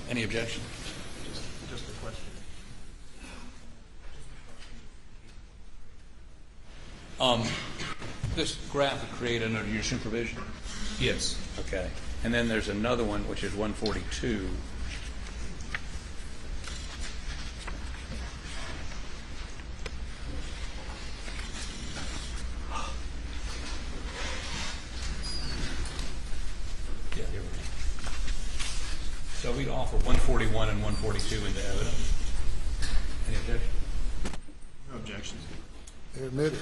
Any objection? Just a question. This graph was created under your supervision? Yes. Okay. And then there's another one, which is 142. Yeah, here we go. So we'd offer 141 and 142 into evidence. Any objection? No objections. Admitted.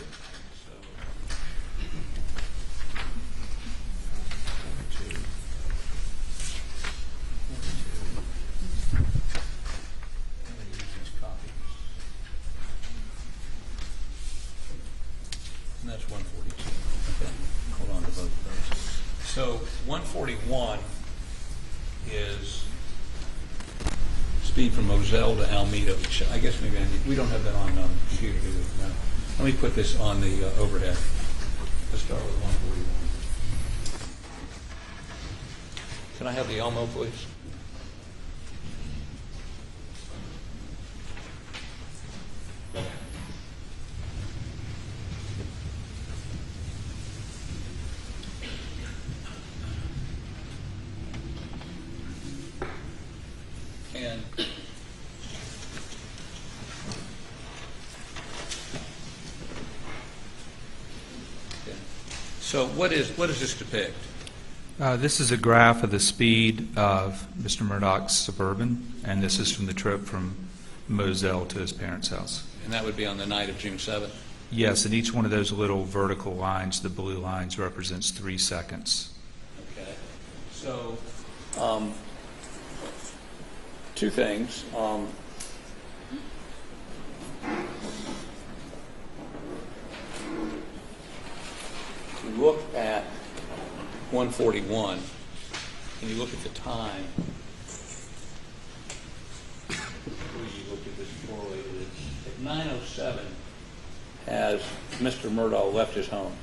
And that's 142. Okay. Hold on to both of those. So 141 is speed from Moselle to Alameda, which I guess maybe we don't have that on computer, do we? No. Let me put this on the overhead. Let's start with 141. Can I have the Elmo, please? And so what does this depict? This is a graph of the speed of Mr. Murdaugh's Suburban, and this is from the trip from Moselle to his parents' house. And that would be on the night of June 7th? Yes, and each one of those little vertical lines, the blue lines, represents 3 seconds. Okay. So, two things. If you look at 141, and you look at the time, you look at this correlated, at 9:07, has Mr. Murdaugh left his home?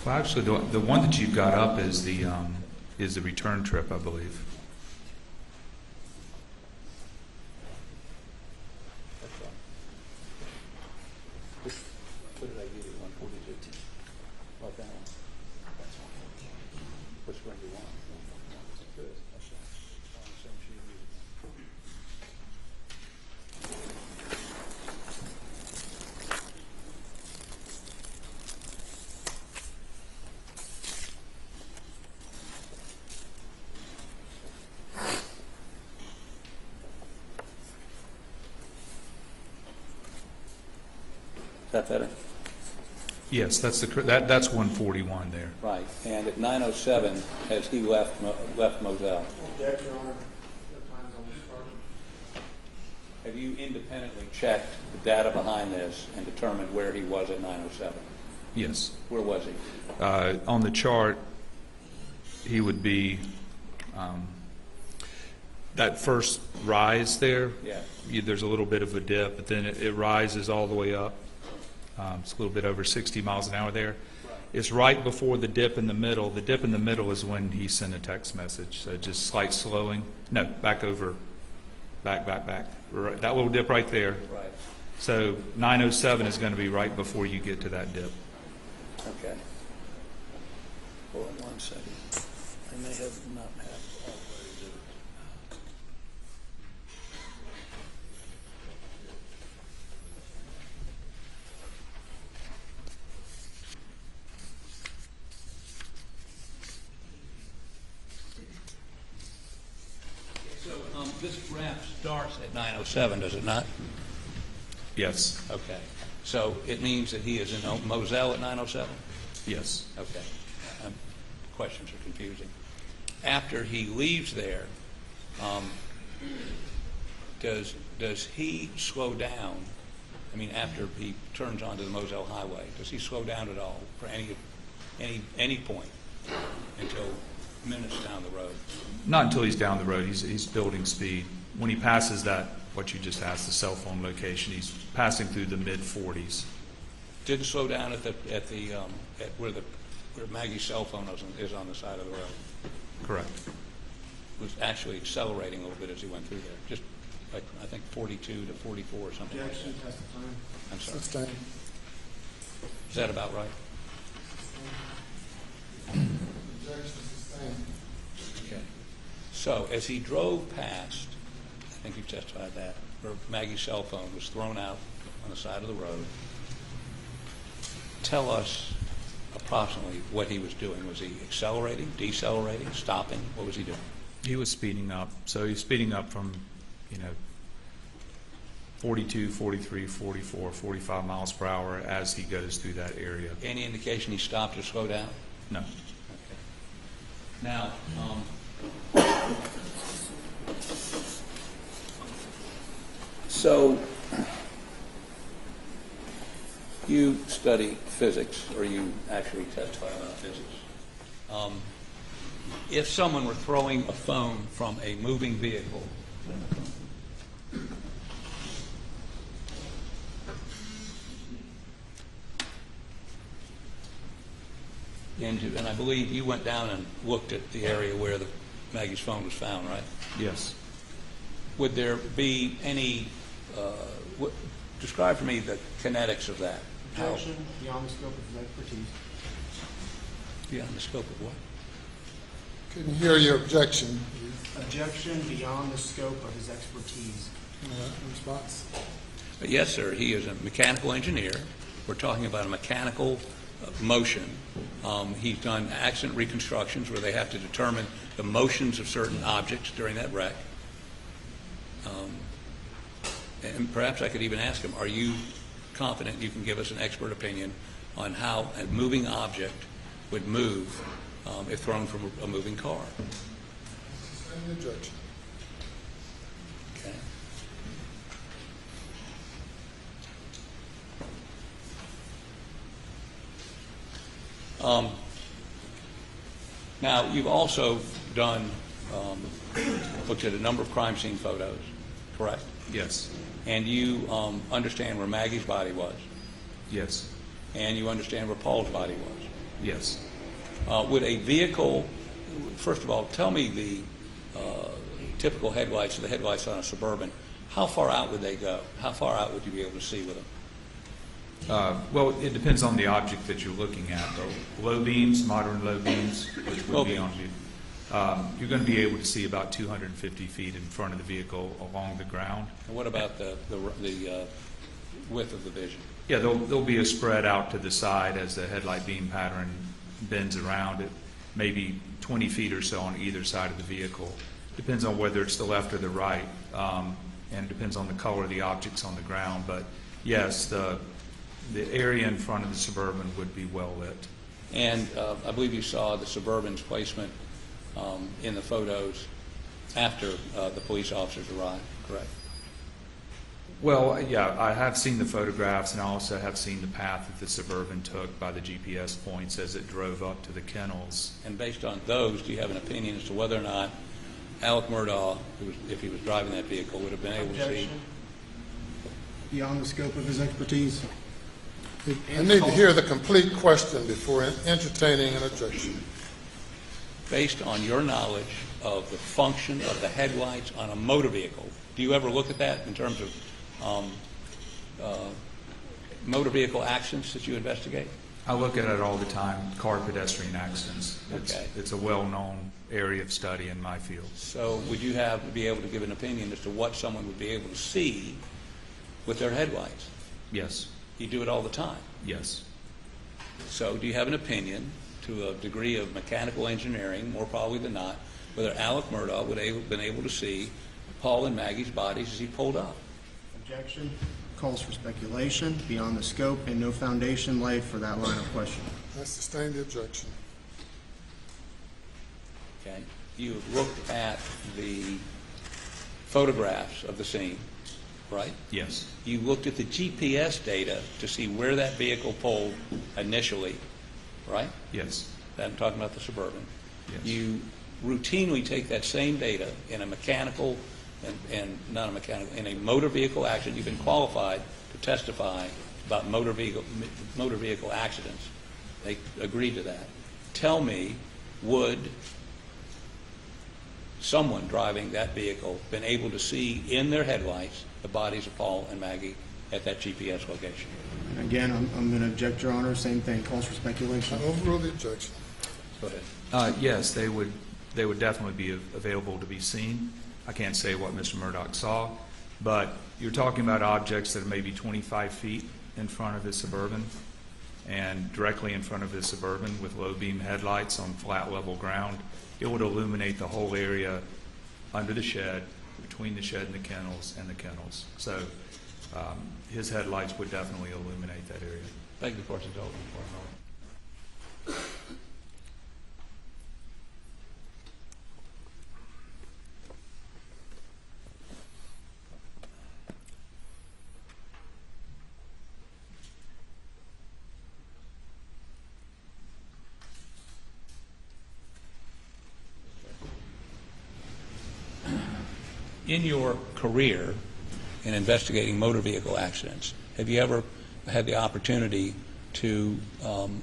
Well, actually, the one that you've got up is the return trip, I believe. What did I give you? 142? Like that one? That's 142. Which one do you want? Good. That's on the same sheet. Is that better? Yes, that's 141 there. Right. And at 9:07, has he left Moselle? Objection, Your Honor. The time's almost started. Have you independently checked the data behind this and determined where he was at 9:07? Yes. Where was he? On the chart, he would be That first rise there, Yeah. there's a little bit of a dip, but then it rises all the way up. It's a little bit over 60 miles an hour there. It's right before the dip in the middle. The dip in the middle is when he sent a text message. So just slight slowing. No, back over. Back. Right, that little dip right there. Right. So 907 is going to be right before you get to that dip. Okay. Hold on 1 second. I may have not had all the way to So this graph starts at 907, does it not? Yes. Okay. So it means that he is in Moselle at 907? Yes. Okay. Questions are confusing. After he leaves there, does he slow down? I mean, after he turns onto the Moselle Highway, does he slow down at all for any point until minutes down the road? Not until he's down the road. He's building speed. When he passes that, what you just asked, the cell phone location, he's passing through the mid-40s. Didn't slow down at where Maggie's cell phone is on the side of the road. Correct. Was actually accelerating a little bit as he went through there. Just like I think 42 to 44 or something like that. Objection, testifying. I'm sorry. Sustained. Is that about right? Objection sustained. Okay. So as he drove past, I think you testified that, where Maggie's cell phone was thrown out on the side of the road, tell us approximately what he was doing. Was he accelerating, decelerating, stopping? What was he doing? He was speeding up. So he's speeding up from, 42, 43, 44, 45 miles per hour as he goes through that area. Any indication he stopped or slowed down? No. Okay. Now, so you study physics, or you actually testify about physics. If someone were throwing a phone from a moving vehicle and I believe you went down and looked at the area where Maggie's phone was found, right? Yes. Would there be any, describe for me the kinetics of that. Objection, beyond the scope of his expertise. Beyond the scope of what? Couldn't hear your objection. Objection, beyond the scope of his expertise. Response? Yes, sir. He is a mechanical engineer. We're talking about a mechanical motion. He's done accident reconstructions where they have to determine the motions of certain objects during that wreck. And perhaps I could even ask him, are you confident you can give us an expert opinion on how a moving object would move if thrown from a moving car? Sustained the objection. Okay. Now, you've also done, looked at a number of crime scene photos, correct? Yes. And you understand where Maggie's body was? Yes. And you understand where Paul's body was? Yes. Would a vehicle, first of all, tell me the typical headlights, the headlights on a Suburban, how far out would they go? How far out would you be able to see with them? Well, it depends on the object that you're looking at. The low beams, modern low beams, which would be on you. You're going to be able to see about 250 feet in front of the vehicle along the ground. And what about the width of the vision? Yeah, there'll be a spread out to the side as the headlight beam pattern bends around. It maybe 20 feet or so on either side of the vehicle. Depends on whether it's the left or the right, and depends on the color of the objects on the ground. But yes, the area in front of the Suburban would be well lit. And I believe you saw the Suburban's placement in the photos after the police officers arrived, correct? Well, yeah, I have seen the photographs, and I also have seen the path that the Suburban took by the GPS points as it drove up to the kennels. And based on those, do you have an opinion as to whether or not Alex Murdaugh, if he was driving that vehicle, would have been able to see. Objection. Beyond the scope of his expertise. I need to hear the complete question before entertaining an objection. Based on your knowledge of the function of the headlights on a motor vehicle, do you ever look at that in terms of motor vehicle accidents that you investigate? I look at it all the time, car pedestrian accidents. Okay. It's a well-known area of study in my field. So would you be able to give an opinion as to what someone would be able to see with their headlights? Yes. You do it all the time. Yes. So do you have an opinion, to a degree of mechanical engineering, more probably than not, whether Alex Murdaugh would have been able to see Paul and Maggie's bodies as he pulled up? Objection. Calls for speculation beyond the scope and no foundation laid for that line of question. I sustain the objection. Okay. You looked at the photographs of the scene, right? Yes. You looked at the GPS data to see where that vehicle pulled initially, right? Yes. I'm talking about the Suburban. Yes. You routinely take that same data in a mechanical and not a mechanical, in a motor vehicle accident. You've been qualified to testify about motor vehicle accidents. They agreed to that. Tell me, would someone driving that vehicle been able to see in their headlights the bodies of Paul and Maggie at that GPS location? And again, I'm going to object, Your Honor. Same thing. Calls for speculation. I overrule the objection. Go ahead. Yes, they would definitely be available to be seen. I can't say what Mr. Murdaugh saw, but you're talking about objects that are maybe 25 feet in front of his Suburban and directly in front of his Suburban with low beam headlights on flat level ground. It would illuminate the whole area under the shed, between the shed and the kennels, So his headlights would definitely illuminate that area. Thank you, Court's indulgence for a moment. In your career in investigating motor vehicle accidents, have you ever had the opportunity to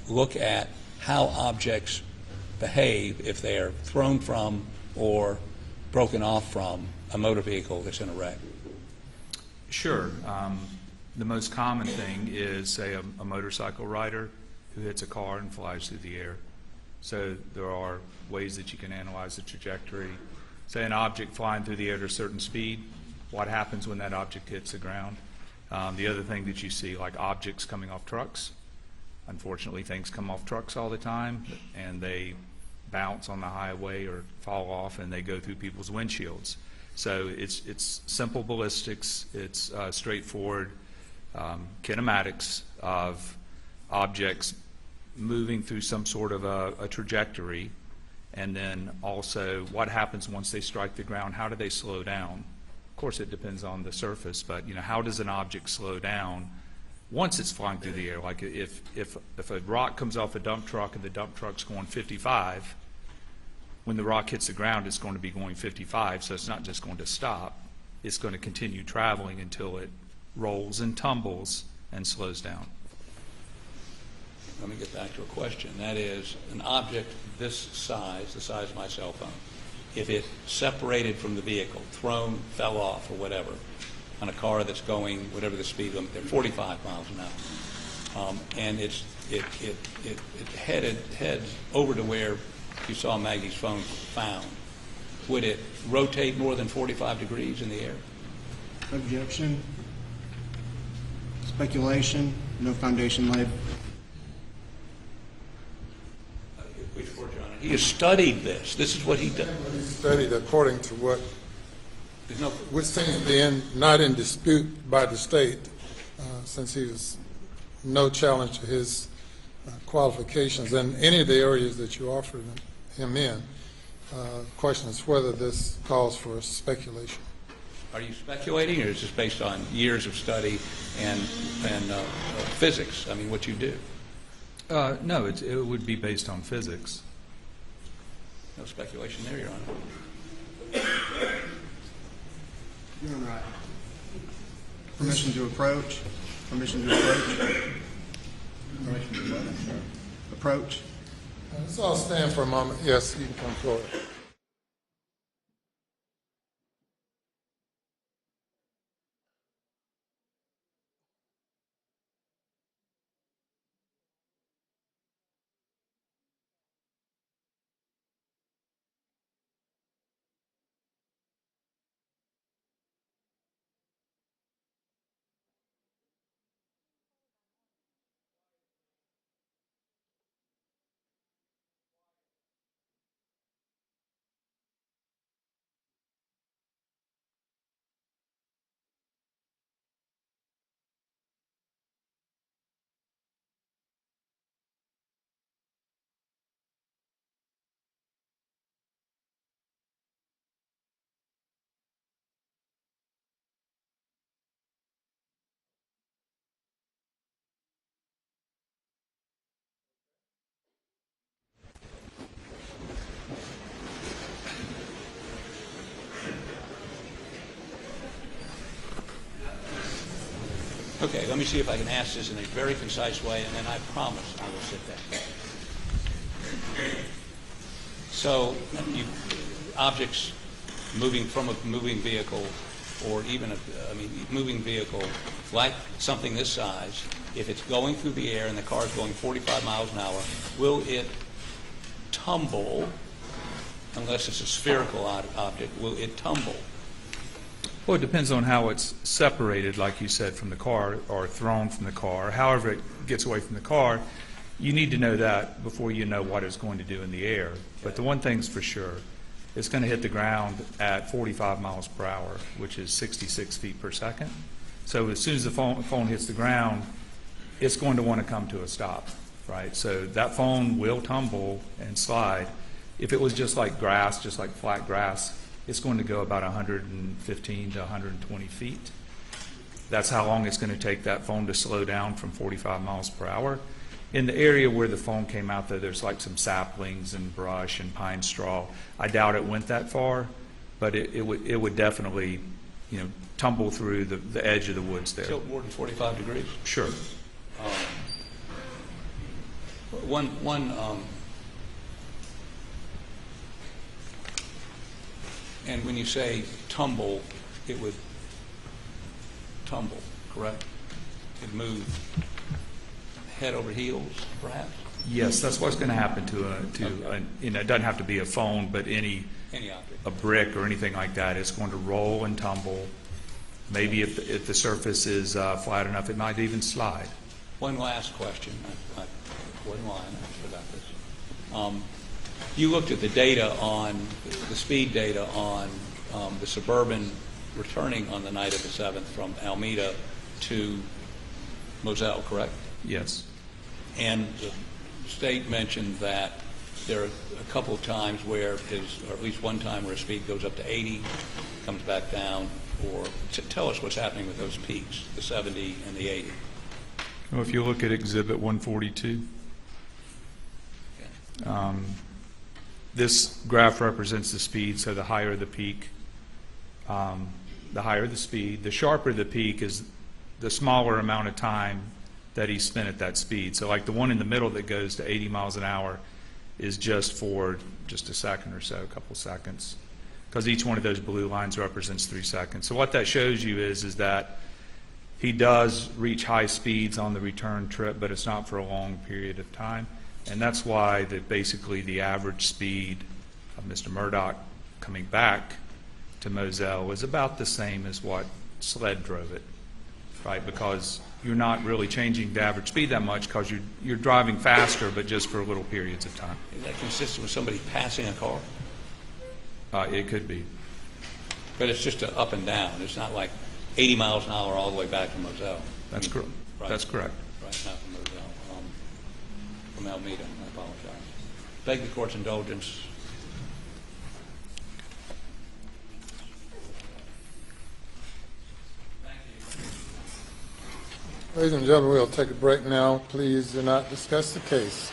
look at how objects behave if they are thrown from or broken off from a motor vehicle that's in a wreck? Sure. The most common thing is, say, a motorcycle rider who hits a car and flies through the air. So there are ways that you can analyze the trajectory. Say an object flying through the air at a certain speed, what happens when that object hits the ground? The other thing that you see, like objects coming off trucks. Unfortunately, things come off trucks all the time, and they bounce on the highway or fall off, and they go through people's windshields. So it's simple ballistics. It's straightforward kinematics of objects moving through some sort of a trajectory. And then also what happens once they strike the ground, how do they slow down? Of course it depends on the surface, but how does an object slow down once it's flying through the air? Like if a rock comes off a dump truck and the dump truck's going 55, when the rock hits the ground it's going to be going 55, so it's not just going to stop, it's going to continue traveling until it rolls and tumbles and slows down. Let me get back to a question. That is, an object this size, the size of my cell phone, if it separated from the vehicle, thrown, fell off, or whatever, on a car that's going, whatever the speed limit, they're 45 miles an hour, and it heads over to where you saw Maggie's phone found, would it rotate more than 45 degrees in the air? Objection. Speculation. No foundation laid. He has studied this. This is what he does. He studied according to what, which seems to be not in dispute by the state, since he was no challenge to his qualifications in any of the areas that you offered him in. The question is whether this calls for speculation. Are you speculating, or is this based on years of study and physics? I mean, what you do? No, it would be based on physics. No speculation there, Your Honor. You're on right. Permission to approach. Permission to approach. Permission to what? I'm sorry. Approach. Let's all stand for a moment. Yes, you can come forward. Okay, let me see if I can ask this in a very concise way, and then I promise I will sit down. So, objects moving from a moving vehicle, or even moving vehicle, like something this size, if it's going through the air and the car is going 45 miles an hour, will it tumble, unless it's a spherical object, will it tumble? Well, it depends on how it's separated, like you said, from the car or thrown from the car. However it gets away from the car, you need to know that before you know what it's going to do in the air. But the one thing's for sure, it's going to hit the ground at 45 miles per hour, which is 66 feet per second. So as soon as the phone hits the ground, it's going to want to come to a stop, right? So that phone will tumble and slide. If it was just like grass, just like flat grass, it's going to go about 115 to 120 feet. That's how long it's going to take that phone to slow down from 45 miles per hour. In the area where the phone came out, though, there's like some saplings and brush and pine straw. I doubt it went that far, but it would definitely, tumble through the edge of the woods there. Tilt more than 45 degrees? Sure. And when you say tumble, it would tumble, correct? It'd move head over heels, perhaps? Yes, that's what's going to happen it doesn't have to be a phone, but any object, a brick or anything like that. It's going to roll and tumble. Maybe if the surface is flat enough, it might even slide. One last question. I forgot this. You looked at the data the speed data on the Suburban returning on the night of the 7th from Alameda to Moselle, correct? Yes. And the state mentioned that there are a couple of times where or at least one time where speed goes up to 80, comes back down, or tell us what's happening with those peaks, the 70 and the 80. Well, if you look at Exhibit 142, this graph represents the speed, so the higher the peak, the higher the speed. The sharper the peak is the smaller amount of time that he spent at that speed. So like the one in the middle that goes to 80 miles an hour is just for just a second or so, a couple seconds, because each one of those blue lines represents 3 seconds. So what that shows you is that he does reach high speeds on the return trip, but it's not for a long period of time. And that's why basically the average speed of Mr. Murdaugh coming back to Moselle was about the same as what SLED drove it, right? Because you're not really changing the average speed that much because you're driving faster, but just for little periods of time. Is that consistent with somebody passing a car? It could be. But it's just up and down. It's not like 80 miles an hour all the way back to Moselle. That's correct. Right. That's correct. Right, not from Moselle. From Alameda, I apologize. Beg the court's indulgence. Ladies and gentlemen, we'll take a break now. Please do not discuss the case.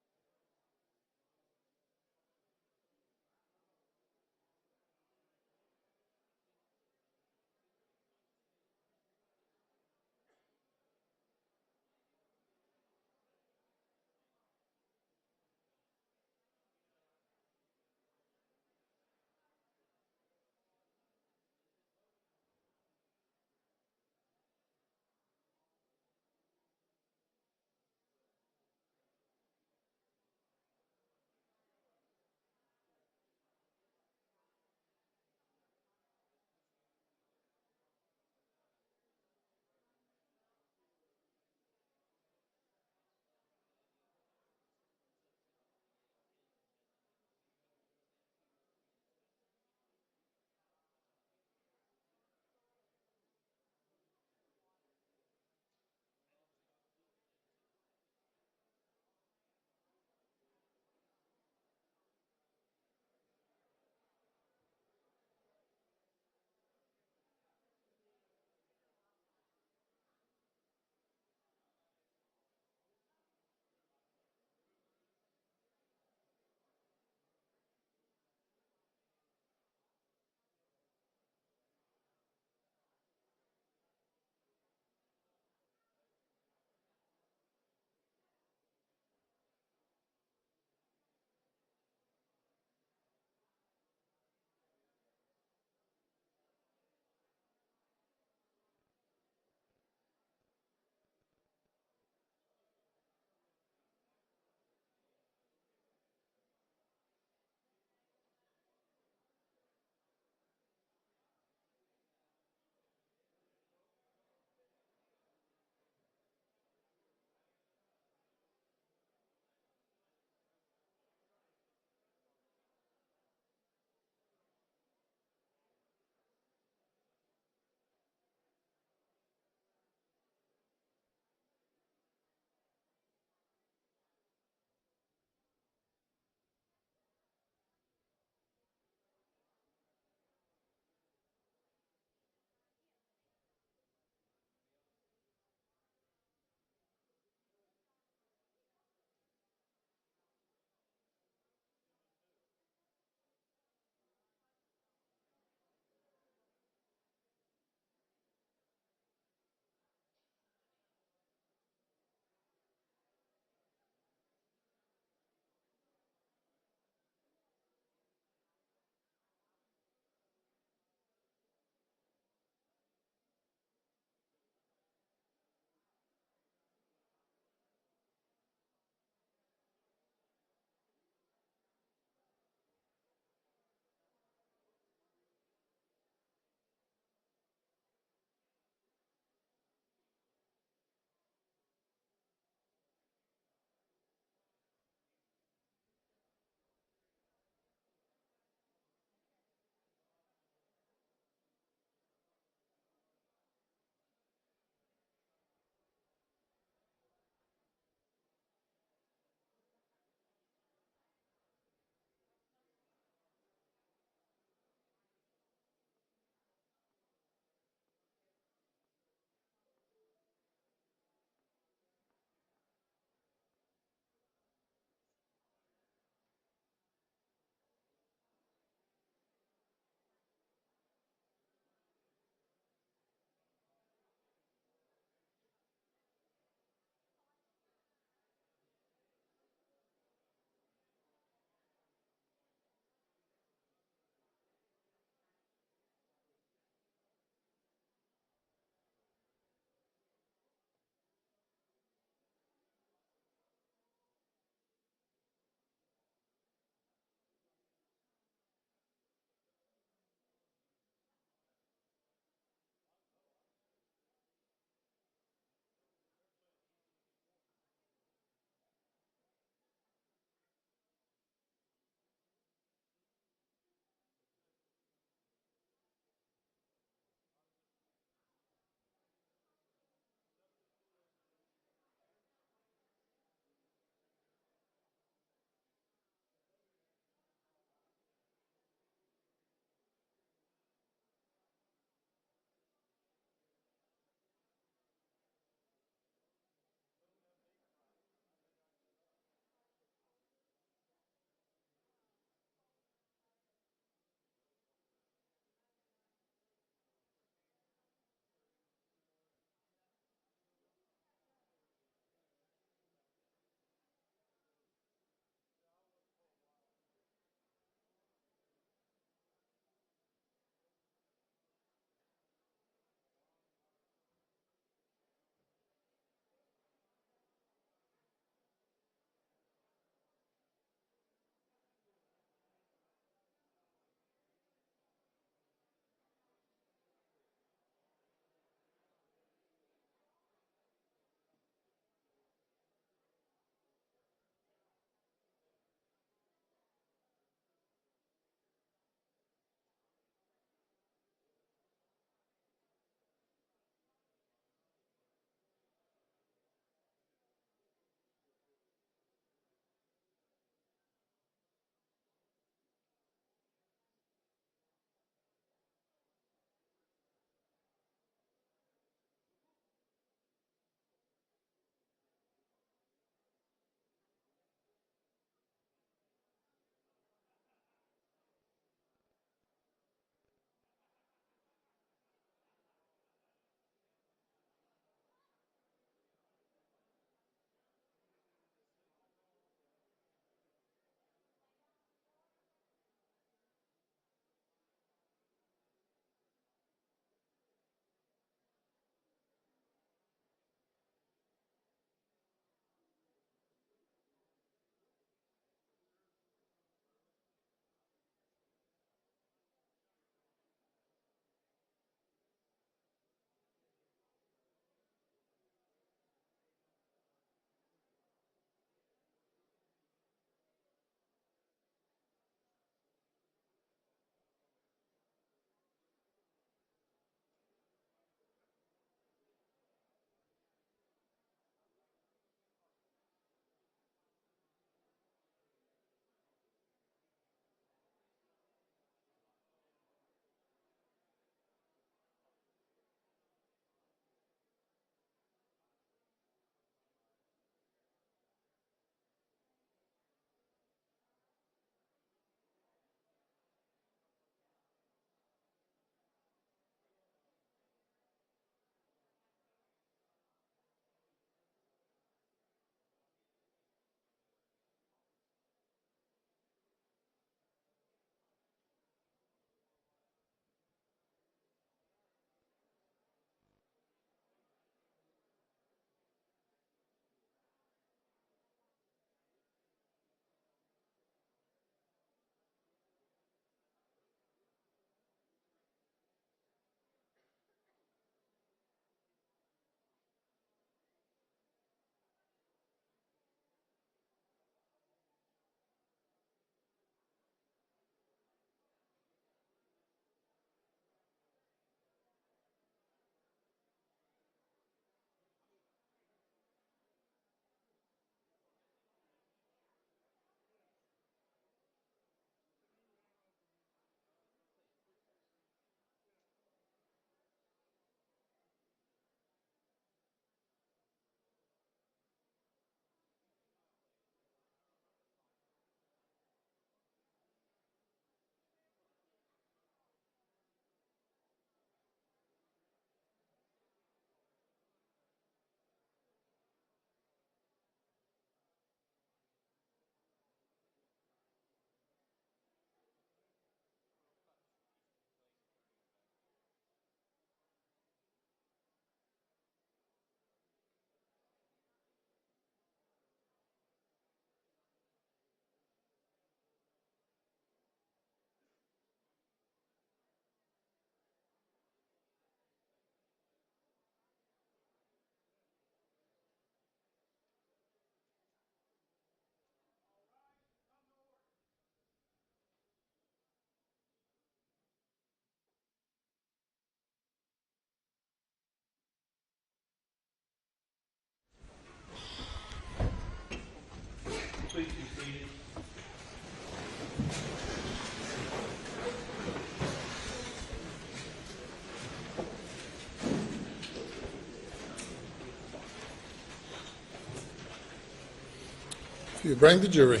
You bring the jury.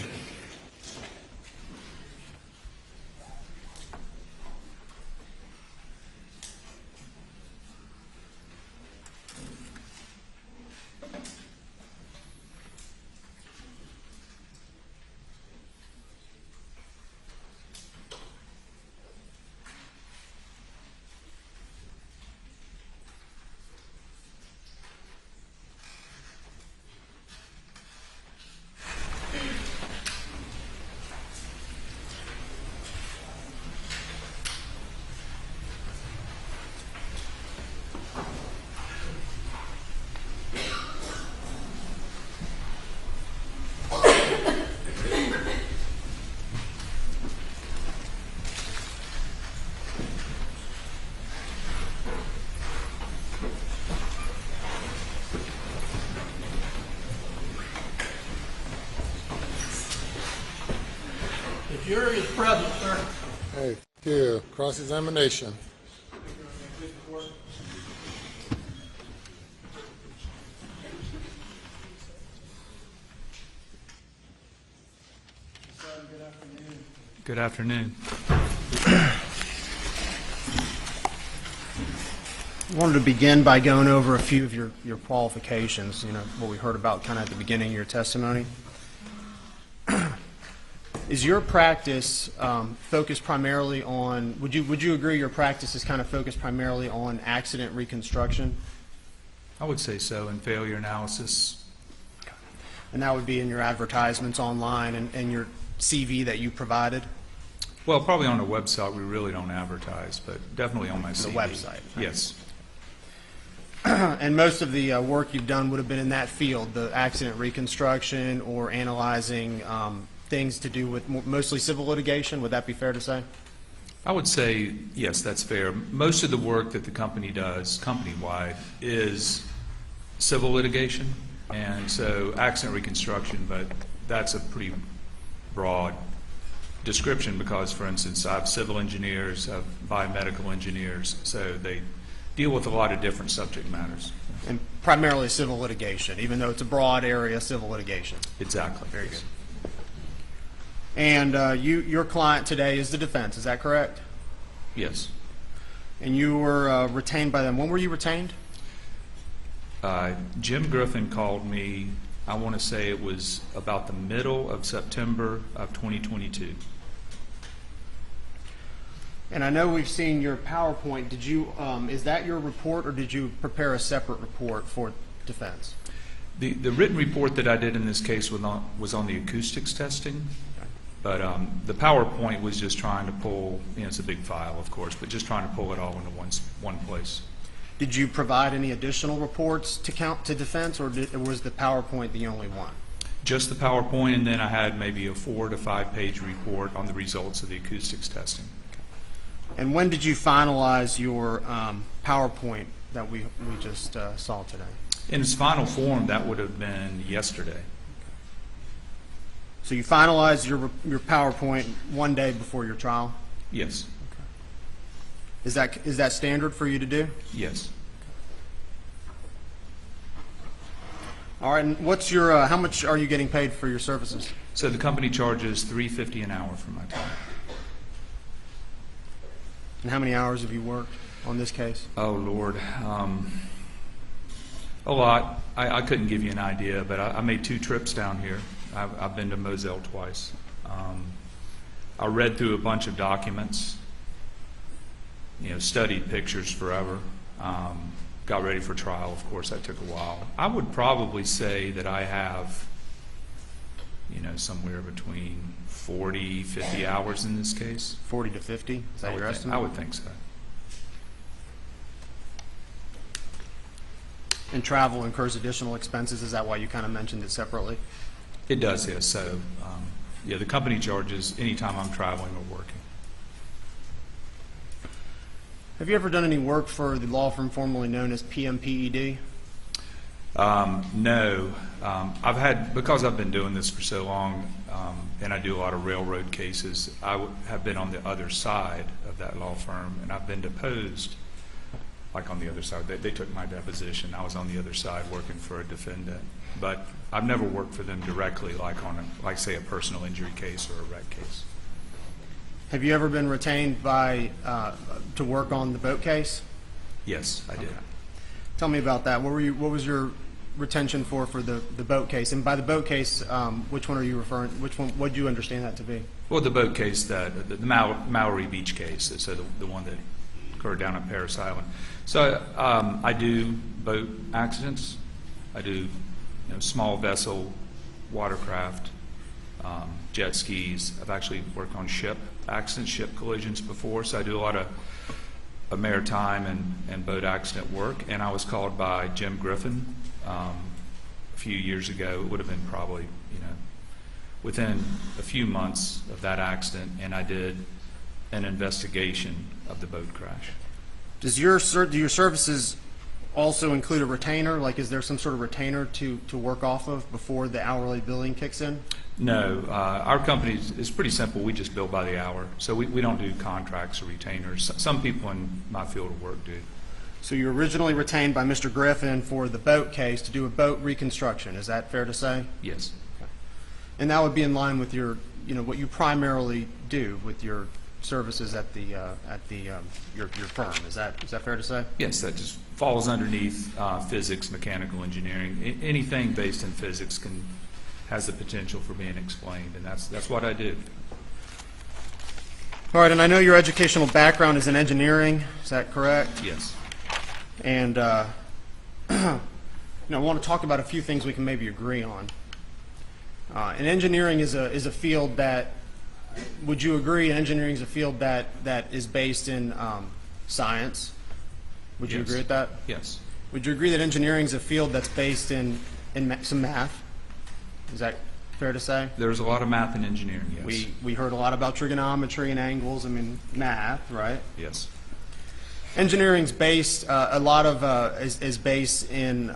The jury is present, sir. Hey, here, cross-examination. Good afternoon. I wanted to begin by going over a few of your qualifications, what we heard about kind of at the beginning of your testimony. Is your practice focused primarily on, would you agree your practice is kind of focused primarily on accident reconstruction? I would say so, and failure analysis. And that would be in your advertisements online and your CV that you provided? Well, probably on the website we really don't advertise, but definitely on my CV. The website? Yes. And most of the work you've done would have been in that field, the accident reconstruction or analyzing things to do with mostly civil litigation. Would that be fair to say? I would say, yes, that's fair. Most of the work that the company does, company-wide, is civil litigation, and so accident reconstruction, but that's a pretty broad description because, for instance, I have civil engineers, I have biomedical engineers, so they deal with a lot of different subject matters. And primarily civil litigation, even though it's a broad area, civil litigation. Exactly. Very good. And your client today is the defense, is that correct? Yes. And you were retained by them. When were you retained? Jim Griffin called me, I want to say it was about the middle of September of 2022. And I know we've seen your PowerPoint. Did you, is that your report, or did you prepare a separate report for defense? The written report that I did in this case was on the acoustics testing, but the PowerPoint was just trying to pull, it's a big file, of course, but just trying to pull it all into one place. Did you provide any additional reports to defense, or was the PowerPoint the only one? Just the PowerPoint, and then I had maybe a 4 to 5 page report on the results of the acoustics testing. And when did you finalize your PowerPoint that we just saw today? In its final form, that would have been yesterday. So you finalized your PowerPoint one day before your trial? Yes. Okay. Is that standard for you to do? Yes. All right. And what's your how much are you getting paid for your services? So the company charges $3.50 an hour for my time. And how many hours have you worked on this case? Oh, Lord. A lot. I couldn't give you an idea, but I made 2 trips down here. I've been to Moselle twice. I read through a bunch of documents, studied pictures forever. Got ready for trial, of course, that took a while. I would probably say that I have, somewhere between 40, 50 hours in this case. 40 to 50? Is that your estimate? I would think so. And travel incurs additional expenses. Is that why you kind of mentioned it separately? It does, yes. So, the company charges anytime I'm traveling or working. Have you ever done any work for the law firm formerly known as PMPED? No. Because I've been doing this for so long, and I do a lot of railroad cases, I have been on the other side of that law firm, and I've been deposed like on the other side. They took my deposition. I was on the other side working for a defendant. But I've never worked for them directly, like on like say a personal injury case or a wreck case. Have you ever been retained by to work on the boat case? Yes, I did. Okay. Tell me about that. What was your retention for the boat case? And by the boat case, which one are you referring? Which one? What do you understand that to be? Well, the boat case, the Maori Beach case, so the one that occurred down at Paris Island. So I do boat accidents. I do small vessel, watercraft, jet skis. I've actually worked on ship accidents, ship collisions before, so I do a lot of maritime and boat accident work. And I was called by Jim Griffin a few years ago. It would have been probably within a few months of that accident, and I did an investigation of the boat crash. Do your services also include a retainer? Like, is there some sort of retainer to work off of before the hourly billing kicks in? No, our company is pretty simple. We just bill by the hour, so we don't do contracts or retainers. Some people in my field of work do. So you were originally retained by Mr. Griffin for the boat case to do a boat reconstruction. Is that fair to say? Yes. Okay. And that would be in line with your, what you primarily do with your services at your firm. Is that fair to say? Yes, that just falls underneath physics, mechanical engineering. Anything based in physics has the potential for being explained, and that's what I do. All right, and I know your educational background is in engineering. Is that correct? Yes. And I want to talk about a few things we can maybe agree on. And engineering is a field that, would you agree, engineering is a field that is based in science? Would you agree with that? Yes. Would you agree that engineering is a field that's based in some math? Is that fair to say? There's a lot of math in engineering, yes. We heard a lot about trigonometry and angles. I mean, math, right? Yes. Engineering's based, a lot of is based in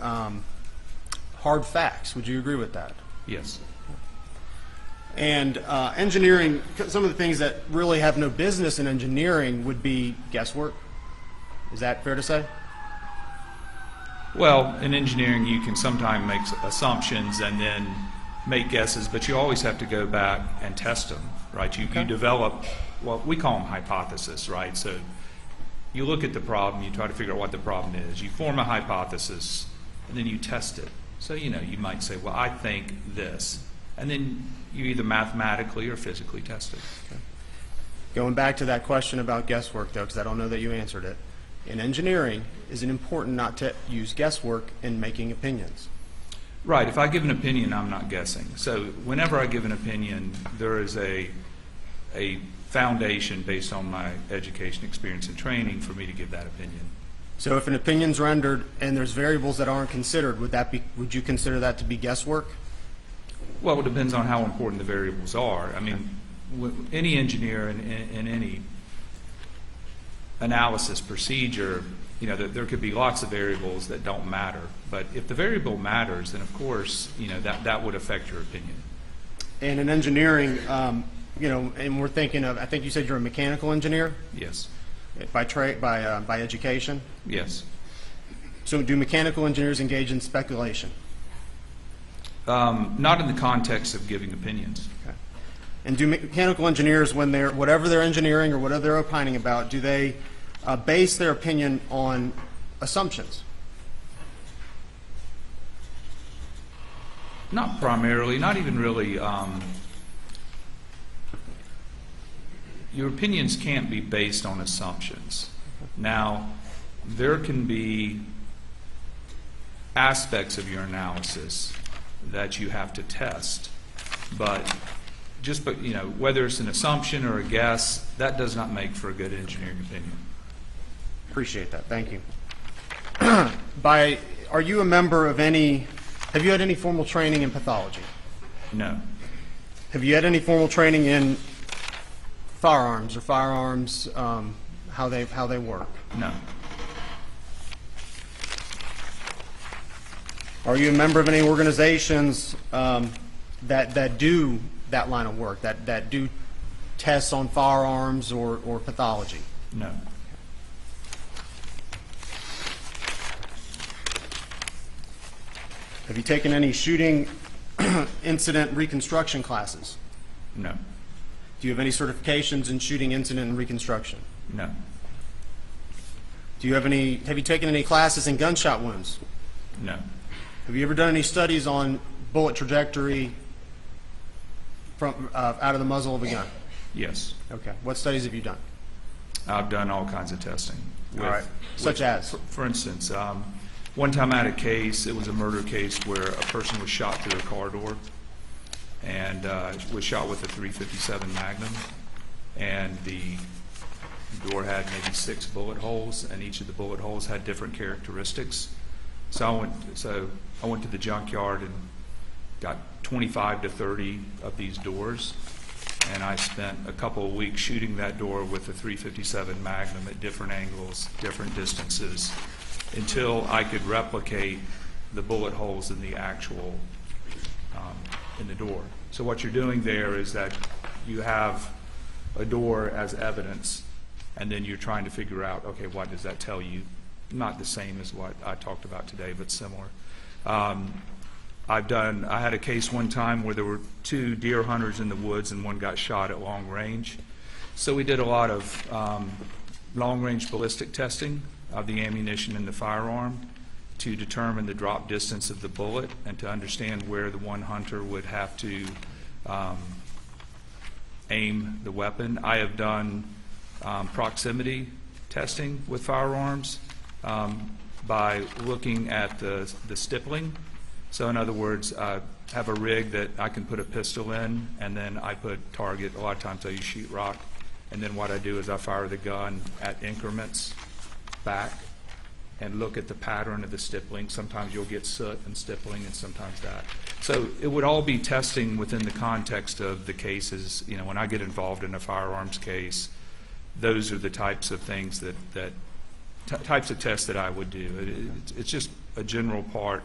hard facts. Would you agree with that? Yes. And engineering, some of the things that really have no business in engineering would be guesswork. Is that fair to say? Well, in engineering, you can sometimes make assumptions and then make guesses, but you always have to go back and test them, right? You develop what we call them hypothesis, right? So you look at the problem, you try to figure out what the problem is. You form a hypothesis, and then you test it. So, you might say, well, I think this. And then you either mathematically or physically test it. Okay. Going back to that question about guesswork, though, because I don't know that you answered it. In engineering, is it important not to use guesswork in making opinions? Right. If I give an opinion, I'm not guessing. So whenever I give an opinion, there is a foundation based on my education, experience, and training for me to give that opinion. So if an opinion's rendered and there's variables that aren't considered, would you consider that to be guesswork? Well, it depends on how important the variables are. I mean, any engineer in any analysis procedure, there could be lots of variables that don't matter. But if the variable matters, then of course, that would affect your opinion. And in engineering, and we're thinking of, I think you said you're a mechanical engineer? Yes. By trade, by education? Yes. So do mechanical engineers engage in speculation? Not in the context of giving opinions. Okay. And do mechanical engineers, when whatever they're engineering or whatever they're opining about, do they base their opinion on assumptions? Not primarily, not even really. Your opinions can't be based on assumptions. Now, there can be aspects of your analysis that you have to test, but whether it's an assumption or a guess, that does not make for a good engineering opinion. Appreciate that. Thank you. Are you a member of have you had any formal training in pathology? No. Have you had any formal training in firearms or firearms, how they work? No. Are you a member of any organizations that do that line of work, that do tests on firearms or pathology? No. Have you taken any shooting incident reconstruction classes? No. Do you have any certifications in shooting incident and reconstruction? No. Have you taken any classes in gunshot wounds? No. Have you ever done any studies on bullet trajectory from out of the muzzle of a gun? Yes. Okay. What studies have you done? I've done all kinds of testing. All right. Such as? For instance, one time I had a case, it was a murder case where a person was shot through a car door and was shot with a .357 Magnum, and the door had maybe 6 bullet holes, and each of the bullet holes had different characteristics. So I went to the junkyard and got 25 to 30 of these doors, and I spent a couple of weeks shooting that door with a .357 Magnum at different angles, different distances, until I could replicate the bullet holes in the actual in the door. So what you're doing there is that you have a door as evidence, and then you're trying to figure out, okay, what does that tell you? Not the same as what I talked about today, but similar. I had a case one time where there were 2 deer hunters in the woods and one got shot at long range. So we did a lot of long range ballistic testing of the ammunition in the firearm to determine the drop distance of the bullet and to understand where the one hunter would have to aim the weapon. I have done proximity testing with firearms by looking at the stippling. So in other words, I have a rig that I can put a pistol in, and then I put target. A lot of times I use sheetrock, and then what I do is I fire the gun at increments back and look at the pattern of the stippling. Sometimes you'll get soot and stippling, and sometimes that. So it would all be testing within the context of the cases. You know, when I get involved in a firearms case, those are the types of things types of tests that I would do. It's just a general part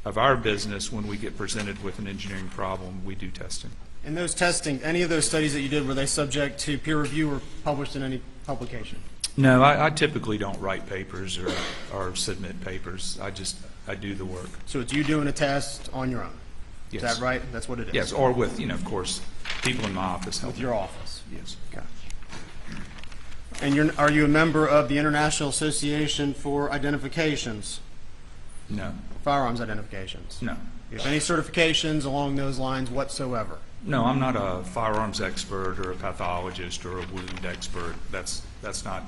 of our business. When we get presented with an engineering problem, we do testing. In those testing, any of those studies that you did, were they subject to peer review or published in any publication? No, I typically don't write papers or submit papers. I do the work. So it's you doing a test on your own? Yes. Is that right? That's what it is? Yes, or with, of course, people in my office help. With your office? Yes. Okay. And are you a member of the International Association for Identifications? No. Firearms identifications? No. Do you have any certifications along those lines whatsoever? No, I'm not a firearms expert or a pathologist or a wound expert. That's not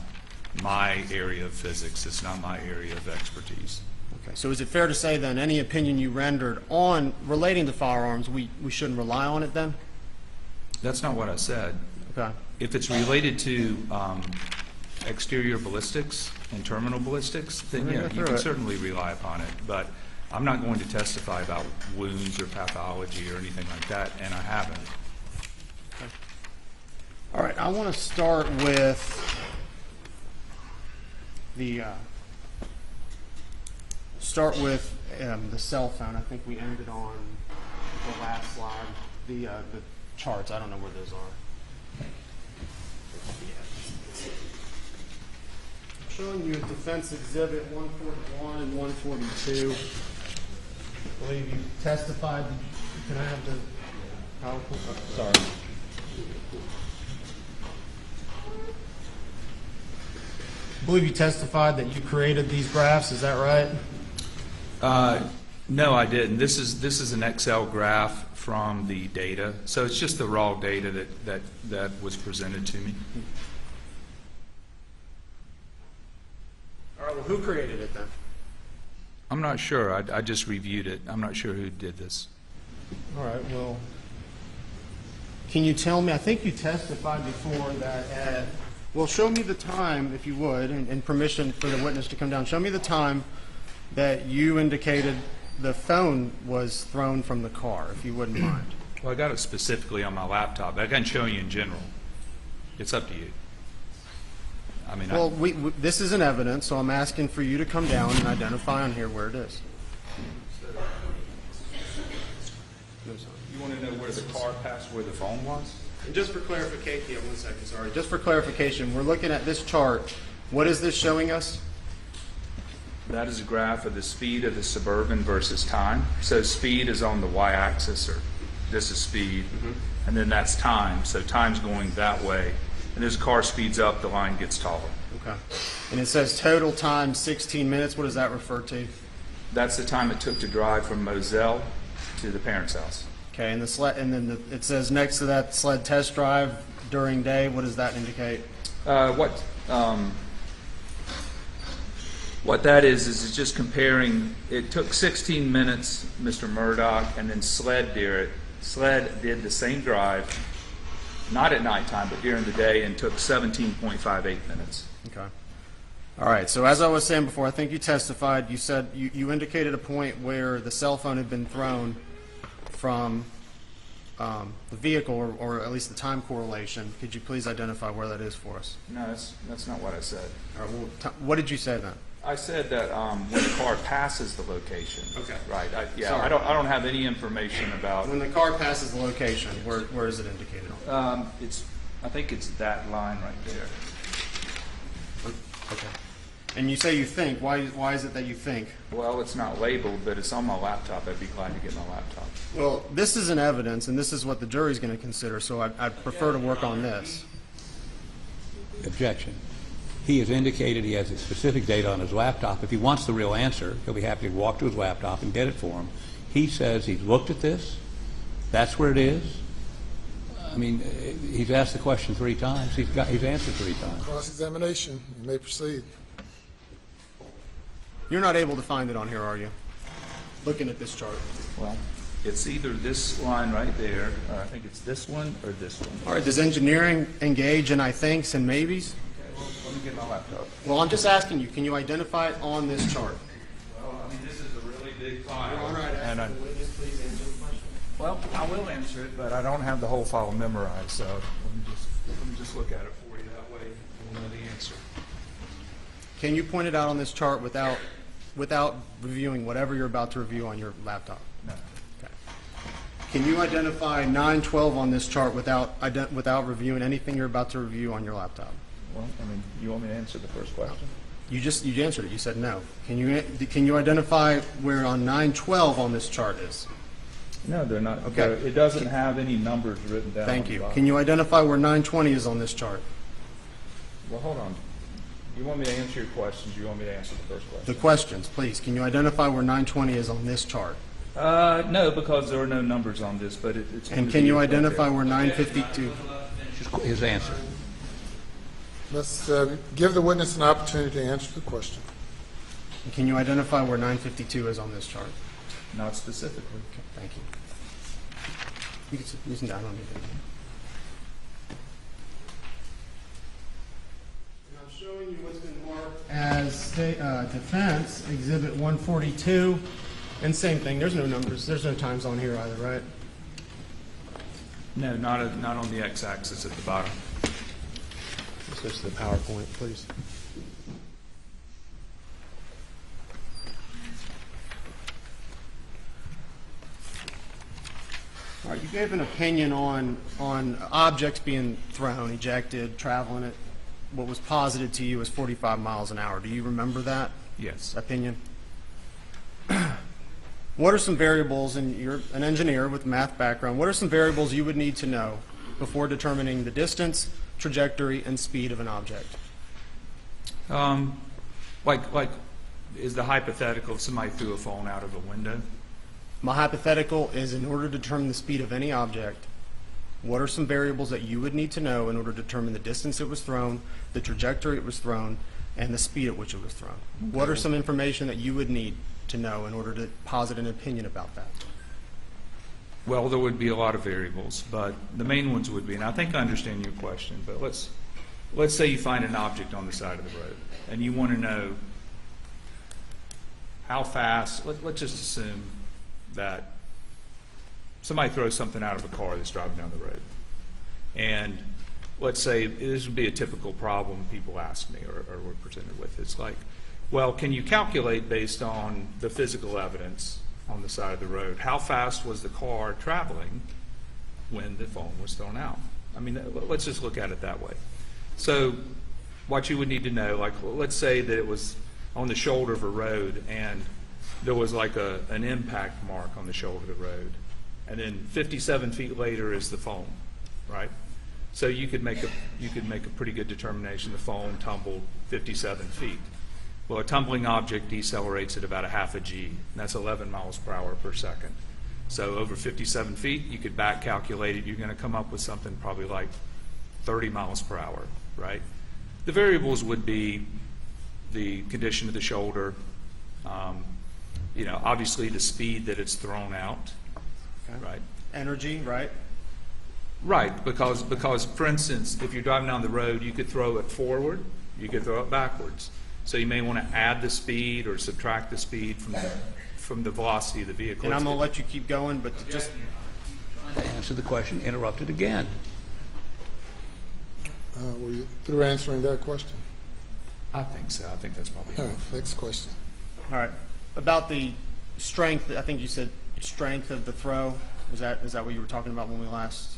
my area of physics. It's not my area of expertise. Okay. So is it fair to say then any opinion you rendered on relating to firearms, we shouldn't rely on it then? That's not what I said. Okay. If it's related to exterior ballistics and terminal ballistics, then yeah, you can certainly rely upon it. But I'm not going to testify about wounds or pathology or anything like that, and I haven't. Okay. All right, I want to start with the cell phone. I think we ended on the last slide. The charts. I don't know where those are. I'm showing you Defense Exhibit 141 and 142. I believe you testified. Can I have the PowerPoint? Sorry. I believe you testified that you created these graphs. Is that right? No, I didn't. This is an Excel graph from the data. So it's just the raw data that was presented to me. All right, well, who created it then? I'm not sure. I just reviewed it. I'm not sure who did this. All right, well, can you tell me, I think you testified before that well, show me the time, if you would, and permission for the witness to come down. Show me the time that you indicated the phone was thrown from the car, if you wouldn't mind. Well, I got it specifically on my laptop. I can show you in general. It's up to you. I mean, well, this is an evidence, so I'm asking for you to come down and identify on here where it is. You want to know where the car passed, where the phone was? And just for clarification, yeah, 1 second, sorry. Just for clarification, we're looking at this chart. What is this showing us? That is a graph of the speed of the Suburban versus time. So speed is on the y-axis, or this is speed, and then that's time. So time's going that way. And as the car speeds up, the line gets taller. Okay. And it says total time 16 minutes. What does that refer to? That's the time it took to drive from Moselle to the parents' house. Okay. And the sled, and then it says next to that sled test drive during day. What does that indicate? What that is it's just comparing. It took 16 minutes, Mr. Murdaugh, and then Sled did the same drive, not at nighttime, but during the day, and took 17.58 minutes. Okay. All right. So as I was saying before, I think you testified. You said you indicated a point where the cell phone had been thrown from the vehicle, or at least the time correlation. Could you please identify where that is for us? No, that's not what I said. All right, well, what did you say then? I said that when the car passes the location. Okay. Right. Sorry. I don't have any information about. When the car passes the location, where is it indicated on? I think it's that line right there. Okay. And you say you think. Why is it that you think? Well, it's not labeled, but it's on my laptop. I'd be glad to get my laptop. Well, this is an evidence, and this is what the jury's going to consider. So I'd prefer to work on this. Objection. He has indicated he has a specific data on his laptop. If he wants the real answer, he'll be happy to walk to his laptop and get it for him. He says he's looked at this. That's where it is. I mean, he's asked the question 3 times. He's answered 3 times. Cross-examination. You may proceed. You're not able to find it on here, are you? Looking at this chart. Well, it's either this line right there, or I think it's this one or this one. All right. Does engineering engage in I thinks and maybes? Let me get my laptop. Well, I'm just asking you. Can you identify it on this chart? Well, I mean, this is a really big file. All right. Well, I will answer it, but I don't have the whole file memorized, so let me just look at it for you. That way you'll know the answer. Can you point it out on this chart without reviewing whatever you're about to review on your laptop? No. Okay. Can you identify 912 on this chart without reviewing anything you're about to review on your laptop? Well, I mean, you want me to answer the first question? You answered it. You said no. Can you identify where on 912 on this chart is? No, they're not. Okay. It doesn't have any numbers written down. Thank you. Can you identify where 920 is on this chart? Well, hold on. You want me to answer your questions? You want me to answer the first question? The questions, please. Can you identify where 920 is on this chart? No, because there are no numbers on this, but it's. And can you identify where 952? His answer. Let's give the witness an opportunity to answer the question. Can you identify where 952 is on this chart? Not specifically. Okay, thank you. You can sit. I don't need it. And I'm showing you what's been marked as defense exhibit 142, and same thing. There's no numbers. There's no times on here either, right? No, not on the x-axis at the bottom. Switch to the PowerPoint, please. All right, you gave an opinion on objects being thrown, ejected, traveling at what was posited to you as 45 miles an hour. Do you remember that? Yes. Opinion? What are some variables, and you're an engineer with math background, what are some variables you would need to know before determining the distance, trajectory, and speed of an object? Like is the hypothetical if somebody threw a phone out of a window? My hypothetical is, in order to determine the speed of any object, what are some variables that you would need to know in order to determine the distance it was thrown, the trajectory it was thrown, and the speed at which it was thrown? Okay. What are some information that you would need to know in order to posit an opinion about that? Well, there would be a lot of variables, but the main ones would be, and I think I understand your question, but let's say you find an object on the side of the road, and you want to know how fast, let's just assume that somebody throws something out of a car that's driving down the road. And let's say this would be a typical problem people ask me or we're presented with. It's like, well, can you calculate based on the physical evidence on the side of the road, how fast was the car traveling when the phone was thrown out? I mean, let's just look at it that way. So what you would need to know, like, let's say that it was on the shoulder of a road, and there was like an impact mark on the shoulder of the road. And then 57 feet later is the foam, right? So you could make a pretty good determination the foam tumbled 57 feet. Well, a tumbling object decelerates at about a half a G, and that's 11 miles per hour per second. So over 57 feet, you could back calculate it. You're going to come up with something probably like 30 miles per hour, right? The variables would be the condition of the shoulder, obviously the speed that it's thrown out, right? Energy, right? Right, because for instance, if you're driving down the road, you could throw it forward, you could throw it backwards. So you may want to add the speed or subtract the speed from the velocity of the vehicle. And I'm going to let you keep going, but just To answer the question, interrupted again. Were you through answering that question? I think so. I think that's probably All right, next question. all right. About the strength, I think you said strength of the throw. Is that what you were talking about when we last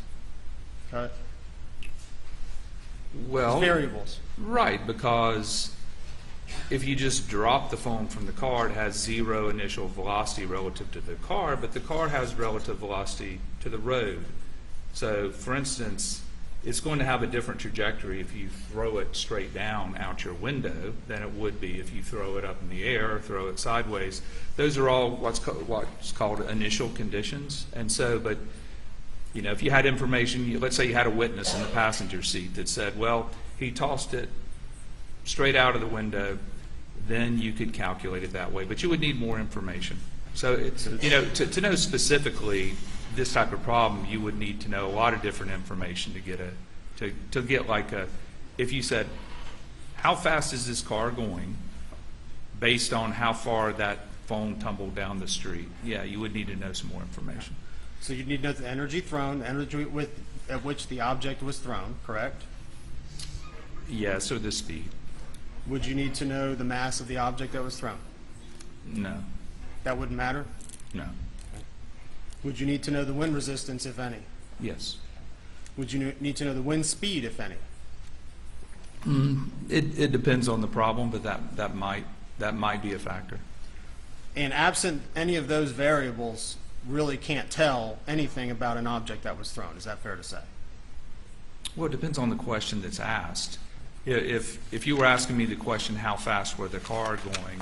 cut? well, Variables. right, because if you just drop the foam from the car, it has zero initial velocity relative to the car, but the car has relative velocity to the road. So, for instance, it's going to have a different trajectory if you throw it straight down out your window than it would be if you throw it up in the air or throw it sideways. Those are all what's called initial conditions. And so, but, if you had information, let's say you had a witness in the passenger seat that said, well, he tossed it straight out of the window, then you could calculate it that way. But you would need more information. So, to know specifically this type of problem, you would need to know a lot of different information to get if you said, how fast is this car going based on how far that foam tumbled down the street? Yeah, you would need to know some more information. So you'd need to know the energy thrown, the energy at which the object was thrown, correct? Yes, or the speed. Would you need to know the mass of the object that was thrown? No. That wouldn't matter? No. Would you need to know the wind resistance, if any? Yes. Would you need to know the wind speed, if any? It depends on the problem, but that might be a factor. And absent any of those variables, really can't tell anything about an object that was thrown. Is that fair to say? Well, it depends on the question that's asked. If you were asking me the question, how fast were the car going,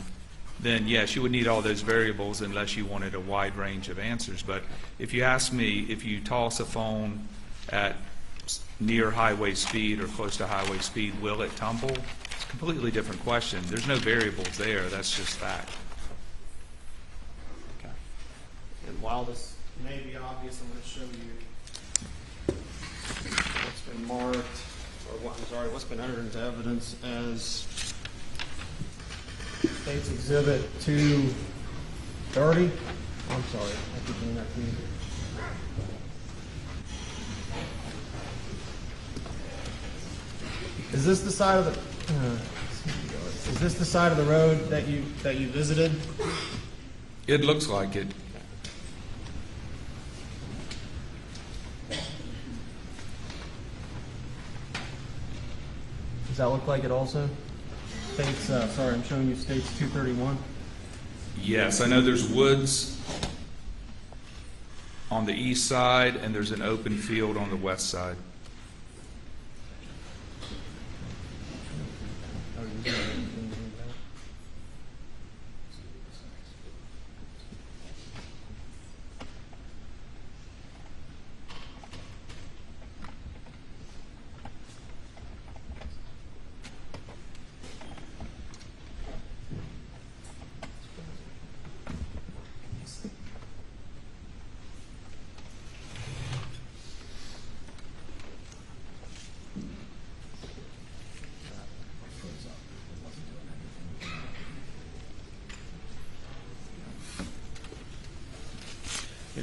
then yes, you would need all those variables unless you wanted a wide range of answers. But if you ask me, if you toss a phone at near highway speed or close to highway speed, will it tumble? It's a completely different question. There's no variables there. That's just fact. Okay. And while this may be obvious, I'm going to show you what's been marked, or what's been entered into evidence as State's Exhibit 230. I'm sorry, I keep doing that to you. Is this the side of the road that you visited? It looks like it. Does that look like it also? States, sorry, I'm showing you States 231. Yes, I know there's woods on the east side and there's an open field on the west side.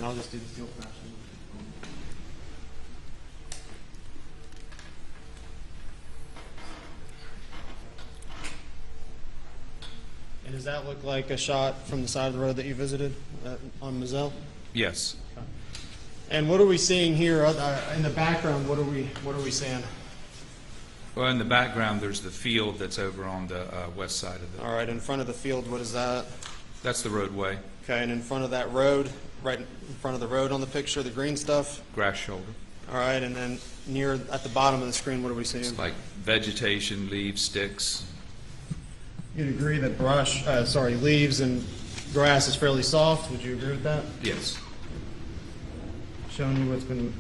I'll just do the field fashion. And does that look like a shot from the side of the road that you visited on Moselle? Yes. Okay. And what are we seeing here in the background? What are we seeing? Well, in the background, there's the field that's over on the west side of the, All right, in front of the field, what is that? that's the roadway, Okay, and in front of that road, right in front of the road on the picture, the green stuff? grass shoulder. All right, and then near, at the bottom of the screen, what are we seeing? It's like vegetation, leaves, sticks. You'd agree that leaves and grass is fairly soft, would you agree with that? Yes. Showing you what's been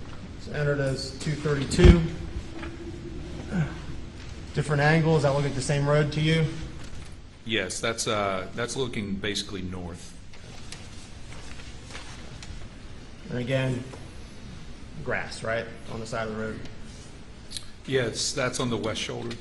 entered as 232. Different angle, does that look like the same road to you? Yes, that's looking basically north. And again, grass, right, on the side of the road? Yes, that's on the west shoulder.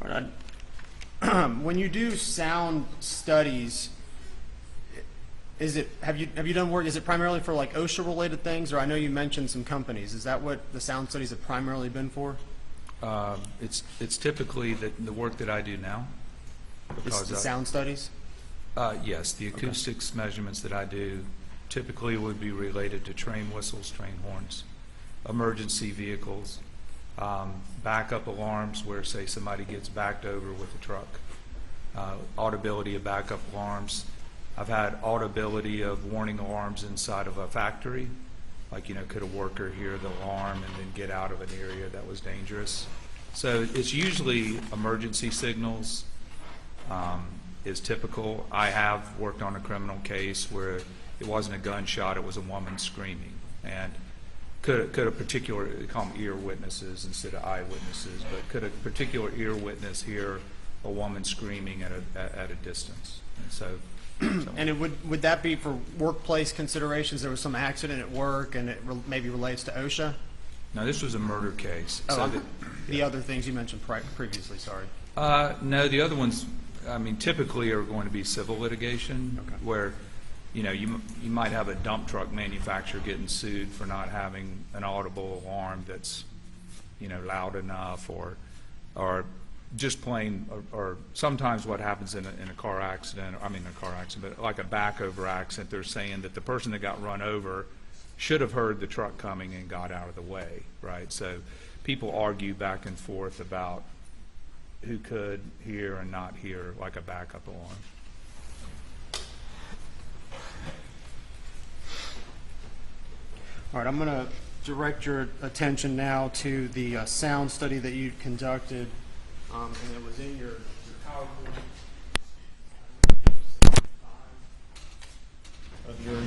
All right. When you do sound studies, have you done work? Is it primarily for like OSHA related things, or I know you mentioned some companies? Is that what the sound studies have primarily been for? It's typically the work that I do now. It's the sound studies. Yes, the acoustics measurements that I do typically would be related to train whistles, train horns, emergency vehicles, backup alarms where, say, somebody gets backed over with a truck, audibility of backup alarms. I've had audibility of warning alarms inside of a factory, like, could a worker hear the alarm and then get out of an area that was dangerous? So it's usually emergency signals is typical. I have worked on a criminal case where it wasn't a gunshot, it was a woman screaming. And could a particular, they call them ear witnesses instead of eyewitnesses, but could a particular ear witness hear a woman screaming at a distance? And so, and would that be for workplace considerations? There was some accident at work and it maybe relates to OSHA? no, this was a murder case. Oh, So the other things you mentioned previously, sorry. no, the other ones, typically are going to be civil litigation, where, you might have a dump truck manufacturer getting sued for not having an audible alarm that's, loud enough, or just plain, or sometimes what happens in a car accident, but like a back-over accident, they're saying that the person that got run over should have heard the truck coming and got out of the way, right? So people argue back and forth about who could hear and not hear, like a backup alarm. All right, I'm going to direct your attention now to the sound study that you conducted, and it was in your PowerPoint of your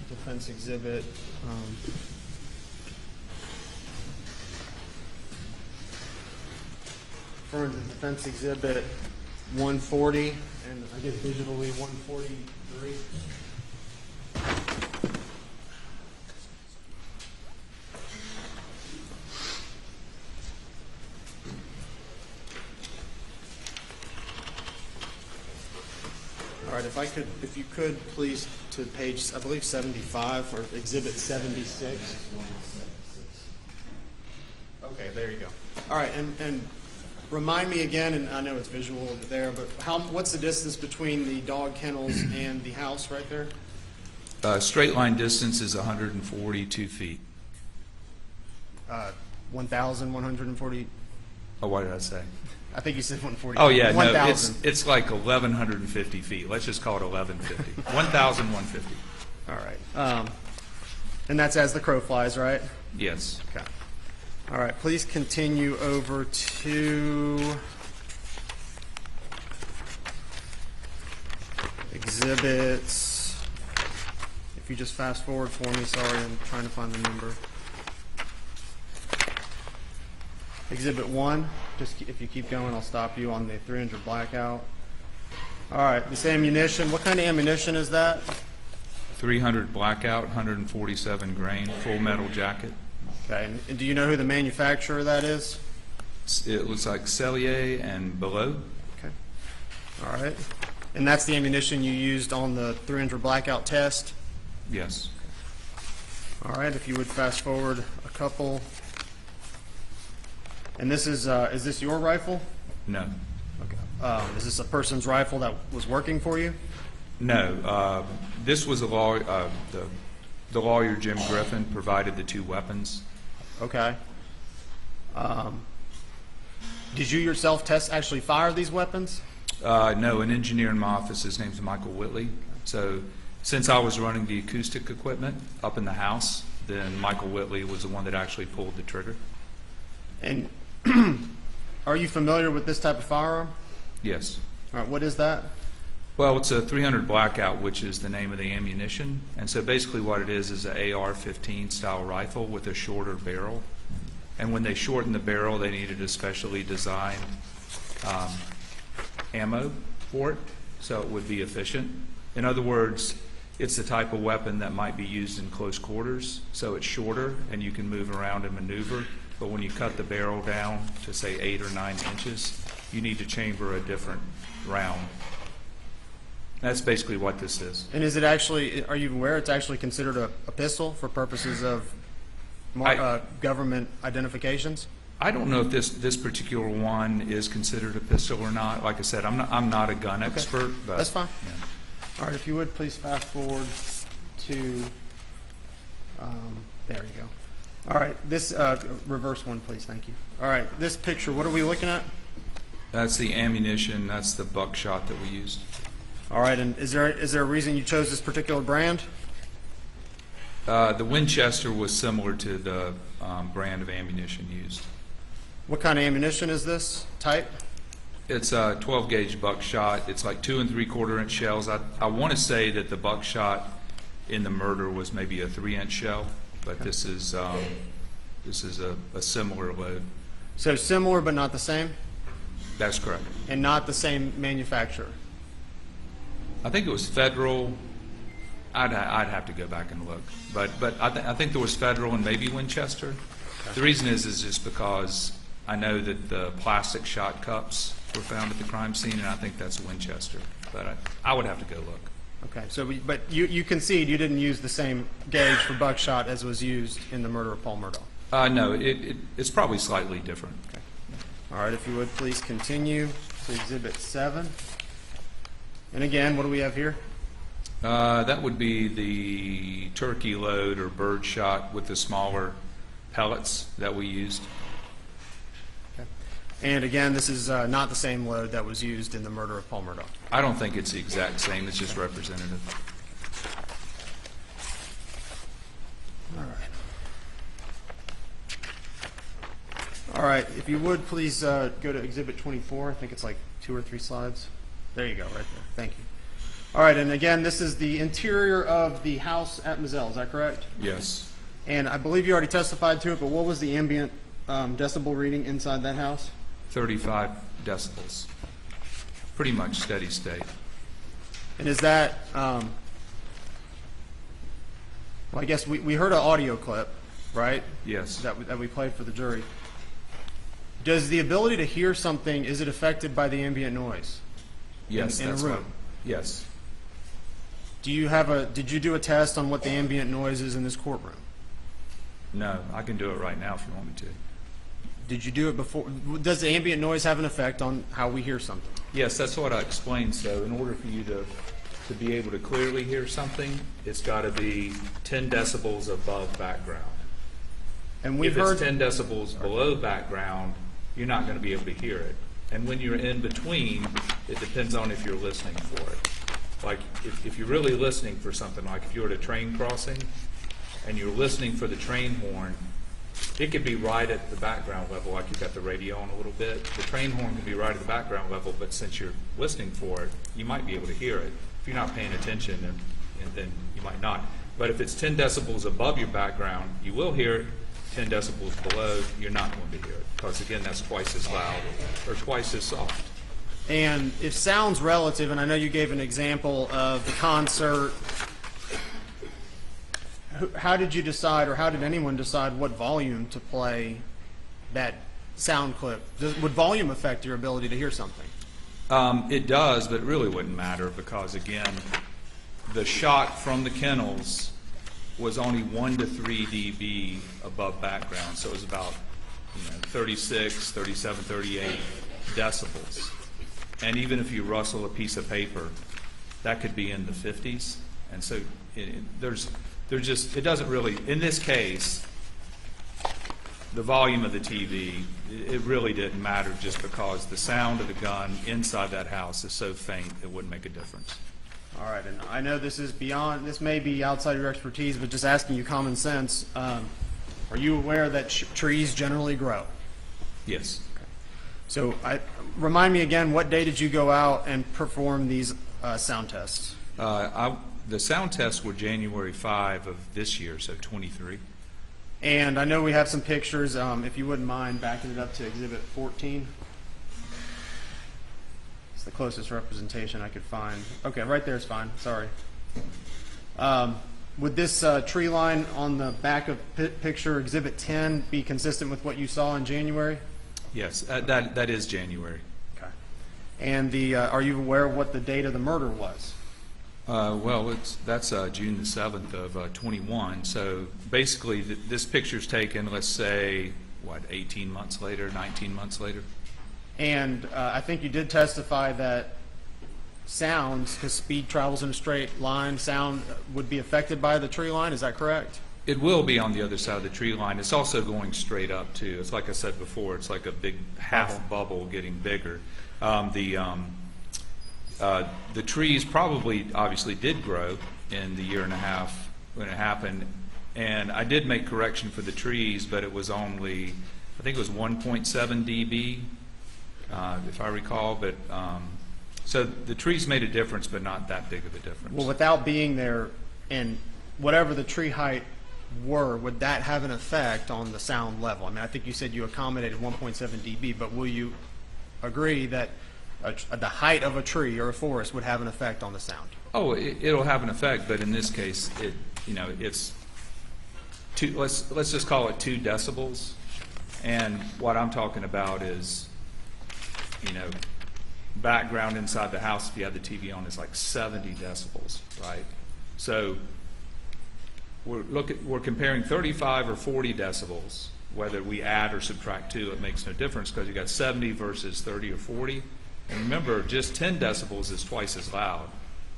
defense exhibit. Referring to defense exhibit 140, and I guess digitally 143. All right, if you could, please, to page, I believe 75, or exhibit 76. Okay, there you go. All right, and remind me again, and I know it's visual over there, but what's the distance between the dog kennels and the house right there? Straight line distance is 142 feet. 1,140? Oh, what did I say? I think you said 140. Oh, yeah, 1, no, it's like 1,150 feet. Let's just call it 1,150. 1,150. All right. And that's as the crow flies, right? Yes. Okay. All right, please continue over to exhibits. If you just fast forward for me, sorry, I'm trying to find the number. Exhibit 1, just if you keep going, I'll stop you on the 300 blackout. All right, this ammunition, what kind of ammunition is that? 300 blackout, 147 grain, full metal jacket. Okay, and do you know who the manufacturer of that is? It looks like Cellier and Below. Okay. All right. And that's the ammunition you used on the 300 blackout test? Yes. All right, if you would fast forward a couple. And this is this your rifle? No. Okay. Is this a person's rifle that was working for you? No. This was a law. The lawyer Jim Griffin provided the two weapons. Okay. Did you yourself actually fire these weapons? No, an engineer in my office. His name's Michael Whitley. So since I was running the acoustic equipment up in the house, then Michael Whitley was the one that actually pulled the trigger. And are you familiar with this type of firearm? Yes. All right. What is that? Well, it's a 300 Blackout, which is the name of the ammunition. And so basically what it is an AR-15 style rifle with a shorter barrel. And when they shortened the barrel, they needed a specially designed ammo for it, so it would be efficient. In other words, it's the type of weapon that might be used in close quarters, so it's shorter and you can move around and maneuver. But when you cut the barrel down to say 8 or 9 inches, you need to chamber a different round. That's basically what this is. And is it actually, are you aware it's actually considered a pistol for purposes of government identifications? I don't know if this particular one is considered a pistol or not. Like I said, I'm not a gun expert. But, that's fine. Yeah. All right, if you would please fast forward to, there you go. All right, this, reverse one please, thank you. All right, this picture, what are we looking at? That's the ammunition, that's the buckshot that we used. All right, and is there a reason you chose this particular brand? The Winchester was similar to the brand of ammunition used. What kind of ammunition is this type? It's a 12 gauge buckshot. It's like 2 3/4 inch shells. I want to say that the buckshot in the murder was maybe a 3-inch shell, but this is a similar load. So similar but not the same? That's correct. And not the same manufacturer? I think it was Federal. I'd have to go back and look, but I think there was Federal and maybe Winchester. The reason is just because I know that the plastic shot cups were found at the crime scene, and I think that's Winchester. But I would have to go look. Okay, so but you concede you didn't use the same gauge for buckshot as was used in the murder of Paul Murdaugh? No, it's probably slightly different. Okay. All right, if you would please continue to Exhibit 7. And again, what do we have here? That would be the turkey load or bird shot with the smaller pellets that we used. Okay. And again, this is not the same load that was used in the murder of Paul Murdaugh. I don't think it's the exact same. It's just representative. All right. All right. If you would please go to Exhibit 24. I think it's like 2 or 3 slides. There you go, right there. Thank you. All right, and again, this is the interior of the house at Mizell, is that correct? Yes. And I believe you already testified to it, but what was the ambient decibel reading inside that house? 35 decibels. Pretty much steady state. And is that, well, I guess we heard an audio clip, right? Yes. That we played for the jury. Does the ability to hear something, is it affected by the ambient noise? Yes, in that's a room? right. Yes. Did you do a test on what the ambient noise is in this courtroom? No, I can do it right now if you want me to. Did you do it before? Does the ambient noise have an effect on how we hear something? Yes, that's what I explained. So in order for you to be able to clearly hear something, it's got to be 10 decibels above background. And we've if heard it's 10 decibels below background, you're not going to be able to hear it. And when you're in between, it depends on if you're listening for it. Like if you're really listening for something, like if you're at a train crossing and you're listening for the train horn, it could be right at the background level, like you've got the radio on a little bit. The train horn can be right at the background level, but since you're listening for it, you might be able to hear it. If you're not paying attention, then you might not. But if it's 10 decibels above your background, you will hear it. 10 decibels below, you're not going to hear it. Because again, that's twice as loud or twice as soft. And if sound's relative, and I know you gave an example of the concert, how did you decide, or how did anyone decide what volume to play that sound clip? Would volume affect your ability to hear something? It does, but it really wouldn't matter because, again, the shot from the kennels was only 1 to 3 dB above background, so it was about 36, 37, 38 decibels. And even if you rustle a piece of paper, that could be in the 50s. And so it doesn't really, in this case, the volume of the TV, it really didn't matter just because the sound of the gun inside that house is so faint it wouldn't make a difference. All right, and I know this may be outside your expertise, but just asking you common sense, are you aware that trees generally grow? Yes. So remind me again, what day did you go out and perform these sound tests? The sound tests were January 5 of this year, so 23. And I know we have some pictures, if you wouldn't mind backing it up to Exhibit 14. It's the closest representation I could find. Okay, right there is fine, sorry. Would this tree line on the back of picture Exhibit 10 be consistent with what you saw in January? Yes, that is January. Okay. And are you aware of what the date of the murder was? Well, that's June the 7th of 21. So basically, this picture's taken, let's say, 18 months later, 19 months later? And I think you did testify that sounds, because speed travels in a straight line, sound would be affected by the tree line. Is that correct? It will be on the other side of the tree line. It's also going straight up, too. It's like I said before, it's like a big half bubble getting bigger. The trees probably, obviously, did grow in the year and a half when it happened. And I did make correction for the trees, but it was only, I think it was 1.7 dB, if I recall. But so the trees made a difference, but not that big of a difference. Well, without being there, and whatever the tree height were, would that have an effect on the sound level? I mean, I think you said you accommodated 1.7 dB, but will you agree that the height of a tree or a forest would have an effect on the sound? Oh, it'll have an effect, but in this case, it's two. Let's just call it 2 decibels. And what I'm talking about is, background inside the house. If you have the TV on, is like 70 decibels, right? So we're comparing 35 or 40 decibels. Whether we add or subtract 2, it makes no difference because you got 70 versus 30 or 40. And remember, just 10 decibels is twice as loud.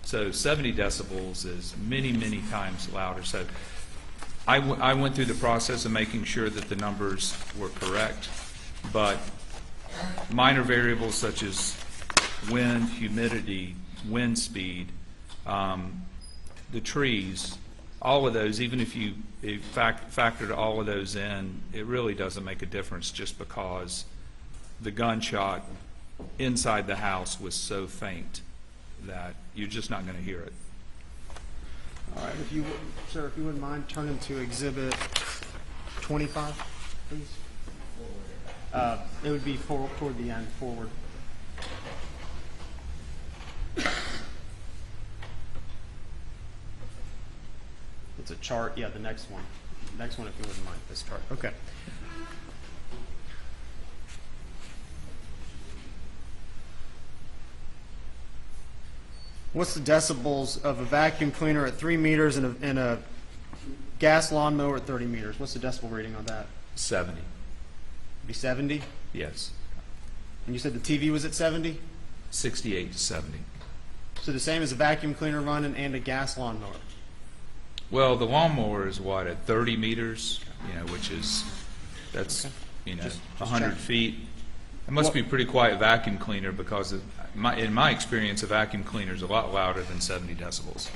So 70 decibels is many, many times louder. So I went through the process of making sure that the numbers were correct, but minor variables such as wind, humidity, wind speed, the trees, all of those, even if you factored all of those in, it really doesn't make a difference just because the gunshot inside the house was so faint that you're just not going to hear it. All right, sir, if you wouldn't mind turning to Exhibit 25, please. It would be toward the end, forward. It's a chart. Yeah, the next one. Next one, if you wouldn't mind, this chart. Okay. What's the decibels of a vacuum cleaner at 3 meters and a gas lawnmower at 30 meters? What's the decibel rating on that? 70. Be 70? Yes. And you said the TV was at 70? 68 to 70. So the same as a vacuum cleaner running and a gas lawnmower? Well, the lawnmower is what, at 30 meters, which is, that's, okay. Just 100 check. feet. It must be a pretty quiet vacuum cleaner because in my experience, a vacuum cleaner is a lot louder than 70 decibels.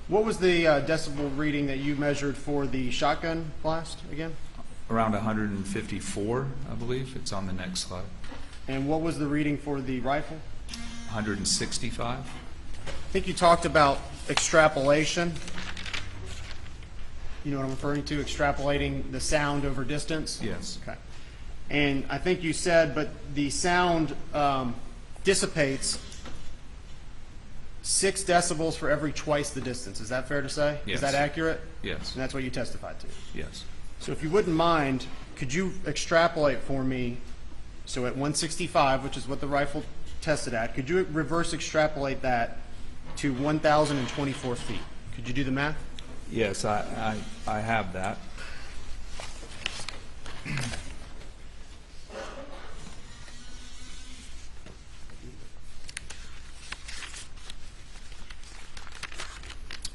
What was the decibel reading that you measured for the shotgun blast again? Around 154, I believe. It's on the next slide. And what was the reading for the rifle? 165. I think you talked about extrapolation. You know what I'm referring to? Extrapolating the sound over distance? Yes. Okay. And I think you said, but the sound dissipates 6 decibels for every twice the distance. Is that fair to say? Yes. Is that accurate? Yes. And that's what you testified to? Yes. So if you wouldn't mind, could you extrapolate for me, so at 165, which is what the rifle tested at, could you reverse extrapolate that to 1,024 feet? Could you do the math? Yes, I have that.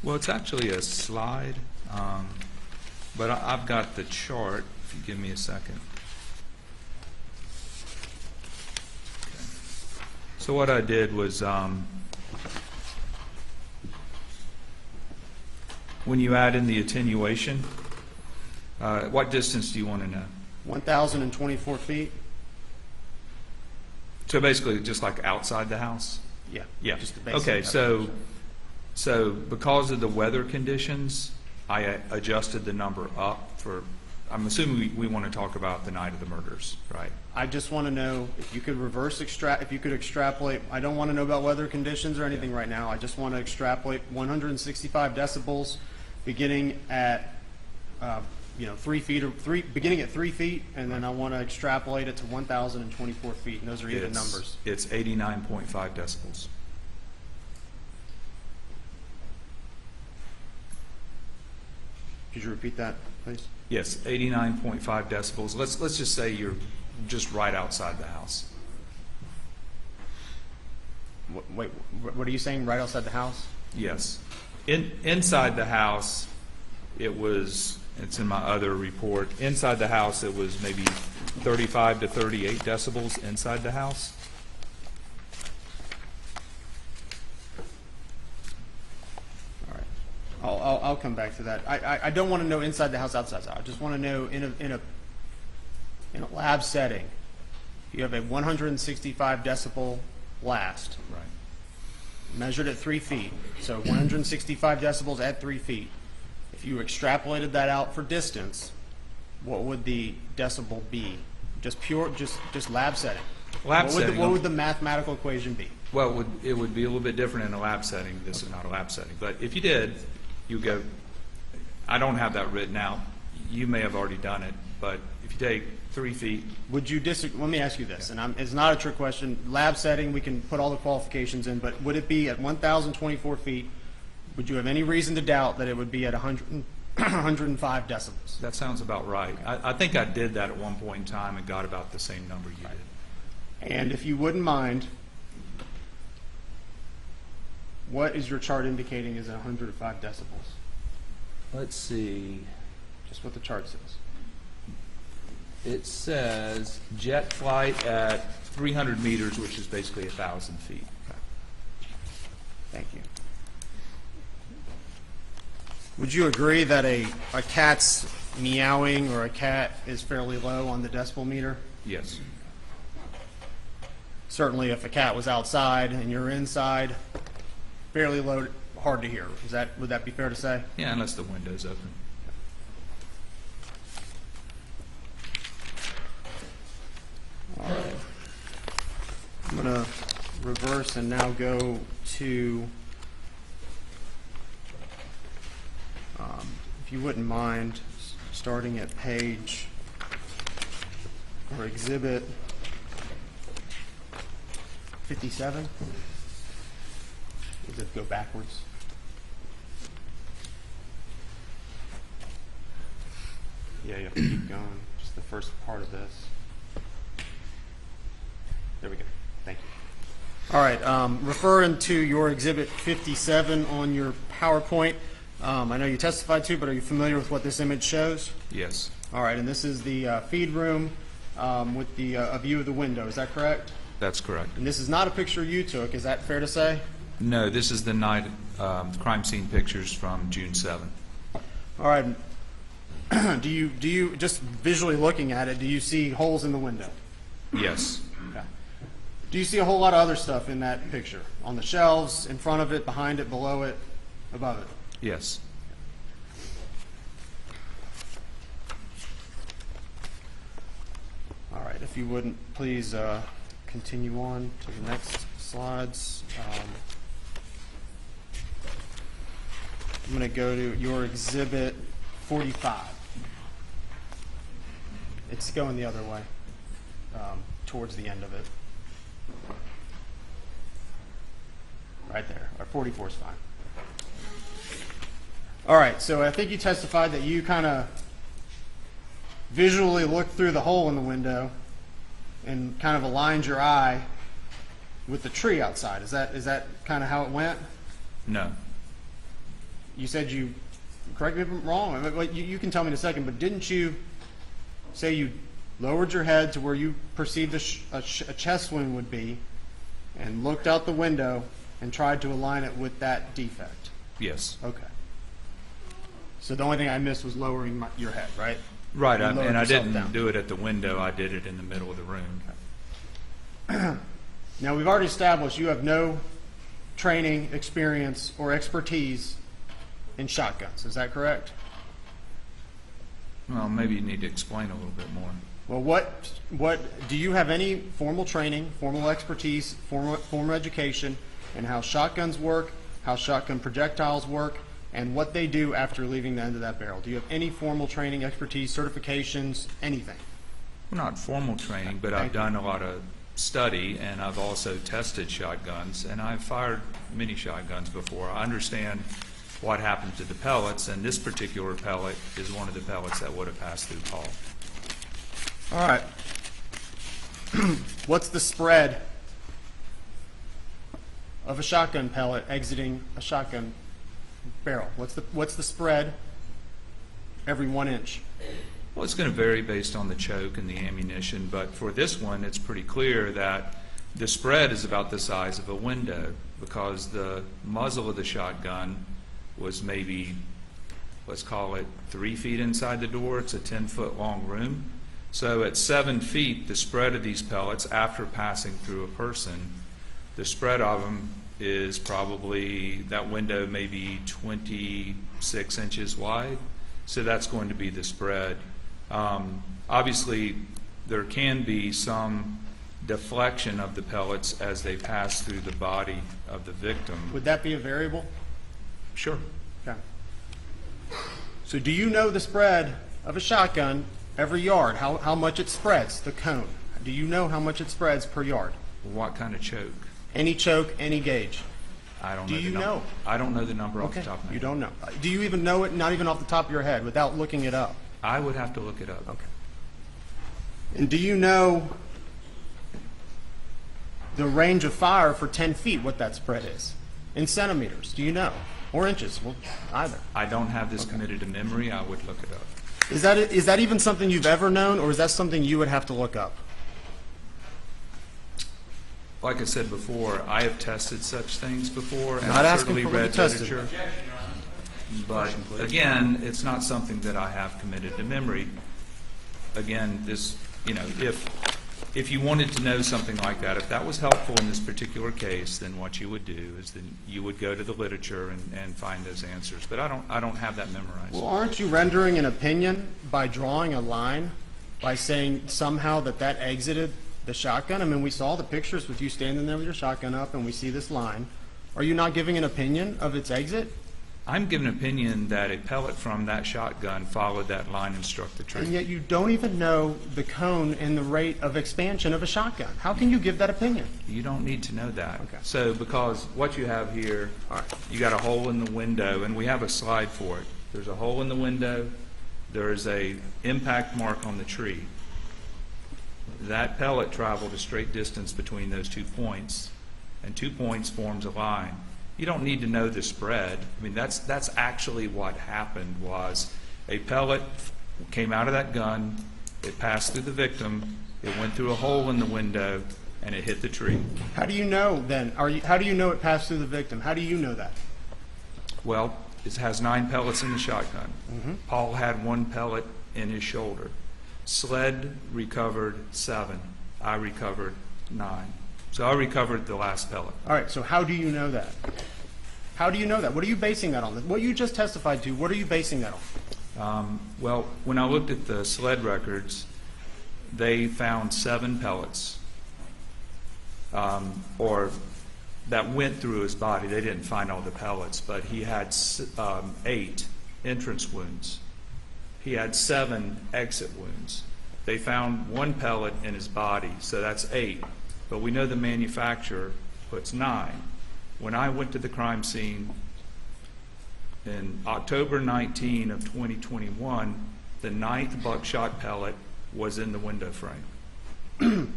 Well, it's actually a slide, but I've got the chart, if you give me a second. Okay. So what I did was, when you add in the attenuation, what distance do you want to know? 1,024 feet? So basically just like outside the house? Yeah. Yeah. Just the basic Okay, definition. so because of the weather conditions, I adjusted the number up for, I'm assuming we want to talk about the night of the murders, right? I just want to know if you could if you could extrapolate. I don't want to know about weather conditions or anything right now. I just want to extrapolate 165 decibels beginning at 3 feet beginning at 3 feet, and then I want to extrapolate it to 1,024 feet, and those are even numbers. It's 89.5 decibels. Could you repeat that, please? Yes, 89.5 decibels. Let's just say you're just right outside the house. Wait, what are you saying? Right outside the house? Yes. Inside the house, it's in my other report. Inside the house, it was maybe 35 to 38 decibels inside the house. All right. I'll come back to that. I don't want to know inside the house, outside the house. I just want to know in a lab setting, you have a 165 decibel blast. Right. Measured at 3 feet. So 165 decibels at 3 feet. If you extrapolated that out for distance, what would the decibel be? Just lab setting. Setting. What would the mathematical equation be? Well, it would be a little bit different in a lab setting. This is not a lab setting. But if you did, you go, I don't have that written out. You may have already done it, but if you take 3 feet. Would you disagree? Let me ask you this, and it's not a trick question. Lab setting, we can put all the qualifications in, but would it be at 1,024 feet? Would you have any reason to doubt that it would be at 105 decibels? That sounds about right. I think I did that at one point in time and got about the same number you did. And if you wouldn't mind, what is your chart indicating is 105 decibels? Let's see. Just what the chart says. It says jet flight at 300 meters, which is basically 1,000 feet. Okay. Thank you. Would you agree that a cat's meowing or a cat is fairly low on the decibel meter? Yes. Certainly if a cat was outside and you're inside, fairly low, hard to hear. Would that be fair to say? Yeah, unless the window's open. All right. I'm going to reverse and now go to, if you wouldn't mind, starting at page or exhibit 57. Does it go backwards? Yeah, you have to keep going. Just the first part of this. There we go. Thank you. All right. Referring to your exhibit 57 on your PowerPoint, I know you testified to, but are you familiar with what this image shows? Yes. All right. And this is the feed room with the a view of the window. Is that correct? That's correct. And this is not a picture you took. Is that fair to say? No, this is the night crime scene pictures from June 7th. All right. Do you just visually looking at it, do you see holes in the window? Yes. Okay. Do you see a whole lot of other stuff in that picture? On the shelves, in front of it, behind it, below it, above it? Yes. All right. If you wouldn't, please continue on to the next slides. I'm going to go to your exhibit 45. It's going the other way, towards the end of it. Right there. Or 44 is fine. All right, so I think you testified that you kind of visually looked through the hole in the window and kind of aligned your eye with the tree outside. Is that kind of how it went? No. you said you, correct me if I'm wrong, I mean, you can tell me in a second, but didn't you say you lowered your head to where you perceived a chest wound would be and looked out the window and tried to align it with that defect? Yes. Okay. So the only thing I missed was lowering your head, right? Right, You lowered and I yourself didn't down. do it at the window. I did it in the middle of the room. Now, we've already established you have no training, experience, or expertise in shotguns. Is that correct? Well, maybe you need to explain a little bit more. Well, what do you have any formal training, formal expertise, formal education in how shotguns work, how shotgun projectiles work, and what they do after leaving the end of that barrel? Do you have any formal training, expertise, certifications, anything? Well, not formal training, but I've done a lot of study, and I've also tested shotguns, and I've fired many shotguns before. I understand what happens to the pellets, and this particular pellet is one of the pellets that would have passed through Paul. All right. What's the spread of a shotgun pellet exiting a shotgun barrel? What's the spread every 1 inch? Well, it's going to vary based on the choke and the ammunition, but for this one, it's pretty clear that the spread is about the size of a window because the muzzle of the shotgun was maybe, let's call it 3 feet inside the door. It's a 10-foot long room. So at 7 feet, the spread of these pellets after passing through a person, the spread of them is probably, that window maybe 26 inches wide. So that's going to be the spread. Obviously, there can be some deflection of the pellets as they pass through the body of the victim. Would that be a variable? Sure. Okay. So do you know the spread of a shotgun every yard, how much it spreads, the cone? Do you know how much it spreads per yard? What kind of choke? Any choke, any gauge? I don't Do know. you know? I don't know the number off Okay, the top of my you head. don't know. Do you even know it, not even off the top of your head, without looking it up? I would have to look it up. Okay. And do you know the range of fire for 10 feet, what that spread is? In centimeters, do you know? Or inches? Well, either. I don't have this committed to memory. I would look it up. Is that even something you've ever known, or is that something you would have to look up? Like I said before, I have tested such things before, and Not I've asking certainly for what you read tested. literature. But again, it's not something that I have committed to memory. Again, this, if you wanted to know something like that, if that was helpful in this particular case, then what you would do is then you would go to the literature and find those answers. But I don't have that memorized. Well, aren't you rendering an opinion by drawing a line, by saying somehow that exited the shotgun? I mean, we saw the pictures with you standing there with your shotgun up, and we see this line. Are you not giving an opinion of its exit? I'm giving an opinion that a pellet from that shotgun followed that line and struck the tree. And yet you don't even know the cone and the rate of expansion of a shotgun. How can you give that opinion? You don't need to know that. Okay. So because what you have here, you got a hole in the window, and we have a slide for it. There's a hole in the window. There is a impact mark on the tree. That pellet traveled a straight distance between those 2 points, and 2 points forms a line. You don't need to know the spread. I mean, that's actually what happened. Was a pellet came out of that gun, it passed through the victim, it went through a hole in the window, and it hit the tree. How do you know then? How do you know it passed through the victim? How do you know that? Well, it has 9 pellets in the shotgun. Paul had 1 pellet in his shoulder. Sled recovered 7. I recovered 9. So I recovered the last pellet. All right, so how do you know that? How do you know that? What are you basing that on? What you just testified to, what are you basing that on? Well, when I looked at the sled records, they found 7 pellets, or that went through his body. They didn't find all the pellets, but he had 8 entrance wounds. He had 7 exit wounds. They found 1 pellet in his body, so that's 8. But we know the manufacturer puts 9. When I went to the crime scene in October 19 of 2021, the 9th buckshot pellet was in the window frame.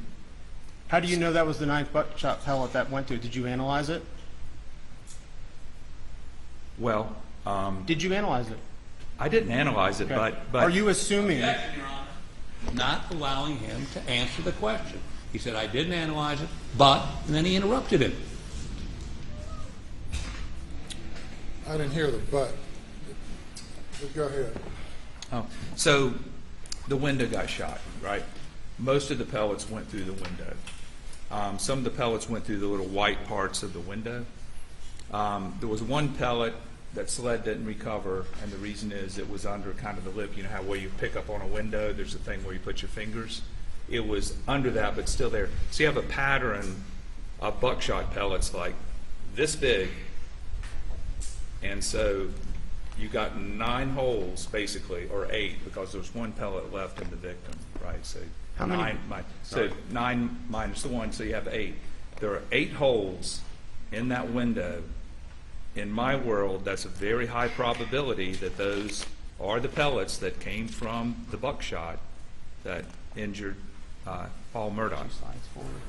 How do you know that was the 9th buckshot pellet that went to? Did you analyze it? Well, Did you analyze it? I didn't analyze it, Okay. but Are you assuming? Objection, Your Honor. Not allowing him to answer the question. He said, I didn't analyze it, but, and then he interrupted him. I didn't hear the but. Go ahead. Oh, so the window got shot, right? Most of the pellets went through the window. Some of the pellets went through the little white parts of the window. There was one pellet that SLED didn't recover, and the reason is it was under kind of the lip. You know how where you pick up on a window, there's a thing where you put your fingers? It was under that, but still there. So you have a pattern of buckshot pellets like this big, and so you got 9 holes basically, or 8, because there's one pellet left in the victim, right? So How many? 9 minus the 1, so you have 8. There are 8 holes in that window. In my world, that's a very high probability that those are the pellets that came from the buckshot that injured Paul Murdaugh. 2 slides forward.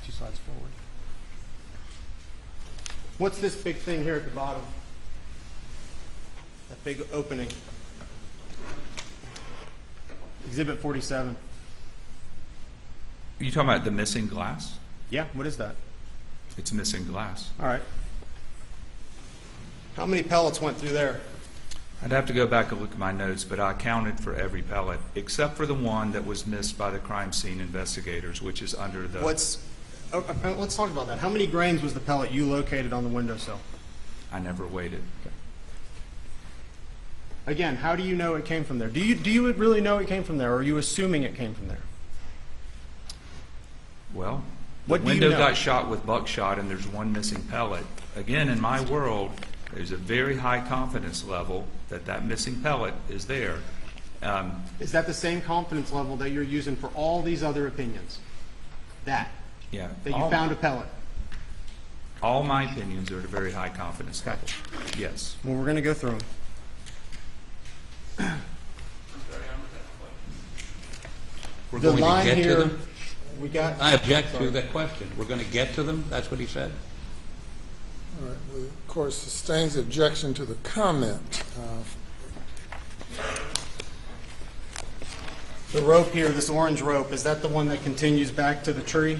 2 slides forward. What's this big thing here at the bottom? That big opening. Exhibit 47. Are you talking about the missing glass? Yeah, what is that? It's missing glass. All right. How many pellets went through there? I'd have to go back and look at my notes, but I accounted for every pellet, except for the one that was missed by the crime scene investigators, which is under the... Let's talk about that. How many grains was the pellet you located on the windowsill? I never weighed it. Again, how do you know it came from there? Do you really know it came from there, or are you assuming it came from there? Well, the What do you window know? got shot with buckshot, and there's one missing pellet. Again, in my world, there's a very high confidence level that that missing pellet is there. Is that the same confidence level that you're using for all these other opinions? That Yeah. you found a pellet? All my opinions are at a very high confidence level. Yes. Well, we're going to go through them. We're The going line to get here, to them. we got... I object to Sorry. that question. We're going to get to them? That's what he said? All right. Well, of course, sustains the objection to the comment. The rope here, this orange rope, is that the one that continues back to the tree?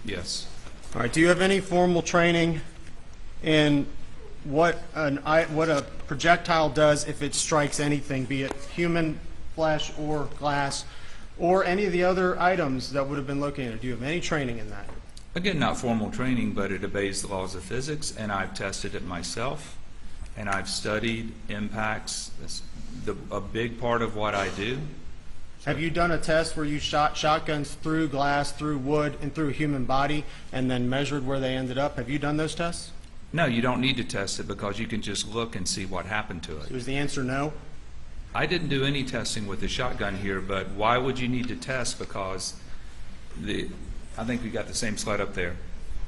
Yes. All right. Do you have any formal training in what a projectile does if it strikes anything, be it human flesh or glass, or any of the other items that would have been located? Do you have any training in that? Again, not formal training, but it obeys the laws of physics, and I've tested it myself, and I've studied impacts. That's a big part of what I do. Have you done a test where you shot shotguns through glass, through wood, and through a human body, and then measured where they ended up? Have you done those tests? No, you don't need to test it because you can just look and see what happened to it. Was the answer no? I didn't do any testing with the shotgun here, but why would you need to test? Because I think we got the same slide up there.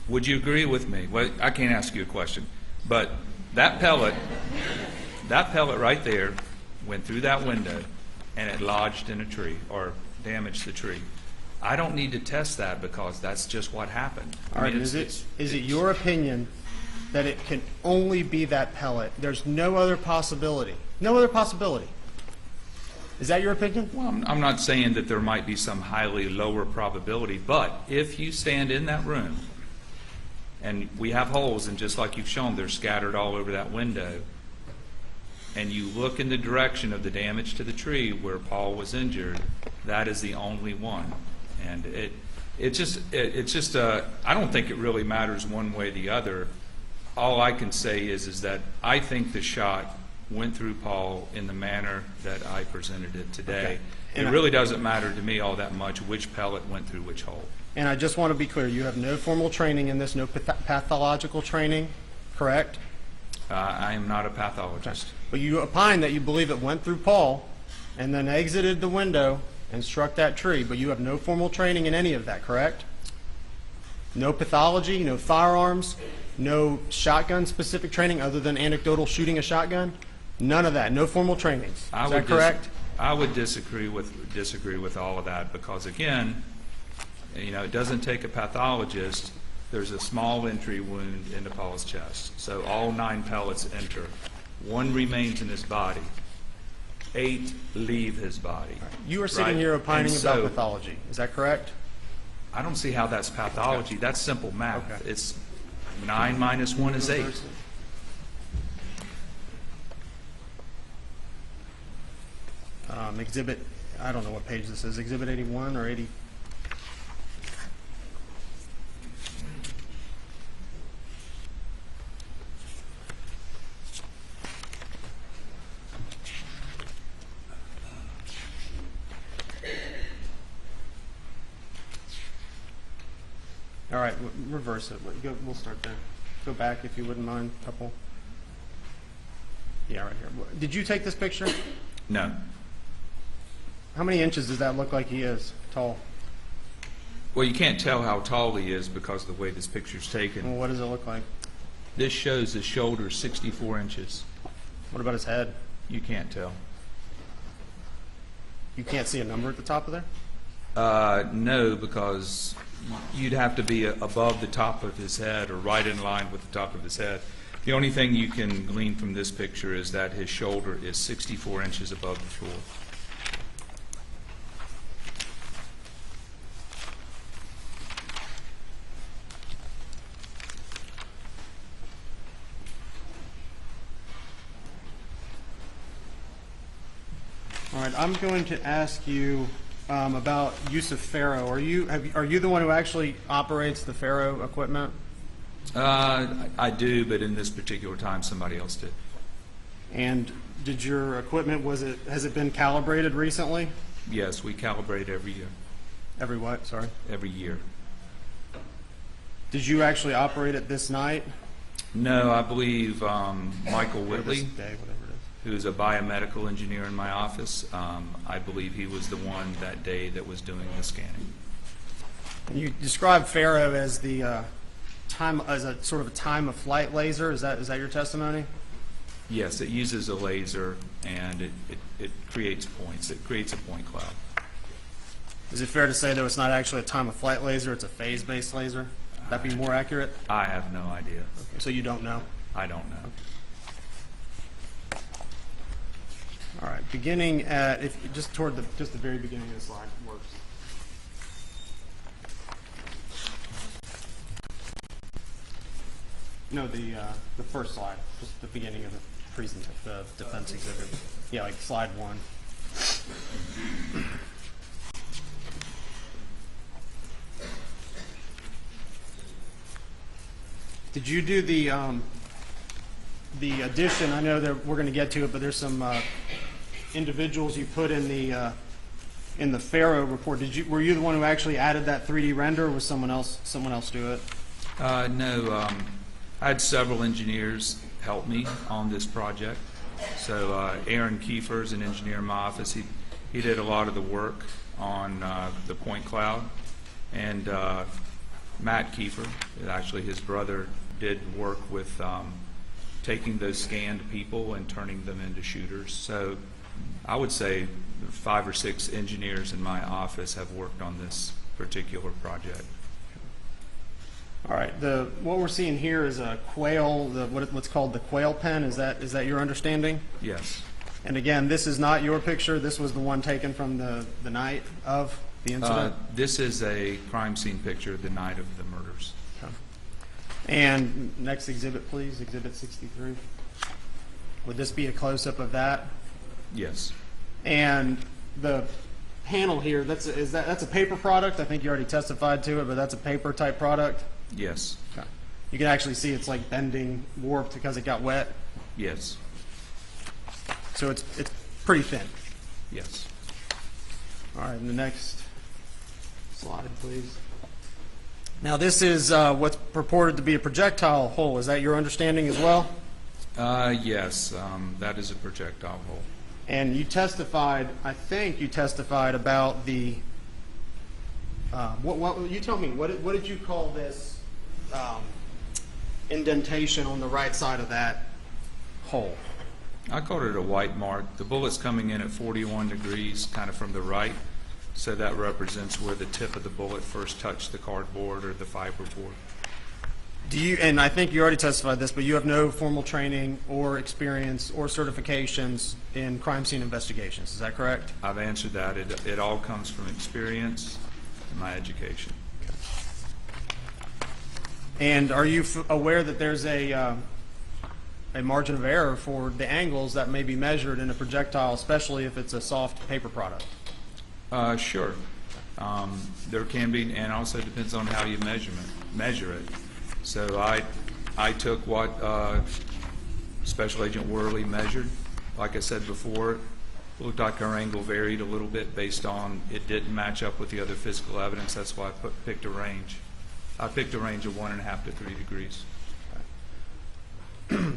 Would you agree with me? Well, I can't ask you a question, but that pellet right there went through that window and it lodged in a tree or damaged the tree. I don't need to test that because that's just what happened. All right. Is it your opinion that it can only be that pellet? There's no other possibility. No other possibility. Is that your opinion? Well, I'm not saying that there might be some highly lower probability, but if you stand in that room and we have holes, and just like you've shown, they're scattered all over that window, and you look in the direction of the damage to the tree where Paul was injured, that is the only one. And it's just I don't think it really matters one way or the other. All I can say is that I think the shot went through Paul in the manner that I presented it today. Okay. It really doesn't matter to me all that much which pellet went through which hole. And I just want to be clear, you have no formal training in this, no pathological training, correct? I am not a pathologist. But you opine that you believe it went through Paul and then exited the window and struck that tree, but you have no formal training in any of that, correct? No pathology, no firearms, no shotgun-specific training other than anecdotal shooting a shotgun? None of that. No formal trainings. Is that correct? I would disagree with all of that because, again, it doesn't take a pathologist. There's a small entry wound into Paul's chest, so all 9 pellets enter. 1 remains in his body. 8 leave his body. You are sitting right? here opining And about so, pathology. Is that correct? I don't see how that's pathology. That's simple math. Okay. It's 9 minus 1 is 8. Exhibit, I don't know what page this is, Exhibit 81 or 80? All right, reverse it. We'll start there. Go back if you wouldn't mind, a couple. Yeah, right here. Did you take this picture? No. How many inches does that look like he is tall? Well, you can't tell how tall he is because of the way this picture's taken. Well, what does it look like? This shows his shoulder 64 inches. What about his head? You can't tell. You can't see a number at the top of there? No, because you'd have to be above the top of his head or right in line with the top of his head. The only thing you can glean from this picture is that his shoulder is 64 inches above the floor. All right, I'm going to ask you about use of Faro. Are you the one who actually operates the Faro equipment? I do, but in this particular time, somebody else did. And did your equipment, has it been calibrated recently? Yes, we calibrate every year. Every what, sorry? Every year. Did you actually operate it this night? No, I believe Michael Or this Whitley, day, whatever it is. who is a biomedical engineer in my office, I believe he was the one that day that was doing the scanning. And you described Faro as the as a sort of a time of flight laser. Is that your testimony? Yes, it uses a laser and it creates points. It creates a point cloud. Is it fair to say, though, it's not actually a time of flight laser, it's a phase-based laser? Would that be more accurate? I have no idea. Okay, so you don't know? I don't know. All right, beginning at, just toward the very beginning of the slide works. No, the first slide, just the beginning of the presentation, the defense exhibit. Yeah, like slide 1. Did you do the addition? I know that we're going to get to it, but there's some individuals you put in the Faro report. Were you the one who actually added that 3D render, or was someone else do it? No, I had several engineers help me on this project. So Aaron Kiefer is an engineer in my office. He did a lot of the work on the point cloud, and Matt Kiefer, actually his brother, did work with taking those scanned people and turning them into shooters. So I would say 5 or 6 engineers in my office have worked on this particular project. All right. What we're seeing here is a quail, what's called the quail pen. Is that your understanding? Yes. And again, this is not your picture. This was the one taken from the night of the incident. This is a crime scene picture the night of the murders. Okay. And next exhibit, please, Exhibit 63. Would this be a close-up of that? Yes. And the panel here, that's a paper product. I think you already testified to it, but that's a paper type product. Yes. Okay. You can actually see it's like bending, warped because it got wet. Yes. So it's pretty thin. Yes. All right, and the next slide, please. Now this is what's purported to be a projectile hole. Is that your understanding as well? Yes, that is a projectile hole. And you testified, I think you testified about the, what you tell me, what did you call this indentation on the right side of that hole? I called it a white mark. The bullet's coming in at 41 degrees, kind of from the right, so that represents where the tip of the bullet first touched the cardboard or the fiberboard. Do you, and I think you already testified this, but you have no formal training or experience or certifications in crime scene investigations, is that correct? I've answered that. It all comes from experience and my education. And are you aware that there's a margin of error for the angles that may be measured in a projectile, especially if it's a soft paper product? Sure. There can be, and also depends on how you measure it. So I took what Special Agent Worley measured. Like I said before, it looked like our angle varied a little bit based on it didn't match up with the other physical evidence. That's why I picked a range. I picked a range of 1.5 to 3 degrees.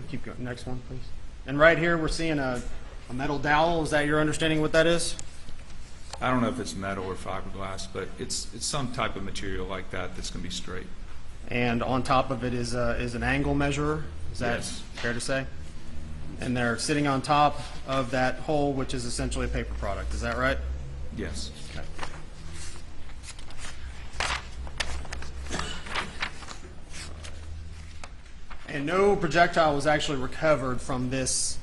Keep going. Next one, please. And right here, we're seeing a metal dowel. Is that your understanding what that is? I don't know if it's metal or fiberglass, but it's some type of material like that that's going to be straight. And on top of it is an angle measurer. Is that Yes. fair to say? And they're sitting on top of that hole, which is essentially a paper product. Is that right? Yes. Okay. And no projectile was actually recovered from this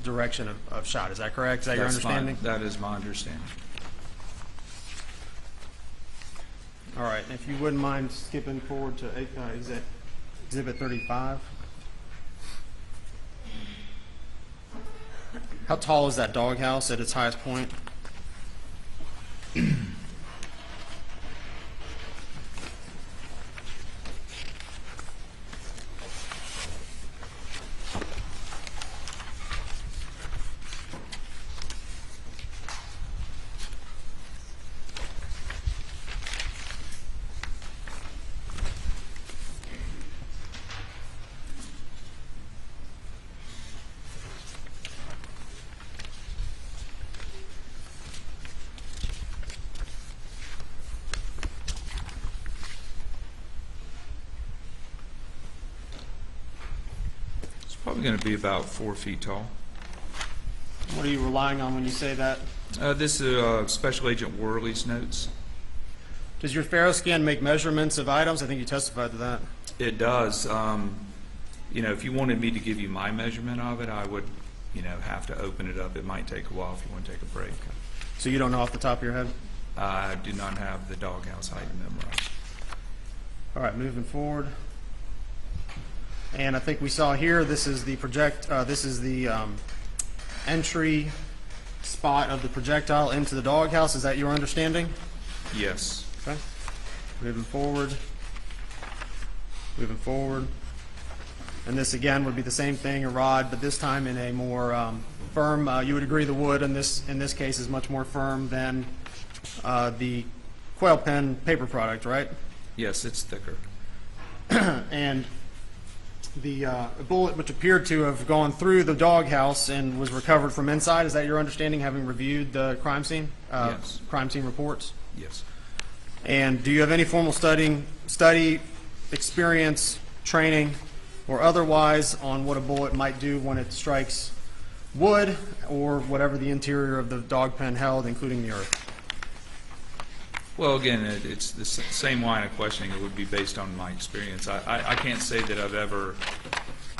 direction of shot. Is that correct? Is that your understanding? That is my understanding. All right. If you wouldn't mind skipping forward to Exhibit 35. How tall is that doghouse at its highest point? Probably going to be about 4 feet tall. What are you relying on when you say that? This is Special Agent Worley's notes. Does your ferroscan make measurements of items? I think you testified to that. It does. You know, if you wanted me to give you my measurement of it, I would, you know, have to open it up. It might take a while if you want to take a break. So you don't know off the top of your head? I do not have the doghouse height memorized. All right, moving forward. And I think we saw here, this is the entry spot of the projectile into the doghouse. Is that your understanding? Yes. Okay. Moving forward. Moving forward. And this again would be the same thing, a rod, but this time in a more firm. You would agree the wood in this case is much more firm than the quail pen paper product, right? Yes, it's thicker. And the bullet, which appeared to have gone through the doghouse and was recovered from inside, is that your understanding, having reviewed the crime scene? Yes. Crime scene reports? Yes. And do you have any formal study, experience, training, or otherwise on what a bullet might do when it strikes wood or whatever the interior of the dog pen held, including the earth? Well, again, it's the same line of questioning. It would be based on my experience. I can't say that I've ever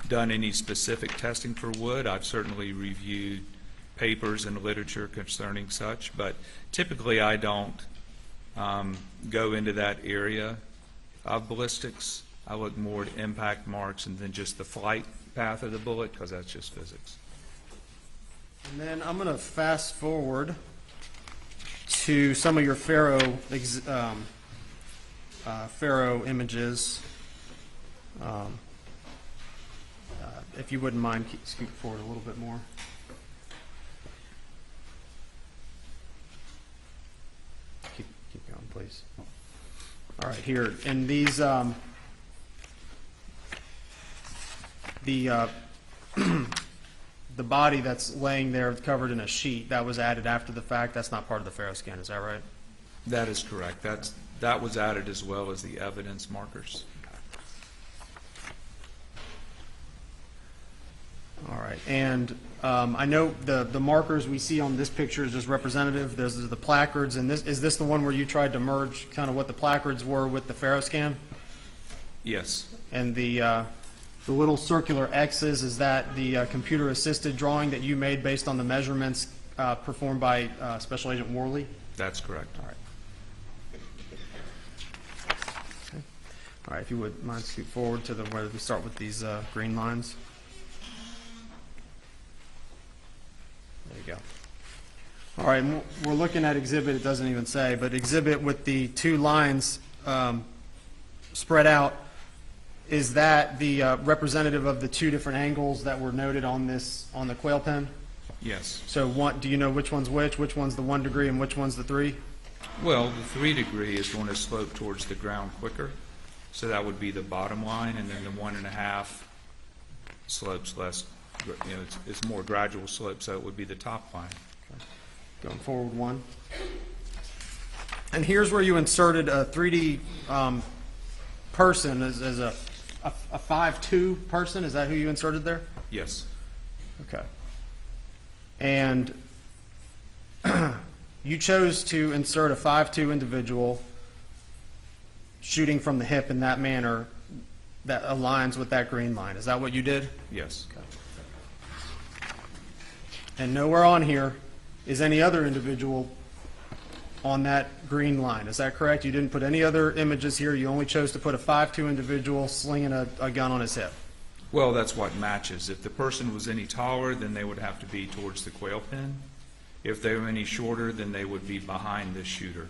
done any specific testing for wood. I've certainly reviewed papers and literature concerning such, but typically I don't go into that area of ballistics. I look more at impact marks and then just the flight path of the bullet, because that's just physics. And then I'm going to fast forward to some of your Faro images. If you wouldn't mind, scoot forward a little bit more. Keep going, please. All right, here in these, the body that's laying there covered in a sheet, that was added after the fact. That's not part of the ferroscan, is that right? That is correct. That was added as well as the evidence markers. All right. And I know the markers we see on this picture is just representative. Those are the placards, and is this the one where you tried to merge kind of what the placards were with the FaroScan? Yes. And the little circular X's, is that the computer-assisted drawing that you made based on the measurements performed by Special Agent Worley? That's correct. All right. Okay. All right, if you would mind scoot forward to where we start with these green lines. There you go. All right, and we're looking at exhibit, it doesn't even say, but exhibit with the two lines spread out. Is that the representative of the two different angles that were noted on the quail pen? Yes. So do you know which one's which one's the 1 degree and which one's the 3? Well, the 3 degree is going to slope towards the ground quicker, so that would be the bottom line, and then the 1.5 slopes less, it's more gradual slope, so it would be the top line. Going forward 1. And here's where you inserted a 3D person as a 5'2" person. Is that who you inserted there? Yes. Okay. And you chose to insert a 5'2" individual shooting from the hip in that manner that aligns with that green line. Is that what you did? Yes. Okay. And nowhere on here is any other individual on that green line. Is that correct? You didn't put any other images here. You only chose to put a 5'2" individual slinging a gun on his hip. Well, that's what matches. If the person was any taller, then they would have to be towards the quail pen. If they were any shorter, then they would be behind the shooter.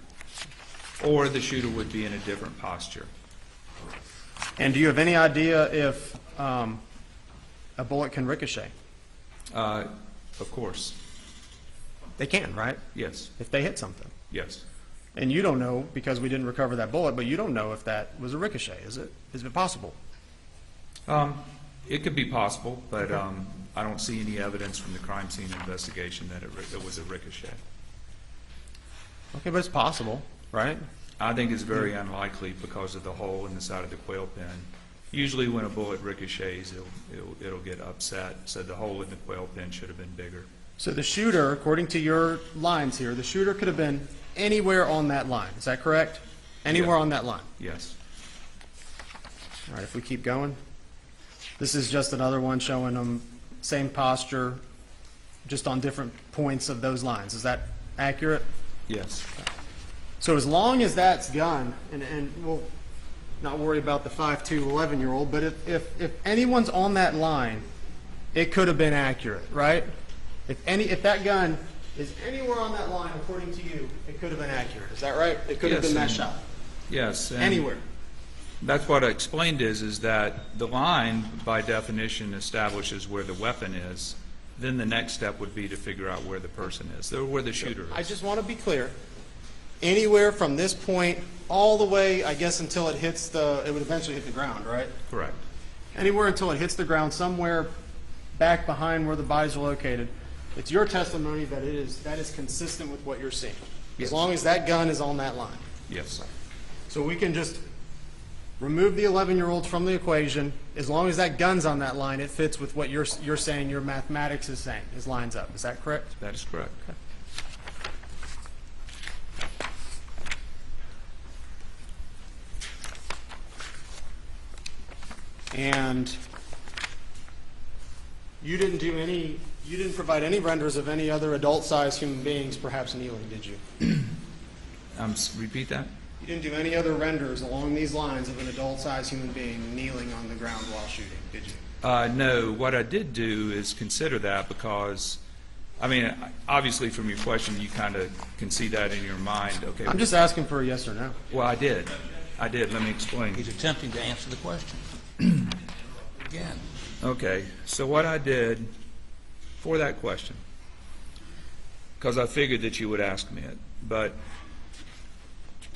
Or the shooter would be in a different posture. And do you have any idea if a bullet can ricochet? Of course. They can, right? Yes. If they hit something. Yes. And you don't know, because we didn't recover that bullet, but you don't know if that was a ricochet. Is it possible? It could be possible, but I don't see any evidence from the crime scene investigation that it was a ricochet. Okay, but it's possible, right? I think it's very unlikely because of the hole in the side of the quail pen. Usually when a bullet ricochets, it'll get upset, so the hole in the quail pen should have been bigger. So the shooter, according to your lines here, the shooter could have been anywhere on that line. Is that correct? Anywhere on that line? Yes. All right, if we keep going. This is just another one showing them same posture, just on different points of those lines. Is that accurate? Yes. So as long as that's done, and we'll not worry about the 5'2", 11-year-old, but if anyone's on that line, it could have been accurate, right? If that gun is anywhere on that line, according to you, it could have been accurate. Is that right? It could have been that shot. Yes. Anywhere. That's what I explained is that the line, by definition, establishes where the weapon is. Then the next step would be to figure out where the person is, or where the shooter is. I just want to be clear. Anywhere from this point all the way, I guess, until it hits it would eventually hit the ground, right? Correct. Anywhere until it hits the ground, somewhere back behind where the bodies are located. It's your testimony that that is consistent with what you're seeing. Yes. As long as that gun is on that line. Yes. So we can just remove the 11-year-olds from the equation. As long as that gun's on that line, it fits with what you're saying, your mathematics is saying, is lines up. Is that correct? That is correct. Okay. And you didn't provide any renders of any other adult-sized human beings perhaps kneeling, did you? Repeat that? You didn't do any other renders along these lines of an adult-sized human being kneeling on the ground while shooting, did you? No. What I did do is consider that because, I mean, obviously from your question, you kind of can see that in your mind. Okay. I'm just asking for a yes or no. Well, I did. Let me explain. He's attempting to answer the question. Again. Okay. So what I did for that question, because I figured that you would ask me it, but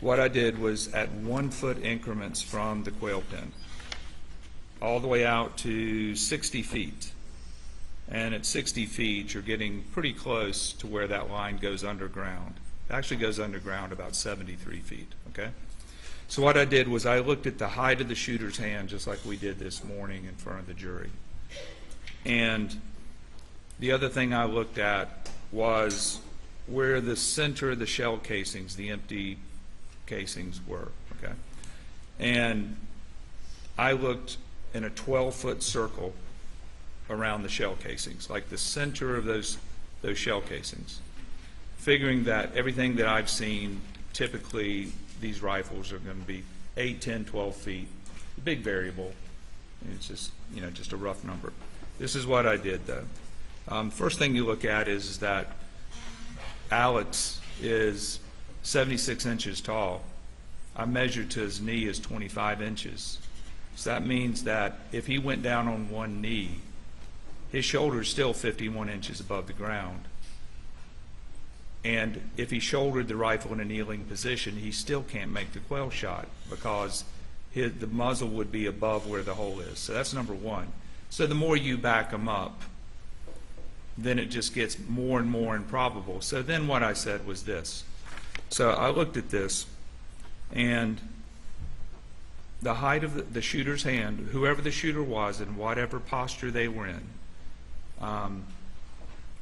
what I did was at 1 foot increments from the quail pen, all the way out to 60 feet. And at 60 feet, you're getting pretty close to where that line goes underground. It actually goes underground about 73 feet, okay? So what I did was I looked at the height of the shooter's hand, just like we did this morning in front of the jury. And The other thing I looked at was where the center of the shell casings, the empty casings were, okay? And I looked in a 12-foot circle around the shell casings, like the center of those shell casings, figuring that everything that I've seen, typically these rifles are going to be 8, 10, 12 feet, big variable. It's just, you know, just a rough number. This is what I did, though. First thing you look at is that Alex is 76 inches tall. I measured to his knee is 25 inches. So that means that if he went down on one knee, his shoulder is still 51 inches above the ground. And if he shouldered the rifle in a kneeling position, he still can't make the quail shot because the muzzle would be above where the hole is. So that's number one. So the more you back him up, then it just gets more and more improbable. So then what I said was this. So I looked at this, and the height of the shooter's hand, whoever the shooter was and whatever posture they were in,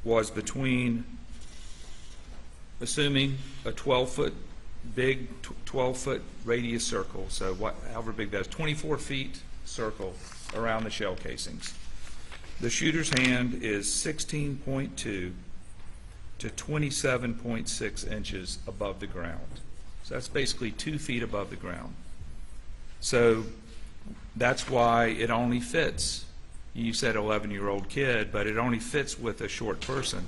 was between, assuming a 12-foot, big 12-foot radius circle, so however big that is, 24 feet circle around the shell casings. The shooter's hand is 16.2 to 27.6 inches above the ground. So that's basically 2 feet above the ground. So that's why it only fits. You said 11-year-old kid, but it only fits with a short person,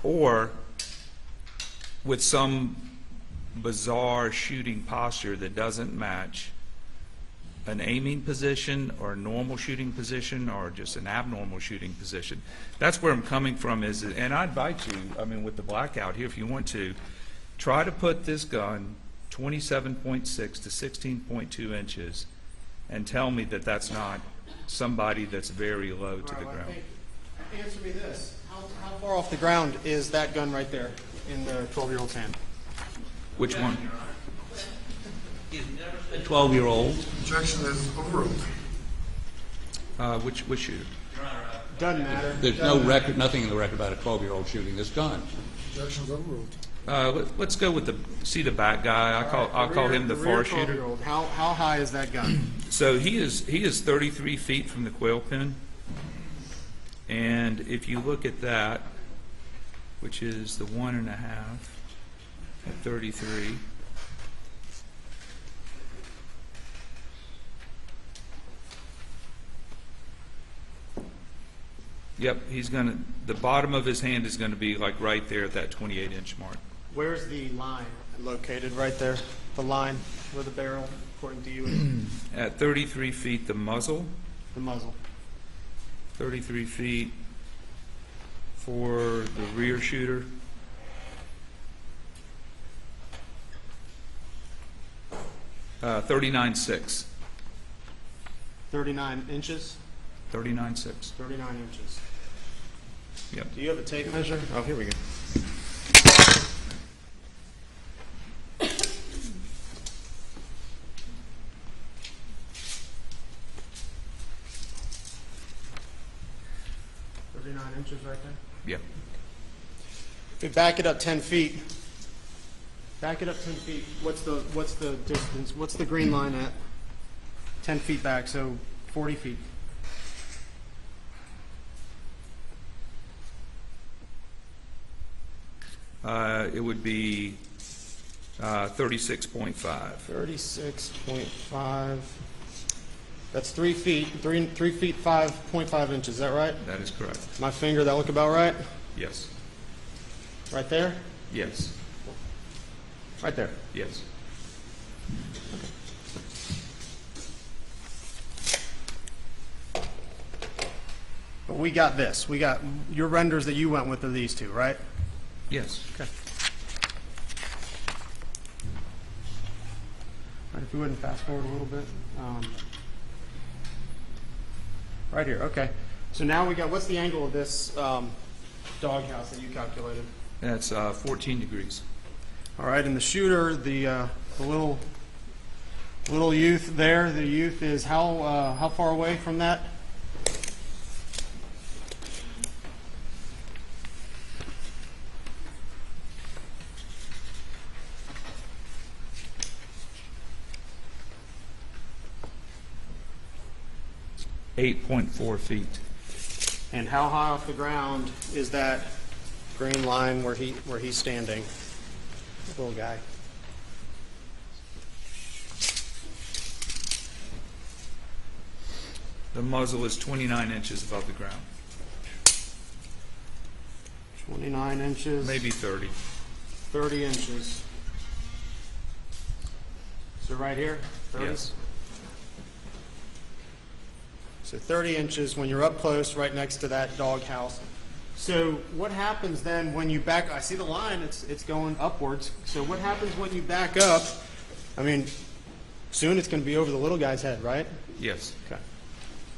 or with some bizarre shooting posture that doesn't match an aiming position or a normal shooting position or just an abnormal shooting position. That's where I'm coming from is, and I invite you, I mean, with the blackout here, if you want to, try to put this gun 27.6 to 16.2 inches and tell me that that's not somebody that's very low to the ground. Answer me this. How far off the ground is that gun right there in the 12-year-old's hand? Which one? 12-year-old. Objection is overruled. Which shooter? Doesn't matter. There's no record, nothing in the record about a 12-year-old shooting this gun. Objection is overruled. Let's go with the back guy. I'll call him the far shooter. How high is that gun? So he is 33 feet from the quail pin, and if you look at that, which is the 1.5 at 33. Yep, the bottom of his hand is gonna be like right there at that 28-inch mark. Where's the line located? Right there. The line where the barrel, according to you, is? At 33 feet, the muzzle. The muzzle. 33 feet for the rear shooter. Uh, 39.6. 39 inches? 39.6. 39 inches. Yep. Do you have a tape measure? Oh, here we go. Inches right there? Yep. If we back it up 10 feet, what's the distance? What's the green line at? 10 feet back, so 40 feet. It would be 36.5. 36.5. That's 3 feet. 3 feet 5.5 inches. Is that right? That is correct. My finger. That look about right? Yes. Right there? Yes. Right there. Yes. But we got this. We got your renders that you went with are these two, right? Yes. Okay. All right, if we wouldn't fast forward a little bit. Right here, okay. So now we got, what's the angle of this doghouse that you calculated? That's 14 degrees. All right, and the shooter, the little youth there, the youth is how far away from that? 8.4 feet. And how high off the ground is that green line where he's standing? The little guy. The muzzle is 29 inches above the ground. 29 inches. Maybe 30. 30 inches. So right here? 30? Yes. So 30 inches when you're up close right next to that dog house. So what happens then when you back? I see the line, it's going upwards. So what happens when you back up? I mean, soon it's going to be over the little guy's head, right? Yes. Okay.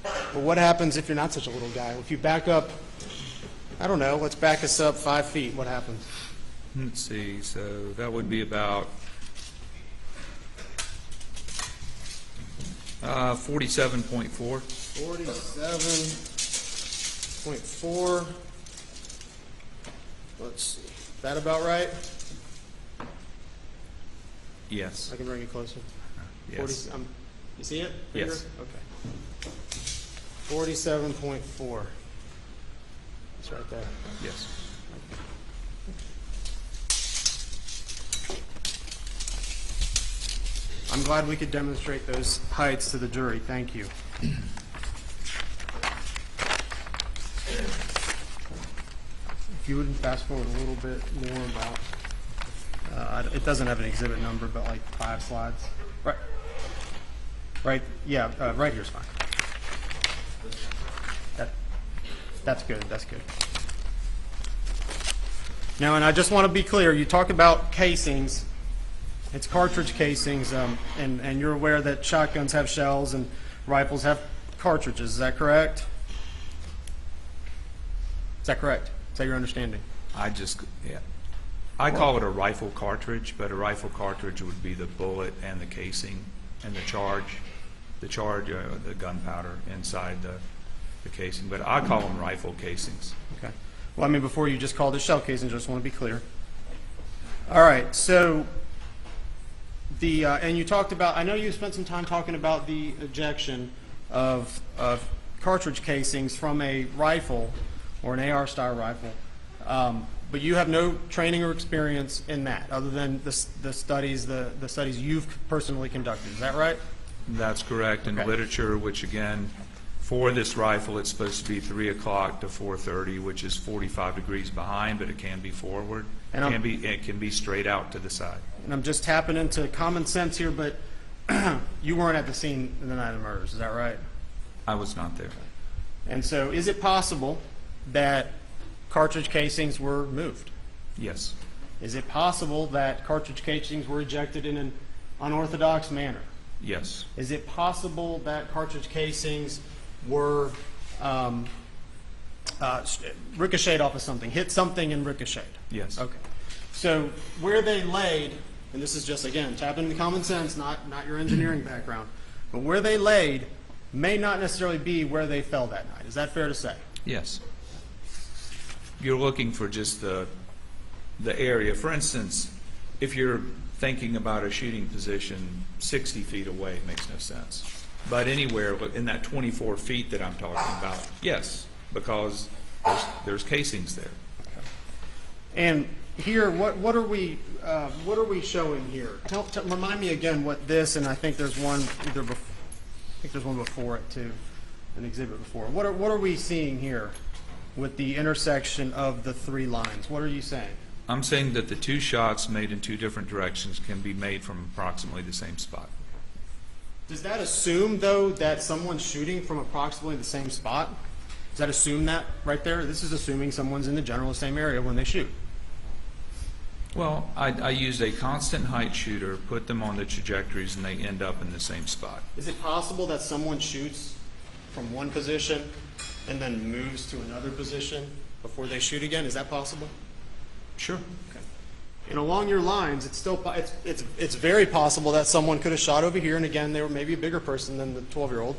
But what happens if you're not such a little guy? If you back up, I don't know, let's back us up 5 feet. What happens? Let's see. So that would be about 47.4. 47.4. Let's see. Is that about right? Yes. I can bring it closer. Yes. 40, you see it? Yes. Finger? Okay. 47.4. It's right there. Yes. I'm glad we could demonstrate those heights to the jury. Thank you. If you would fast forward a little bit more about, it doesn't have an exhibit number, but like 5 slides. Right, yeah, right here's fine. That's good, that's good. Now, and I just want to be clear, you talk about casings. It's cartridge casings, and you're aware that shotguns have shells and rifles have cartridges. Is that correct? Is that correct? Is that your understanding? I call it a rifle cartridge, but a rifle cartridge would be the bullet and the casing and the gunpowder inside the casing. But I call them rifle casings. Okay. Well, I mean, before you just called it shell casings, I just want to be clear. All right, so and you talked about, I know you spent some time talking about the ejection of cartridge casings from a rifle or an AR-style rifle, but you have no training or experience in that, other than the studies you've personally conducted. Is that right? That's correct. In Okay. literature, which again, for this rifle, it's supposed to be 3 o'clock to 4:30, which is 45 degrees behind, but it can be forward. It can be straight out to the side. And I'm just tapping into common sense here, but you weren't at the scene the night of the murders. Is that right? I was not there. And so is it possible that cartridge casings were moved? Yes. Is it possible that cartridge casings were ejected in an unorthodox manner? Yes. Is it possible that cartridge casings were ricocheted off of something, hit something and ricocheted? Yes. Okay. So where they laid, and this is just, again, tapping into common sense, not your engineering background, but where they laid may not necessarily be where they fell that night. Is that fair to say? Yes. You're looking for just the area. For instance, if you're thinking about a shooting position 60 feet away, it makes no sense. But anywhere in that 24 feet that I'm talking about, yes, because there's casings there. And here, what are we showing here? Remind me again what this, and I think there's one before it too, an exhibit before. What are we seeing here with the intersection of the 3 lines? What are you saying? I'm saying that the 2 shots made in 2 different directions can be made from approximately the same spot. Does that assume, though, that someone's shooting from approximately the same spot? Does that assume that right there? This is assuming someone's in the general same area when they shoot. Well, I used a constant height shooter, put them on the trajectories, and they end up in the same spot. Is it possible that someone shoots from one position and then moves to another position before they shoot again? Is that possible? Sure. Okay. And along your lines, it's very possible that someone could have shot over here, and again, they were maybe a bigger person than the 12-year-old,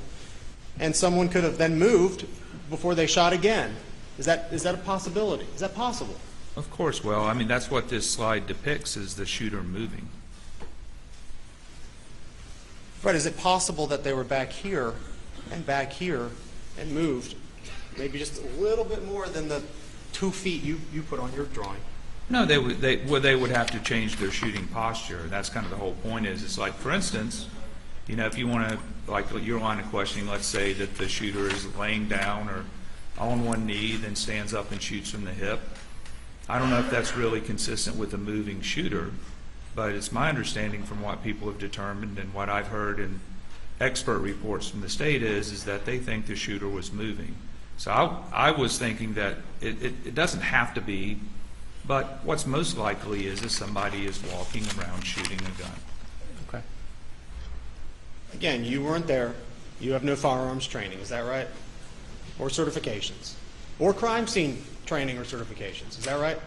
and someone could have then moved before they shot again. Is that a possibility? Is that possible? Of course. Well, I mean, that's what this slide depicts, is the shooter moving. Right. Is it possible that they were back here and back here and moved, maybe just a little bit more than the 2 feet you put on your drawing. No, they would have to change their shooting posture. That's kind of the whole point is, it's like, for instance, if you want to, like your line of questioning, let's say that the shooter is laying down or on one knee, then stands up and shoots from the hip. I don't know if that's really consistent with a moving shooter, but it's my understanding from what people have determined and what I've heard in expert reports from the state is that they think the shooter was moving. So I was thinking that it doesn't have to be, but what's most likely is somebody is walking around shooting a gun. Okay. Again, you weren't there. You have no firearms training, is that right? Or certifications? Or crime scene training or certifications, is that right?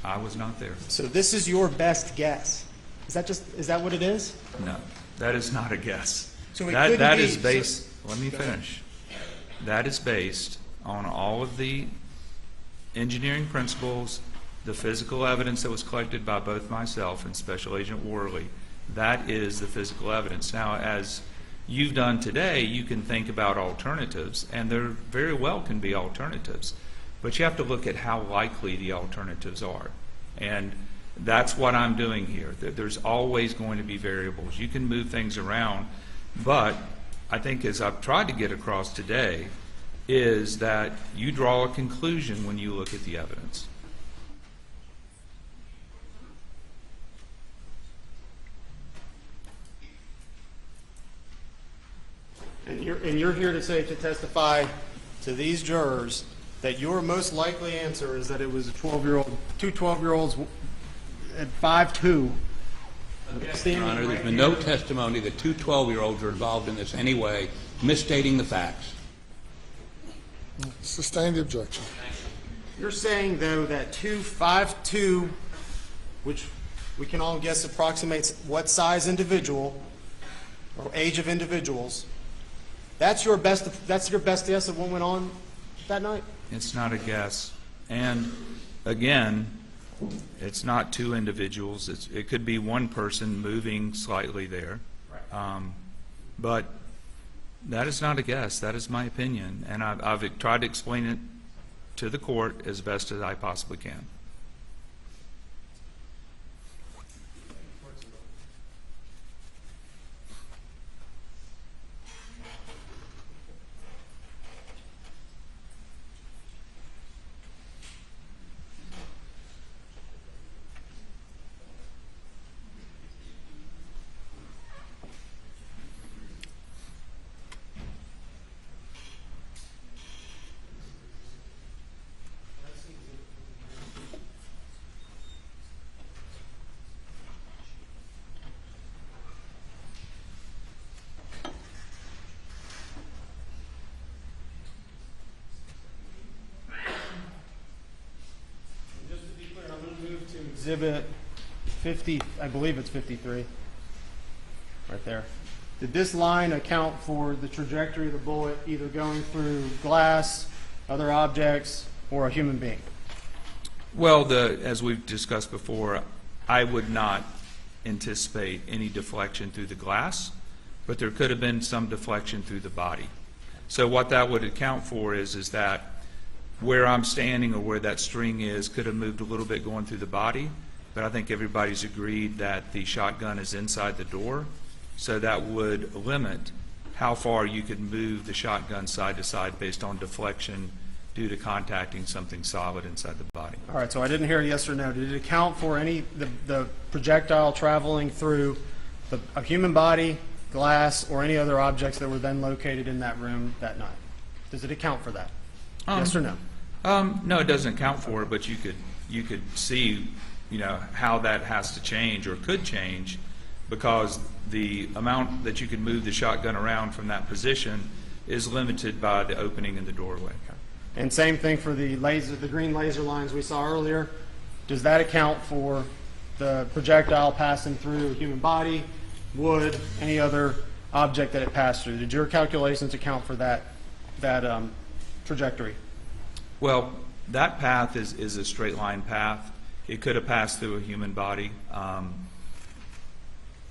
I was not there. So this is your best guess. Is that what it is? No, that is not a guess. So it that couldn't is be- based, so- let me Go ahead. finish. That is based on all of the engineering principles, the physical evidence that was collected by both myself and Special Agent Worley. That is the physical evidence. Now, as you've done today, you can think about alternatives, and there very well can be alternatives. But you have to look at how likely the alternatives are. And that's what I'm doing here. There's always going to be variables. You can move things around, but I think as I've tried to get across today is that you draw a conclusion when you look at the evidence. And you're here to testify to these jurors that your most likely answer is that it was a 12-year-old, two 12-year-olds at 5'2". Your Honor, there's been no testimony that two 12-year-olds are involved in this anyway, misstating the facts. Sustain the objection. You're saying, though, that 5'2", which we can all guess approximates what size individual or age of individuals, that's your best guess of what went on that night? It's not a guess. And again, it's not two individuals. It could be one person moving slightly there. But that is not a guess. That is my opinion. And I've tried to explain it to the court as best as I possibly can. Just to be clear, I'm going to move to Exhibit 50, I believe it's 53, right there. Did this line account for the trajectory of the bullet either going through glass, other objects, or a human being? Well, as we've discussed before, I would not anticipate any deflection through the glass, but there could have been some deflection through the body. So what that would account for is that where I'm standing or where that string is could have moved a little bit going through the body, but I think everybody's agreed that the shotgun is inside the door, so that would limit how far you could move the shotgun side to side based on deflection due to contacting something solid inside the body. All right, so I didn't hear a yes or no. Did it account for the projectile traveling through a human body, glass, or any other objects that were then located in that room that night? Does it account for that? Yes or no? No, it doesn't account for it, but you could see, how that has to change or could change, because the amount that you could move the shotgun around from that position is limited by the opening in the doorway. And same thing for the green laser lines we saw earlier. Does that account for the projectile passing through a human body, wood, any other object that it passed through? Did your calculations account for that trajectory? Well, that path is a straight line path. It could have passed through a human body.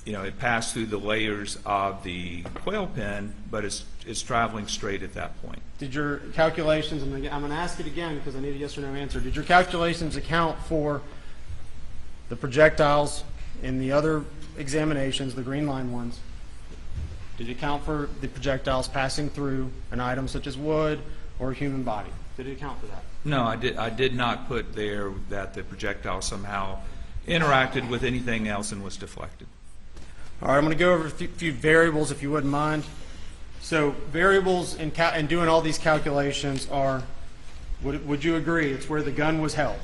it passed through the layers of the quail pen, but it's traveling straight at that point. Did your calculations, I'm going to ask it again because I need a yes or no answer. Did your calculations account for the projectiles in the other examinations, the green line ones? Did it account for the projectiles passing through an item such as wood or a human body? Did it account for that? No, I did not put there that the projectile somehow interacted with anything else and was deflected. All right, I'm going to go over a few variables if you wouldn't mind. So variables in doing all these calculations are, would you agree, it's where the gun was held?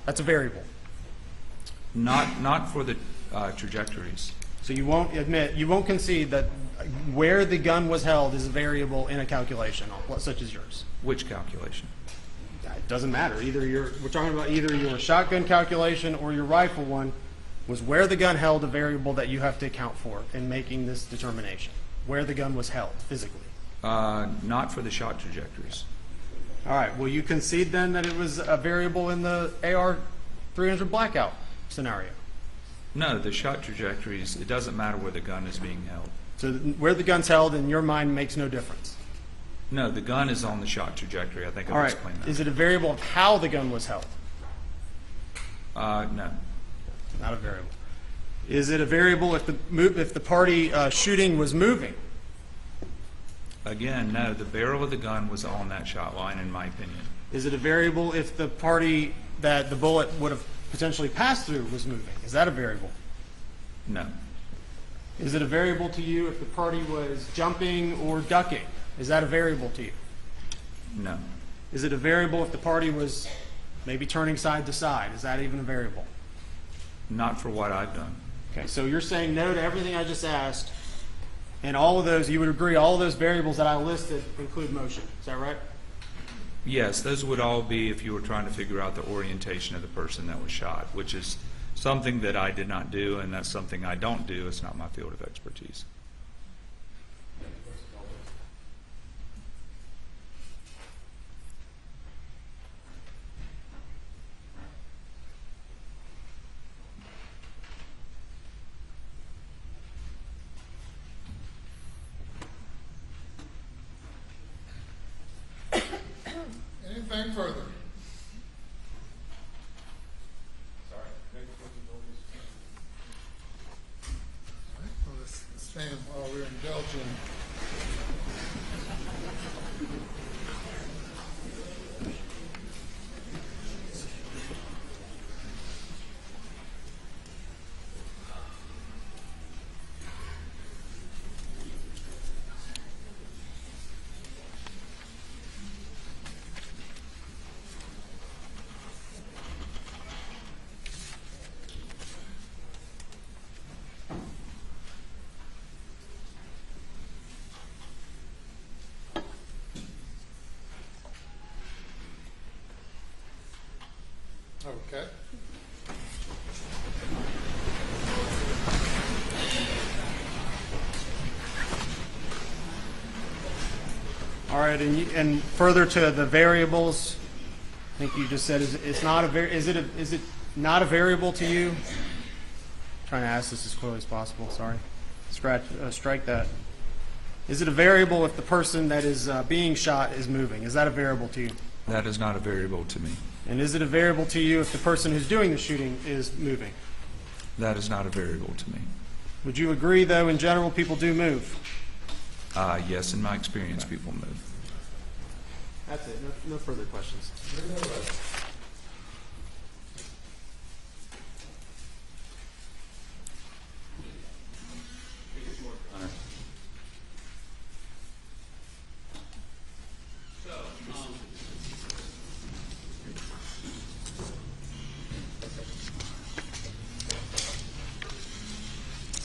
That's a variable. Not for the trajectories. So you won't concede that where the gun was held is a variable in a calculation, such as yours? Which calculation? It doesn't matter. We're talking about either your shotgun calculation or your rifle one. Was where the gun held a variable that you have to account for in making this determination? Where the gun was held physically? Not for the shot trajectories. All right. Will you concede then that it was a variable in the AR-300 blackout scenario? No, the shot trajectories, it doesn't matter where the gun is being held. So where the gun's held in your mind makes no difference? No, the gun is on the shot trajectory. I think I've explained that. Is it a variable of how the gun was held? No. Not a variable. Is it a variable if the party shooting was moving? Again, no. The barrel of the gun was on that shot line, in my opinion. Is it a variable if the party that the bullet would have potentially passed through was moving? Is that a variable? No. Is it a variable to you if the party was jumping or ducking? Is that a variable to you? No. Is it a variable if the party was maybe turning side to side? Is that even a variable? Not for what I've done. Okay, so you're saying no to everything I just asked, and all of those, you would agree all of those variables that I listed include motion. Is that right? Yes, those would all be if you were trying to figure out the orientation of the person that was shot, which is something that I did not do, and that's something I don't do. It's not my field of expertise. Anything further? Well, let's stand while we're indulging. Okay. All right, and further to the variables, I think you just said is it not a variable to you? I'm trying to ask this as clearly as possible. Sorry, strike that. Is it a variable if the person that is being shot is moving? Is that a variable to you? That is not a variable to me. And is it a variable to you if the person who's doing the shooting is moving? That is not a variable to me. Would you agree, though, in general, people do move? Yes, in my experience, people move. That's it. No further questions.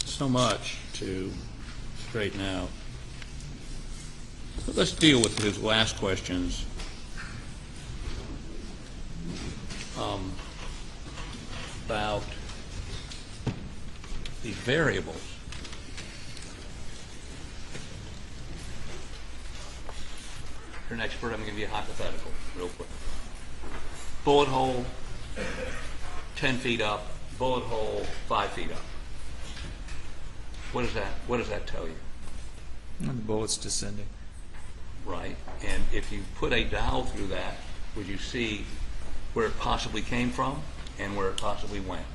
So much to straighten out. But let's deal with his last questions. About the variables. You're an expert. I'm going to give you a hypothetical real quick. Bullet hole 10 feet up, bullet hole 5 feet up. What does that tell you? And the bullet's descending. Right. And if you put a dowel through that, would you see where it possibly came from and where it possibly went?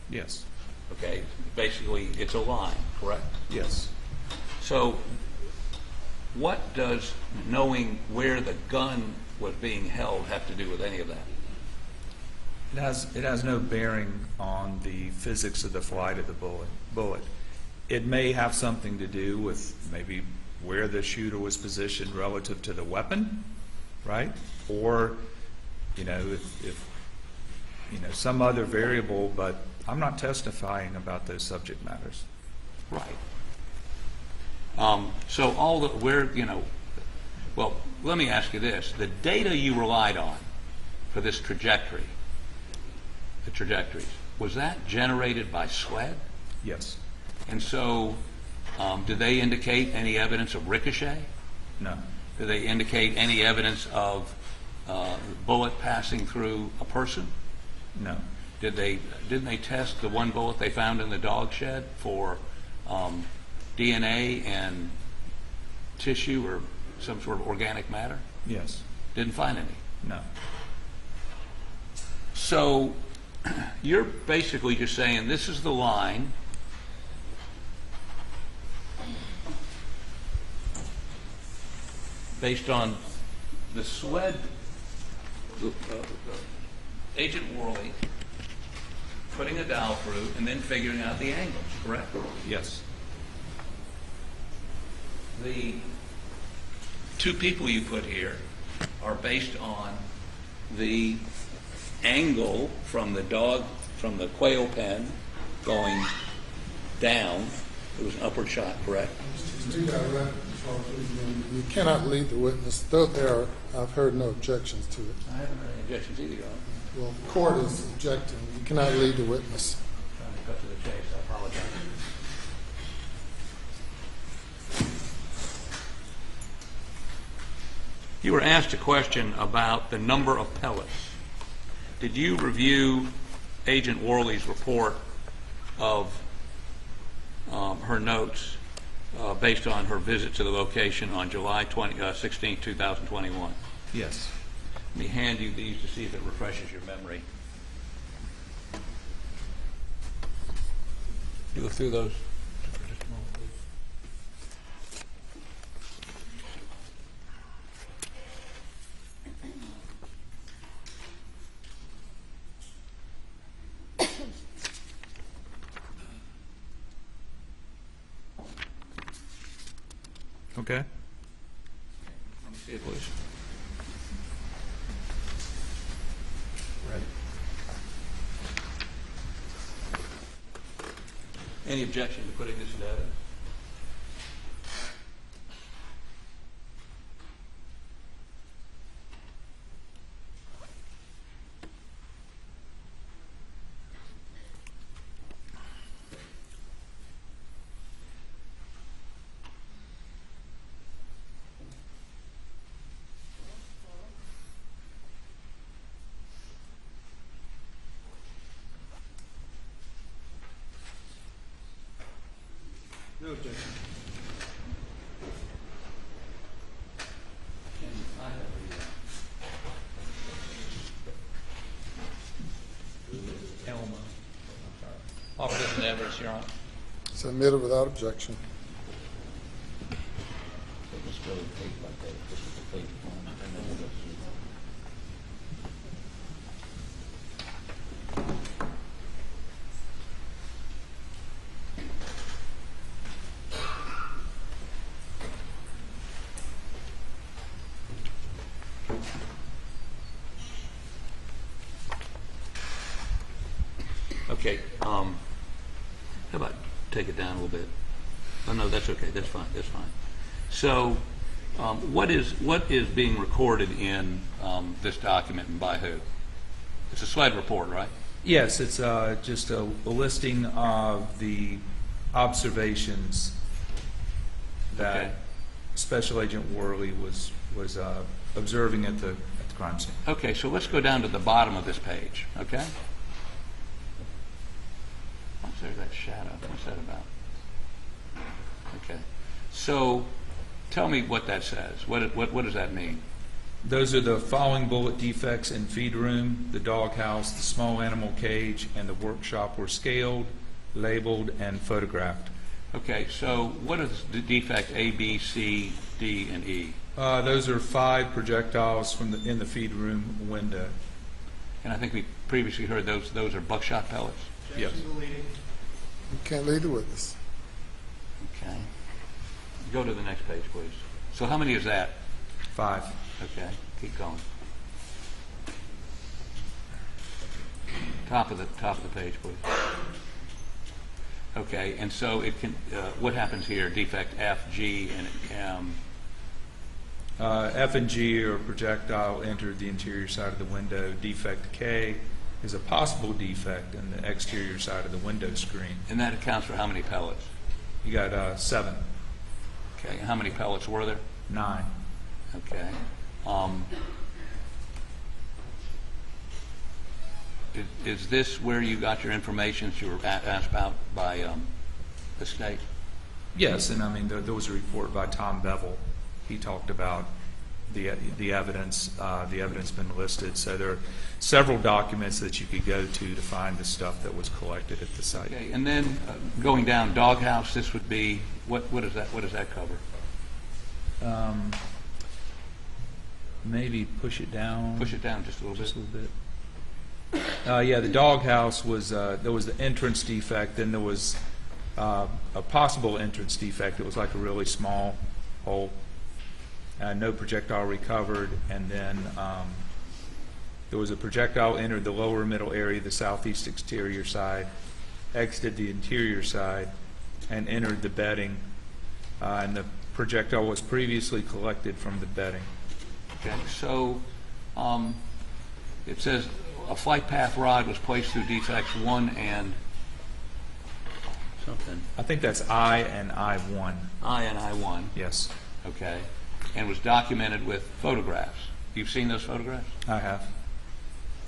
Yes. Okay. Basically, it's a line, correct? Yes. So what does knowing where the gun was being held have to do with any of that? It has no bearing on the physics of the flight of the bullet. It may have something to do with maybe where the shooter was positioned relative to the weapon, right? Or, if some other variable, but I'm not testifying about those subject matters. Right. So well, let me ask you this. The data you relied on for this trajectory, the trajectories, was that generated by SLED? Yes. And so, do they indicate any evidence of ricochet? No. Do they indicate any evidence of bullet passing through a person? No. Didn't they test the one bullet they found in the dog shed for DNA and tissue or some sort of organic matter? Yes. Didn't find any? No. So you're basically just saying this is the line. Based on the SLED, Agent Worley putting a dowel through and then figuring out the angles, correct? Yes. The two people you put here are based on the angle from the quail pen going down. It was an upward shot, correct? You cannot lead the witness, though I've heard no objections to it. I haven't heard any objections either, Your Honor. Well, the court is objecting. You cannot lead the witness. Trying to cut to the chase, I apologize. You were asked a question about the number of pellets. Did you review Agent Worley's report of her notes based on her visit to the location on July 16, 2021? Yes. Let me hand you these to see if it refreshes your memory. You go through those for just a moment, please. Okay. Let me see it, please. Ready. Any objection to putting this into evidence? No objection. Offer this into evidence, Your Honor. Submitted without objection. Let's go page by page. This is the page one, and then we'll go through. Okay, how about take it down a little bit? Oh, no, that's okay, that's fine, that's fine. So, what is being recorded in this document and by who? It's a SLED report, right? Yes, it's just a listing of the observations that Okay. Special Agent Worley was observing at the crime scene. Okay, so let's go down to the bottom of this page, okay? What's there, that shadow? What's that about? Okay. So tell me what that says. What does that mean? Those are the following bullet defects in feed room, the doghouse, the small animal cage, and the workshop were scaled, labeled, and photographed. Okay, so what is the defect A, B, C, D, and E? Those are 5 projectiles in the feed room window. And I think we previously heard those are buckshot pellets. Yes. You can't leave the witness. Okay. Go to the next page, please. So how many is that? 5. Okay, keep going. Top of the page, please. Okay, and so it can. What happens here? Defect F, G, and M. F and G are projectile entered the interior side of the window. Defect K is a possible defect in the exterior side of the window screen. And that accounts for how many pellets? You got 7. Okay, and how many pellets were there? 9. Okay. Is this where you got your information that you were asked about by the state? Yes, and I mean there was a report by Tom Bevel. He talked about the evidence. The evidence been listed. So there are several documents that you could go to find the stuff that was collected at the site. Okay, and then going down doghouse, this would be what is that? What does that cover? Maybe push it down. Push it down just a little bit. Just a little bit. Yeah, the doghouse was there was the entrance defect. Then there was a possible entrance defect. It was like a really small hole. No projectile recovered, and then there was a projectile entered the lower middle area, the southeast exterior side, exited the interior side, and entered the bedding. And the projectile was previously collected from the bedding. Okay, so it says a flight path rod was placed through defects 1 and something. I think that's I and I-1. I and I-1. Yes. Okay, and was documented with photographs. You've seen those photographs? I have.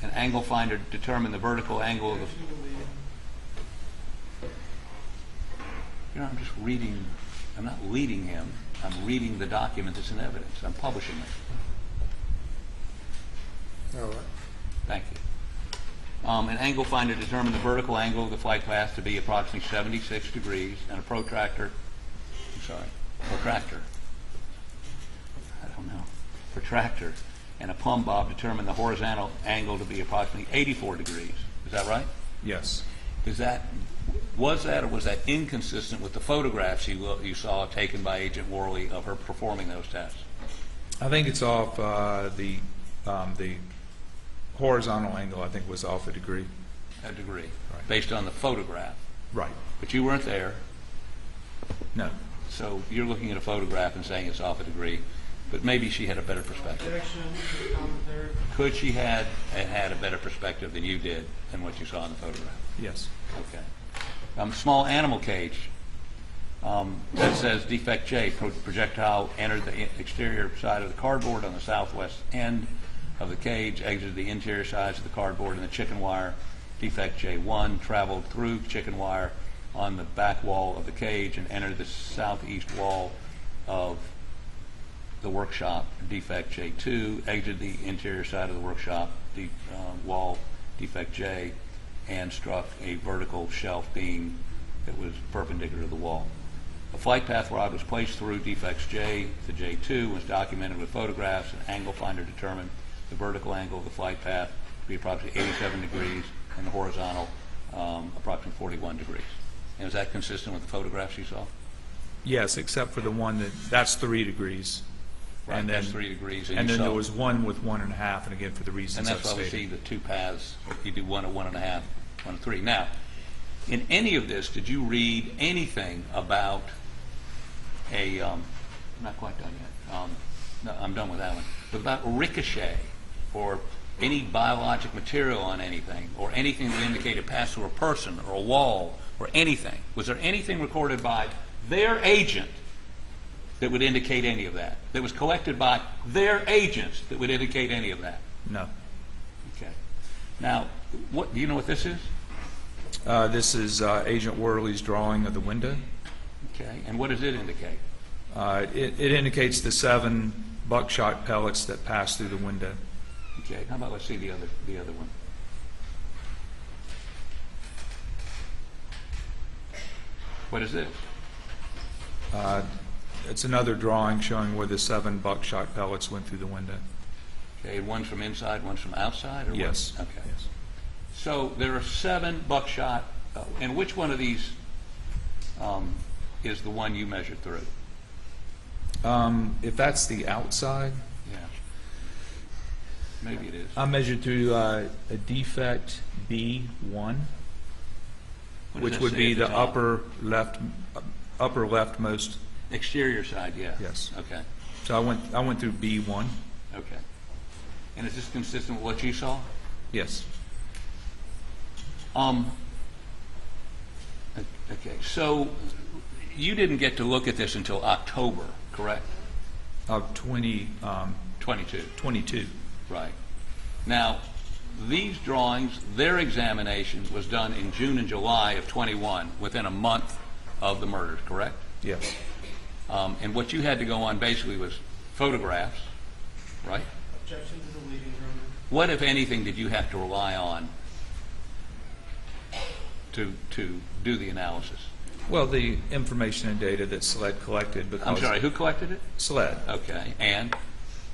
An angle finder determined the vertical angle of the. You know, I'm just reading. I'm not leading him. I'm reading the document that's in evidence. I'm publishing it. All right. Thank you. An angle finder determined the vertical angle of the flight path to be approximately 76 degrees, and a protractor. Protractor and a plumb bob determined the horizontal angle to be approximately 84 degrees. Is that right? Yes. Was that or was that inconsistent with the photographs you saw taken by Agent Worley of her performing those tests? I think it's off the horizontal angle. I think was off a degree. A degree, Right. Based on the photograph. Right. But you weren't there, No. so you're looking at a photograph and saying it's off a degree. But maybe she had a better perspective. Could she had a better perspective than you did than what you saw in the photograph? Yes. Okay. Small animal cage. That says defect J, projectile entered the exterior side of the cardboard on the southwest end of the cage, exited the interior sides of the cardboard and the chicken wire. Defect J1 traveled through chicken wire on the back wall of the cage and entered the southeast wall of the workshop. Defect J2 exited the interior side of the workshop wall, defect J, and struck a vertical shelf beam that was perpendicular to the wall. A flight path rod was placed through defects J to J2, was documented with photographs. An angle finder determined the vertical angle of the flight path to be approximately 87 degrees and the horizontal approximately 41 degrees. And is that consistent with the photographs you saw? Yes, except for the one that's 3 degrees. Right, and that's then, 3 degrees. And then there was one with 1.5, and again for the reasons And that's I've why we stated. see the two paths. You do 1 at 1.5, 1 at 3. Now, in any of this, did you read anything about I'm not quite done yet. No, I'm done with that one. But about ricochet or any biologic material on anything or anything that indicated pass through a person or a wall or anything? Was there anything recorded by their agent that would indicate any of that? That was collected by their agents that would indicate any of that? No. Okay. Now, do you know what this is? This is Agent Worley's drawing of the window. Okay, and what does it indicate? It indicates the 7 buckshot pellets that passed through the window. Okay, how about let's see the other one. What is this? It's another drawing showing where the 7 buckshot pellets went through the window. Okay, one's from inside, one's from outside, or what? Yes. Okay. Yes. So there are 7 buckshot, and which one of these is the one you measured through? If that's the outside, Yeah. Maybe it is. I measured through a defect B1, What does which that would say be at the the top? upper leftmost. Exterior side, yeah. Yes. Okay. So I went through B1. Okay. And is this consistent with what you saw? Yes. Okay. So you didn't get to look at this until October, correct? Of 22. 22. Right. Now, these drawings, their examination was done in June and July of 21, within a month of the murders, correct? Yes. And what you had to go on basically was photographs, right? Objection to the leading, Your Honor. What, if anything, did you have to rely on to do the analysis? Well, the information and data that SLED collected because... I'm sorry, who collected it? SLED. Okay, and?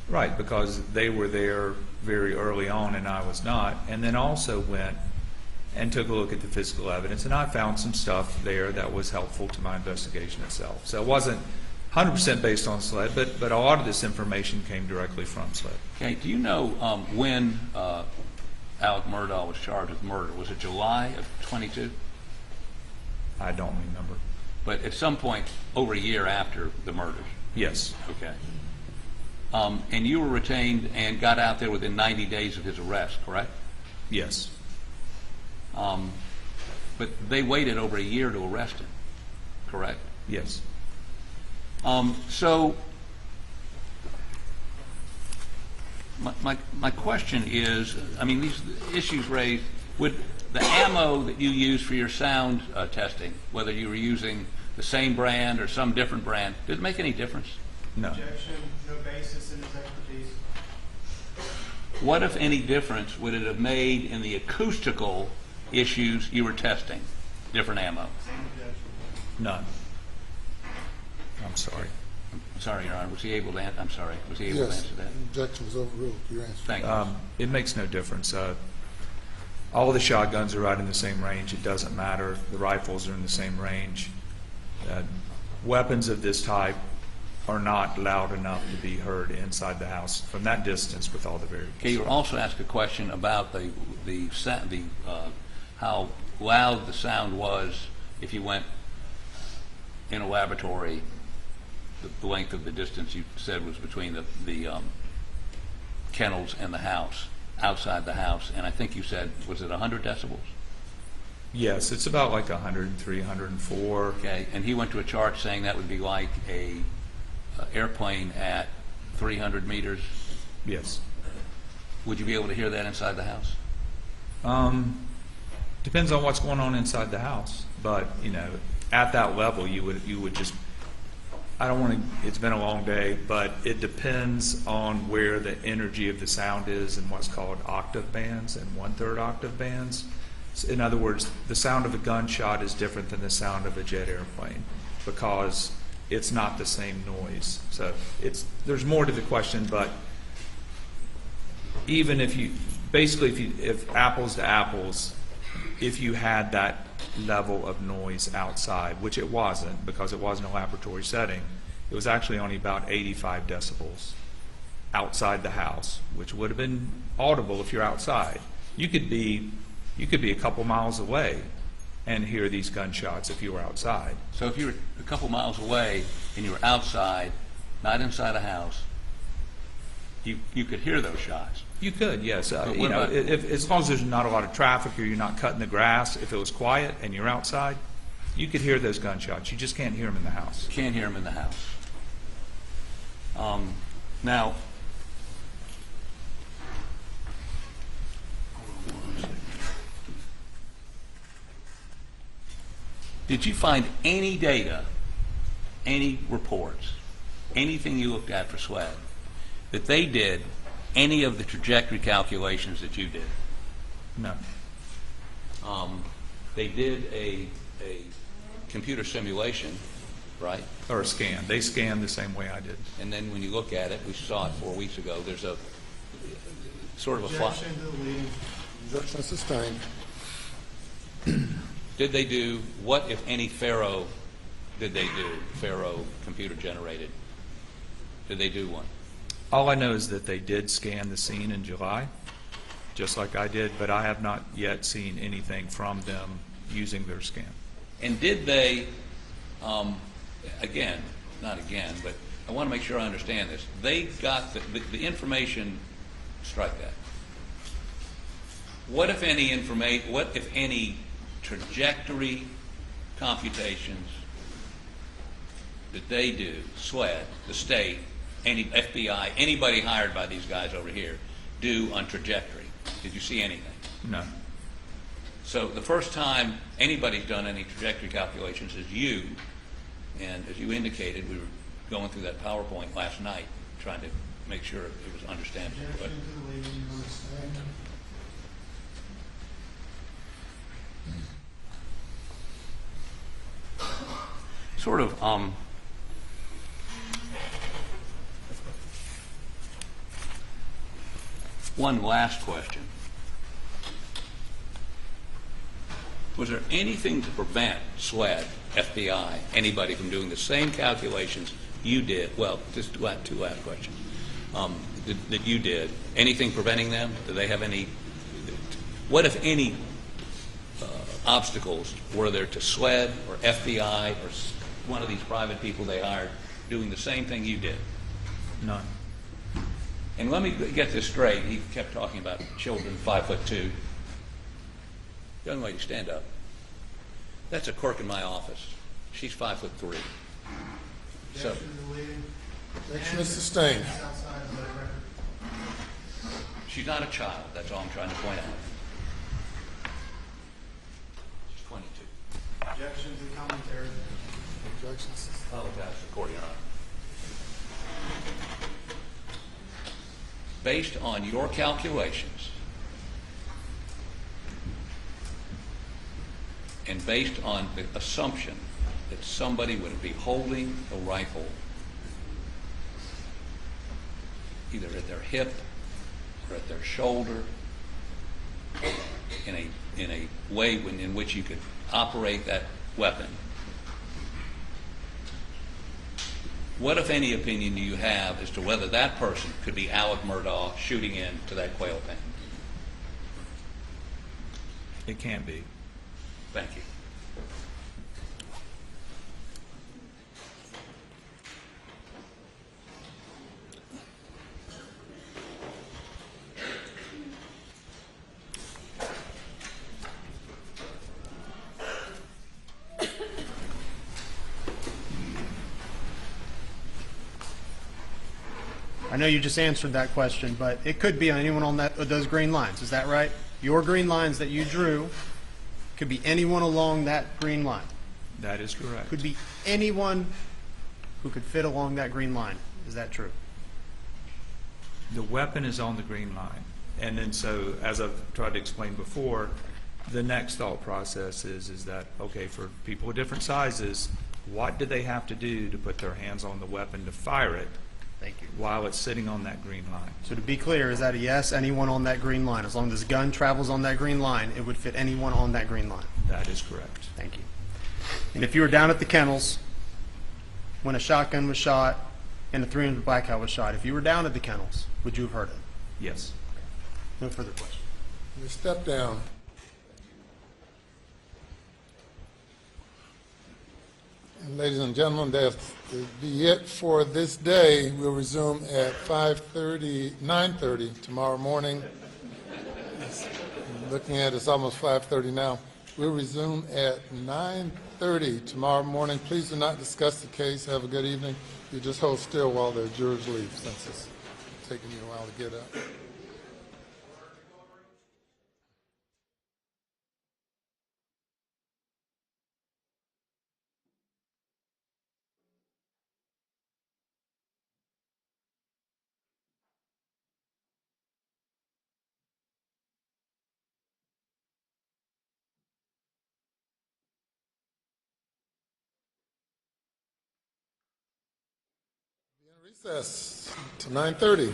Right, because they were there very early on and I was not, and then also went and took a look at the physical evidence, and I found some stuff there that was helpful to my investigation itself. So it wasn't 100% based on SLED, but a lot of this information came directly from SLED. Okay, do you know when Alex Murdaugh was charged with murder? Was it July of 22? I don't remember. But at some point over a year after the murders? Yes. Okay. And you were retained and got out there within 90 days of his arrest, correct? Yes. But they waited over a year to arrest him, correct? Yes. So my question is, I mean, these issues raised, would the ammo that you used for your sound testing, whether you were using the same brand or some different brand, did it make any difference? No. Objection, no basis in his expertise. What, if any, difference would it have made in the acoustical issues you were testing? Different ammo? None. I'm sorry. Sorry, Your Honor. Was he able to answer? I'm sorry. Was he able to Yes, answer that? objection was overruled. Your answer. Thank you. It makes no difference. All the shotguns are right in the same range. It doesn't matter. The rifles are in the same range. Weapons of this type are not loud enough to be heard inside the house from that distance with all the variables. Okay, you were also asked a question about how loud the sound was if you went in a laboratory. The length of the distance you said was between the kennels and the house, outside the house, and I think you said, was it 100 decibels? Yes, it's about like 103, 104. Okay, and he went to a chart saying that would be like a airplane at 300 meters. Yes. Would you be able to hear that inside the house? Depends on what's going on inside the house, but at that level, you would just. I don't want to. It's been a long day, but it depends on where the energy of the sound is in what's called octave bands and 1/3 octave bands. In other words, the sound of a gunshot is different than the sound of a jet airplane because it's not the same noise. So there's more to the question, but even if apples to apples, if you had that level of noise outside, which it wasn't because it wasn't a laboratory setting, it was actually only about 85 decibels outside the house, which would have been audible if you're outside. You could be a couple miles away and hear these gunshots if you were outside. So if you were a couple miles away and you were outside, not inside a house, you could hear those shots. You could, yes. But As long as there's not a lot of traffic or you're not cutting the grass, if it was quiet and you're outside, you could hear those gunshots. You just can't hear them in the house. Can't hear them in the house. Now, did you find any data any reports, anything you looked at for SWAD, that they did any of the trajectory calculations that you did? No. They did a computer simulation, right? Or a scan. They scanned the same way I did. And then when you look at it, we saw it 4 weeks ago, there's a sort of a fly. Objection sustained. Did they do, what if any Faro did they do? Faro computer generated. Did they do one? All I know is that they did scan the scene in July, just like I did, but I have not yet seen anything from them using their scan. And did they, again, not again, but I want to make sure I understand this. They got the information, strike that. What if any trajectory computations did they do, SWED, the state, any FBI, anybody hired by these guys over here, do on trajectory? Did you see anything? No. So the first time anybody's done any trajectory calculations is you, and as you indicated, we were going through that PowerPoint last night trying to make sure it was understandable. But sort of one last question. Was there anything to prevent SWAD, FBI, anybody from doing the same calculations you did? Well, just two last questions. That you did. Anything preventing them? Do they have any? What, if any, obstacles were there to SWED or FBI or one of these private people they hired doing the same thing you did? None. And let me get this straight. He kept talking about children 5'2". Young lady, stand up. That's a clerk in my office. She's 5'3". So, Objection is sustained. she's not a child. That's all I'm trying to point out. She's 22. Objections and commentary. Objections. Oh, that's recording on. Based on your calculations and based on the assumption that somebody would be holding a rifle either at their hip or at their shoulder in a way in which you could operate that weapon, what, if any, opinion do you have as to whether that person could be Alex Murdaugh shooting into that quail pen? It can't be. Thank you. I know you just answered that question, but it could be on anyone on those green lines. Is that right? Your green lines that you drew could be anyone along that green line. That is correct. Could be anyone who could fit along that green line. Is that true? The weapon is on the green line. And then so, as I've tried to explain before, the next thought process is that, okay, for people of different sizes, what do they have to do to put their hands on the weapon to fire it? Thank you. While it's sitting on that green line. So to be clear, is that a yes, anyone on that green line? As long as this gun travels on that green line, it would fit anyone on that green line. That is correct. Thank you. And if you were down at the kennels when a shotgun was shot and a 300 Blackout was shot, if you were down at the kennels, would you have heard it? Yes. No further questions. You step down. And ladies and gentlemen, that'll be it for this day. We'll resume at 9:30 tomorrow morning. Looking at it's almost 5:30 now. We'll resume at 9:30 tomorrow morning. Please do not discuss the case. Have a good evening. You just hold still while the jurors leave, since it's taking you a while to get up. Recess to 9:30.